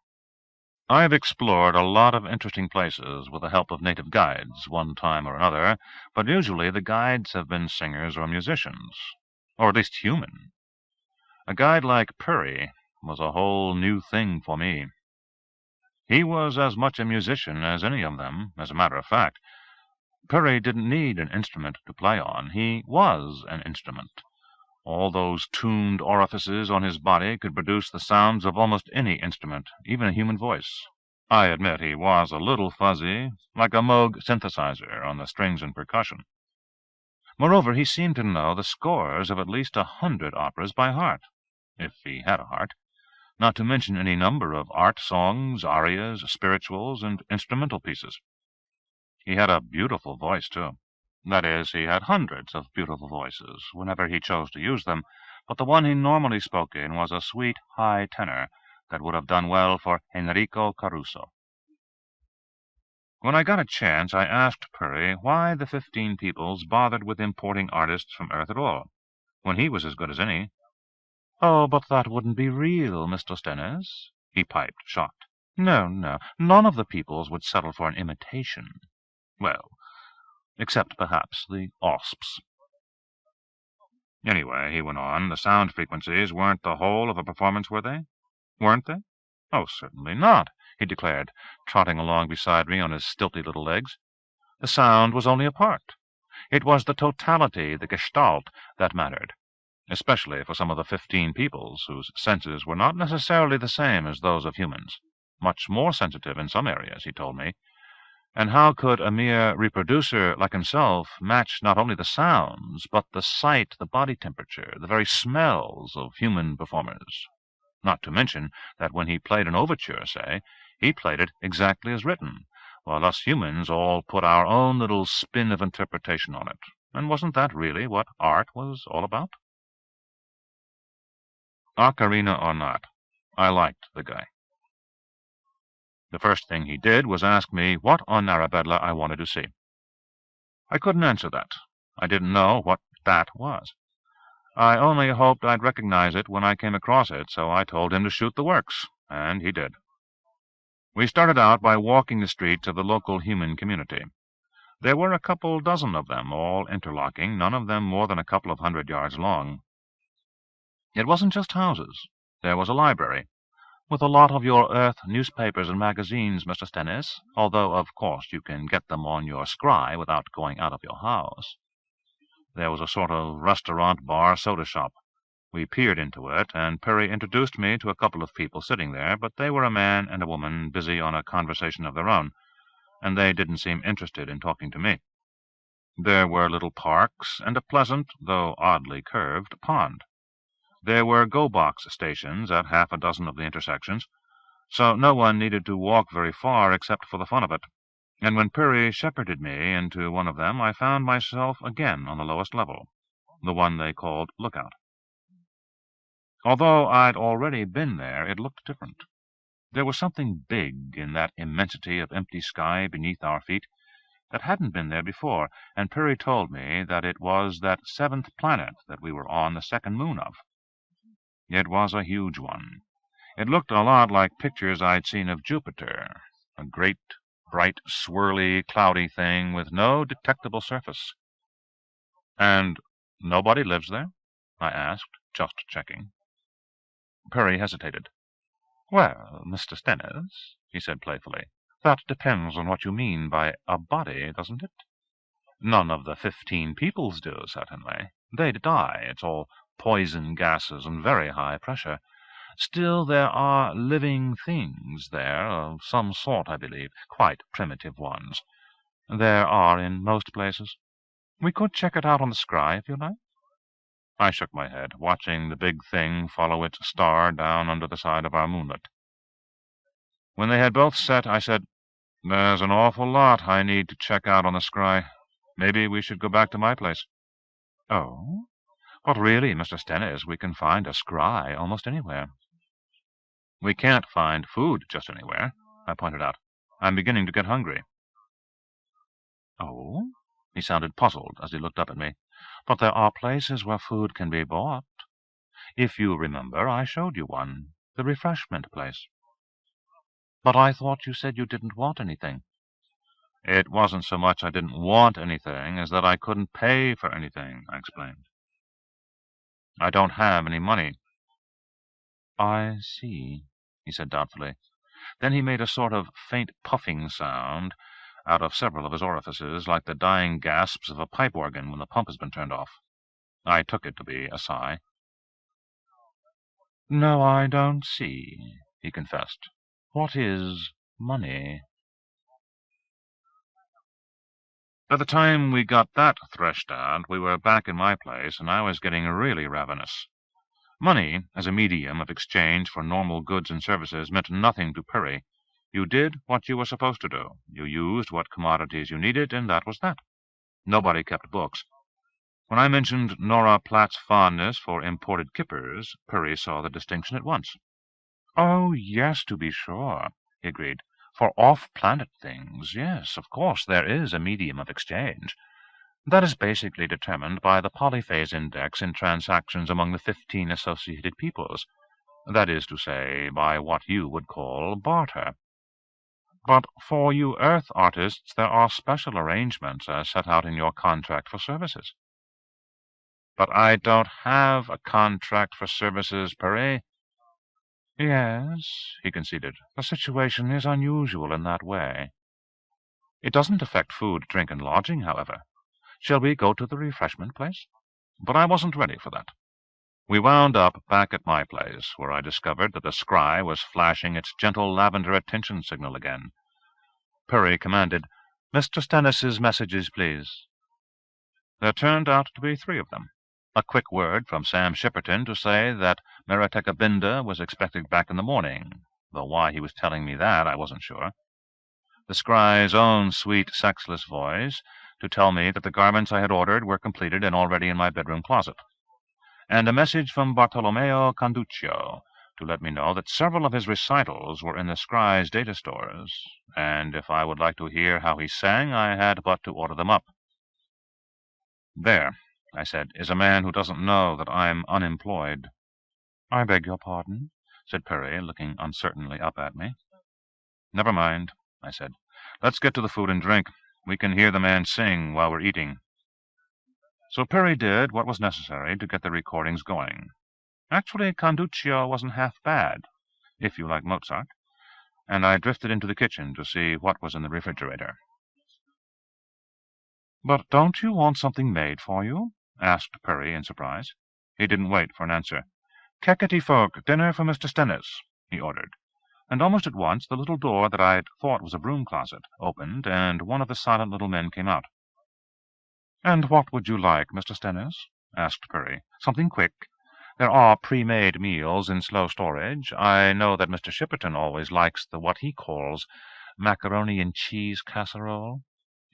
I have explored a lot of interesting places with the help of native guides, one time or another, but usually the guides have been singers or musicians, or at least human. A guide like Purry was a whole new thing for me. He was as much a musician as any of them, as a matter of fact. Purry didn't need an instrument to play on. He was an instrument. All those tuned orifices on his body could produce the sounds of almost any instrument, even a human voice. I admit he was a little fuzzy, like a Moog synthesizer on the strings and percussion. Moreover, he seemed to know the scores of at least 100 operas by heart, if he had a heart, not to mention any number of art songs, arias, spirituals, and instrumental pieces. He had a beautiful voice, too. That is, he had hundreds of beautiful voices, whenever he chose to use them, but the one he normally spoke in was a sweet, high tenor that would have done well for Enrico Caruso. When I got a chance, I asked Purry why the 15 Peoples bothered with importing artists from Earth at all, when he was as good as any. "Oh, but that wouldn't be real, Mr. Stennis," he piped, shocked. "No, none of the Peoples would settle for an imitation. Well, except perhaps the Osps. Anyway," he went on, "the sound frequencies weren't the whole of a performance, were they? Weren't they?" "Oh, certainly not," he declared, trotting along beside me on his stilty little legs. "The sound was only a part. It was the totality, the gestalt, that mattered, especially for some of the 15 Peoples, whose senses were not necessarily the same as those of humans. Much more sensitive in some areas, he told me. And how could a mere reproducer like himself match not only the sounds, but the sight, the body temperature, the very smells of human performers? Not to mention that when he played an overture, say, he played it exactly as written, while us humans all put our own little spin of interpretation on it. And wasn't that really what art was all about? Ocarina or not, I liked the guy. The first thing he did was ask me what on Narabedla I wanted to see. I couldn't answer that. I didn't know what that was. I only hoped I'd recognize it when I came across it, so I told him to shoot the works, and he did. We started out by walking the streets of the local human community. There were a couple dozen of them, all interlocking, none of them more than a couple of 100 yards long. It wasn't just houses. There was a library, with a lot of your Earth newspapers and magazines, Mr. Stennis, although, of course, you can get them on your scry without going out of your house. There was a sort of restaurant, bar, soda shop. We peered into it, and Purry introduced me to a couple of people sitting there, but they were a man and a woman busy on a conversation of their own, and they didn't seem interested in talking to me. There were little parks and a pleasant, though oddly curved, pond. There were go-box stations at half a dozen of the intersections, so no one needed to walk very far except for the fun of it. And when Purry shepherded me into one of them, I found myself again on the lowest level, the one they called Lookout. Although I'd already been there, it looked different. There was something big in that immensity of empty sky beneath our feet that hadn't been there before, and Purry told me that it was that 7th planet that we were on the second moon of. It was a huge one. It looked a lot like pictures I'd seen of Jupiter, a great, bright, swirly, cloudy thing with no detectable surface. "And nobody lives there?" I asked, just checking. Purry hesitated. "Well, Mr. Stennis," he said playfully, "that depends on what you mean by a body, doesn't it? None of the 15 Peoples do, certainly. They'd die. It's all poison gases and very high pressure. Still, there are living things there, of some sort, I believe, quite primitive ones. There are in most places. We could check it out on the scry, if you like." I shook my head, watching the big thing follow its star down under the side of our moonlet. When they had both set, I said, "There's an awful lot I need to check out on the scry. Maybe we should go back to my place." "Oh? But really, Mr. Stennis, we can find a scry almost anywhere." "We can't find food just anywhere," I pointed out. "I'm beginning to get hungry." "Oh? He sounded puzzled as he looked up at me. "But there are places where food can be bought. If you remember, I showed you one, the refreshment place." "But I thought you said you didn't want anything." "It wasn't so much I didn't want anything as that I couldn't pay for anything," I explained. "I don't have any money." "I see," he said doubtfully. Then he made a sort of faint puffing sound out of several of his orifices, like the dying gasps of a pipe organ when the pump has been turned off. I took it to be a sigh. "No, I don't see," he confessed. "What is money?" By the time we got that threshed out, we were back in my place, and I was getting really ravenous. Money, as a medium of exchange for normal goods and services, meant nothing to Perry. You did what you were supposed to do. You used what commodities you needed, and that was that. Nobody kept books. When I mentioned Nora Platt's fondness for imported kippers, Perry saw the distinction at once. "Oh, yes, to be sure," he agreed. "For off-planet things, yes, of course, there is a medium of exchange. That is basically determined by the polyphase index in transactions among the 15 associated peoples. That is to say, by what you would call barter. But for you Earth artists, there are special arrangements as set out in your contract for services." "But I don't have a contract for services, Perry." "Yes," he conceded. "The situation is unusual in that way. It doesn't affect food, drink, and lodging, however. Shall we go to the refreshment place?" But I wasn't ready for that. We wound up back at my place, where I discovered that the scry was flashing its gentle lavender attention signal again. Perry commanded, "Mr. Stennis's messages, please." There turned out to be 3 of them. A quick word from Sam Shipperton to say that Meretekabinda was expected back in the morning, though why he was telling me that I wasn't sure. The scry's own sweet, sexless voice to tell me that the garments I had ordered were completed and already in my bedroom closet. And a message from Bartolomeo Canduccio to let me know that several of his recitals were in the scry's data stores, and if I would like to hear how he sang, I had but to order them up. "There," I said, "is a man who doesn't know that I'm unemployed." "I beg your pardon?" said Perry, looking uncertainly up at me. "Never mind," I said. "Let's get to the food and drink. We can hear the man sing while we're eating." So Perry did what was necessary to get the recordings going. Actually, Canduccio wasn't half bad, if you like Mozart, and I drifted into the kitchen to see what was in the refrigerator. "But don't you want something made for you?" asked Perry in surprise. He didn't wait for an answer. "Kekety folk, dinner for Mr. Stennis," he ordered. And almost at once the little door that I'd thought was a broom closet opened, and one of the silent little men came out. "And what would you like, Mr. Stennis?" asked Perry. "Something quick. There are pre-made meals in slow storage. I know that Mr. Shipperton always likes the what he calls macaroni and cheese casserole."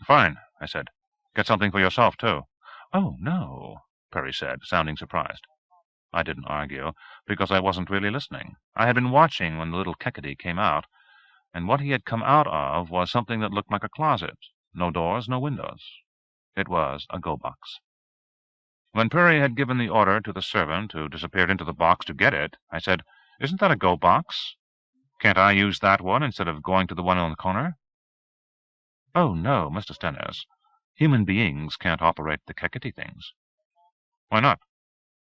"Fine," I said. "Get something for yourself, too." "Oh, no," Perry said, sounding surprised. I didn't argue, because I wasn't really listening. I had been watching when the little Kekety came out, and what he had come out of was something that looked like a closet. No doors, no windows. It was a go-box. When Perry had given the order to the servant, who disappeared into the box to get it, I said, "Isn't that a go-box? Can't I use that one instead of going to the one on the corner?" "Oh, no, Mr. Stennis. Human beings can't operate the Kekety things." "Why not?"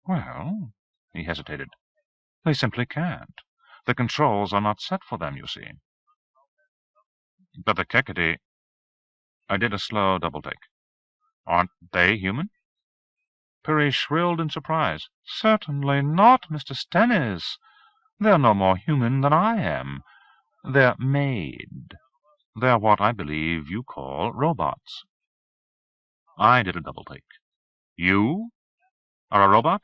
"Well," he hesitated, "they simply can't. The controls are not set for them, you see." "But the Kekety—" I did a slow double-take. "Aren't they human?" Perry shrilled in surprise. "Certainly not, Mr. Stennis. They're no more human than I am. They're made. They're what I believe you call robots." I did a double-take. "You are a robot?"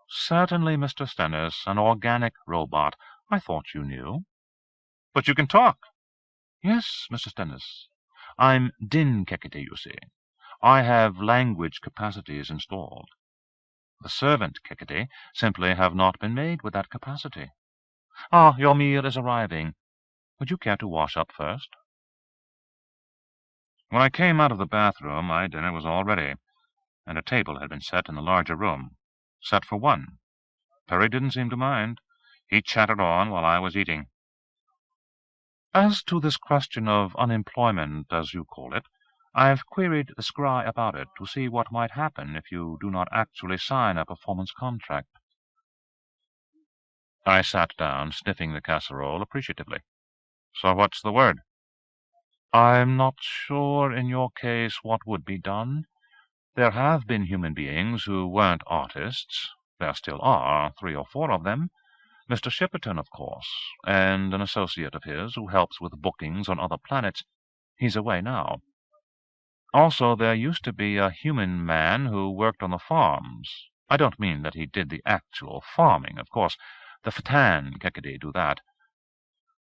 "Certainly, Mr. Stennis, an organic robot. I thought you knew." "But you can talk." "Yes, Mr. Stennis. I'm Din Kekety, you see. I have language capacities installed. The servant Kekety simply have not been made with that capacity. Ah, your meal is arriving. Would you care to wash up first?" When I came out of the bathroom, my dinner was all ready, and a table had been set in the larger room, set for one. Perry didn't seem to mind. He chattered on while I was eating. "As to this question of unemployment, as you call it, I've queried the scry about it to see what might happen if you do not actually sign a performance contract." I sat down, sniffing the casserole appreciatively. "So what's the word?" "I'm not sure in your case what would be done. There have been human beings who weren't artists. There still are 3 or 4 of them. Mr. Shipperton, of course, and an associate of his who helps with bookings on other planets. He's away now. Also, there used to be a human man who worked on the farms. I don't mean that he did the actual farming, of course. The Fatan-Kekede do that."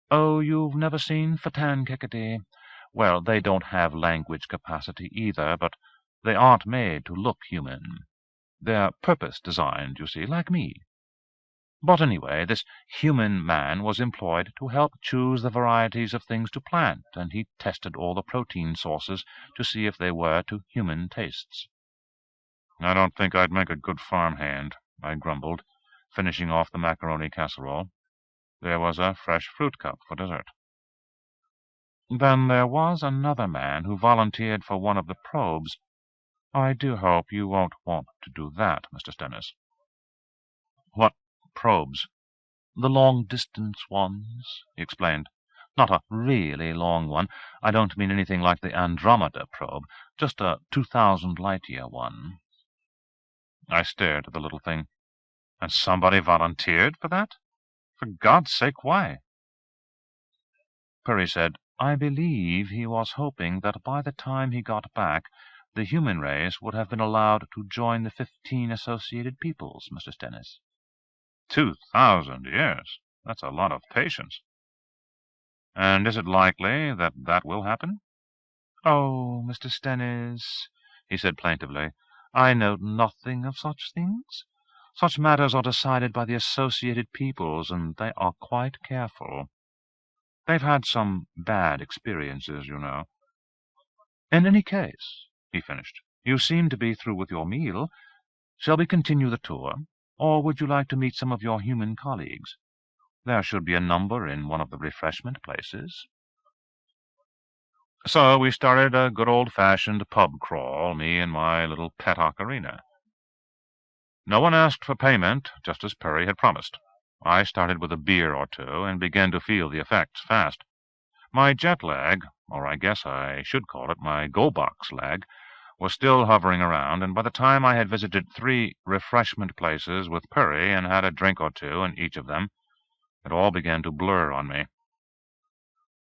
"Oh, you've never seen Fatan-Kekede? Well, they don't have language capacity either, but they aren't made to look human. They're purpose-designed, you see, like me. But anyway, this human man was employed to help choose the varieties of things to plant, and he tested all the protein sources to see if they were to human tastes." "I don't think I'd make a good farmhand," I grumbled, finishing off the macaroni casserole. There was a fresh fruit cup for dessert. "Then there was another man who volunteered for one of the probes. I do hope you won't want to do that, Mr. Stennis." "What probes?" "The long-distance ones," he explained. "Not a really long one. I don't mean anything like the Andromeda probe, just a 2,000 light-year one." I stared at the little thing. And somebody volunteered for that? For God's sake, why? Perry said, "I believe he was hoping that by the time he got back, the human race would have been allowed to join the 15 associated peoples, Mr. Stennis." 2,000 years? That's a lot of patience. And is it likely that that will happen? "Oh, Mr. Stennis," he said plaintively, "I know nothing of such things. Such matters are decided by the associated peoples, and they are quite careful. They've had some bad experiences, you know. In any case," he finished, "you seem to be through with your meal. Shall we continue the tour, or would you like to meet some of your human colleagues? There should be a number in one of the refreshment places." So we started a good old-fashioned pub crawl, me and my little pet ocarina. No one asked for payment, just as Perry had promised. I started with a beer or two, and began to feel the effects fast. My jet lag, or I guess I should call it my go-box lag, was still hovering around, and by the time I had visited 3 refreshment places with Perry and had a drink or two in each of them, it all began to blur on me.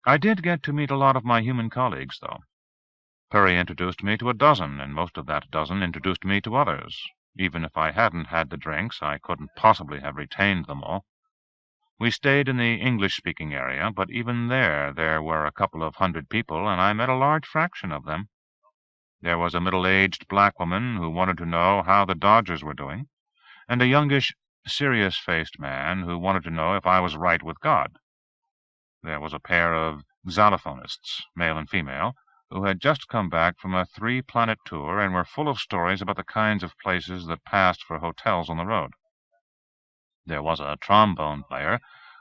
I did get to meet a lot of my human colleagues, though. Perry introduced me to a dozen, and most of that dozen introduced me to others. Even if I hadn't had the drinks, I couldn't possibly have retained them all. We stayed in the English-speaking area, but even there were a couple of 100 people, and I met a large fraction of them. There was a middle-aged black woman who wanted to know how the Dodgers were doing, and a youngish, serious-faced man who wanted to know if I was right with God. There was a pair of xylophonists, male and female, who had just come back from a 3-planet tour and were full of stories about the kinds of places that passed for hotels on the road. There was a trombone player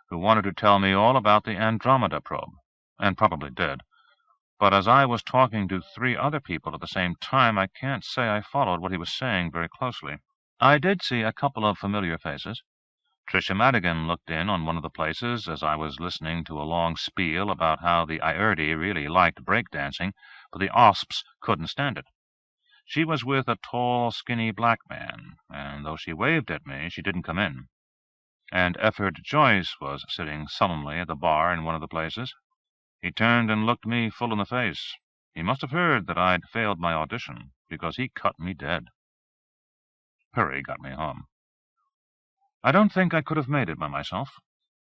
who wanted to tell me all about the Andromeda probe, and probably did. But as I was talking to 3 other people at the same time, I can't say I followed what he was saying very closely. I did see a couple of familiar faces. Tricia Madigan looked in on one of the places as I was listening to a long spiel about how the Ierde really liked breakdancing, but the Osps couldn't stand it. She was with a tall, skinny black man, and though she waved at me, she didn't come in. And Efford Joyce was sitting sullenly at the bar in one of the places. He turned and looked me full in the face. He must have heard that I'd failed my audition, because he cut me dead. Perry got me home. I don't think I could have made it by myself.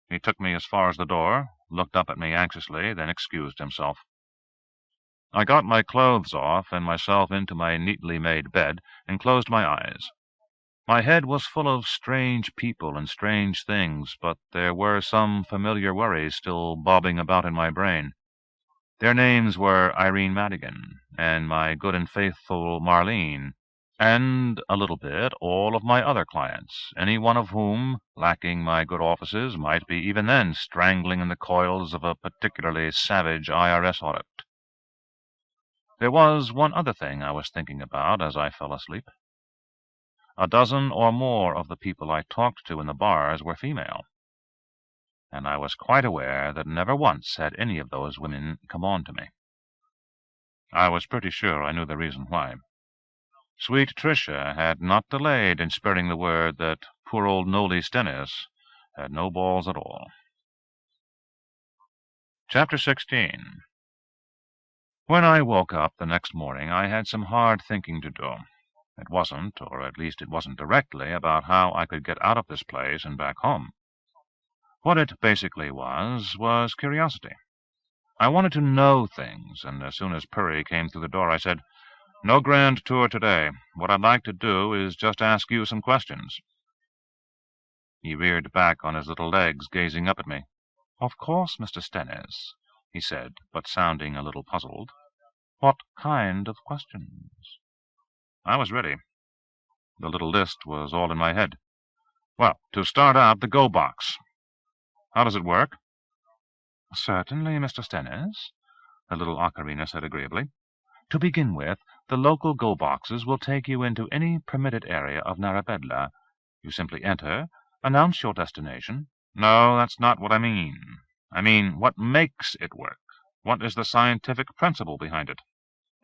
He took me as far as the door, looked up at me anxiously, then excused himself. I got my clothes off and myself into my neatly made bed and closed my eyes. My head was full of strange people and strange things, but there were some familiar worries still bobbing about in my brain. Their names were Irene Madigan and my good and faithful Marlene, and a little bit all of my other clients, any one of whom, lacking my good offices, might be even then strangling in the coils of a particularly savage IRS audit. There was one other thing I was thinking about as I fell asleep. A dozen or more of the people I talked to in the bars were female, and I was quite aware that never once had any of those women come on to me. I was pretty sure I knew the reason why. Sweet Tricia had not delayed in spreading the word that poor old Nolly Stennis had no balls at all. Chapter 16. When I woke up the next morning, I had some hard thinking to do. It wasn't, or at least it wasn't directly, about how I could get out of this place and back home. What it basically was curiosity. I wanted to know things, and as soon as Purry came through the door, I said, "No grand tour today. What I'd like to do is just ask you some questions." He reared back on his little legs, gazing up at me. "Of course, Mr. Stennis," he said, but sounding a little puzzled. "What kind of questions?" I was ready. The little list was all in my head. Well, to start out, the go box. How does it work? "Certainly, Mr. Stennis," the little ocarina said agreeably. "To begin with, the local go boxes will take you into any permitted area of Narabedla. You simply enter, announce your destination." "No, that's not what I mean. I mean, what makes it work? What is the scientific principle behind it?"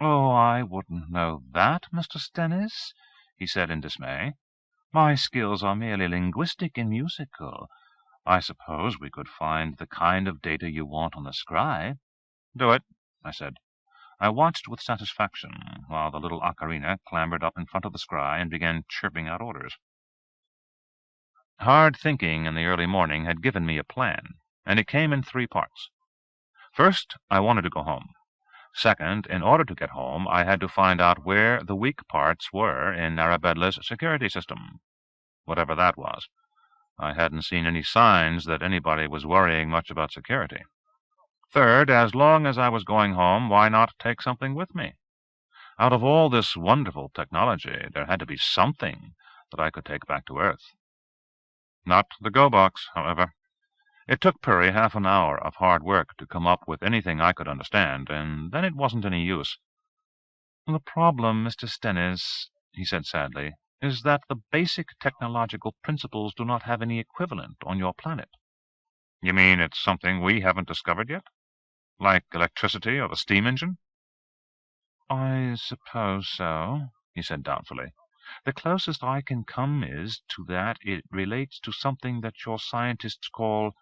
"Oh, I wouldn't know that, Mr. Stennis," he said in dismay. "My skills are merely linguistic and musical. I suppose we could find the kind of data you want on the scry." "Do it," I said. I watched with satisfaction while the little ocarina clambered up in front of the scry and began chirping out orders. Hard thinking in the early morning had given me a plan, and it came in 3 parts. First, I wanted to go home. Second, in order to get home, I had to find out where the weak parts were in Narabedla's security system, whatever that was. I hadn't seen any signs that anybody was worrying much about security. Third, as long as I was going home, why not take something with me? Out of all this wonderful technology, there had to be something that I could take back to Earth. Not the go box, however. It took Purry half an hour of hard work to come up with anything I could understand, and then it wasn't any use. "The problem, Mr. Stennis," he said sadly, "is that the basic technological principles do not have any equivalent on your planet." "You mean it's something we haven't discovered yet? Like electricity or the steam engine?" "I suppose so," he said doubtfully. "The closest I can come is to that it relates to something that your scientists call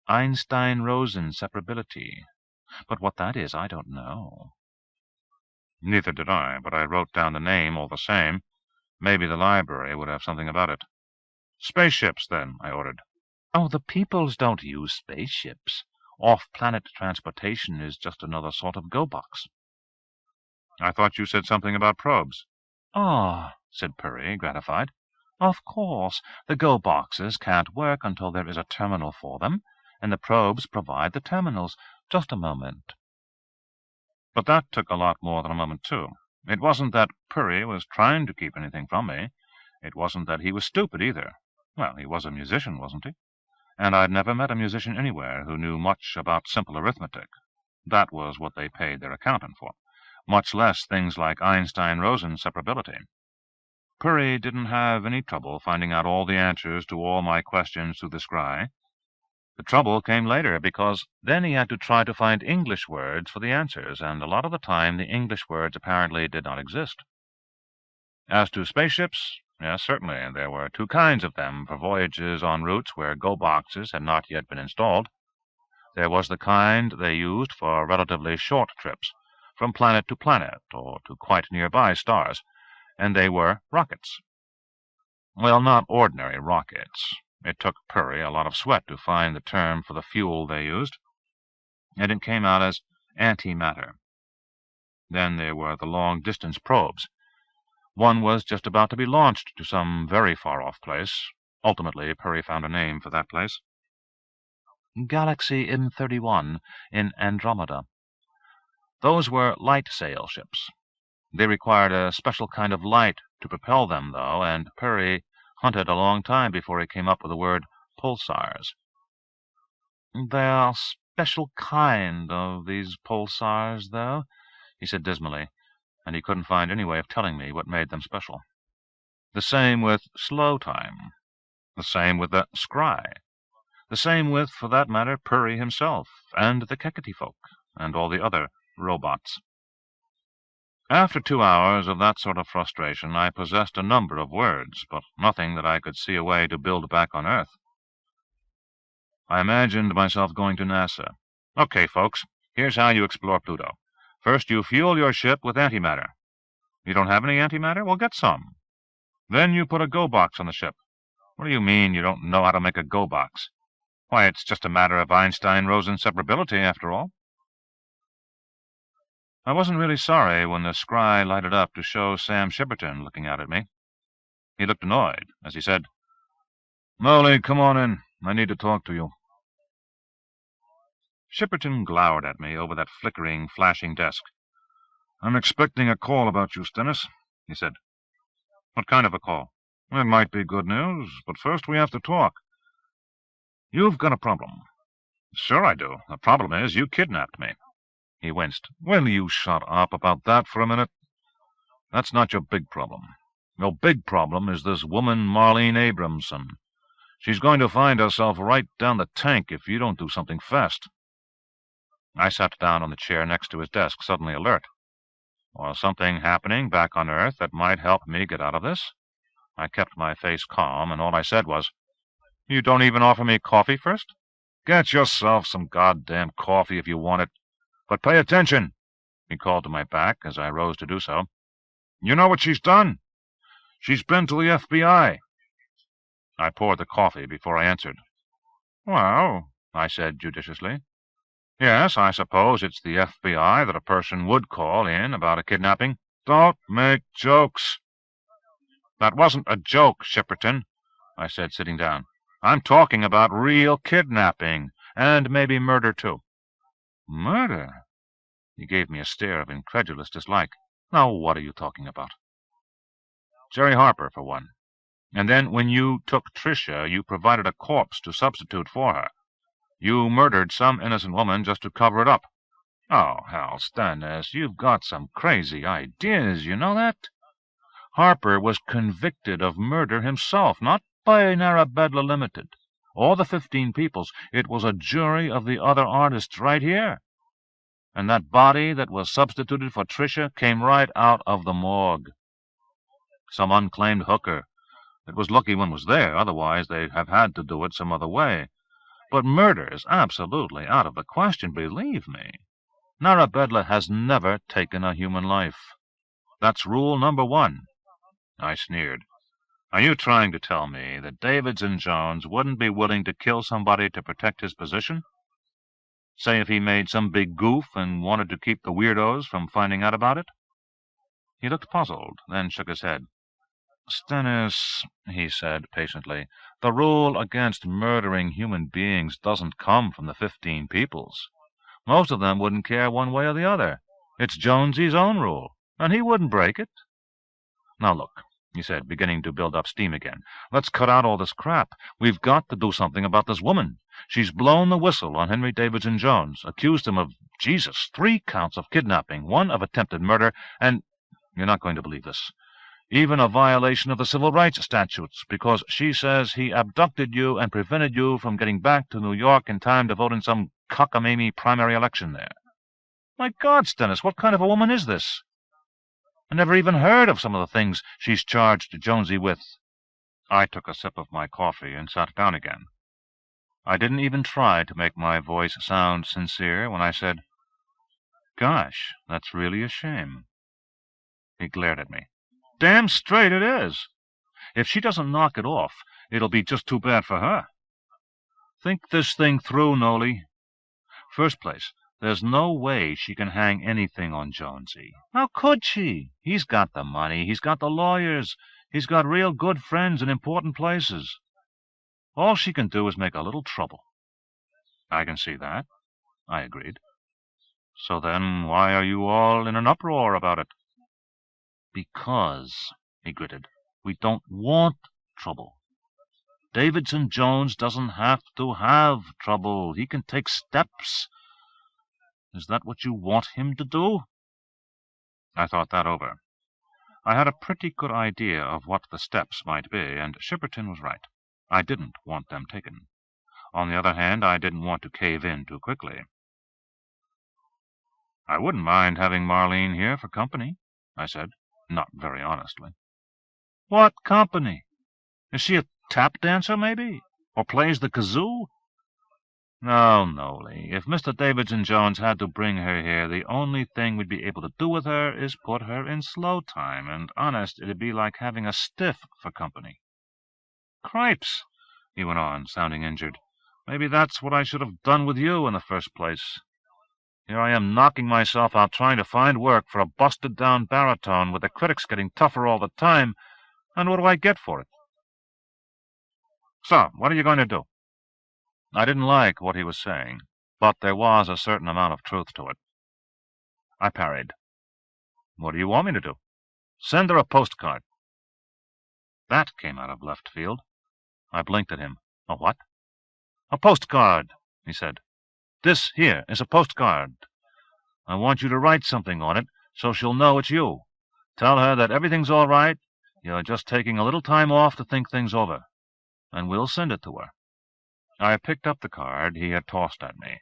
Einstein-Rosen separability. But what that is, I don't know." Neither did I, but I wrote down the name all the same. Maybe the library would have something about it. "Spaceships, then," I ordered. "Oh, the peoples don't use spaceships. Off-planet transportation is just another sort of go-box." "I thought you said something about probes." "Ah," said Purry, gratified. "Of course, the go-boxes can't work until there is a terminal for them, and the probes provide the terminals. Just a moment." But that took a lot more than a moment, too. It wasn't that Purry was trying to keep anything from me. It wasn't that he was stupid, either. Well, he was a musician, wasn't he? And I'd never met a musician anywhere who knew much about simple arithmetic. That was what they paid their accountant for, much less things like Einstein-Rosen separability. Purry didn't have any trouble finding out all the answers to all my questions through the scry. The trouble came later, because then he had to try to find English words for the answers, and a lot of the time the English words apparently did not exist. As to spaceships, yes, certainly, there were 2 kinds of them for voyages on routes where go-boxes had not yet been installed. There was the kind they used for relatively short trips, from planet to planet, or to quite nearby stars, and they were rockets. Well, not ordinary rockets. It took Purry a lot of sweat to find the term for the fuel they used, and it came out as antimatter. Then there were the long-distance probes. One was just about to be launched to some very far-off place. Ultimately, Purry found a name for that place. Galaxy M31 in Andromeda. Those were light sail ships. They required a special kind of light to propel them, though, and Perry hunted a long time before he came up with the word pulsars. "There are special kind of these pulsars, though," he said dismally, and he couldn't find any way of telling me what made them special. The same with slow time. The same with the scry. The same with, for that matter, Perry himself, and the Keketi folk, and all the other robots. After 2 hours of that sort of frustration, I possessed a number of words, but nothing that I could see a way to build back on Earth. I imagined myself going to NASA. "Okay, folks, here's how you explore Pluto. First, you fuel your ship with antimatter. You don't have any antimatter? Well, get some. Then you put a go-box on the ship." "What do you mean you don't know how to make a go-box?" "Why, it's just a matter of Einstein-Rosen separability, after all." I wasn't really sorry when the scry lighted up to show Sam Shipperton looking out at me. He looked annoyed as he said, "Nolly, come on in. I need to talk to you." Shipperton glowered at me over that flickering, flashing desk. "I'm expecting a call about you, Stennis," he said. "What kind of a call?" "It might be good news, but first we have to talk. You've got a problem." "Sure I do. The problem is you kidnapped me." He winced. "Will you shut up about that for a minute? That's not your big problem. Your big problem is this woman Marlene Abramson. She's going to find herself right down the tank if you don't do something fast." I sat down on the chair next to his desk, suddenly alert. Was something happening back on Earth that might help me get out of this? I kept my face calm, and all I said was, "You don't even offer me coffee first?" "Get yourself some goddamn coffee if you want it. But pay attention," he called to my back as I rose to do so. "You know what she's done? She's been to the FBI." I poured the coffee before I answered. "Well," I said judiciously, "yes, I suppose it's the FBI that a person would call in about a kidnapping." "Don't make jokes." "That wasn't a joke, Shipperton," I said, sitting down. "I'm talking about real kidnapping, and maybe murder, too." "Murder?" He gave me a stare of incredulous dislike. "Now, what are you talking about?" "Jerry Harper, for one. And then when you took Tricia, you provided a corpse to substitute for her. You murdered some innocent woman just to cover it up." "Oh, hell, Stennis, you've got some crazy ideas, you know that? Harper was convicted of murder himself, not by Narabedla Ltd. or the 15 Peoples. It was a jury of the other artists right here. And that body that was substituted for Tricia came right out of the morgue. Some unclaimed hooker. It was lucky one was there, otherwise they'd have had to do it some other way. But murder is absolutely out of the question, believe me. Narabedla has never taken a human life. That's rule number 1. I sneered. "Are you trying to tell me that Davids and Jones wouldn't be willing to kill somebody to protect his position? Say if he made some big goof and wanted to keep the weirdos from finding out about it?" He looked puzzled, then shook his head. "Stennis," he said patiently, "the rule against murdering human beings doesn't come from the 15 Peoples. Most of them wouldn't care one way or the other. It's Jonesy's own rule, and he wouldn't break it. Now look," he said, beginning to build up steam again, "let's cut out all this crap. We've got to do something about this woman. She's blown the whistle on Henry Davids and Jones, accused him of, Jesus, 3 counts of kidnapping, 1 of attempted murder, and, you're not going to believe this, even a violation of the civil rights statutes, because she says he abducted you and prevented you from getting back to New York in time to vote in some cockamamie primary election there. My God, Stennis, what kind of a woman is this? I never even heard of some of the things she's charged Jonesy with." I took a sip of my coffee and sat down again. I didn't even try to make my voice sound sincere when I said, "Gosh, that's really a shame." He glared at me. "Damn straight it is. If she doesn't knock it off, it'll be just too bad for her. Think this thing through, Nolly. First place, there's no way she can hang anything on Jonesy. How could she? He's got the money, he's got the lawyers, he's got real good friends in important places. All she can do is make a little trouble." "I can see that," I agreed. So then why are you all in an uproar about it? Because, he gritted, we don't want trouble. Davidson Jones doesn't have to have trouble. He can take steps. Is that what you want him to do? I thought that over. I had a pretty good idea of what the steps might be, and Shipperton was right. I didn't want them taken. On the other hand, I didn't want to cave in too quickly. I wouldn't mind having Marlene here for company, I said, not very honestly. What company? Is she a tap dancer, maybe? Or plays the kazoo? No, Nolly. If Mr. Davidson Jones had to bring her here, the only thing we'd be able to do with her is put her in slow time, and honest, it'd be like having a stiff for company. Cripes, he went on, sounding injured. Maybe that's what I should have done with you in the first place. Here I am knocking myself out trying to find work for a busted-down baritone with the critics getting tougher all the time, and what do I get for it? So, what are you going to do? I didn't like what he was saying, but there was a certain amount of truth to it. I parried. What do you want me to do? Send her a postcard. That came out of left field. I blinked at him. A what? A postcard, he said. This here is a postcard. I want you to write something on it so she'll know it's you. Tell her that everything's all right, you're just taking a little time off to think things over, and we'll send it to her. I picked up the card he had tossed at me.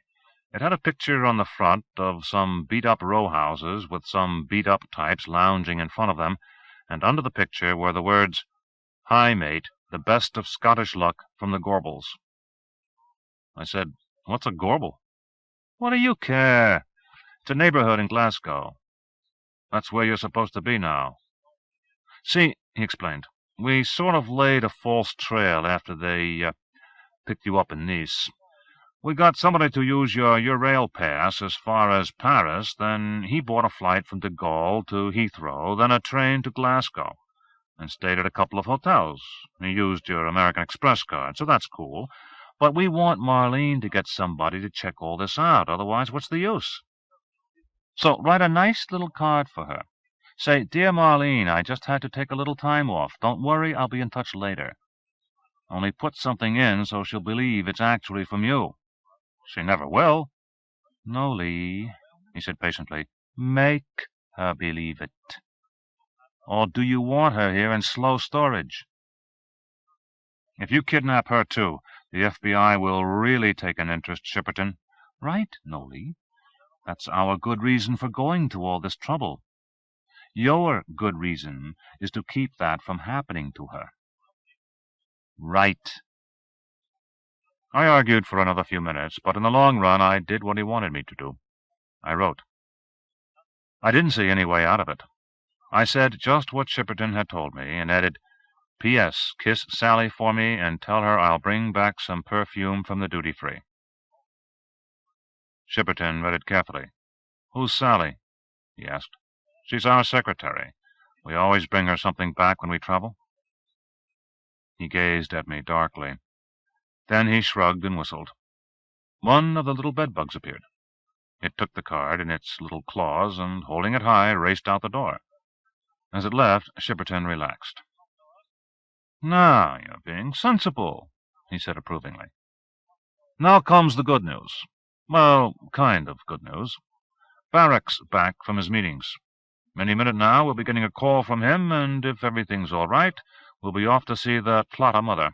It had a picture on the front of some beat-up row houses with some beat-up types lounging in front of them, and under the picture were the words, "Hi, mate, the best of Scottish luck from the Gorbals." I said, "What's a Gorbal?" "What do you care? It's a neighborhood in Glasgow. That's where you're supposed to be now." "See," he explained, "we sort of laid a false trail after they picked you up in Nice. We got somebody to use your Eurail pass as far as Paris, then he bought a flight from de Gaulle to Heathrow, then a train to Glasgow, and stayed at a couple of hotels. He used your American Express card, so that's cool. But we want Marlene to get somebody to check all this out, otherwise what's the use? So write a nice little card for her. Say, 'Dear Marlene, I just had to take a little time off. Don't worry, I'll be in touch later.' Only put something in so she'll believe it's actually from you. She never will." "Nolly," he said patiently, "make her believe it. Or do you want her here in slow storage?" "If you kidnap her, too, the FBI will really take an interest, Shipperton." "Right, Nolly. That's our good reason for going to all this trouble. Your good reason is to keep that from happening to her." "Right." I argued for another few minutes, but in the long run I did what he wanted me to do. I wrote. I didn't see any way out of it. I said just what Shipperton had told me, and added, "P.S. Kiss Sally for me and tell her I'll bring back some perfume from the duty-free." Shipperton read it carefully. "Who's Sally?" he asked. "She's our secretary. We always bring her something back when we travel." He gazed at me darkly. Then he shrugged and whistled. One of the little bedbugs appeared. It took the card in its little claws and, holding it high, raced out the door. As it left, Shipperton relaxed. "Now you're being sensible," he said approvingly. "Now comes the good news. Well, kind of good news. Barrick's back from his meetings. Any minute now we'll be getting a call from him, and if everything's all right, we'll be off to see the plotter mother."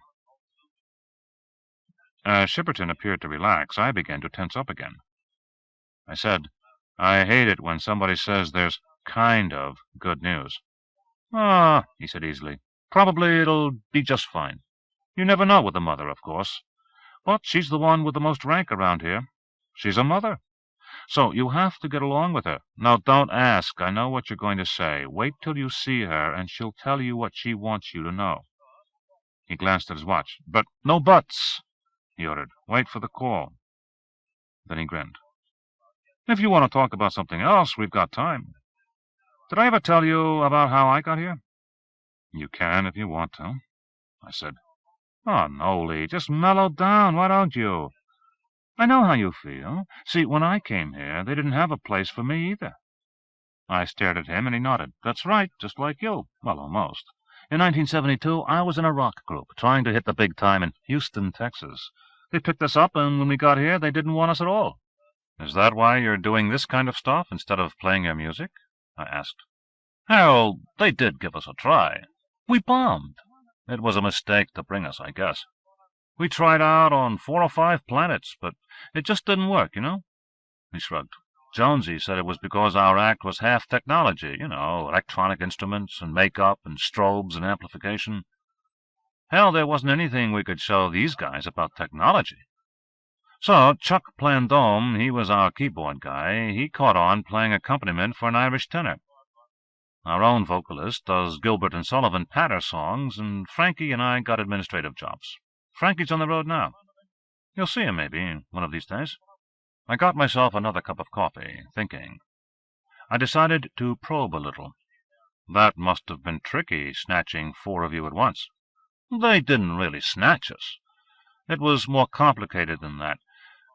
As Shipperton appeared to relax, I began to tense up again. I said, "I hate it when somebody says there's kind of good news." "Ah," he said easily, "probably it'll be just fine. You never know with the mother, of course. But she's the one with the most rank around here. She's a mother. So you have to get along with her. Now don't ask. I know what you're going to say. Wait till you see her, and she'll tell you what she wants you to know." He glanced at his watch. "But no buts," he ordered. "Wait for the call." Then he grinned. "If you want to talk about something else, we've got time. Did I ever tell you about how I got here?" "You can if you want to," I said. "Oh, Nolly, just mellow down, why don't you? I know how you feel. See, when I came here, they didn't have a place for me either. I stared at him, and he nodded. That's right, just like you. Well, almost. In 1972, I was in a rock group, trying to hit the big time in Houston, Texas. They picked us up, and when we got here, they didn't want us at all. Is that why you're doing this kind of stuff instead of playing your music? I asked. Harold, they did give us a try. We bombed. It was a mistake to bring us, I guess. We tried out on 4 or 5 planets, but it just didn't work, you know? He shrugged. Jonesy said it was because our act was half technology, you know, electronic instruments and makeup and strobes and amplification. Hell, there wasn't anything we could show these guys about technology. So Chuck Plandome, he was our keyboard guy, he caught on playing accompaniment for an Irish tenor. Our own vocalist does Gilbert and Sullivan patter songs, and Frankie and I got administrative jobs. Frankie's on the road now. You'll see him, maybe, one of these days. I got myself another cup of coffee, thinking. I decided to probe a little. That must have been tricky, snatching 4 of you at once. They didn't really snatch us. It was more complicated than that.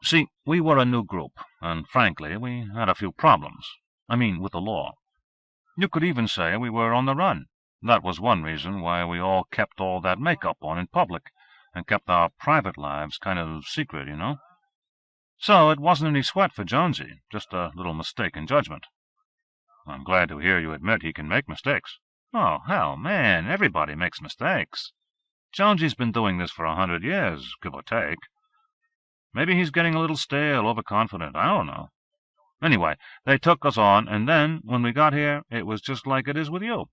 See, we were a new group, and frankly, we had a few problems. I mean, with the law. You could even say we were on the run. That was one reason why we all kept all that makeup on in public, and kept our private lives kind of secret, you know. So it wasn't any sweat for Jonesy, just a little mistake in judgment. I'm glad to hear you admit he can make mistakes. Oh, hell, man, everybody makes mistakes. Jonesy's been doing this for 100 years, give or take. Maybe he's getting a little stale, overconfident, I don't know. Anyway, they took us on, and then, when we got here, it was just like it is with you.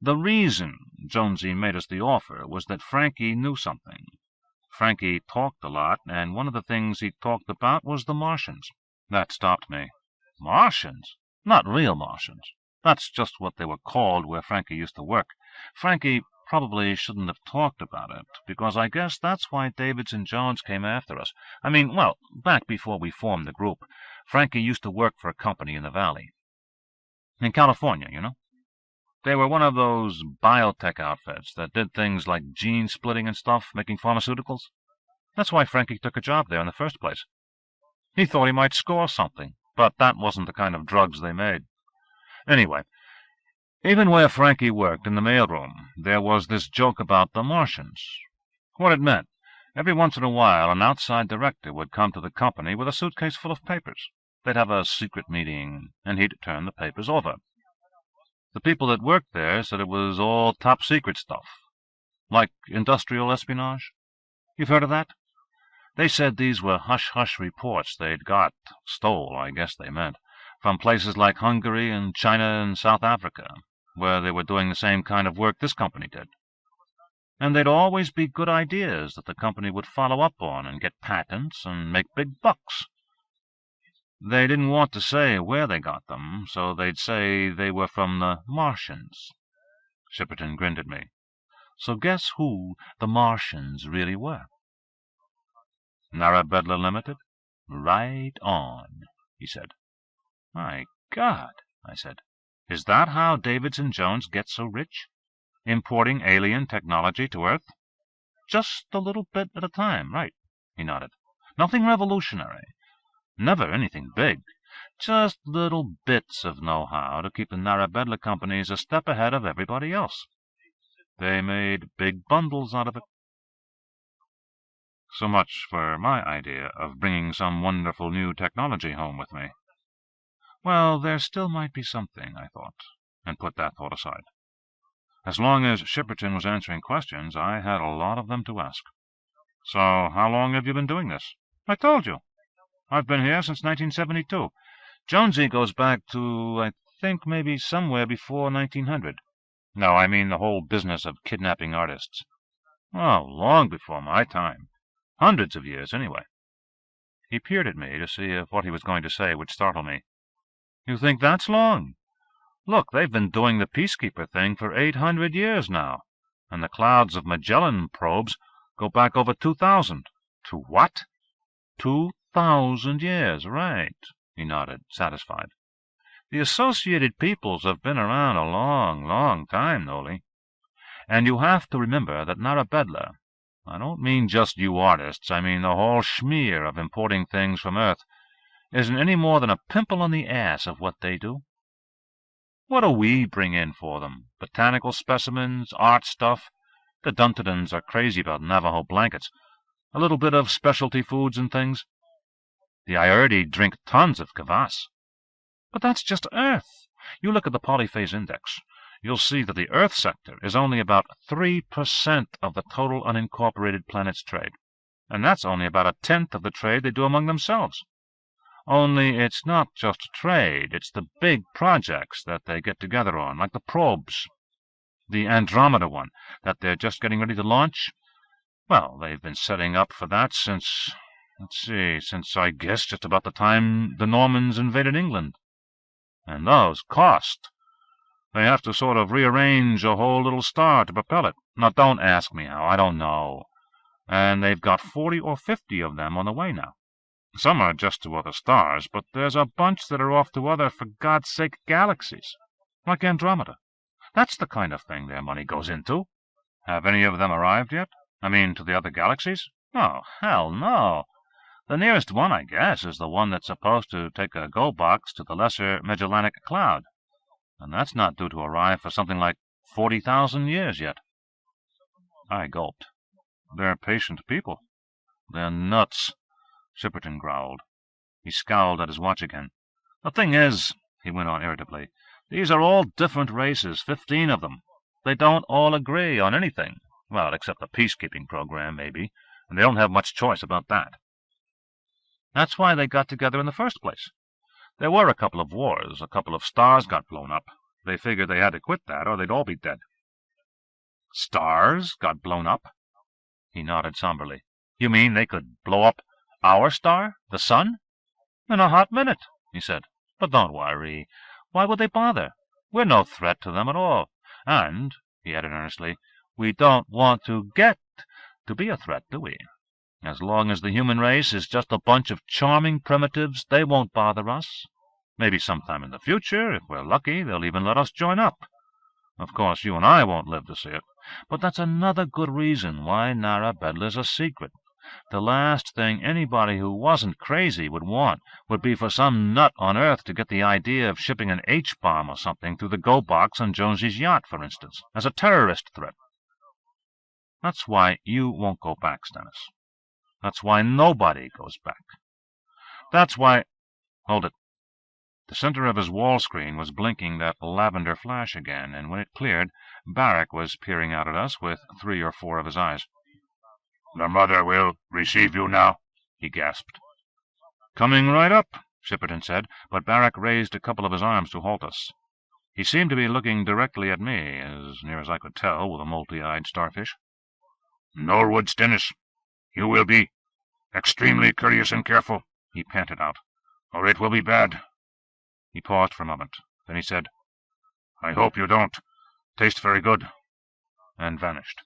The reason Jonesy made us the offer was that Frankie knew something. Frankie talked a lot, and one of the things he talked about was the Martians. That stopped me. Martians? Not real Martians. That's just what they were called where Frankie used to work. Frankie probably shouldn't have talked about it, because I guess that's why Davids and Jones came after us. I mean, well, back before we formed the group, Frankie used to work for a company in the valley. In California, you know. They were one of those biotech outfits that did things like gene splitting and stuff, making pharmaceuticals. That's why Frankie took a job there in the first place. He thought he might score something, but that wasn't the kind of drugs they made. Anyway, even where Frankie worked in the mailroom, there was this joke about the Martians. What it meant, every once in a while an outside director would come to the company with a suitcase full of papers. They'd have a secret meeting, and he'd turn the papers over. The people that worked there said it was all top-secret stuff, like industrial espionage. You've heard of that? They said these were hush-hush reports they'd stole, I guess they meant, from places like Hungary and China and South Africa, where they were doing the same kind of work this company did. And they'd always be good ideas that the company would follow up on and get patents and make big bucks. They didn't want to say where they got them, so they'd say they were from the Martians. Shipperton grinned at me. So guess who the Martians really were? Narabedla Ltd. Right on, he said. My God, I said. Is that how Davids and Jones get so rich? Importing alien technology to Earth? Just a little bit at a time, right? He nodded. Nothing revolutionary. Never anything big. Just little bits of know-how to keep the Narabedla companies a step ahead of everybody else. They made big bundles out of it. So much for my idea of bringing some wonderful new technology home with me. Well, there still might be something, I thought, and put that thought aside. As long as Shipperton was answering questions, I had a lot of them to ask. So, how long have you been doing this? I told you. I've been here since 1972. Jonesy goes back to, I think, maybe somewhere before 1900. No, I mean the whole business of kidnapping artists. Oh, long before my time. Hundreds of years, anyway. He peered at me to see if what he was going to say would startle me. You think that's long? Look, they've been doing the Peacekeeper thing for 800 years now, and the Clouds of Magellan probes go back over 2,000. To what? 2,000 years, right, he nodded, satisfied. The Associated Peoples have been around a long, long time, Nolly. And you have to remember that Narabedla, I don't mean just you artists, I mean the whole schmear of importing things from Earth, isn't any more than a pimple on the ass of what they do. What do we bring in for them? Botanical specimens, art stuff. The Duntadons are crazy about Navajo blankets. A little bit of specialty foods and things. The Iurdi drink tons of kvass. But that's just Earth. You look at the polyphase index. You'll see that the Earth sector is only about 3% of the total unincorporated planet's trade. And that's only about 1/10 of the trade they do among themselves. Only it's not just trade, it's the big projects that they get together on, like the probes. The Andromeda one that they're just getting ready to launch. Well, they've been setting up for that since, since I guess just about the time the Normans invaded England. And those cost. They have to sort of rearrange a whole little star to propel it. Now, don't ask me how, I don't know. And they've got 40 or 50 of them on the way now. Some are just to other stars, but there's a bunch that are off to other, for God's sake, galaxies. Like Andromeda. That's the kind of thing their money goes into. Have any of them arrived yet? I mean, to the other galaxies? Oh, hell no. The nearest one, I guess, is the one that's supposed to take a go-box to the Lesser Magellanic Cloud. And that's not due to arrive for something like 40,000 years yet. I gulped. They're patient people. They're nuts, Shipperton growled. He scowled at his watch again. The thing is, he went on irritably, these are all different races, 15 of them. They don't all agree on anything. Well, except the peacekeeping program, maybe, and they don't have much choice about that. That's why they got together in the first place. There were a couple of wars, a couple of stars got blown up. They figured they had to quit that, or they'd all be dead. Stars got blown up? He nodded somberly. You mean they could blow up our star, the sun? In a hot minute, he said. But don't worry. Why would they bother? We're no threat to them at all. And, he added earnestly, we don't want to get to be a threat, do we? As long as the human race is just a bunch of charming primitives, they won't bother us. Maybe sometime in the future, if we're lucky, they'll even let us join up. Of course, you and I won't live to see it, but that's another good reason why Narabedla's a secret. The last thing anybody who wasn't crazy would want would be for some nut on Earth to get the idea of shipping an H-bomb or something through the go-box on Jonesy's yacht, for instance, as a terrorist threat. That's why you won't go back, Stennis. That's why nobody goes back. That's why— Hold it. The center of his wall screen was blinking that lavender flash again, and when it cleared, Barrack was peering out at us with 3 or 4 of his eyes. "The mother will receive you now," he gasped. "Coming right up," Shipperton said, but Barrack raised a couple of his arms to halt us. He seemed to be looking directly at me, as near as I could tell, with a multi-eyed starfish. "Norwood Stennis, you will be extremely courteous and careful," he panted out, "or it will be bad." He paused for a moment. Then he said, "I hope you don't taste very good," and vanished.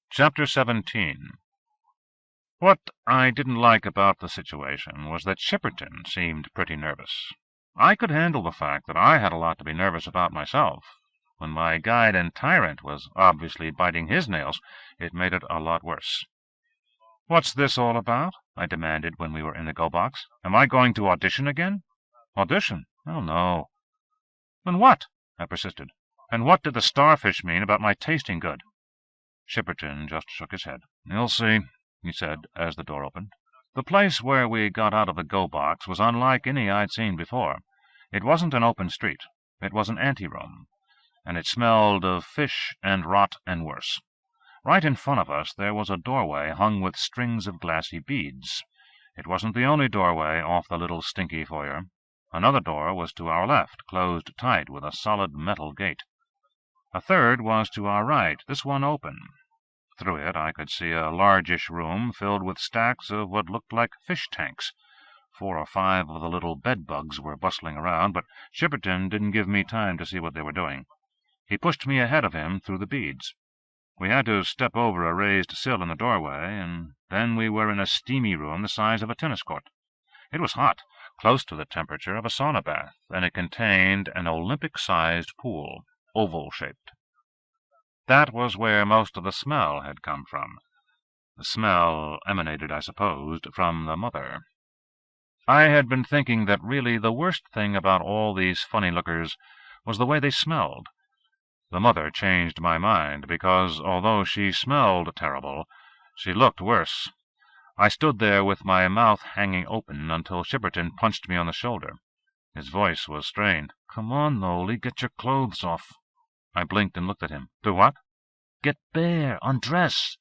Chapter 17. What I didn't like about the situation was that Shipperton seemed pretty nervous. I could handle the fact that I had a lot to be nervous about myself. When my guide and tyrant was obviously biting his nails, it made it a lot worse. "What's this all about?" I demanded when we were in the go-box. "Am I going to audition again?" "Audition? Oh, no." "Then what?" I persisted. "And what did the starfish mean about my tasting good?" Shipperton just shook his head. "You'll see," he said as the door opened. The place where we got out of the go-box was unlike any I'd seen before. It wasn't an open street. It was an anteroom, and it smelled of fish and rot and worse. Right in front of us there was a doorway hung with strings of glassy beads. It wasn't the only doorway off the little stinky foyer. Another door was to our left, closed tight with a solid metal gate. A third was to our right, this one open. Through it I could see a largish room filled with stacks of what looked like fish tanks. 4 or 5 of the little bedbugs were bustling around, but Shipperton didn't give me time to see what they were doing. He pushed me ahead of him through the beads. We had to step over a raised sill in the doorway, and then we were in a steamy room the size of a tennis court. It was hot, close to the temperature of a sauna bath, and it contained an Olympic-sized pool, oval-shaped. That was where most of the smell had come from. The smell emanated, I supposed, from the mother. I had been thinking that really the worst thing about all these funny-lookers was the way they smelled. The mother changed my mind, because, although she smelled terrible, she looked worse. I stood there with my mouth hanging open until Shipperton punched me on the shoulder. His voice was strained. "Come on, Nolly, get your clothes off." I blinked and looked at him. "Do what?" "Get bare. Undress."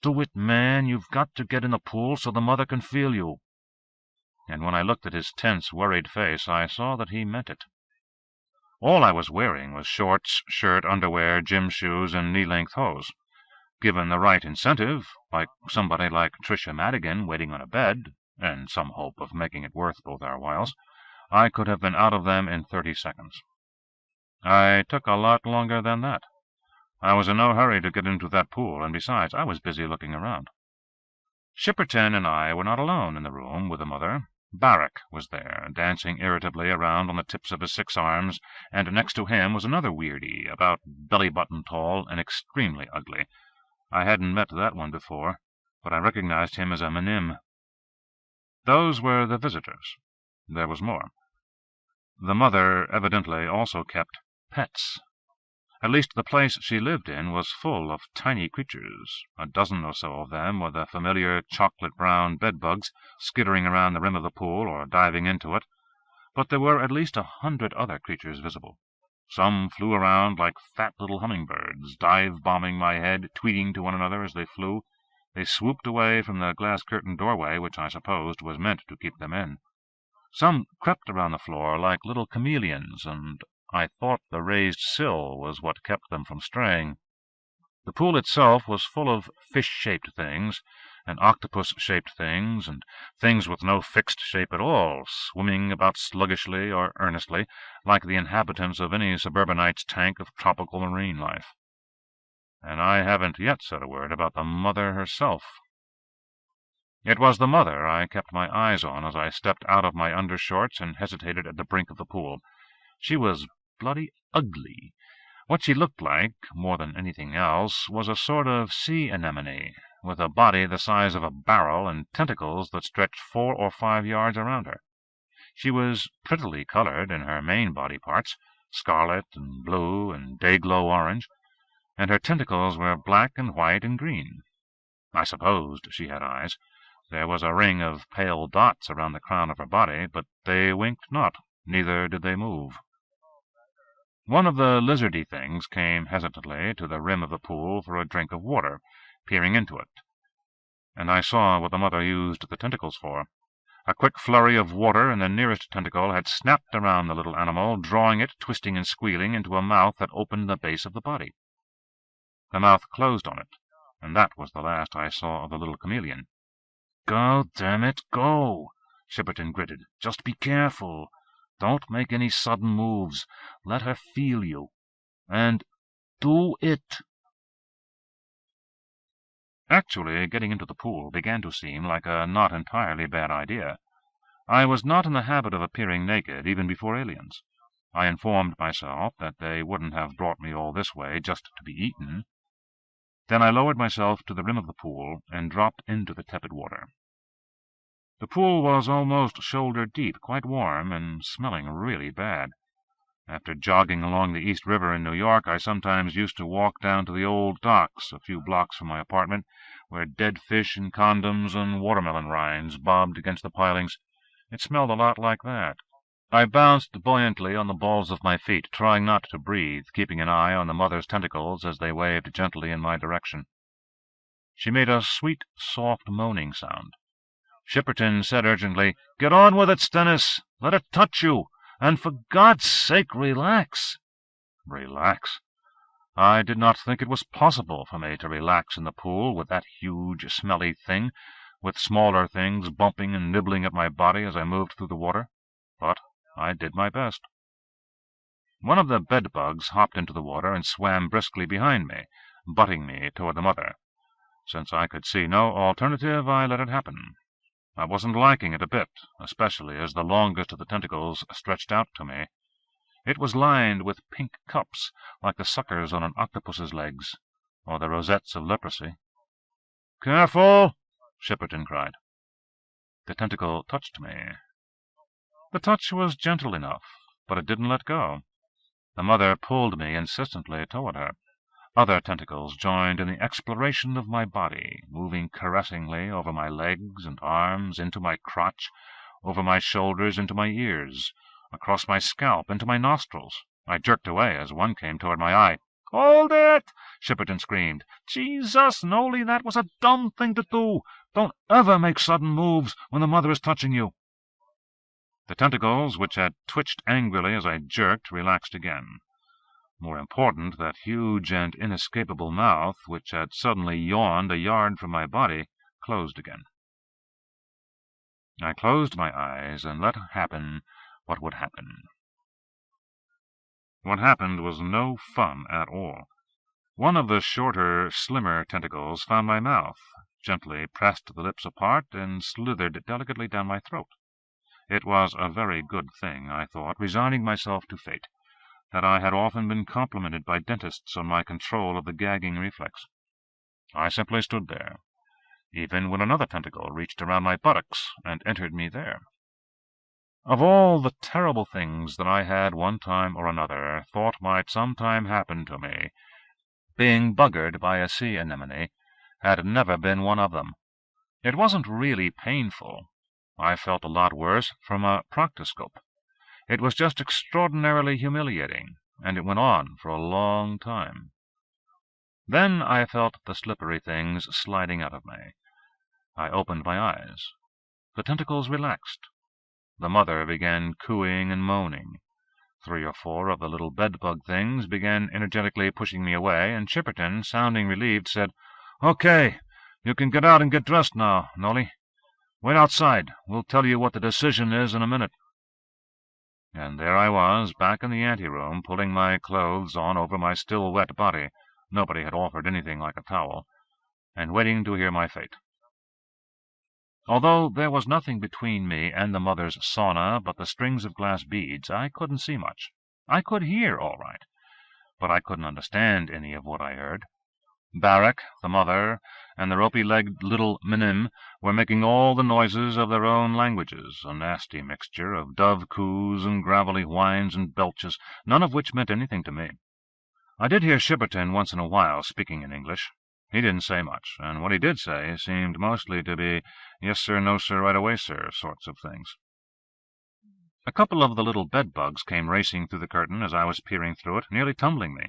"Do it, man. You've got to get in the pool so the mother can feel you." And when I looked at his tense, worried face, I saw that he meant it. All I was wearing was shorts, shirt, underwear, gym shoes, and knee-length hose. Given the right incentive, like somebody like Tricia Madigan waiting on a bed, and some hope of making it worth both our whiles, I could have been out of them in 30 seconds. I took a lot longer than that. I was in no hurry to get into that pool, and besides, I was busy looking around. Shipperton and I were not alone in the room with the mother. Barrack was there, dancing irritably around on the tips of his 6 arms, and next to him was another weirdie, about belly-button tall and extremely ugly. I hadn't met that one before, but I recognized him as a minim. Those were the visitors. There was more. The mother evidently also kept pets. At least the place she lived in was full of tiny creatures, a dozen or so of them with the familiar chocolate-brown bedbugs skittering around the rim of the pool or diving into it, but there were at least 100 other creatures visible. Some flew around like fat little hummingbirds, dive-bombing my head, tweeting to one another as they flew. They swooped away from the glass-curtained doorway, which I supposed was meant to keep them in. Some crept around the floor like little chameleons, and I thought the raised sill was what kept them from straying. The pool itself was full of fish-shaped things, and octopus-shaped things, and things with no fixed shape at all, swimming about sluggishly or earnestly, like the inhabitants of any suburbanite's tank of tropical marine life. And I haven't yet said a word about the mother herself. It was the mother I kept my eyes on as I stepped out of my undershorts and hesitated at the brink of the pool. She was bloody ugly. What she looked like, more than anything else, was a sort of sea anemone, with a body the size of a barrel and tentacles that stretched 4 or 5 yards around her. She was prettily colored in her main body parts, scarlet and blue and day-glow orange, and her tentacles were black and white and green. I supposed she had eyes. There was a ring of pale dots around the crown of her body, but they winked not, neither did they move. One of the lizardy things came hesitantly to the rim of the pool for a drink of water, peering into it, and I saw what the mother used the tentacles for. A quick flurry of water, and the nearest tentacle had snapped around the little animal, drawing it, twisting and squealing, into a mouth that opened the base of the body. The mouth closed on it, and that was the last I saw of the little chameleon. "Go, damn it, go!" Shipperton gritted. "Just be careful. Don't make any sudden moves. Let her feel you. And do it." Actually, getting into the pool began to seem like a not entirely bad idea. I was not in the habit of appearing naked, even before aliens. I informed myself that they wouldn't have brought me all this way just to be eaten. Then I lowered myself to the rim of the pool and dropped into the tepid water. The pool was almost shoulder-deep, quite warm, and smelling really bad. After jogging along the East River in New York, I sometimes used to walk down to the old docks a few blocks from my apartment, where dead fish and condoms and watermelon rinds bobbed against the pilings. It smelled a lot like that. I bounced buoyantly on the balls of my feet, trying not to breathe, keeping an eye on the mother's tentacles as they waved gently in my direction. She made a sweet, soft moaning sound. Shipperton said urgently, "Get on with it, Stennis. Let it touch you. And for God's sake, relax." Relax? I did not think it was possible for me to relax in the pool with that huge, smelly thing, with smaller things bumping and nibbling at my body as I moved through the water. But I did my best. One of the bedbugs hopped into the water and swam briskly behind me, butting me toward the mother. Since I could see no alternative, I let it happen. I wasn't liking it a bit, especially as the longest of the tentacles stretched out to me. It was lined with pink cups, like the suckers on an octopus's legs, or the rosettes of leprosy. "Careful!" Shipperton cried. The tentacle touched me. The touch was gentle enough, but it didn't let go. The mother pulled me insistently toward her. Other tentacles joined in the exploration of my body, moving caressingly over my legs and arms, into my crotch, over my shoulders, into my ears, across my scalp, into my nostrils. I jerked away as one came toward my eye. "Hold it!" Shipperton screamed. "Jesus, Nolly, that was a dumb thing to do. Don't ever make sudden moves when the mother is touching you." The tentacles, which had twitched angrily as I jerked, relaxed again. More important, that huge and inescapable mouth, which had suddenly yawned a yard from my body, closed again. I closed my eyes and let happen what would happen. What happened was no fun at all. One of the shorter, slimmer tentacles found my mouth, gently pressed the lips apart, and slithered delicately down my throat. It was a very good thing, I thought, resigning myself to fate, that I had often been complimented by dentists on my control of the gagging reflex. I simply stood there, even when another tentacle reached around my buttocks and entered me there. Of all the terrible things that I had one time or another thought might sometime happen to me, being buggered by a sea anemone had never been one of them. It wasn't really painful. I felt a lot worse from a proctoscope. It was just extraordinarily humiliating, and it went on for a long time. Then I felt the slippery things sliding out of me. I opened my eyes. The tentacles relaxed. The mother began cooing and moaning. 3 or 4 of the little bedbug things began energetically pushing me away, and Shipperton, sounding relieved, said, "Okay, you can get out and get dressed now, Nolly. Wait outside. We'll tell you what the decision is in a minute." And there I was, back in the anteroom, pulling my clothes on over my still wet body — nobody had offered anything like a towel — and waiting to hear my fate. Although there was nothing between me and the mother's sauna but the strings of glass beads, I couldn't see much. I could hear all right, but I couldn't understand any of what I heard. Barrack, the mother, and the ropey-legged little minim were making all the noises of their own languages, a nasty mixture of dove coos and gravelly whines and belches, none of which meant anything to me. I did hear Shipperton once in a while speaking in English. He didn't say much, and what he did say seemed mostly to be "yes, sir, no, sir, right away, sir" sorts of things. A couple of the little bedbugs came racing through the curtain as I was peering through it, nearly tumbling me.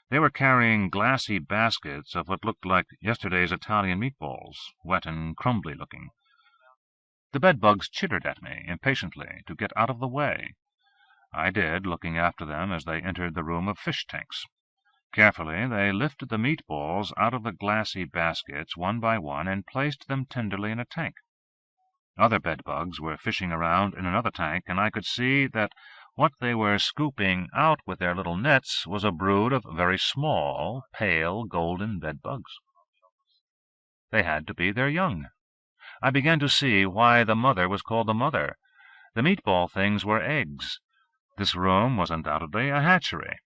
They were carrying glassy baskets of what looked like yesterday's Italian meatballs, wet and crumbly looking. The bedbugs chittered at me impatiently to get out of the way. I did, looking after them as they entered the room of fish tanks. Carefully they lifted the meatballs out of the glassy baskets one by one and placed them tenderly in a tank. Other bedbugs were fishing around in another tank, and I could see that what they were scooping out with their little nets was a brood of very small, pale, golden bedbugs. They had to be their young. I began to see why the mother was called the mother. The meatball things were eggs. This room was undoubtedly a hatchery.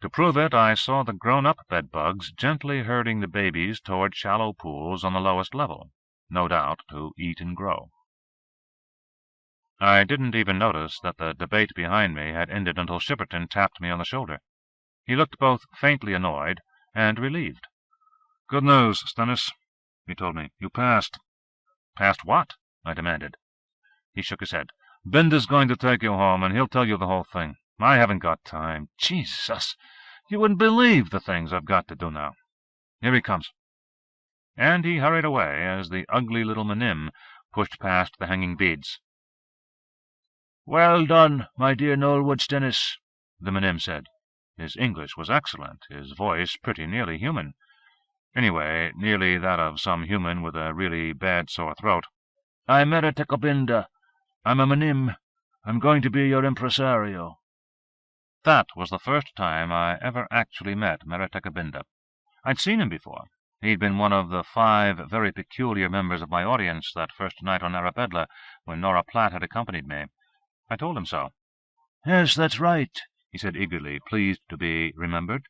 To prove it, I saw the grown-up bedbugs gently herding the babies toward shallow pools on the lowest level, no doubt to eat and grow. I didn't even notice that the debate behind me had ended until Shipperton tapped me on the shoulder. He looked both faintly annoyed and relieved. "Good news, Stennis," he told me. "You passed." "Passed what?" I demanded. He shook his head. "Binder's going to take you home, and he'll tell you the whole thing. I haven't got time. Jesus! You wouldn't believe the things I've got to do now. Here he comes." And he hurried away as the ugly little minim pushed past the hanging beads. "Well done, my dear Noel Stennis," the minim said. His English was excellent, his voice pretty nearly human. Anyway, nearly that of some human with a really bad sore throat. "I'm Meretekabinda. I'm a minim. I'm going to be your impresario." That was the first time I ever actually met Meretekabinda. I'd seen him before. He'd been one of the 5 very peculiar members of my audience that first night on Narabedla, when Nora Platt had accompanied me. I told him so. "Yes, that's right. he said eagerly, pleased to be remembered.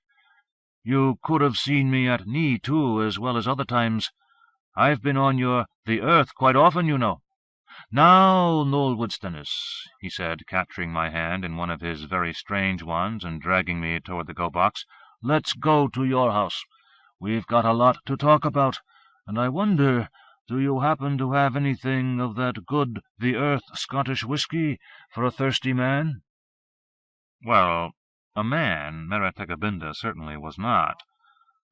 "You could have seen me at knee, too, as well as other times. I've been on the earth quite often, you know. Now, Nolly Stennis," he said, capturing my hand in one of his very strange ones and dragging me toward the go-box, "let's go to your house. We've got a lot to talk about, and I wonder, do you happen to have anything of that good the Earth Scottish whisky for a thirsty man?" Well, a man Meretegabinda certainly was not.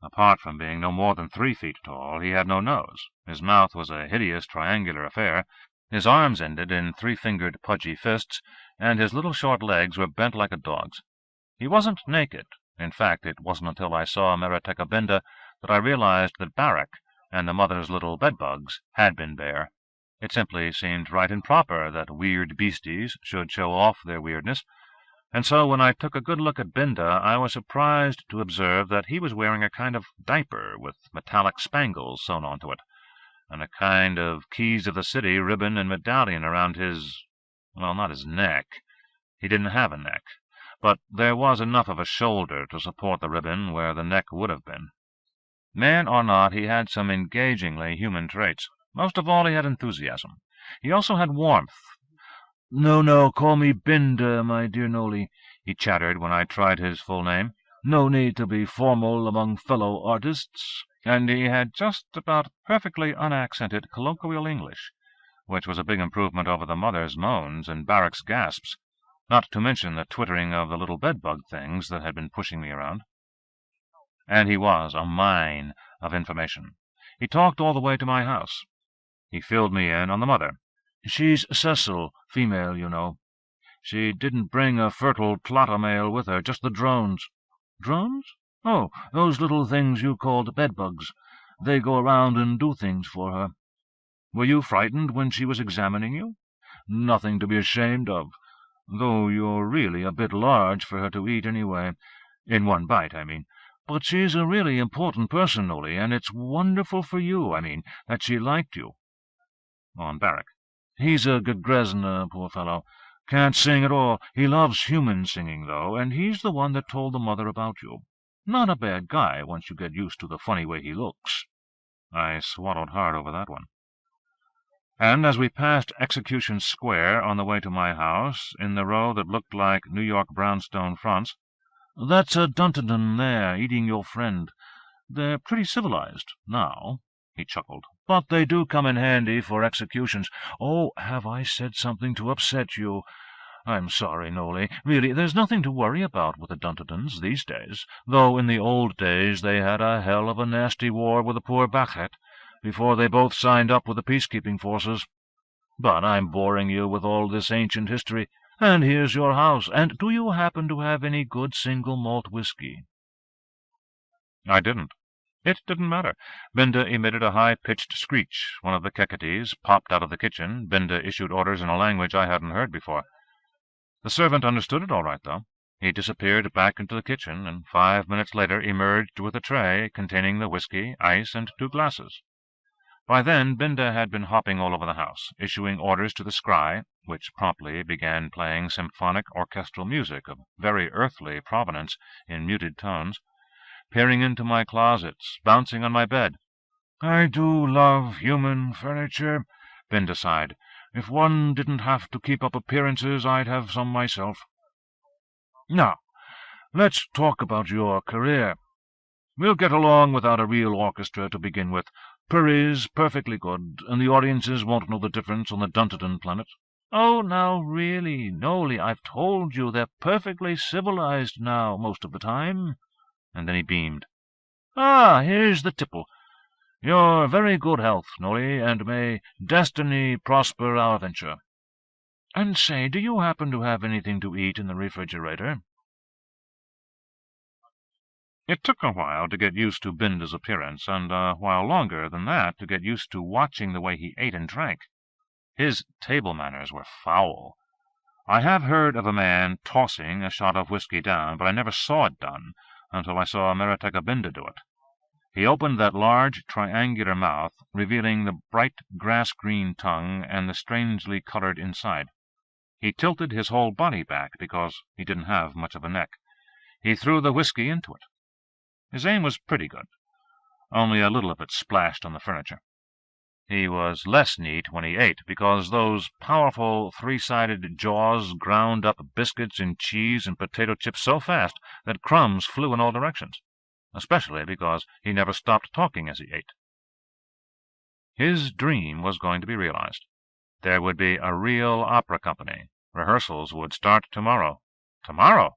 Apart from being no more than 3 feet tall, he had no nose. His mouth was a hideous triangular affair. His arms ended in 3-fingered pudgy fists, and his little short legs were bent like a dog's. He wasn't naked. In fact, it wasn't until I saw Meretegabinda that I realized that Barak and the mother's little bedbugs had been bare. It simply seemed right and proper that weird beasties should show off their weirdness, and so when I took a good look at Binda, I was surprised to observe that he was wearing a kind of diaper with metallic spangles sewn onto it, and a kind of keys of the city ribbon and medallion around well, not his neck. He didn't have a neck, but there was enough of a shoulder to support the ribbon where the neck would have been. Man or not, he had some engagingly human traits. Most of all, he had enthusiasm. He also had warmth. No, call me Binda, my dear Nolly," he chattered when I tried his full name. "No need to be formal among fellow artists." And he had just about perfectly unaccented colloquial English, which was a big improvement over the mother's moans and Barak's gasps, not to mention the twittering of the little bedbug things that had been pushing me around. And he was a mine of information. He talked all the way to my house. He filled me in on the mother. "She's Cecil, female, you know. She didn't bring a fertile Tlata male with her, just the drones." "Drones? Oh, those little things you called bedbugs. They go around and do things for her." "Were you frightened when she was examining you?" "Nothing to be ashamed of, though you're really a bit large for her to eat anyway. In one bite, I mean. But she's a really important person, Nolly, and it's wonderful for you, that she liked you." "On Barak." "He's a Gagresna, poor fellow. Can't sing at all. He loves human singing, though, and he's the one that told the mother about you. Not a bad guy, once you get used to the funny way he looks." I swallowed hard over that one. And as we passed Execution Square on the way to my house, in the row that looked like New York brownstone fronts, "That's a Duntoden there, eating your friend. They're pretty civilized, now," he chuckled, "but they do come in handy for executions. Oh, have I said something to upset you? I'm sorry, Nolly. Really, there's nothing to worry about with the Duntotons these days, though in the old days they had a hell of a nasty war with the poor Bachet, before they both signed up with the peacekeeping forces. But I'm boring you with all this ancient history, and here's your house, and do you happen to have any good single malt whiskey?" I didn't. It didn't matter. Binda emitted a high-pitched screech. One of the Keketes popped out of the kitchen. Binda issued orders in a language I hadn't heard before. The servant understood it all right, though. He disappeared back into the kitchen, and 5 minutes later emerged with a tray containing the whiskey, ice, and 2 glasses. By then Binda had been hopping all over the house, issuing orders to the scry, which promptly began playing symphonic orchestral music of very earthly provenance in muted tones, peering into my closets, bouncing on my bed. "I do love human furniture," Binda sighed. "If one didn't have to keep up appearances, I'd have some myself. Now, let's talk about your career. We'll get along without a real orchestra to begin with. Purry's perfectly good, and the audiences won't know the difference on the Duntoden planet." "Oh, now, really, Nolly, I've told you they're perfectly civilized now, most of the time." And then he beamed. "Ah, here's the tipple. Your very good health, Nolly, and may destiny prosper our venture. And say, do you happen to have anything to eat in the refrigerator?" It took a while to get used to Binda's appearance, and a while longer than that to get used to watching the way he ate and drank. His table manners were foul. I have heard of a man tossing a shot of whiskey down, but I never saw it done until I saw Meretegabinda do it. He opened that large, triangular mouth, revealing the bright grass-green tongue and the strangely colored inside. He tilted his whole body back because he didn't have much of a neck. He threw the whiskey into it. His aim was pretty good. Only a little of it splashed on the furniture. He was less neat when he ate, because those powerful three-sided jaws ground up biscuits and cheese and potato chips so fast that crumbs flew in all directions, especially because he never stopped talking as he ate. His dream was going to be realized. There would be a real opera company. Rehearsals would start tomorrow. Tomorrow?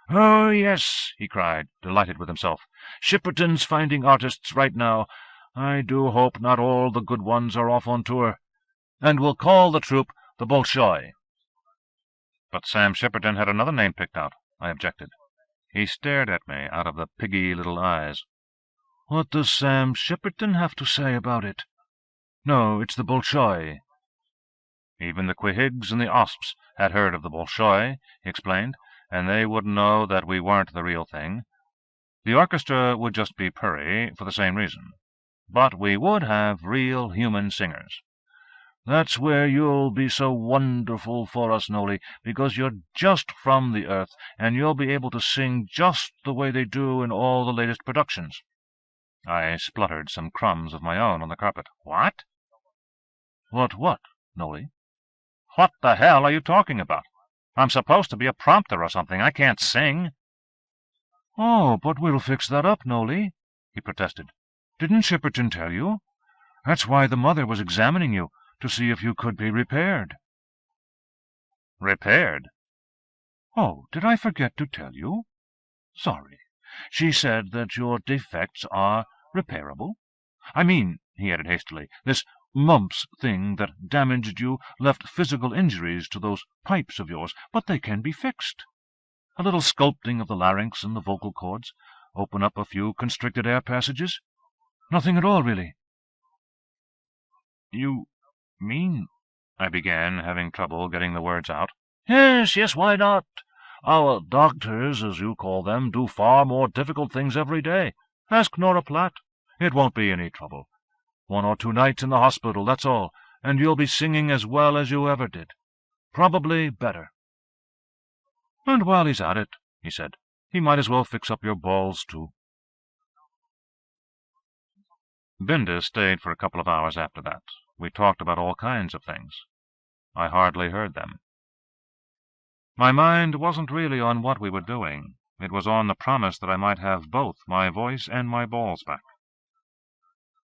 "Oh, yes," he cried, delighted with himself. "Shipperton's finding artists right now. I do hope not all the good ones are off on tour. And we'll call the troupe the Bolshoi." "But Sam Shipperton had another name picked out," I objected. He stared at me out of the piggy little eyes. "What does Sam Shipperton have to say about it? No, it's the Bolshoi." Even the Quehigs and the Osps had heard of the Bolshoi, he explained, and they wouldn't know that we weren't the real thing. The orchestra would just be purry for the same reason. But we would have real human singers. "That's where you'll be so wonderful for us, Nolly, because you're just from the earth, and you'll be able to sing just the way they do in all the latest productions." I spluttered some crumbs of my own on the carpet. "What?" What, Nolly?" "What the hell are you talking about? I'm supposed to be a prompter or something. I can't sing." "Oh, but we'll fix that up, Nolly," he protested. "Didn't Shipperton tell you? That's why the mother was examining you, to see if you could be repaired." "Repaired?" "Oh, did I forget to tell you? Sorry. She said that your defects are repairable. I mean," he added hastily, "this mumps thing that damaged you left physical injuries to those pipes of yours, but they can be fixed. A little sculpting of the larynx and the vocal cords, open up a few constricted air passages. Nothing at all, really." "You mean—" I began, having trouble getting the words out. Yes, why not? Our doctors, as you call them, do far more difficult things every day. Ask Nora Platt. It won't be any trouble. 1 or 2 nights in the hospital, that's all, and you'll be singing as well as you ever did. Probably better. And while he's at it," he said, "he might as well fix up your balls, too." Binda stayed for a couple of hours after that. We talked about all kinds of things. I hardly heard them. My mind wasn't really on what we were doing. It was on the promise that I might have both my voice and my balls back.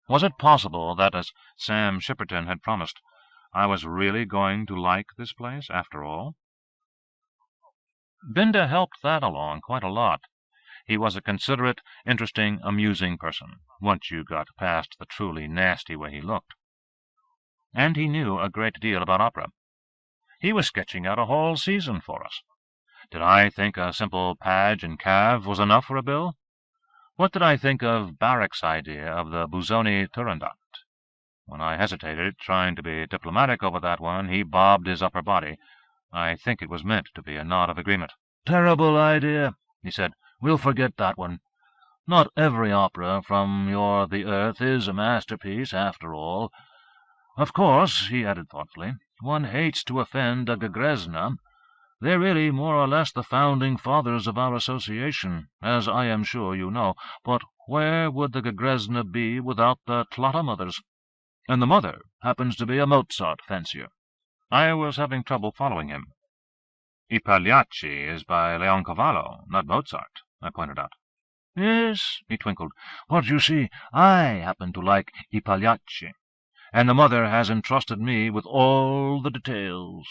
Was it possible that, as Sam Shipperton had promised, I was really going to like this place, after all? Binda helped that along quite a lot. He was a considerate, interesting, amusing person, once you got past the truly nasty way he looked. And he knew a great deal about opera. He was sketching out a whole season for us. Did I think a simple page and cave was enough for a bill? What did I think of Barrick's idea of the Busoni Turandot? When I hesitated, trying to be diplomatic over that one, he bobbed his upper body. I think it was meant to be a nod of agreement. "Terrible idea," he said. "We'll forget that one. Not every opera from the earth is a masterpiece, after all. Of course," he added thoughtfully, "one hates to offend a Gagresna. They're really more or less the founding fathers of our association, as I am sure you know. But where would the Gagresna be without the Tlotta mothers? And the mother happens to be a Mozart fancier." I was having trouble following him. "I Pagliacci is by Leoncavallo, not Mozart," I pointed out. "Yes," he twinkled, "but you see, I happen to like I Pagliacci, and the mother has entrusted me with all the details."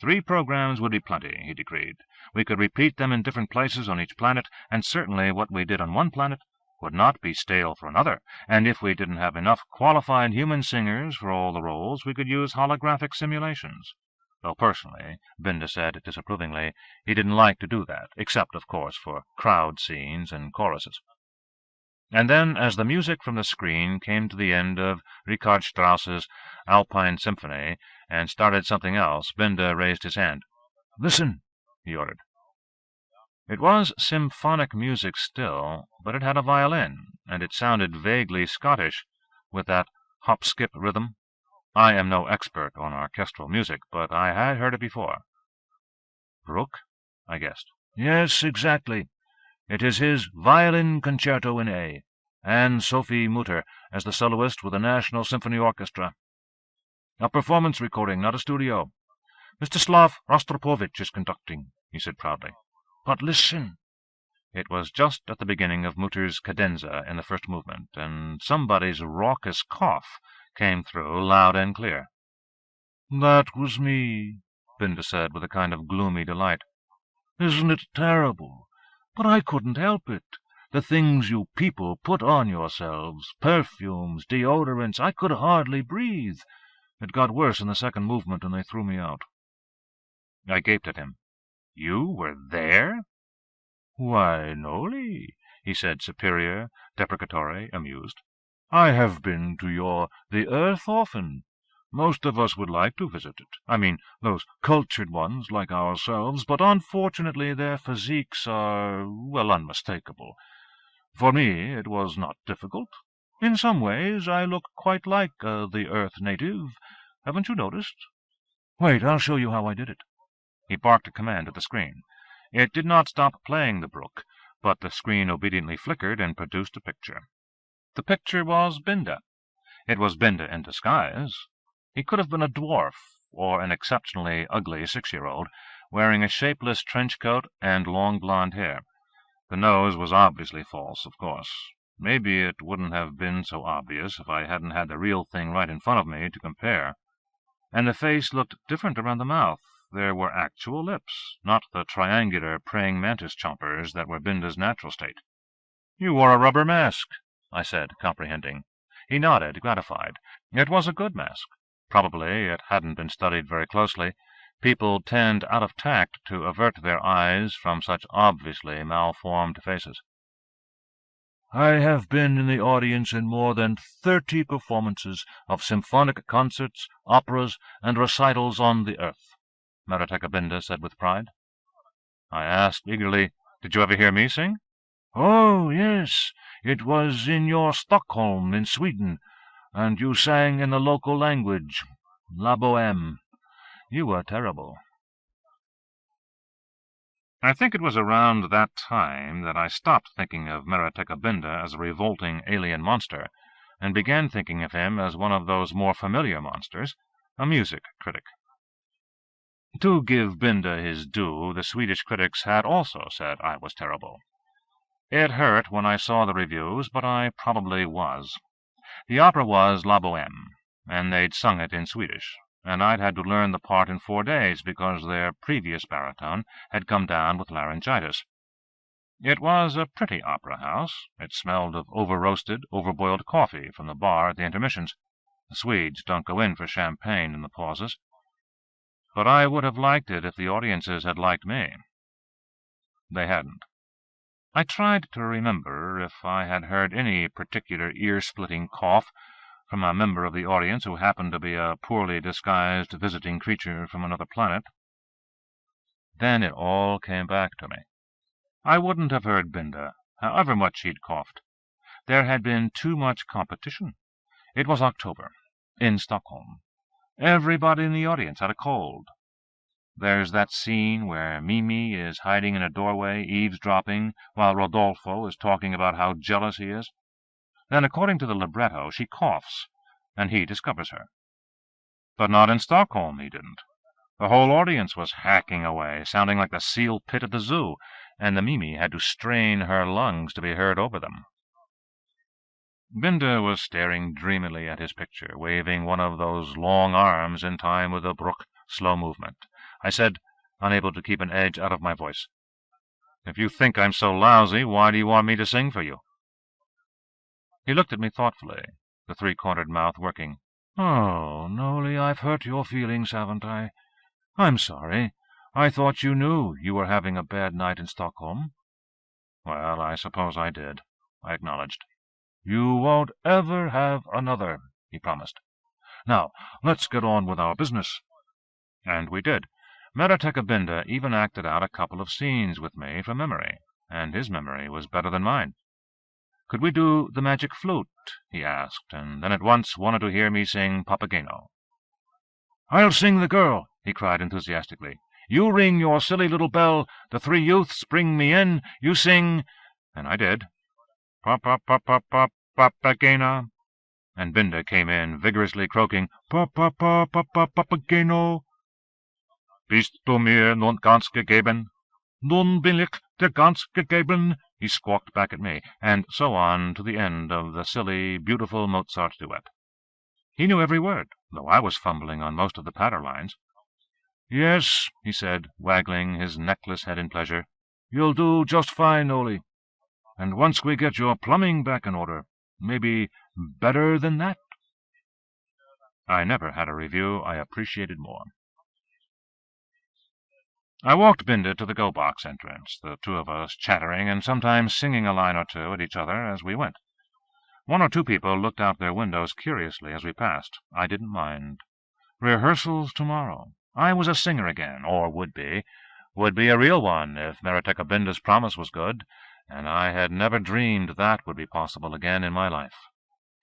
3 programs would be plenty, he decreed. We could repeat them in different places on each planet, and certainly what we did on one planet would not be stale for another, and if we didn't have enough qualified human singers for all the roles, we could use holographic simulations. Though personally, Binda said disapprovingly, he didn't like to do that, except, of course, for crowd scenes and choruses. And then, as the music from the screen came to the end of Richard Strauss's Alpine Symphony and started something else, Binda raised his hand. "Listen," he ordered. It was symphonic music still, but it had a violin, and it sounded vaguely Scottish, with that hop-skip rhythm. I am no expert on orchestral music, but I had heard it before. Bruch? I guessed. Yes, exactly. It is his violin concerto in A, and Sophie Mutter as the soloist with the National Symphony Orchestra. A performance recording, not a studio. Mr. Slav Rostropovich is conducting, he said proudly. But listen. It was just at the beginning of Mutter's cadenza in the first movement, and somebody's raucous cough came through loud and clear. That was me, Binda said with a kind of gloomy delight. Isn't it terrible? But I couldn't help it. The things you people put on yourselves, perfumes, deodorants, I could hardly breathe. It got worse in the second movement, and they threw me out. I gaped at him. You were there? Why, Nolly, he said, superior, deprecatory, amused. I have been to the Earth often. Most of us would like to visit it. I mean, those cultured ones like ourselves, but unfortunately their physiques are, well, unmistakable. For me it was not difficult. In some ways I look quite like the Earth native. Haven't you noticed? Wait, I'll show you how I did it. He barked a command at the screen. It did not stop playing the Bruch, but the screen obediently flickered and produced a picture. The picture was Binda. It was Binda in disguise. He could have been a dwarf, or an exceptionally ugly 6-year-old, wearing a shapeless trench coat and long blonde hair. The nose was obviously false, of course. Maybe it wouldn't have been so obvious if I hadn't had the real thing right in front of me to compare. And the face looked different around the mouth. There were actual lips, not the triangular praying mantis chompers that were Binda's natural state. "You wore a rubber mask," I said, comprehending. He nodded, gratified. It was a good mask. Probably it hadn't been studied very closely. People tend out of tact to avert their eyes from such obviously malformed faces. I have been in the audience in more than 30 performances of symphonic concerts, operas, and recitals on the Earth, Marateka Binda said with pride. I asked eagerly, "Did you ever hear me sing?" "Oh, yes. It was in your Stockholm in Sweden, and you sang in the local language, La Bohème. You were terrible." I think it was around that time that I stopped thinking of Marateka Binda as a revolting alien monster, and began thinking of him as one of those more familiar monsters, a music critic. To give Binda his due, the Swedish critics had also said I was terrible. It hurt when I saw the reviews, but I probably was. The opera was La Bohème, and they'd sung it in Swedish, and I'd had to learn the part in 4 days because their previous baritone had come down with laryngitis. It was a pretty opera house. It smelled of over-roasted, over-boiled coffee from the bar at the intermissions. The Swedes don't go in for champagne in the pauses. But I would have liked it if the audiences had liked me. They hadn't. I tried to remember if I had heard any particular ear-splitting cough from a member of the audience who happened to be a poorly disguised visiting creature from another planet. Then it all came back to me. I wouldn't have heard Binda, however much he'd coughed. There had been too much competition. It was October, in Stockholm. Everybody in the audience had a cold. There's that scene where Mimi is hiding in a doorway, eavesdropping, while Rodolfo is talking about how jealous he is. Then, according to the libretto, she coughs, and he discovers her. But not in Stockholm, he didn't. The whole audience was hacking away, sounding like the seal pit at the zoo, and the Mimi had to strain her lungs to be heard over them. Binda was staring dreamily at his picture, waving one of those long arms in time with the Bruch slow movement. I said, unable to keep an edge out of my voice, "If you think I'm so lousy, why do you want me to sing for you?" He looked at me thoughtfully, the three-cornered mouth working. "Oh, Nolly, I've hurt your feelings, haven't I? I'm sorry. I thought you knew you were having a bad night in Stockholm." "Well, I suppose I did," I acknowledged. "You won't ever have another," he promised. "Now, let's get on with our business." And we did. Marateka Binda even acted out a couple of scenes with me from memory, and his memory was better than mine. Could we do the magic flute, he asked, and then at once wanted to hear me sing Papageno. "I'll sing the girl," he cried enthusiastically. "You ring your silly little bell, the three youths bring me in, you sing—" And I did. "Pa-pa-pa-pa-pa-papagena," and Binda came in, vigorously croaking, "Pa-pa-pa-pa-pa-papageno." "Bist du mir nun ganz gegeben? Nun bin ich dir ganz gegeben," he squawked back at me, and so on to the end of the silly, beautiful Mozart duet. He knew every word, though I was fumbling on most of the patter lines. "Yes," he said, waggling his necklace head in pleasure, "you'll do just fine, Nolly. And once we get your plumbing back in order, maybe better than that." I never had a review I appreciated more. I walked Binda to the go-box entrance, the two of us chattering and sometimes singing a line or two at each other as we went. One or two people looked out their windows curiously as we passed. I didn't mind. Rehearsals tomorrow. I was a singer again, or would be a real one if Meriteka Binda's promise was good, and I had never dreamed that would be possible again in my life,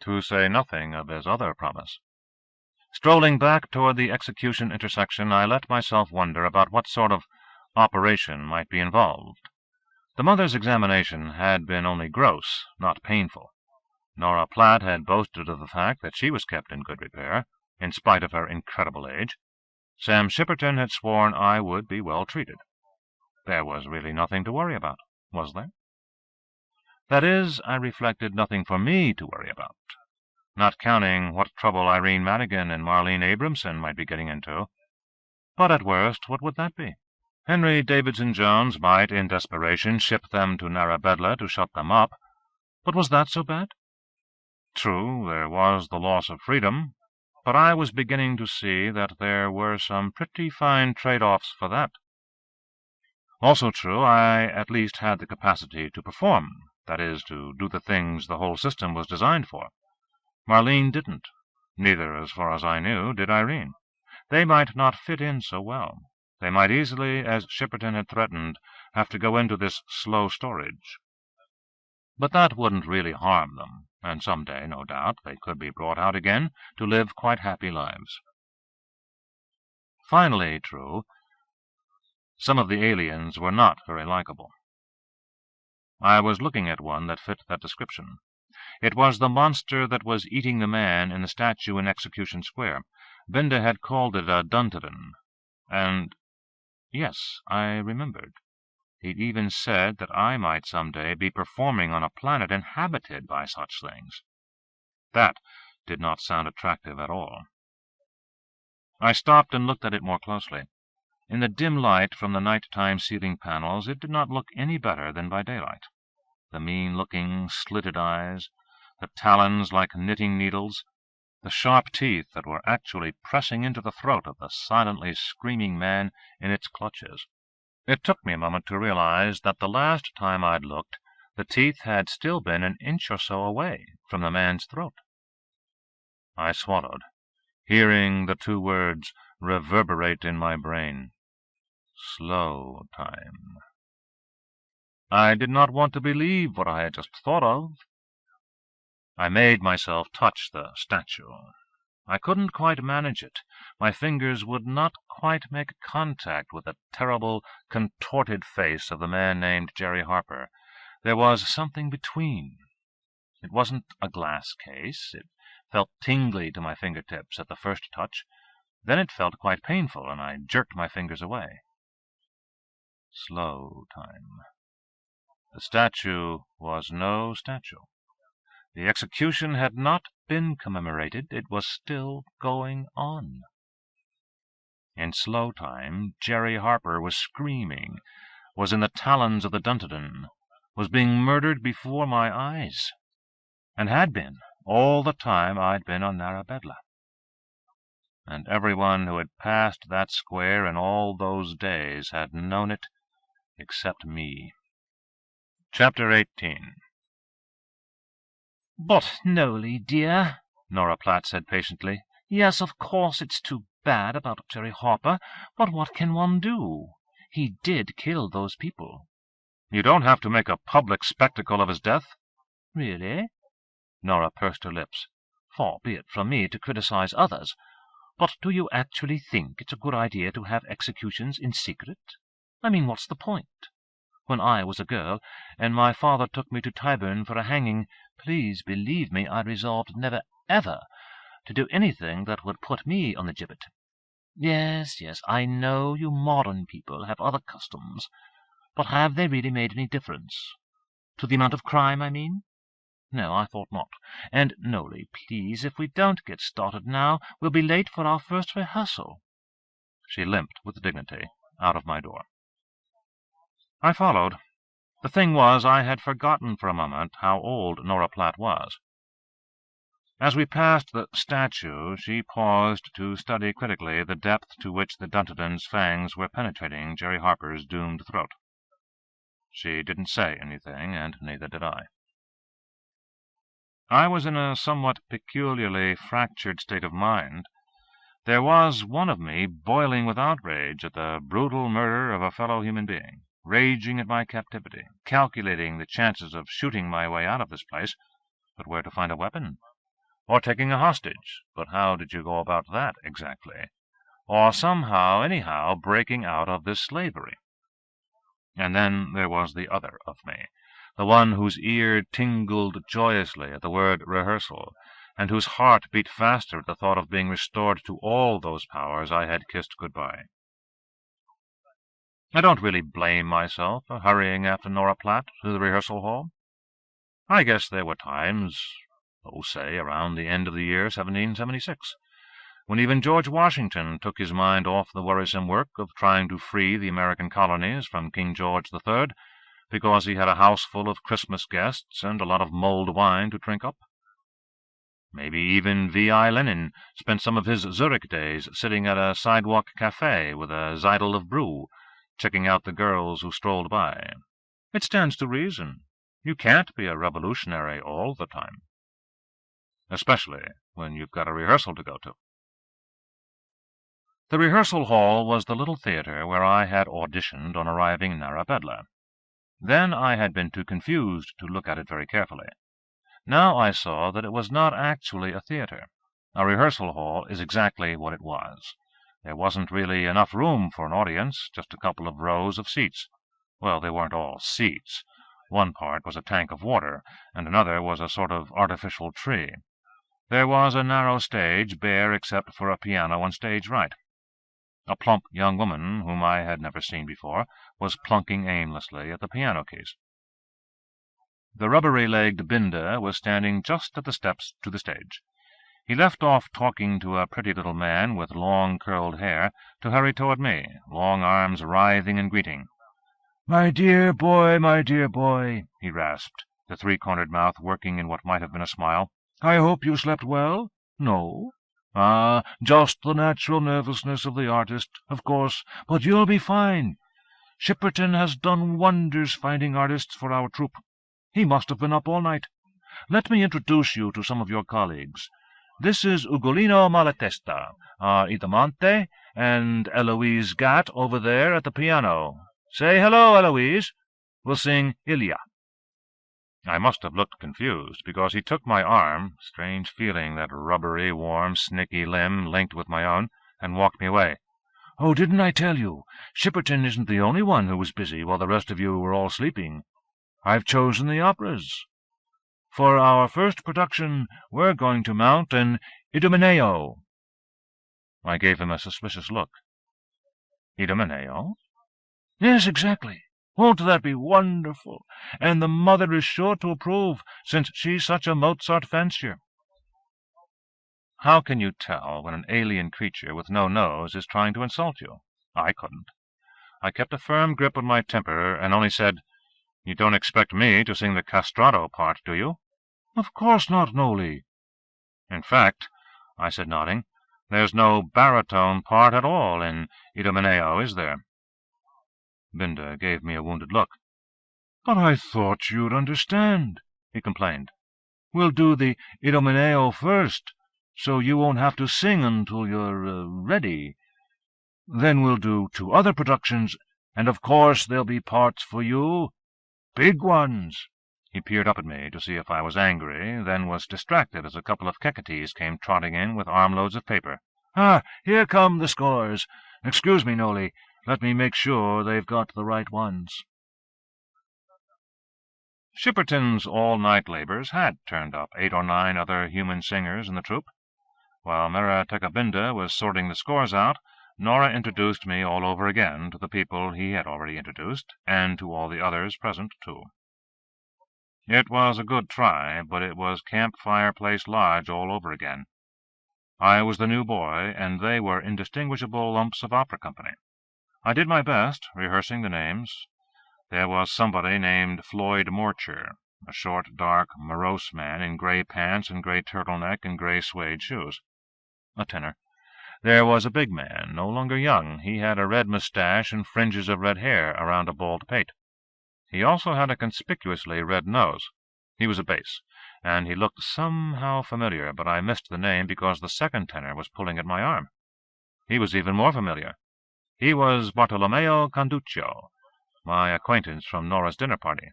to say nothing of his other promise. Strolling back toward the execution intersection, I let myself wonder about what sort of operation might be involved. The mother's examination had been only gross, not painful. Nora Platt had boasted of the fact that she was kept in good repair, in spite of her incredible age. Sam Shipperton had sworn I would be well treated. There was really nothing to worry about, was there? That is, I reflected, nothing for me to worry about, not counting what trouble Irene Madigan and Marlene Abramson might be getting into. But at worst, what would that be? Henry Davidson Jones might, in desperation, ship them to Narabedla to shut them up, but was that so bad? True, there was the loss of freedom, but I was beginning to see that there were some pretty fine trade-offs for that. Also true, I at least had the capacity to perform, that is, to do the things the whole system was designed for. Marlene didn't. Neither, as far as I knew, did Irene. They might not fit in so well. They might easily, as Shipperton had threatened, have to go into this slow storage. But that wouldn't really harm them, and some day, no doubt, they could be brought out again to live quite happy lives. Finally, true, some of the aliens were not very likable. I was looking at one that fit that description. It was the monster that was eating the man in the statue in Execution Square. Binda had called it a Duntadon, and yes, I remembered. He'd even said that I might some day be performing on a planet inhabited by such things. That did not sound attractive at all. I stopped and looked at it more closely. In the dim light from the night-time ceiling panels, it did not look any better than by daylight. The mean-looking, slitted eyes, the talons like knitting needles, the sharp teeth that were actually pressing into the throat of the silently screaming man in its clutches. It took me a moment to realize that the last time I'd looked, the teeth had still been an inch or so away from the man's throat. I swallowed, hearing the two words reverberate in my brain. Slow time. I did not want to believe what I had just thought of. I made myself touch the statue. I couldn't quite manage it. My fingers would not quite make contact with the terrible, contorted face of the man named Jerry Harper. There was something between. It wasn't a glass case. It felt tingly to my fingertips at the first touch. Then it felt quite painful, and I jerked my fingers away. Slow time. The statue was no statue. The execution had not been commemorated. It was still going on. In slow time, Jerry Harper was screaming, was in the talons of the Duntadon, was being murdered before my eyes, and had been all the time I'd been on Narabedla. And everyone who had passed that square in all those days had known it except me. Chapter 18. "But, Nolly, dear," Nora Platt said patiently, "yes, of course it's too bad about Jerry Harper, but what can one do? He did kill those people." "You don't have to make a public spectacle of his death." "Really?" Nora pursed her lips. "Far be it from me to criticize others, But do you actually think it's a good idea to have executions in secret? I mean, what's the point? When I was a girl, and my father took me to Tyburn for a hanging, please believe me, I resolved never, ever to do anything that would put me on the gibbet. Yes, I know you modern people have other customs, but have they really made any difference? To the amount of crime, I mean? No, I thought not. And, Nolly, please, if we don't get started now, we'll be late for our first rehearsal." She limped with dignity out of my door. I followed. The thing was, I had forgotten for a moment how old Nora Platt was. As we passed the statue, she paused to study critically the depth to which the Dunterdon's fangs were penetrating Jerry Harper's doomed throat. She didn't say anything, and neither did I. I was in a somewhat peculiarly fractured state of mind. There was one of me boiling with outrage at the brutal murder of a fellow human being, raging at my captivity, calculating the chances of shooting my way out of this place, but where to find a weapon? Or taking a hostage, but how did you go about that exactly? Or somehow, anyhow, breaking out of this slavery? And then there was the other of me, the one whose ear tingled joyously at the word rehearsal, and whose heart beat faster at the thought of being restored to all those powers I had kissed good-bye. I don't really blame myself for hurrying after Nora Platt to the rehearsal hall. I guess there were times, say around the end of the year 1776, when even George Washington took his mind off the worrisome work of trying to free the American colonies from King George III, because he had a house full of Christmas guests and a lot of mulled wine to drink up. Maybe even V.I. Lenin spent some of his Zurich days sitting at a sidewalk cafe with a zeidel of brew, checking out the girls who strolled by. It stands to reason. You can't be a revolutionary all the time, especially when you've got a rehearsal to go to. The rehearsal hall was the little theatre where I had auditioned on arriving in Narabedla. Then I had been too confused to look at it very carefully. Now I saw that it was not actually a theatre. A rehearsal hall is exactly what it was. There wasn't really enough room for an audience, just a couple of rows of seats. Well, they weren't all seats. One part was a tank of water, and another was a sort of artificial tree. There was a narrow stage, bare except for a piano on stage right. A plump young woman, whom I had never seen before, was plunking aimlessly at the piano keys. The rubbery-legged Binder was standing just at the steps to the stage. He left off talking to a pretty little man with long curled hair to hurry toward me, long arms writhing in greeting. "My dear boy," he rasped, the three-cornered mouth working in what might have been a smile. "I hope you slept well? No? Ah, just the natural nervousness of the artist, of course, but you'll be fine. Shipperton has done wonders finding artists for our troupe. He must have been up all night. Let me introduce you to some of your colleagues. This is Ugolino Malatesta, our Idamante, and Eloise Gatt over there at the piano. Say hello, Eloise. We'll sing Ilya." I must have looked confused, because he took my arm, strange feeling that rubbery, warm, snaky limb linked with my own, and walked me away. "Oh, didn't I tell you? Shipperton isn't the only one who was busy while the rest of you were all sleeping. I've chosen the operas. For our first production, we're going to mount an Idomeneo." I gave him a suspicious look. "Idomeneo?" "Yes, exactly. Won't that be wonderful? And the mother is sure to approve, since she's such a Mozart fancier." How can you tell when an alien creature with no nose is trying to insult you? I couldn't. I kept a firm grip on my temper, and only said, "You don't expect me to sing the castrato part, do you?" "Of course not, Nolly." "In fact," I said, nodding, "there's no baritone part at all in Idomeneo, is there?" Binder gave me a wounded look. "But I thought you'd understand," he complained. "We'll do the Idomeneo first, so you won't have to sing until you're ready. Then we'll do 2 other productions, and of course there'll be parts for you. Big ones." He peered up at me to see if I was angry, then was distracted as a couple of keketes came trotting in with armloads of paper. Ah, here come the scores. Excuse me, Nolly. Let me make sure they've got the right ones. Shipperton's all-night labours had turned up 8 or 9 other human singers in the troupe. While Mera was sorting the scores out, Nora introduced me all over again to the people he had already introduced, and to all the others present, too. It was a good try, but it was Camp Fireplace Lodge all over again. I was the new boy, and they were indistinguishable lumps of opera company. I did my best, rehearsing the names. There was somebody named Floyd Morcher, a short, dark, morose man in gray pants and gray turtleneck and gray suede shoes. A tenor. There was a big man, no longer young. He had a red mustache and fringes of red hair around a bald pate. He also had a conspicuously red nose. He was a bass, and he looked somehow familiar, but I missed the name because the second tenor was pulling at my arm. He was even more familiar. He was Bartolomeo Conduccio, my acquaintance from Nora's dinner party.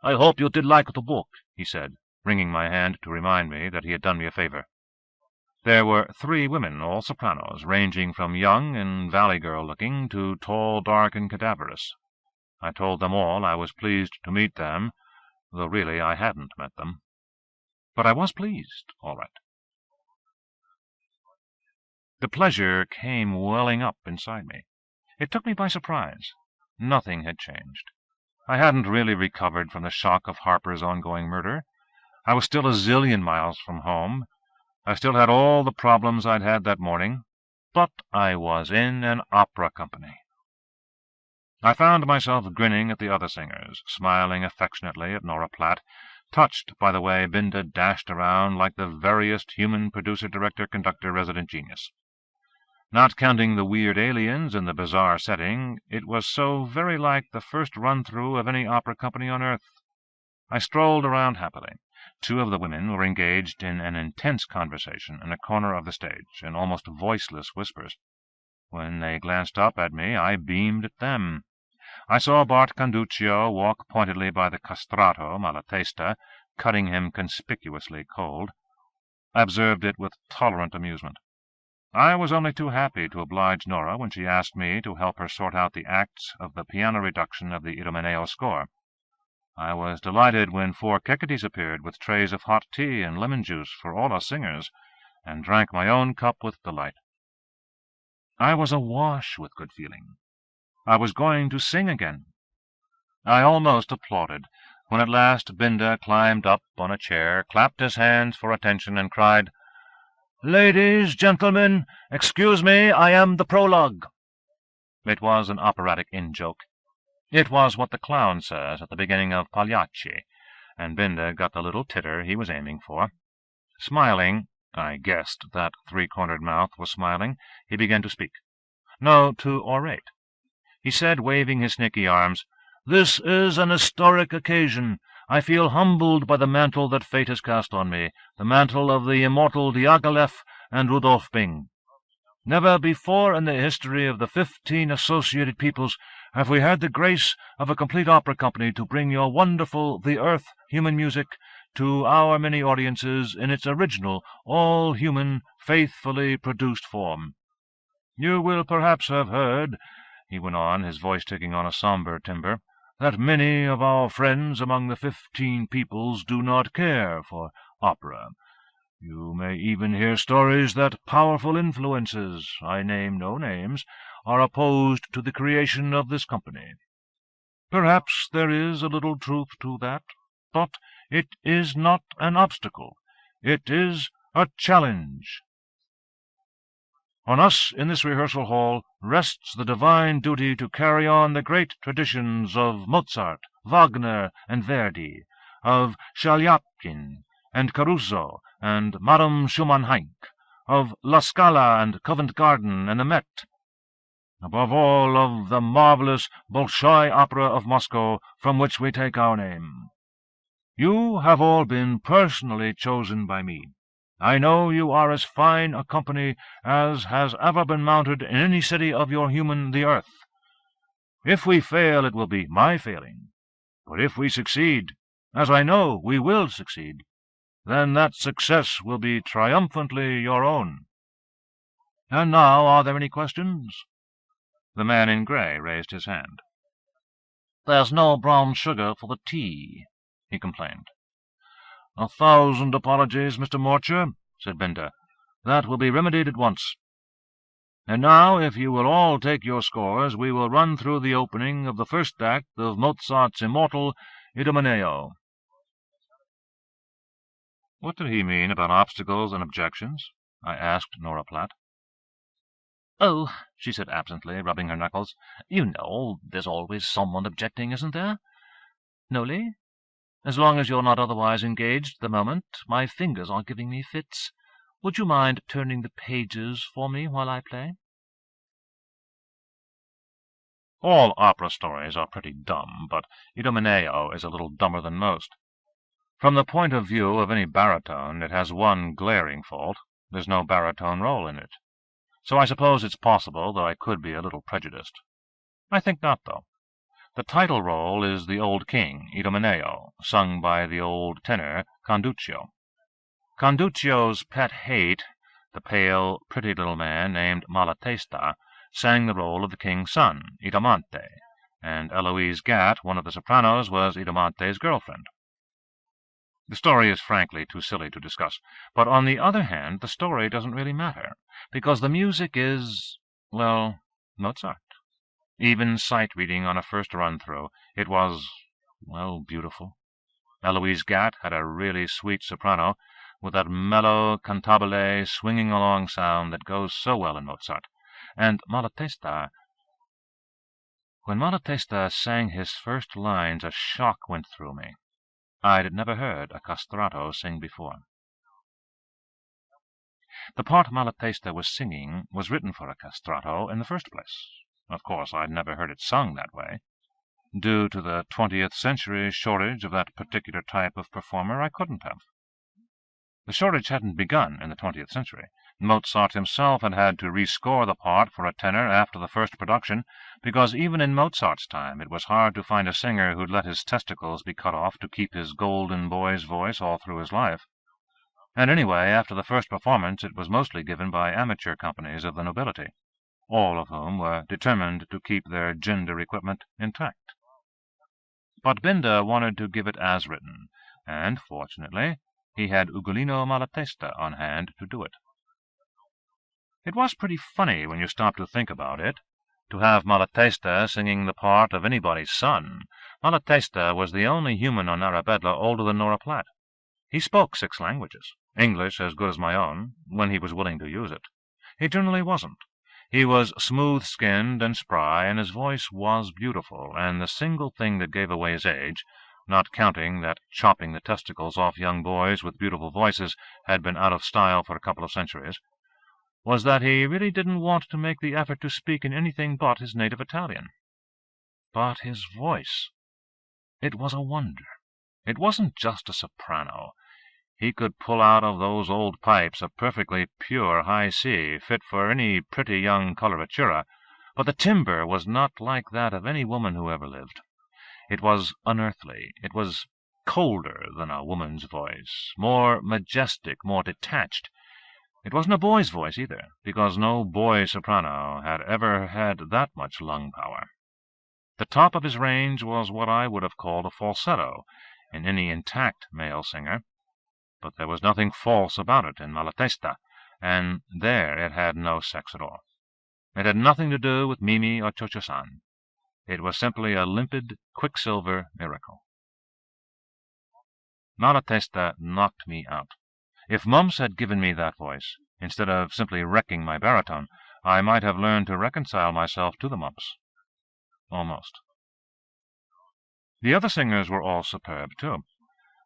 "I hope you did like the book," he said, wringing my hand to remind me that he had done me a favor. There were 3 women, all sopranos, ranging from young and valley girl-looking to tall, dark, and cadaverous. I told them all I was pleased to meet them, though really I hadn't met them. But I was pleased, all right. The pleasure came welling up inside me. It took me by surprise. Nothing had changed. I hadn't really recovered from the shock of Harper's ongoing murder. I was still a zillion miles from home. I still had all the problems I'd had that morning, but I was in an opera company. I found myself grinning at the other singers, smiling affectionately at Nora Platt, touched by the way Binda dashed around like the veriest human producer-director-conductor-resident genius. Not counting the weird aliens and the bizarre setting, it was so very like the first run-through of any opera company on Earth. I strolled around happily. 2 of the women were engaged in an intense conversation in a corner of the stage, in almost voiceless whispers. When they glanced up at me, I beamed at them. I saw Bart Conduccio walk pointedly by the castrato Malatesta, cutting him conspicuously cold. I observed it with tolerant amusement. I was only too happy to oblige Nora when she asked me to help her sort out the acts of the piano reduction of the Idomeneo score. I was delighted when 4 Keketes appeared with trays of hot tea and lemon juice for all us singers, and drank my own cup with delight. I was awash with good feeling. I was going to sing again. I almost applauded when at last Binda climbed up on a chair, clapped his hands for attention, and cried, "Ladies, gentlemen, excuse me, I am the prologue." It was an operatic in-joke. It was what the clown says at the beginning of Pagliacci, and Binda got the little titter he was aiming for. Smiling, I guessed that 3-cornered mouth was smiling, he began to speak. No, to orate. He said, waving his snaky arms, "This is an historic occasion. I feel humbled by the mantle that fate has cast on me, the mantle of the immortal Diaghilev and Rudolf Bing. Never before in the history of the 15 associated peoples have we had the grace of a complete opera company to bring your wonderful The Earth human music to our many audiences in its original, all-human, faithfully produced form. You will perhaps have heard," he went on, his voice taking on a somber timbre, "that many of our friends among the 15 peoples do not care for opera. You may even hear stories that powerful influences, I name no names, are opposed to the creation of this company. Perhaps there is a little truth to that, but it is not an obstacle. It is a challenge. On us in this rehearsal hall rests the divine duty to carry on the great traditions of Mozart, Wagner, and Verdi, of Shaliapin and Caruso and Madame Schumann-Heink, of La Scala and Covent Garden and the Met, above all of the marvelous Bolshoi Opera of Moscow, from which we take our name. You have all been personally chosen by me. I know you are as fine a company as has ever been mounted in any city of your human the earth. If we fail, it will be my failing. But if we succeed, as I know we will succeed, then that success will be triumphantly your own. And now, are there any questions?" The man in grey raised his hand. "There's no brown sugar for the tea," he complained. "1,000 apologies, Mr. Morcher," said Binder. "That will be remedied at once. And now, if you will all take your scores, we will run through the opening of the first act of Mozart's immortal Idomeneo." What did he mean about obstacles and objections? I asked Nora Platt. "Oh," she said absently, rubbing her knuckles, "you know, there's always someone objecting, isn't there? Nolly, as long as you're not otherwise engaged at the moment, my fingers are giving me fits. Would you mind turning the pages for me while I play?" All opera stories are pretty dumb, but Idomeneo is a little dumber than most. From the point of view of any baritone, it has one glaring fault. There's no baritone role in it. So I suppose it's possible that I could be a little prejudiced. I think not, though. The title role is the old king, Idomeneo, sung by the old tenor, Conduccio. Conduccio's pet hate, the pale, pretty little man named Malatesta, sang the role of the king's son, Idomante, and Eloise Gatt, one of the sopranos, was Idomante's girlfriend. The story is frankly too silly to discuss, but on the other hand, the story doesn't really matter, because the music is, well, Mozart. Even sight-reading on a first run-through, it was, well, beautiful. Eloise Gatt had a really sweet soprano, with that mellow, cantabile, swinging along sound that goes so well in Mozart. And Malatesta, when Malatesta sang his first lines, a shock went through me. I'd never heard a castrato sing before. The part Malatesta was singing was written for a castrato in the first place. Of course, I'd never heard it sung that way. Due to the 20th century shortage of that particular type of performer, I couldn't have. The shortage hadn't begun in the 20th century. Mozart himself had had to rescore the part for a tenor after the first production, because even in Mozart's time it was hard to find a singer who'd let his testicles be cut off to keep his golden boy's voice all through his life. And anyway, after the first performance it was mostly given by amateur companies of the nobility, all of whom were determined to keep their gender equipment intact. But Binder wanted to give it as written, and, fortunately, he had Ugolino Malatesta on hand to do it. It was pretty funny when you stop to think about it, to have Malatesta singing the part of anybody's son. Malatesta was the only human on Narabedla older than Nora Platt. He spoke 6 languages, English as good as my own, when he was willing to use it. He generally wasn't. He was smooth-skinned and spry, and his voice was beautiful, and the single thing that gave away his age, not counting that chopping the testicles off young boys with beautiful voices had been out of style for a couple of centuries, was that he really didn't want to make the effort to speak in anything but his native Italian. But his voice, it was a wonder. It wasn't just a soprano. He could pull out of those old pipes a perfectly pure high C, fit for any pretty young coloratura, but the timbre was not like that of any woman who ever lived. It was unearthly. It was colder than a woman's voice, more majestic, more detached. It wasn't a boy's voice either, because no boy soprano had ever had that much lung power. The top of his range was what I would have called a falsetto in any intact male singer, but there was nothing false about it in Malatesta, and there it had no sex at all. It had nothing to do with Mimi or Cho-Cho-san. It was simply a limpid, quicksilver miracle. Malatesta knocked me out. If Mumps had given me that voice, instead of simply wrecking my baritone, I might have learned to reconcile myself to the Mumps. Almost. The other singers were all superb, too.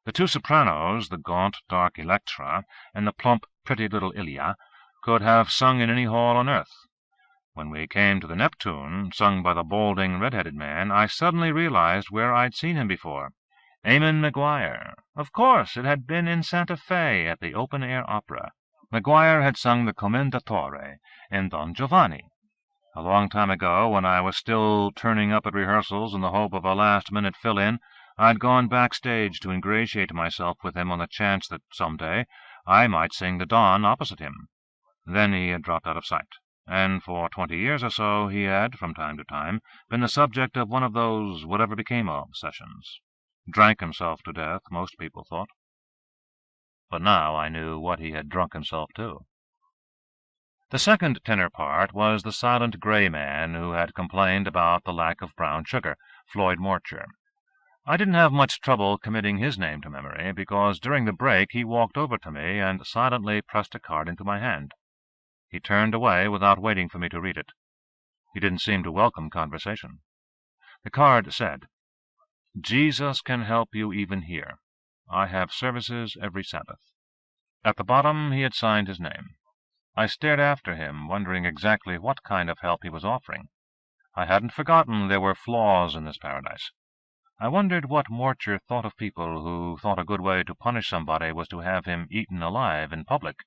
The 2 sopranos, the gaunt, dark Electra, and the plump, pretty little Ilya, could have sung in any hall on earth. When we came to the Neptune, sung by the balding, red-headed man, I suddenly realized where I'd seen him before. Eamon Maguire. Of course, it had been in Santa Fe at the open-air opera. Maguire had sung the Commendatore in Don Giovanni. A long time ago, when I was still turning up at rehearsals in the hope of a last-minute fill-in, I'd gone backstage to ingratiate myself with him on the chance that some day I might sing the Don opposite him. Then he had dropped out of sight, and for 20 years or so he had, from time to time, been the subject of one of those whatever became of sessions. Drank himself to death, most people thought. But now I knew what he had drunk himself to. The second tenor part was the silent grey man who had complained about the lack of brown sugar, Floyd Morcher. I didn't have much trouble committing his name to memory, because during the break he walked over to me and silently pressed a card into my hand. He turned away without waiting for me to read it. He didn't seem to welcome conversation. The card said, "Jesus can help you even here. I have services every Sabbath." At the bottom he had signed his name. I stared after him, wondering exactly what kind of help he was offering. I hadn't forgotten there were flaws in this paradise. I wondered what Morcher thought of people who thought a good way to punish somebody was to have him eaten alive in public,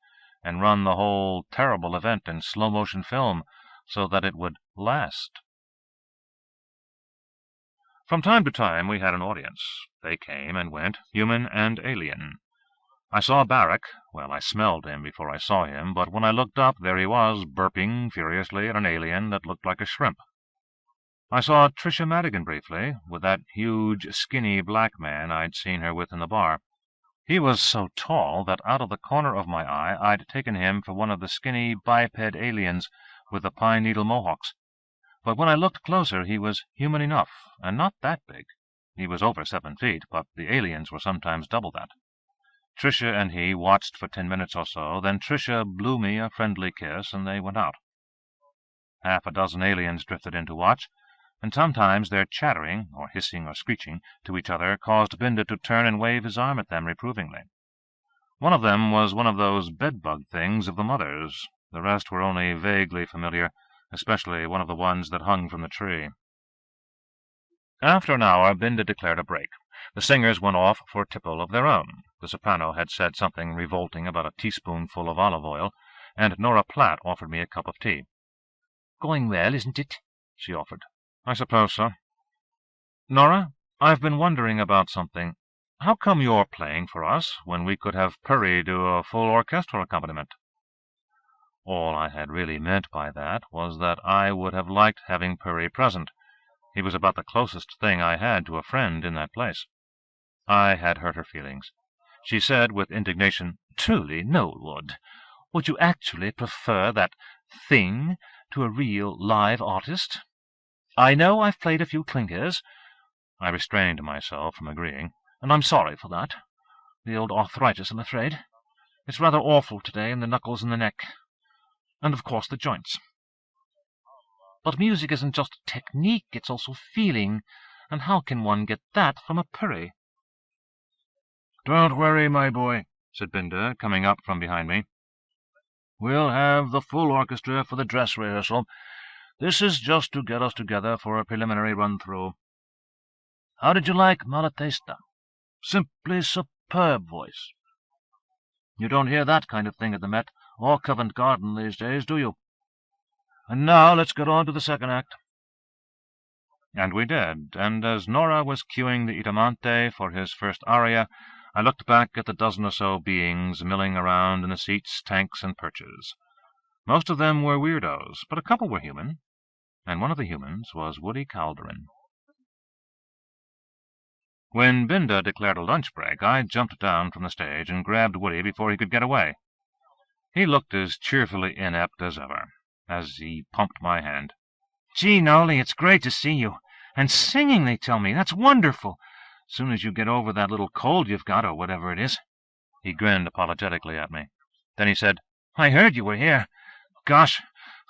and run the whole terrible event in slow-motion film so that it would last. From time to time we had an audience. They came and went, human and alien. I saw Barrack. Well, I smelled him before I saw him, but when I looked up, there he was, burping furiously at an alien that looked like a shrimp. I saw Tricia Madigan briefly, with that huge, skinny black man I'd seen her with in the bar. He was so tall that out of the corner of my eye I'd taken him for one of the skinny biped aliens with the pine-needle mohawks. But when I looked closer he was human enough, and not that big. He was over 7 feet, but the aliens were sometimes double that. Tricia and he watched for 10 minutes or so, then Tricia blew me a friendly kiss, and they went out. Half a dozen aliens drifted in to watch, and sometimes their chattering, or hissing or screeching, to each other caused Binder to turn and wave his arm at them reprovingly. One of them was one of those bedbug things of the mother's. The rest were only vaguely familiar, especially one of the ones that hung from the tree. After an hour, Binder declared a break. The singers went off for a tipple of their own. The soprano had said something revolting about a teaspoonful of olive oil, and Nora Platt offered me a cup of tea. "Going well, isn't it?" she offered. "I suppose so." "Nora, I've been wondering about something. How come you're playing for us when we could have Purry do a full orchestral accompaniment?" All I had really meant by that was that I would have liked having Purry present. He was about the closest thing I had to a friend in that place. I had hurt her feelings. She said with indignation, "Truly, no, Wood. Would you actually prefer that thing to a real live artist? I know I've played a few clinkers." I restrained myself from agreeing. "And I'm sorry for that. The old arthritis, I'm afraid. It's rather awful today in the knuckles and the neck. And, of course, the joints. But music isn't just technique, it's also feeling. And how can one get that from a Purry?" "Don't worry, my boy," said Binder, coming up from behind me. "We'll have the full orchestra for the dress rehearsal. This is just to get us together for a preliminary run-through. How did you like Malatesta? Simply superb voice. You don't hear that kind of thing at the Met or Covent Garden these days, do you? And now let's get on to the second act." And we did, and as Nora was cueing the Itamante for his first aria, I looked back at the dozen or so beings milling around in the seats, tanks, and perches. Most of them were weirdos, but a couple were human, and one of the humans was Woody Calderon. When Binder declared a lunch break, I jumped down from the stage and grabbed Woody before he could get away. He looked as cheerfully inept as ever, as he pumped my hand. "Gee, Nolly, it's great to see you. And singing, they tell me. That's wonderful. Soon as you get over that little cold you've got, or whatever it is." He grinned apologetically at me. Then he said, "I heard you were here. Gosh,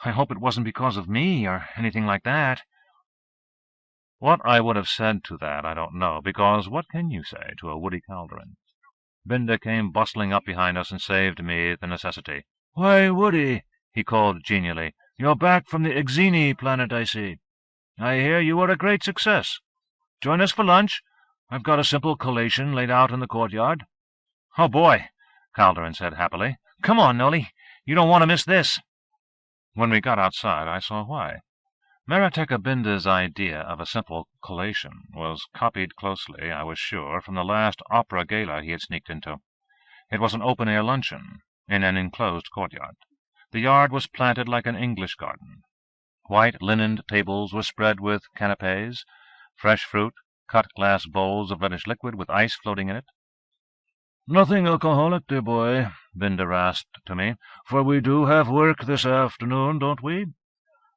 I hope it wasn't because of me, or anything like that." What I would have said to that I don't know, because what can you say to a Woody Calderon? Binder came bustling up behind us and saved me the necessity. "Why, Woody," he called genially, "you're back from the Exini planet, I see. I hear you were a great success. Join us for lunch. I've got a simple collation laid out in the courtyard." "Oh, boy," Calderon said happily. "Come on, Nolly. You don't want to miss this." When we got outside, I saw why. Marateka Binder's idea of a simple collation was copied closely, I was sure, from the last opera gala he had sneaked into. It was an open-air luncheon in an enclosed courtyard. The yard was planted like an English garden. White linened tables were spread with canapes, fresh fruit, cut glass bowls of reddish liquid with ice floating in it. "Nothing alcoholic, dear boy," Binder rasped to me, "for we do have work this afternoon, don't we?"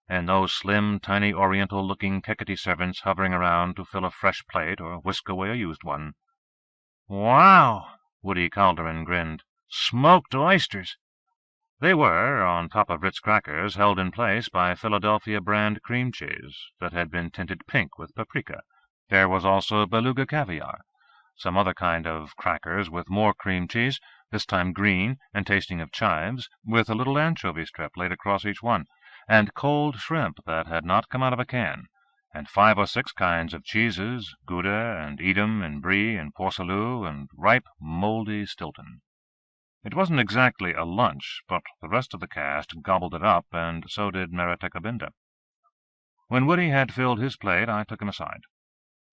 And those slim, tiny, oriental-looking Keketi servants hovering around to fill a fresh plate or whisk away a used one. "Wow!" Woody Calderon grinned. "Smoked oysters." They were, on top of Ritz crackers, held in place by Philadelphia brand cream cheese that had been tinted pink with paprika. There was also beluga caviar, some other kind of crackers with more cream cheese, this time green and tasting of chives, with a little anchovy strip laid across each one, and cold shrimp that had not come out of a can, and 5 or 6 kinds of cheeses, Gouda and Edam and Brie and Porcelou and ripe, moldy Stilton. It wasn't exactly a lunch, but the rest of the cast gobbled it up, and so did Meretekabinda. When Woody had filled his plate, I took him aside.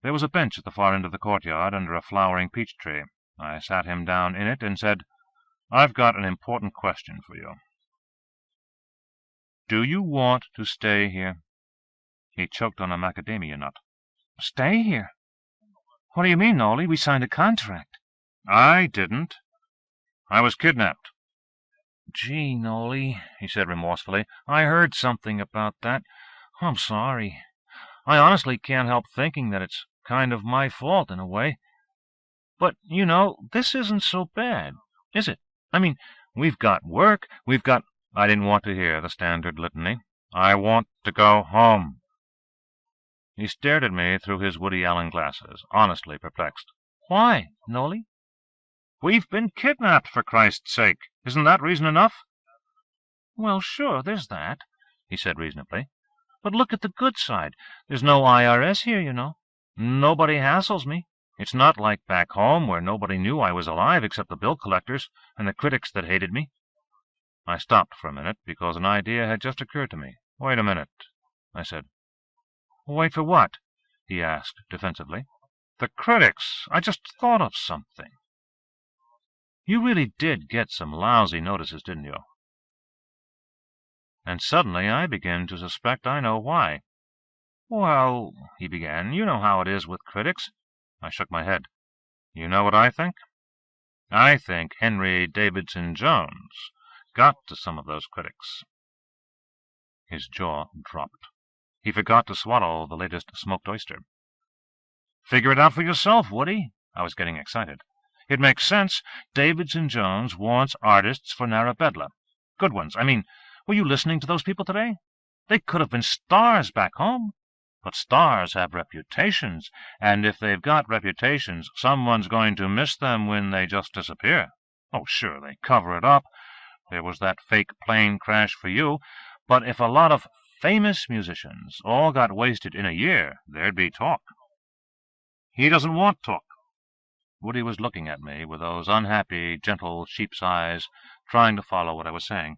There was a bench at the far end of the courtyard under a flowering peach tree. I sat him down in it and said, "I've got an important question for you. Do you want to stay here?" He choked on a macadamia nut. "Stay here? What do you mean, Nolly? We signed a contract." "I didn't. I was kidnapped." "Gee, Nolly," he said remorsefully, "I heard something about that. I'm sorry. I honestly can't help thinking that it's kind of my fault in a way. But, you know, this isn't so bad, is it? I mean, we've got work, we've got—" I didn't want to hear the standard litany. "I want to go home." He stared at me through his Woody Allen glasses, honestly perplexed. "Why, Nolly?" "We've been kidnapped, for Christ's sake. Isn't that reason enough?" "Well, sure, there's that," he said reasonably. "But look at the good side. There's no IRS here, you know. Nobody hassles me. It's not like back home, where nobody knew I was alive except the bill collectors and the critics that hated me." I stopped for a minute, because an idea had just occurred to me. "Wait a minute," I said. "Wait for what?" he asked defensively. "The critics. I just thought of something." "You really did get some lousy notices, didn't you?" And suddenly I began to suspect I know why. "Well," he began, "you know how it is with critics." I shook my head. "You know what I think? I think Henry Davidson Jones got to some of those critics." His jaw dropped. He forgot to swallow the latest smoked oyster. "Figure it out for yourself, Woody." I was getting excited. "It makes sense. Davidson Jones wants artists for Narabedla. Good ones. I mean, were you listening to those people today? They could have been stars back home. But stars have reputations, and if they've got reputations, someone's going to miss them when they just disappear. Oh, sure, they cover it up. There was that fake plane crash for you. But if a lot of famous musicians all got wasted in a year, there'd be talk." "He doesn't want talk." Woody was looking at me with those unhappy, gentle sheep's eyes, trying to follow what I was saying.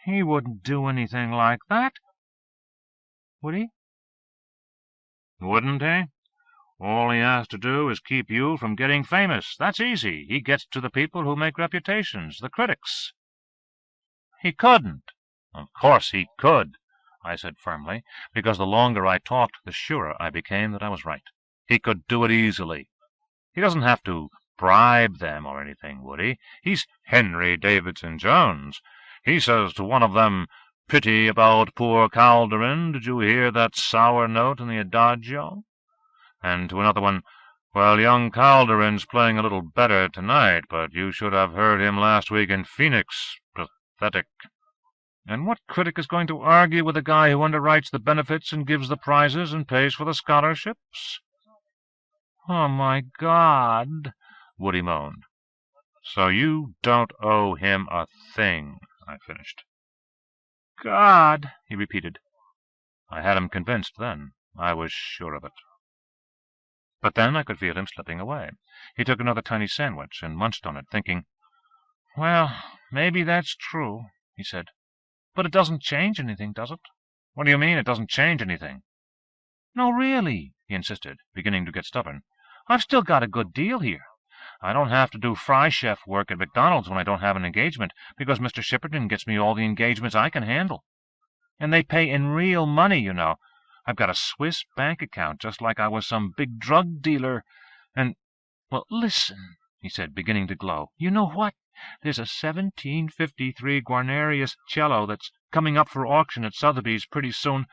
"He wouldn't do anything like that." "Would he?" "Wouldn't he? All he has to do is keep you from getting famous. That's easy. He gets to the people who make reputations, the critics." "He couldn't." "Of course he could," I said firmly, because the longer I talked, the surer I became that I was right. "He could do it easily. He doesn't have to bribe them or anything, Woody. He's Henry Davidson Jones. He says to one of them, 'Pity about poor Calderon. Did you hear that sour note in the adagio?' And to another one, 'Well, young Calderon's playing a little better tonight, but you should have heard him last week in Phoenix. Pathetic.' And what critic is going to argue with a guy who underwrites the benefits and gives the prizes and pays for the scholarships?" "Oh, my God," Woody moaned. "So you don't owe him a thing," I finished. "God," he repeated. I had him convinced then. I was sure of it. But then I could feel him slipping away. He took another tiny sandwich and munched on it, thinking. "Well, maybe that's true," he said. "But it doesn't change anything, does it?" "What do you mean, it doesn't change anything?" "No, really," he insisted, beginning to get stubborn. "I've still got a good deal here. I don't have to do fry chef work at McDonald's when I don't have an engagement, because Mr. Shipperton gets me all the engagements I can handle. And they pay in real money, you know. I've got a Swiss bank account, just like I was some big drug dealer. And, well, listen, he said, beginning to glow. You know what? There's a 1753 Guarnerius cello that's coming up for auction at Sotheby's pretty soon.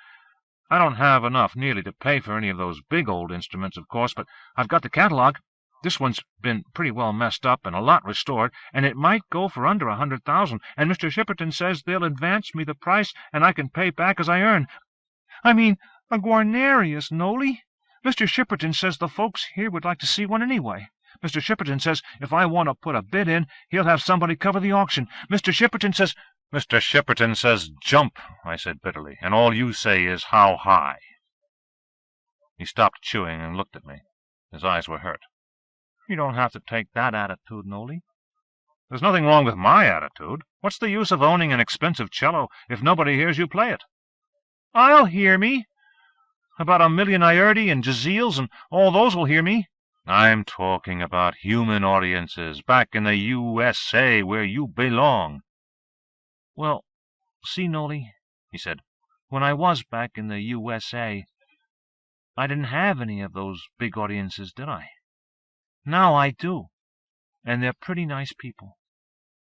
I don't have enough nearly to pay for any of those big old instruments, of course, but I've got the catalog. This one's been pretty well messed up and a lot restored, and it might go for under 100,000, and Mr. Shipperton says they'll advance me the price, and I can pay back as I earn. I mean, a Guarnerius, Nolly. Mr. Shipperton says the folks here would like to see one anyway. Mr. Shipperton says if I want to put a bid in, he'll have somebody cover the auction. Mr. Shipperton says... Mr. Shipperton says jump, I said bitterly, and all you say is how high. He stopped chewing and looked at me. His eyes were hurt. You don't have to take that attitude, Nolly. There's nothing wrong with my attitude. What's the use of owning an expensive cello if nobody hears you play it? I'll hear me. About 1,000,000 Iardi and Jaziels and all those will hear me. I'm talking about human audiences back in the USA where you belong. Well, see, Nolly, he said, when I was back in the USA, I didn't have any of those big audiences, did I? Now I do, and they're pretty nice people.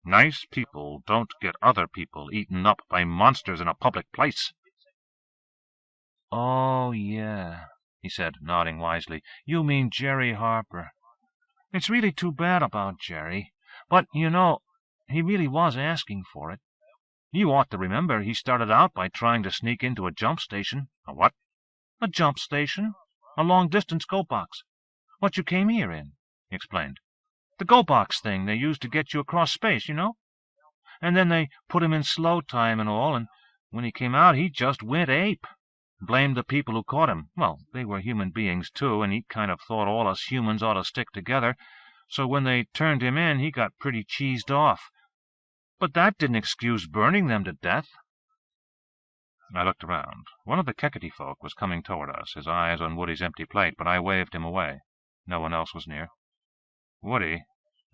Nice people don't get other people eaten up by monsters in a public place. Oh, yeah, he said, nodding wisely. You mean Jerry Harper. It's really too bad about Jerry, but, you know, he really was asking for it. You ought to remember he started out by trying to sneak into a jump station. A what? A jump station. A long-distance go-box. What you came here in, he explained. The go-box thing they used to get you across space, you know? And then they put him in slow time and all, and when he came out he just went ape. Blamed the people who caught him. Well, they were human beings, too, and he kind of thought all us humans ought to stick together, so when they turned him in he got pretty cheesed off. But that didn't excuse burning them to death. I looked around. One of the Kekety folk was coming toward us, his eyes on Woody's empty plate, but I waved him away. No one else was near. Woody,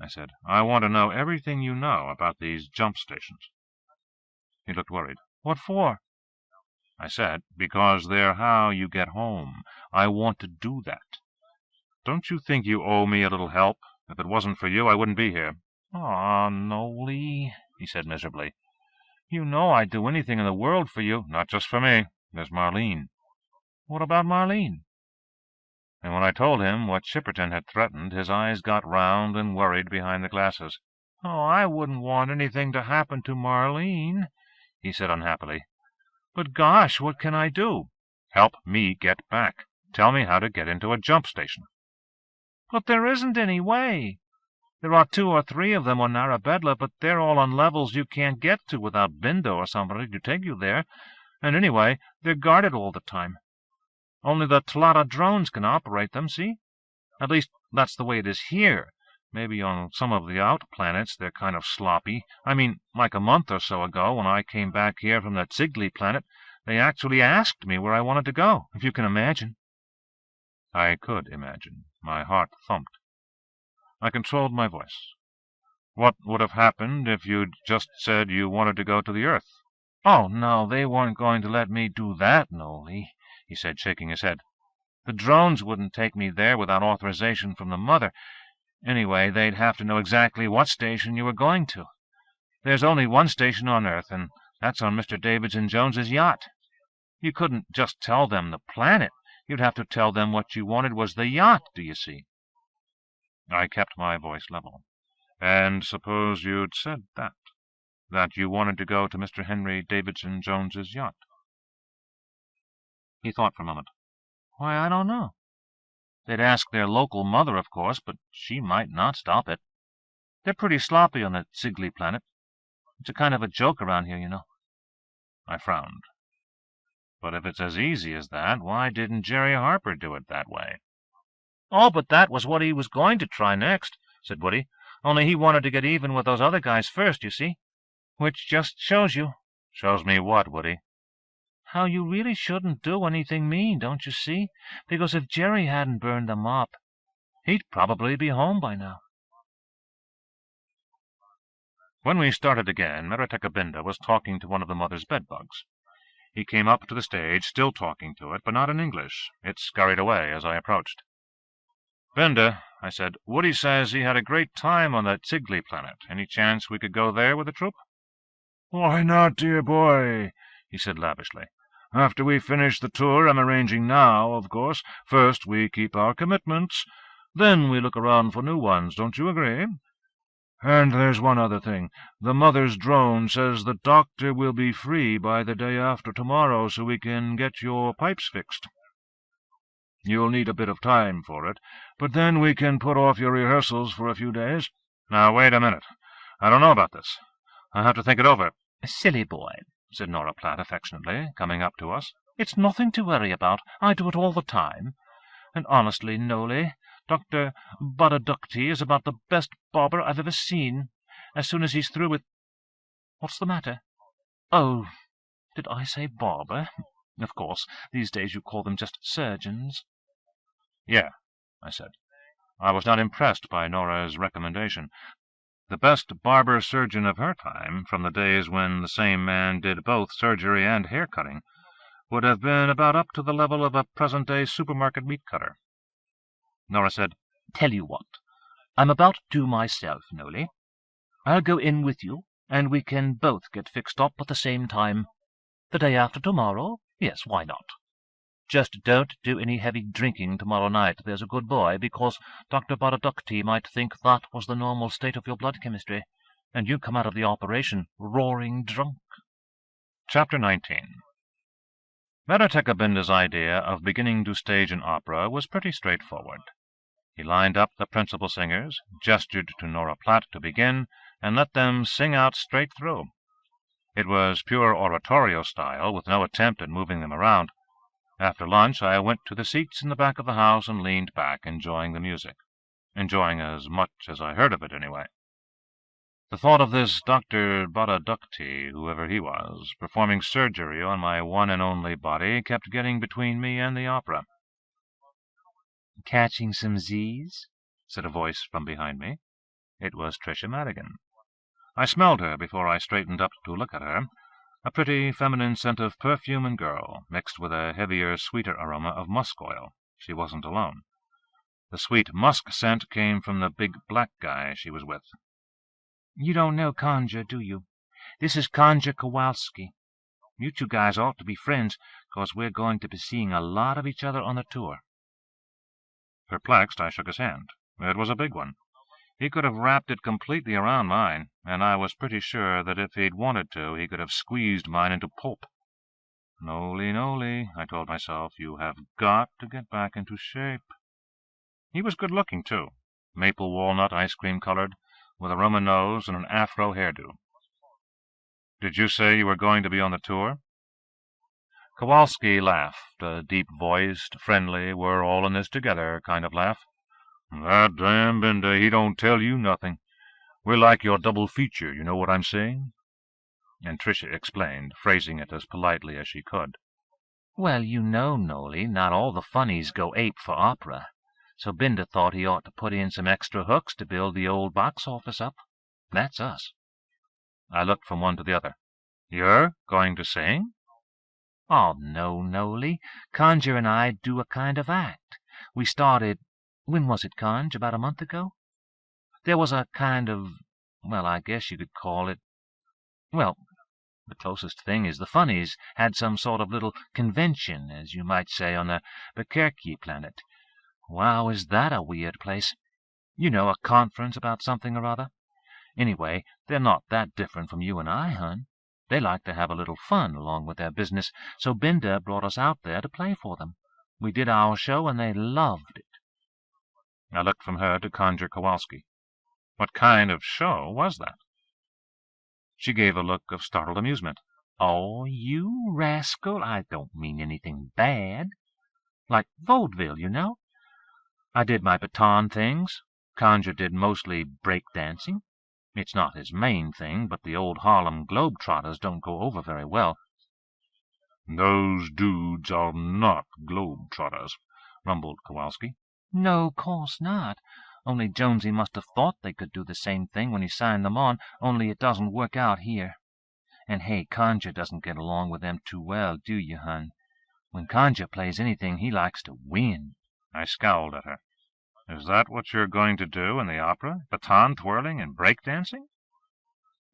I said, I want to know everything you know about these jump stations. He looked worried. What for? I said, because they're how you get home. I want to do that. Don't you think you owe me a little help? If it wasn't for you, I wouldn't be here. Aw, Nolly, he said miserably. You know I'd do anything in the world for you. Not just for me. There's Marlene. What about Marlene? And when I told him what Shipperton had threatened, his eyes got round and worried behind the glasses. Oh, I wouldn't want anything to happen to Marlene, he said unhappily. But gosh, what can I do? Help me get back. Tell me how to get into a jump station. But there isn't any way. There are 2 or 3 of them on Narabedla, but they're all on levels you can't get to without Bindo or somebody to take you there. And anyway, they're guarded all the time. Only the Tlata drones can operate them, see? At least, that's the way it is here. Maybe on some of the out planets they're kind of sloppy. I mean, like a month or so ago, when I came back here from the Tzigli planet, they actually asked me where I wanted to go, if you can imagine. I could imagine. My heart thumped. I controlled my voice. What would have happened if you'd just said you wanted to go to the Earth? Oh, no, they weren't going to let me do that, Nolly, he said, shaking his head. The drones wouldn't take me there without authorization from the mother. Anyway, they'd have to know exactly what station you were going to. There's only one station on Earth, and that's on Mr. Davidson Jones's yacht. You couldn't just tell them the planet. You'd have to tell them what you wanted was the yacht, do you see? I kept my voice level. And suppose you'd said that you wanted to go to Mr. Henry Davidson Jones's yacht. He thought for a moment. Why, I don't know. They'd ask their local mother, of course, but she might not stop it. They're pretty sloppy on the Tzigli planet. It's a kind of a joke around here, you know. I frowned. But if it's as easy as that, why didn't Jerry Harper do it that way? Oh, but that was what he was going to try next, said Woody. Only he wanted to get even with those other guys first, you see. Which just shows you. Shows me what, Woody? How you really shouldn't do anything mean, don't you see? Because if Jerry hadn't burned them up, he'd probably be home by now. When we started again, Meretekabinda was talking to one of the mother's bedbugs. He came up to the stage, still talking to it, but not in English. It scurried away as I approached. "Binda," I said, "Woody says he had a great time on that Tigli planet. Any chance we could go there with the troupe?" "Why not, dear boy?" he said lavishly. "After we finish the tour I'm arranging now, of course. First we keep our commitments, then we look around for new ones. Don't you agree? And there's one other thing. The mother's drone says the doctor will be free by the day after tomorrow, so we can get your pipes fixed. You'll need a bit of time for it, but then we can put off your rehearsals for a few days." "Now, wait a minute. I don't know about this. I have to think it over." "Silly boy," said Nora Platt affectionately, coming up to us. "It's nothing to worry about. I do it all the time. And honestly, Nolly, Dr. Baradukti is about the best barber I've ever seen. As soon as he's through with— What's the matter? Oh, did I say barber? Of course, these days you call them just surgeons." "Yeah," I said. I was not impressed by Nora's recommendation. The best barber-surgeon of her time, from the days when the same man did both surgery and hair-cutting, would have been about up to the level of a present-day supermarket meat-cutter. Nora said, "Tell you what, I'm about due myself, Nolly. I'll go in with you, and we can both get fixed up at the same time. The day after tomorrow? Yes, why not? Just don't do any heavy drinking tomorrow night, there's a good boy, because Dr. Baradukti might think that was the normal state of your blood chemistry, and you'd come out of the operation roaring drunk." Chapter 19. Meretekabinda's idea of beginning to stage an opera was pretty straightforward. He lined up the principal singers, gestured to Nora Platt to begin, and let them sing out straight through. It was pure oratorio style, with no attempt at moving them around. After lunch I went to the seats in the back of the house and leaned back, enjoying the music. Enjoying as much as I heard of it, anyway. The thought of this Dr. Baradukti, whoever he was, performing surgery on my one and only body kept getting between me and the opera. "Catching some Z's?" said a voice from behind me. It was Tricia Madigan. I smelled her before I straightened up to look at her, a pretty feminine scent of perfume and girl, mixed with a heavier, sweeter aroma of musk oil. She wasn't alone. The sweet musk scent came from the big black guy she was with. "You don't know Conja, do you? This is Conja Kowalski. You two guys ought to be friends, 'cause we're going to be seeing a lot of each other on the tour." Perplexed, I shook his hand. It was a big one. He could have wrapped it completely around mine, and I was pretty sure that if he'd wanted to, he could have squeezed mine into pulp. "Nolly, Nolly," I told myself, "you have got to get back into shape." He was good-looking, too, maple walnut ice-cream colored, with a Roman nose and an afro hairdo. "Did you say you were going to be on the tour?" Kowalski laughed, a deep-voiced, friendly, we're all in this together kind of laugh. "That damn Binda, he don't tell you nothing. We're like your double feature, you know what I'm saying?" And Tricia explained, phrasing it as politely as she could. "Well, you know, Nolly, not all the funnies go ape for opera, so Binda thought he ought to put in some extra hooks to build the old box office up. That's us." I looked from one to the other. "You're going to sing?" "Oh, no, Nolly. Conja and I do a kind of act. We started— when was it, Conj? About a month ago? There was a kind of— well, I guess you could call it— well, the closest thing is the funnies had some sort of little convention, as you might say, on the Bekerki planet. Wow, is that a weird place? You know, a conference about something or other. Anyway, they're not that different from you and I, hun. They like to have a little fun along with their business, so Binda brought us out there to play for them. We did our show, and they loved it." I looked from her to Conjure Kowalski. What kind of show was that? She gave a look of startled amusement. "Oh, you rascal, I don't mean anything bad. Like vaudeville, you know. I did my baton things. Conjure did mostly break-dancing. It's not his main thing, but the old Harlem Globetrotters don't go over very well." "Those dudes are not Globetrotters," rumbled Kowalski. "No, course not. only Jonesy must have thought they could do the same thing when he signed them on, only it doesn't work out here. And hey, Conjure doesn't get along with them too well, do you, hun? When Conjure plays anything, he likes to win." I scowled at her. "Is that what you're going to do in the opera? Baton twirling and break dancing?"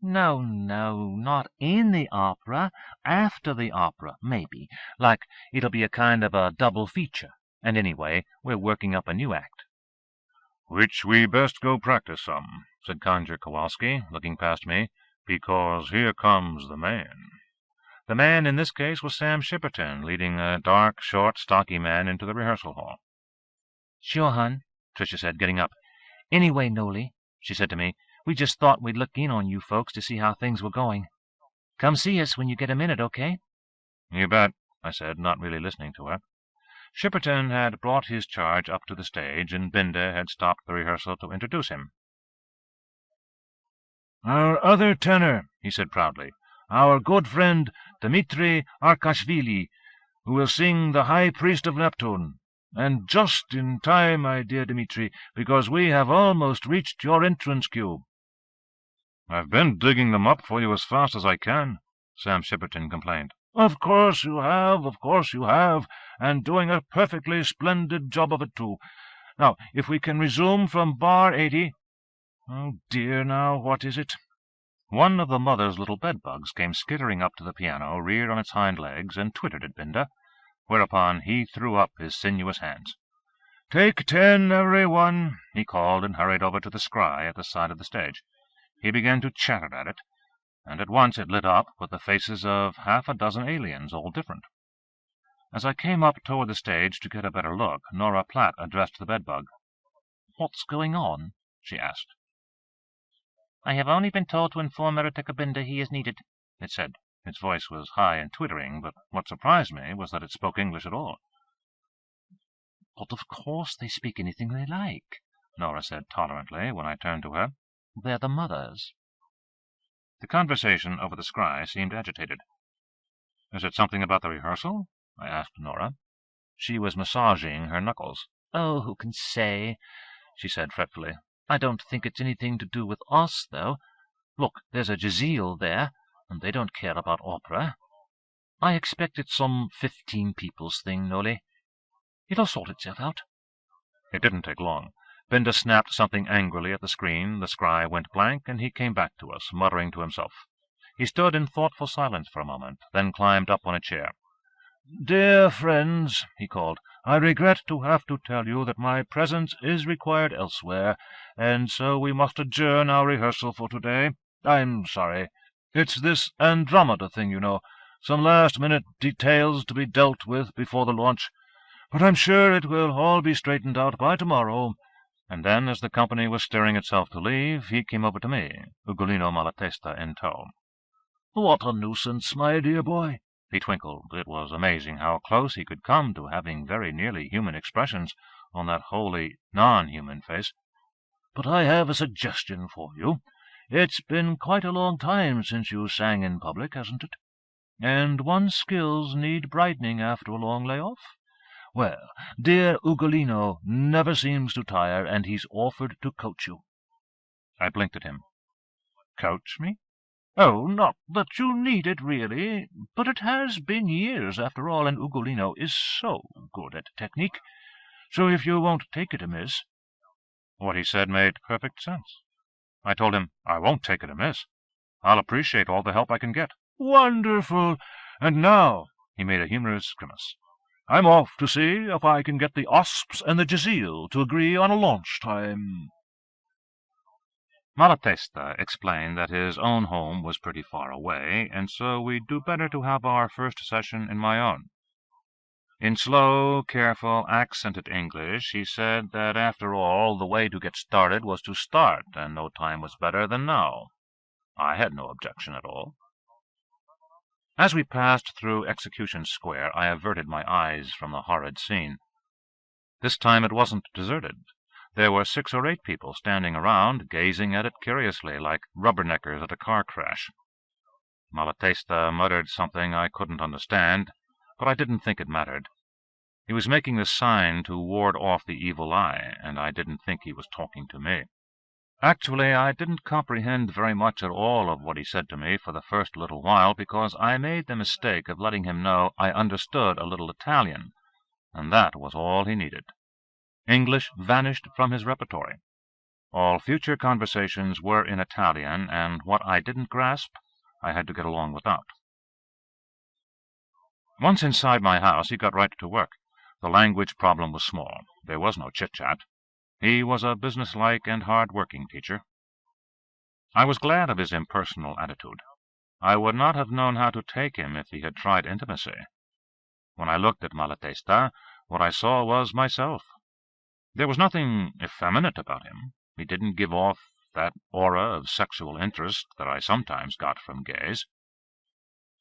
No, not in the opera. After the opera, maybe. Like it'll be a kind of a double feature. And anyway, we're working up a new act." "Which we best go practice some," said Conjure Kowalski, looking past me, "because here comes the man." The man in this case was Sam Shipperton, leading a dark, short, stocky man into the rehearsal hall. "Sure, hun," Tricia said, getting up. "Anyway, Nolly," she said to me, "we just thought we'd look in on you folks to see how things were going. Come see us when you get a minute, okay?" "You bet," I said, not really listening to her. Shipperton had brought his charge up to the stage, and Binda had stopped the rehearsal to introduce him. "Our other tenor," he said proudly, "our good friend Dmitri Arkashvili, who will sing the High Priest of Neptune. And just in time, my dear Dmitri, because we have almost reached your entrance cue." "I've been digging them up for you as fast as I can," Sam Shipperton complained. Of course you have, and doing a perfectly splendid job of it, too. Now, if we can resume from bar 80... Oh, dear, now, what is it?" One of the mother's little bedbugs came skittering up to the piano, reared on its hind legs, and twittered at Binda, whereupon he threw up his sinuous hands. "Take 10, every one," he called, and hurried over to the scry at the side of the stage. He began to chatter at it, and at once it lit up with the faces of half a dozen aliens, all different. As I came up toward the stage to get a better look, Nora Platt addressed the bedbug. "What's going on?" she asked. "I have only been told to inform Erotica he is needed," it said. Its voice was high and twittering, but what surprised me was that it spoke English at all. "But of course they speak anything they like," Nora said tolerantly when I turned to her. "They're the mothers." The conversation over the scry seemed agitated. "Is it something about the rehearsal?" I asked Nora. She was massaging her knuckles. "Oh, who can say?" she said fretfully. "I don't think it's anything to do with us, though. Look, there's a Jazeel there, and they don't care about opera. I expect it's some 15 people's thing, Nolly. It'll sort itself out." It didn't take long. Binda snapped something angrily at the screen, the scry went blank, and he came back to us, muttering to himself. He stood in thoughtful silence for a moment, then climbed up on a chair. "Dear friends," he called, "I regret to have to tell you that my presence is required elsewhere, and so we must adjourn our rehearsal for today. I'm sorry. It's this Andromeda thing, you know. Some last-minute details to be dealt with before the launch. But I'm sure it will all be straightened out by tomorrow." And then, as the company was stirring itself to leave, he came over to me, Ugolino Malatesta in tow. "What a nuisance, my dear boy," he twinkled. It was amazing how close he could come to having very nearly human expressions on that wholly non-human face. "But I have a suggestion for you. It's been quite a long time since you sang in public, hasn't it? And one's skills need brightening after a long layoff. Well, dear Ugolino never seems to tire, and he's offered to coach you." I blinked at him. "Coach me?" "Oh, not that you need it, really, but it has been years, after all, and Ugolino is so good at technique. So if you won't take it amiss—" What he said made perfect sense. I told him, "I won't take it amiss. I'll appreciate all the help I can get." "Wonderful! And now," he made a humorous grimace, "I'm off to see if I can get the Osps and the Jazeel to agree on a launch time." Malatesta explained that his own home was pretty far away, and so we'd do better to have our first session in my own. In slow, careful, accented English, he said that after all, the way to get started was to start, and no time was better than now. I had no objection at all. As we passed through Execution Square, I averted my eyes from the horrid scene. This time it wasn't deserted. There were 6 or 8 people standing around, gazing at it curiously, like rubberneckers at a car crash. Malatesta muttered something I couldn't understand, but I didn't think it mattered. He was making the sign to ward off the evil eye, and I didn't think he was talking to me. Actually, I didn't comprehend very much at all of what he said to me for the first little while, because I made the mistake of letting him know I understood a little Italian, and that was all he needed. English vanished from his repertory. All future conversations were in Italian, and what I didn't grasp, I had to get along without. Once inside my house, he got right to work. The language problem was small. There was no chit-chat. He was a businesslike and hard-working teacher. I was glad of his impersonal attitude. I would not have known how to take him if he had tried intimacy. When I looked at Malatesta, what I saw was myself. There was nothing effeminate about him. He didn't give off that aura of sexual interest that I sometimes got from gays.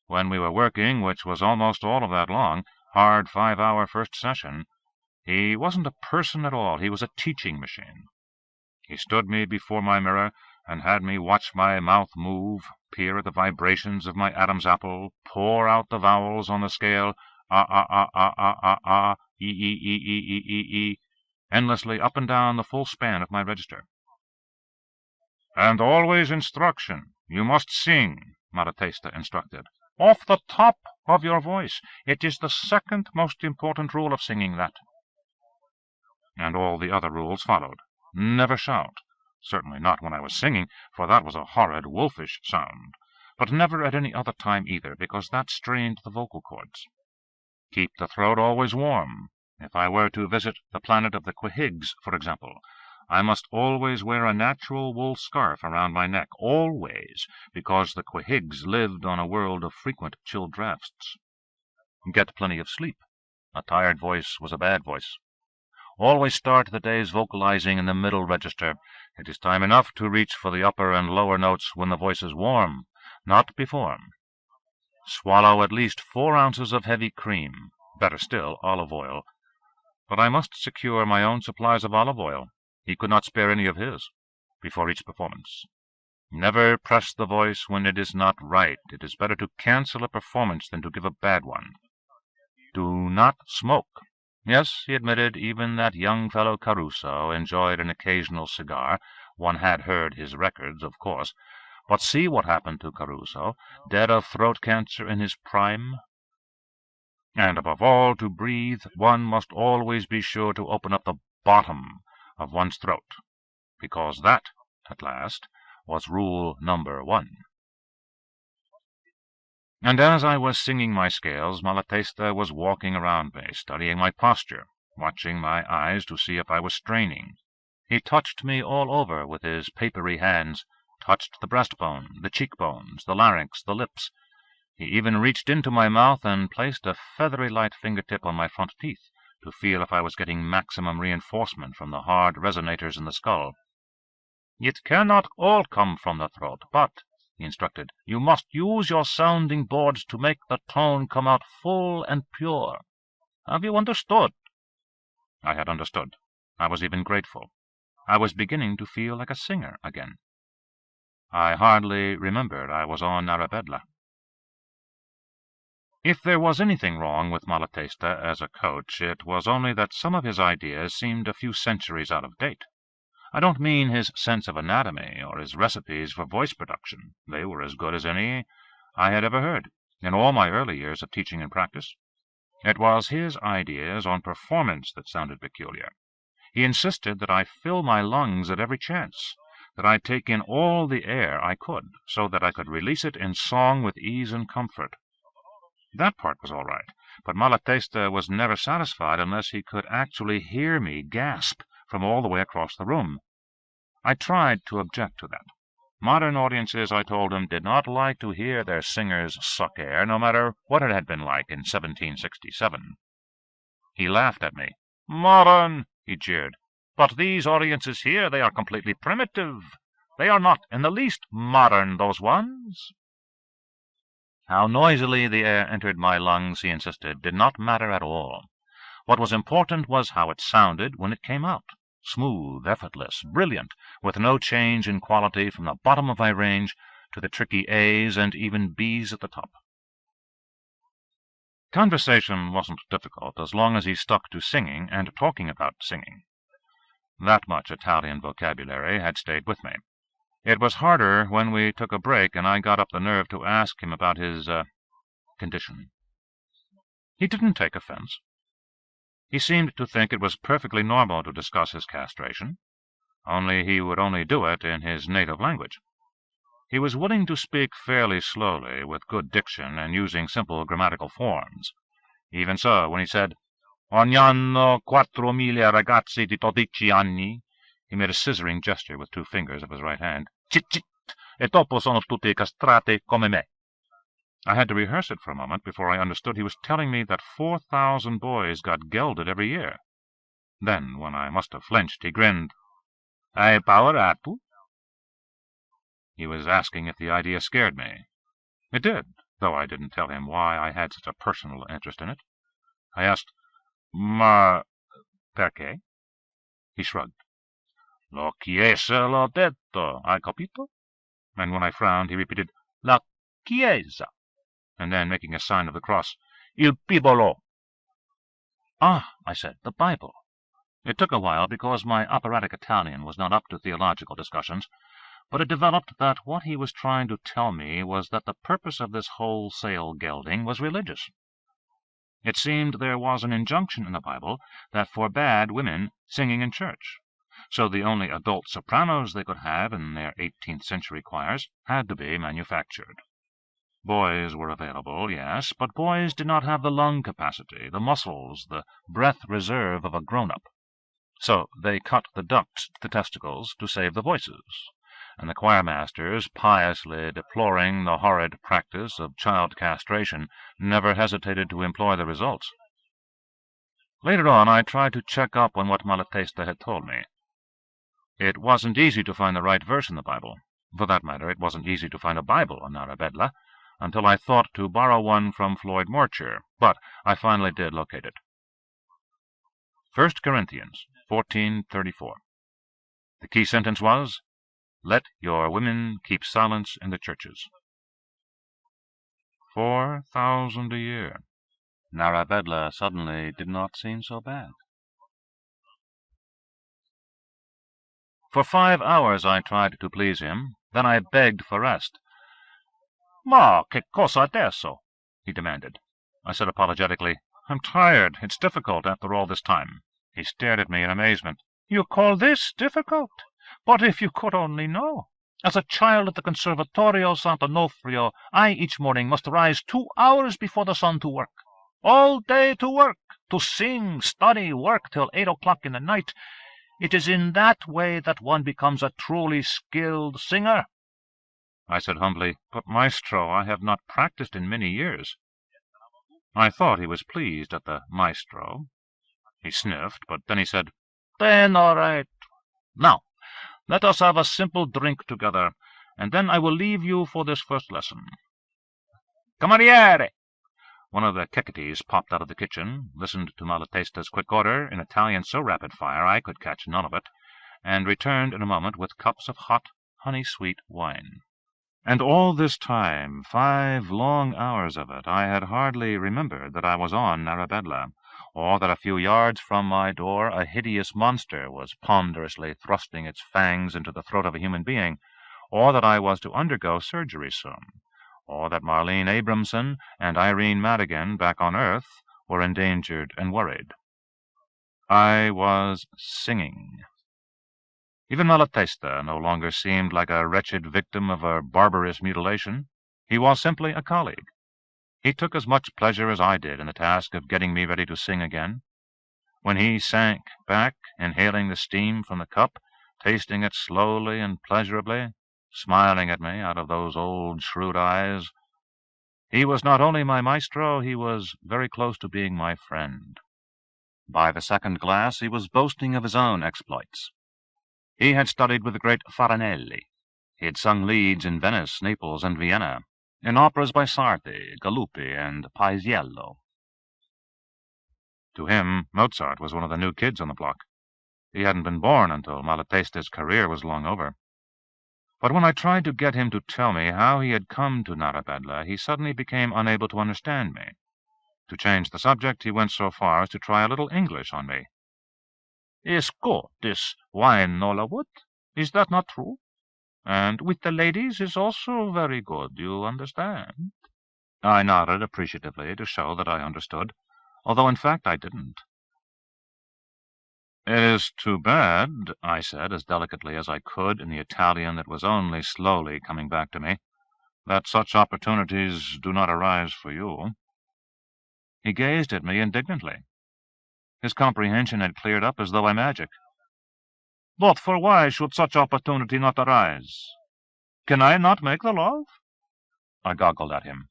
When we were working, which was almost all of that long, hard 5-hour first session, he wasn't a person at all. He was a teaching machine. He stood me before my mirror and had me watch my mouth move, peer at the vibrations of my Adam's apple, pour out the vowels on the scale, e, endlessly up and down the full span of my register. "And always instruction. You must sing," Malatesta instructed. "Off the top of your voice. It is the second most important rule of singing, that." And all the other rules followed. Never shout. Certainly not when I was singing, for that was a horrid, wolfish sound. But never at any other time either, because that strained the vocal cords. Keep the throat always warm. If I were to visit the planet of the Quehigs, for example, I must always wear a natural wool scarf around my neck, always, because the Quehigs lived on a world of frequent chill drafts. Get plenty of sleep. A tired voice was a bad voice. Always start the day's vocalizing in the middle register. It is time enough to reach for the upper and lower notes when the voice is warm, not before. Swallow at least 4 ounces of heavy cream, better still, olive oil. But I must secure my own supplies of olive oil. He could not spare any of his before each performance. Never press the voice when it is not right. It is better to cancel a performance than to give a bad one. Do not smoke. Yes, he admitted, even that young fellow Caruso enjoyed an occasional cigar. One had heard his records, of course. But see what happened to Caruso, dead of throat cancer in his prime. And above all, to breathe, one must always be sure to open up the bottom of one's throat, because that, at last, was rule number 1. And as I was singing my scales, Malatesta was walking around me, studying my posture, watching my eyes to see if I was straining. He touched me all over with his papery hands, touched the breastbone, the cheekbones, the larynx, the lips. He even reached into my mouth and placed a feathery light fingertip on my front teeth, to feel if I was getting maximum reinforcement from the hard resonators in the skull. "It cannot all come from the throat, but," he instructed, "you must use your sounding boards to make the tone come out full and pure. Have you understood?" I had understood. I was even grateful. I was beginning to feel like a singer again. I hardly remembered I was on Narabedla. If there was anything wrong with Malatesta as a coach, it was only that some of his ideas seemed a few centuries out of date. I don't mean his sense of anatomy or his recipes for voice production. They were as good as any I had ever heard in all my early years of teaching and practice. It was his ideas on performance that sounded peculiar. He insisted that I fill my lungs at every chance, that I take in all the air I could, so that I could release it in song with ease and comfort. That part was all right, but Malatesta was never satisfied unless he could actually hear me gasp from all the way across the room. I tried to object to that. Modern audiences, I told him, did not like to hear their singers suck air, no matter what it had been like in 1767. He laughed at me. "Modern," he jeered. "But these audiences here, they are completely primitive. They are not in the least modern, those ones." How noisily the air entered my lungs, he insisted, did not matter at all. What was important was how it sounded when it came out. Smooth, effortless, brilliant, with no change in quality from the bottom of my range to the tricky A's and even B's at the top. Conversation wasn't difficult as long as he stuck to singing and talking about singing. That much Italian vocabulary had stayed with me. It was harder when we took a break and I got up the nerve to ask him about his, condition. He didn't take offense. He seemed to think it was perfectly normal to discuss his castration, only he would only do it in his native language. He was willing to speak fairly slowly, with good diction, and using simple grammatical forms. Even so, when he said, "Ogni anno 4.000 ragazzi di 12 anni," he made a scissoring gesture with 2 fingers of his right hand. "Chit, chit, e dopo sono tutti castrati come me." I had to rehearse it for a moment before I understood he was telling me that 4,000 boys got gelded every year. Then, when I must have flinched, he grinned. "Hai paura tu?" He was asking if the idea scared me. It did, though I didn't tell him why I had such a personal interest in it. I asked, "Ma perché?" He shrugged. "Lo chiesa l'ho detto, hai capito?" And when I frowned, he repeated, "La chiesa," and then, making a sign of the cross, "il Bibbolo." "Ah," I said, "the Bible." It took a while because my operatic Italian was not up to theological discussions, but it developed that what he was trying to tell me was that the purpose of this wholesale gelding was religious. It seemed there was an injunction in the Bible that forbade women singing in church, so the only adult sopranos they could have in their 18th-century choirs had to be manufactured. Boys were available, yes, but boys did not have the lung capacity, the muscles, the breath reserve of a grown-up. So they cut the ducts to the testicles to save the voices, and the choirmasters, piously deploring the horrid practice of child castration, never hesitated to employ the results. Later on, I tried to check up on what Malatesta had told me. It wasn't easy to find the right verse in the Bible. For that matter, it wasn't easy to find a Bible on Narabedla, until I thought to borrow one from Floyd Morcher, but I finally did locate it. 1 Corinthians 14:34. The key sentence was, "Let your women keep silence in the churches." 4,000 a year. Narabedla suddenly did not seem so bad. For 5 hours I tried to please him, then I begged for rest. "Ma, che cosa adesso?" he demanded. I said apologetically, "I'm tired. It's difficult after all this time." He stared at me in amazement. "You call this difficult? But if you could only know. As a child at the Conservatorio Sant'Onofrio, I each morning must rise 2 hours before the sun to work. All day to work, to sing, study, work till 8 o'clock in the night. It is in that way that one becomes a truly skilled singer." I said humbly, "But, maestro, I have not practiced in many years." I thought he was pleased at the maestro. He sniffed, but then he said, "Then all right. Now, let us have a simple drink together, and then I will leave you for this first lesson. Cameriere!" One of the Keketes popped out of the kitchen, listened to Malatesta's quick order in Italian so rapid-fire I could catch none of it, and returned in a moment with cups of hot, honey-sweet wine. And all this time, 5 long hours of it, I had hardly remembered that I was on Narabedla, or that a few yards from my door a hideous monster was ponderously thrusting its fangs into the throat of a human being, or that I was to undergo surgery soon, or that Marlene Abramson and Irene Madigan, back on Earth, were endangered and worried. I was singing. Even Malatesta no longer seemed like a wretched victim of a barbarous mutilation. He was simply a colleague. He took as much pleasure as I did in the task of getting me ready to sing again. When he sank back, inhaling the steam from the cup, tasting it slowly and pleasurably, smiling at me out of those old shrewd eyes, he was not only my maestro, he was very close to being my friend. By the second glass he was boasting of his own exploits. He had studied with the great Farinelli. He had sung leads in Venice, Naples, and Vienna, in operas by Sarti, Galuppi, and Paisiello. To him, Mozart was one of the new kids on the block. He hadn't been born until Malatesta's career was long over. But when I tried to get him to tell me how he had come to Narabedla, he suddenly became unable to understand me. To change the subject, he went so far as to try a little English on me. "Is good, this wine, Nollywood. Is that not true? And with the ladies is also very good, you understand?" I nodded appreciatively to show that I understood, although in fact I didn't. "It is too bad," I said as delicately as I could in the Italian that was only slowly coming back to me, "that such opportunities do not arise for you." He gazed at me indignantly. His comprehension had cleared up as though by magic. "But for why should such opportunity not arise? Can I not make the love?" I goggled at him.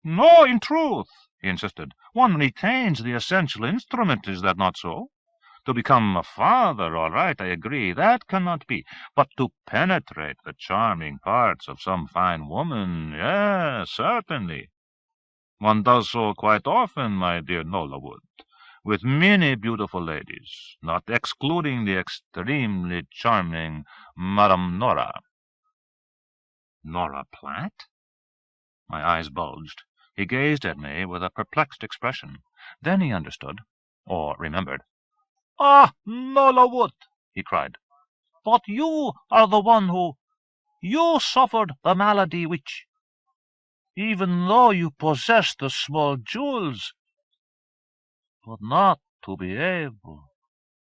"No, in truth," he insisted. "One retains the essential instrument, is that not so? To become a father, all right, I agree, that cannot be. But to penetrate the charming parts of some fine woman, yes, certainly. One does so quite often, my dear Nollywood, with many beautiful ladies, not excluding the extremely charming Madame Nora." Nora Platt? My eyes bulged. He gazed at me with a perplexed expression. Then he understood, or remembered. "Ah, Nollywood," he cried, "but you are the one you suffered the malady which, even though you possess the small jewels, but not to be able—"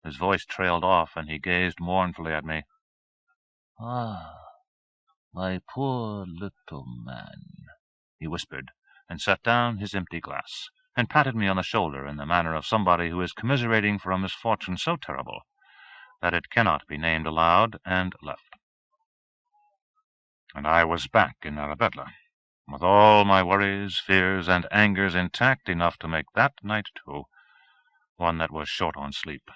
His voice trailed off, and he gazed mournfully at me. "Ah, my poor little man," he whispered, and set down his empty glass, and patted me on the shoulder in the manner of somebody who is commiserating for a misfortune so terrible that it cannot be named aloud, and left. And I was back in Narabedla, with all my worries, fears, and angers intact enough to make that night, too, one that was short on sleep.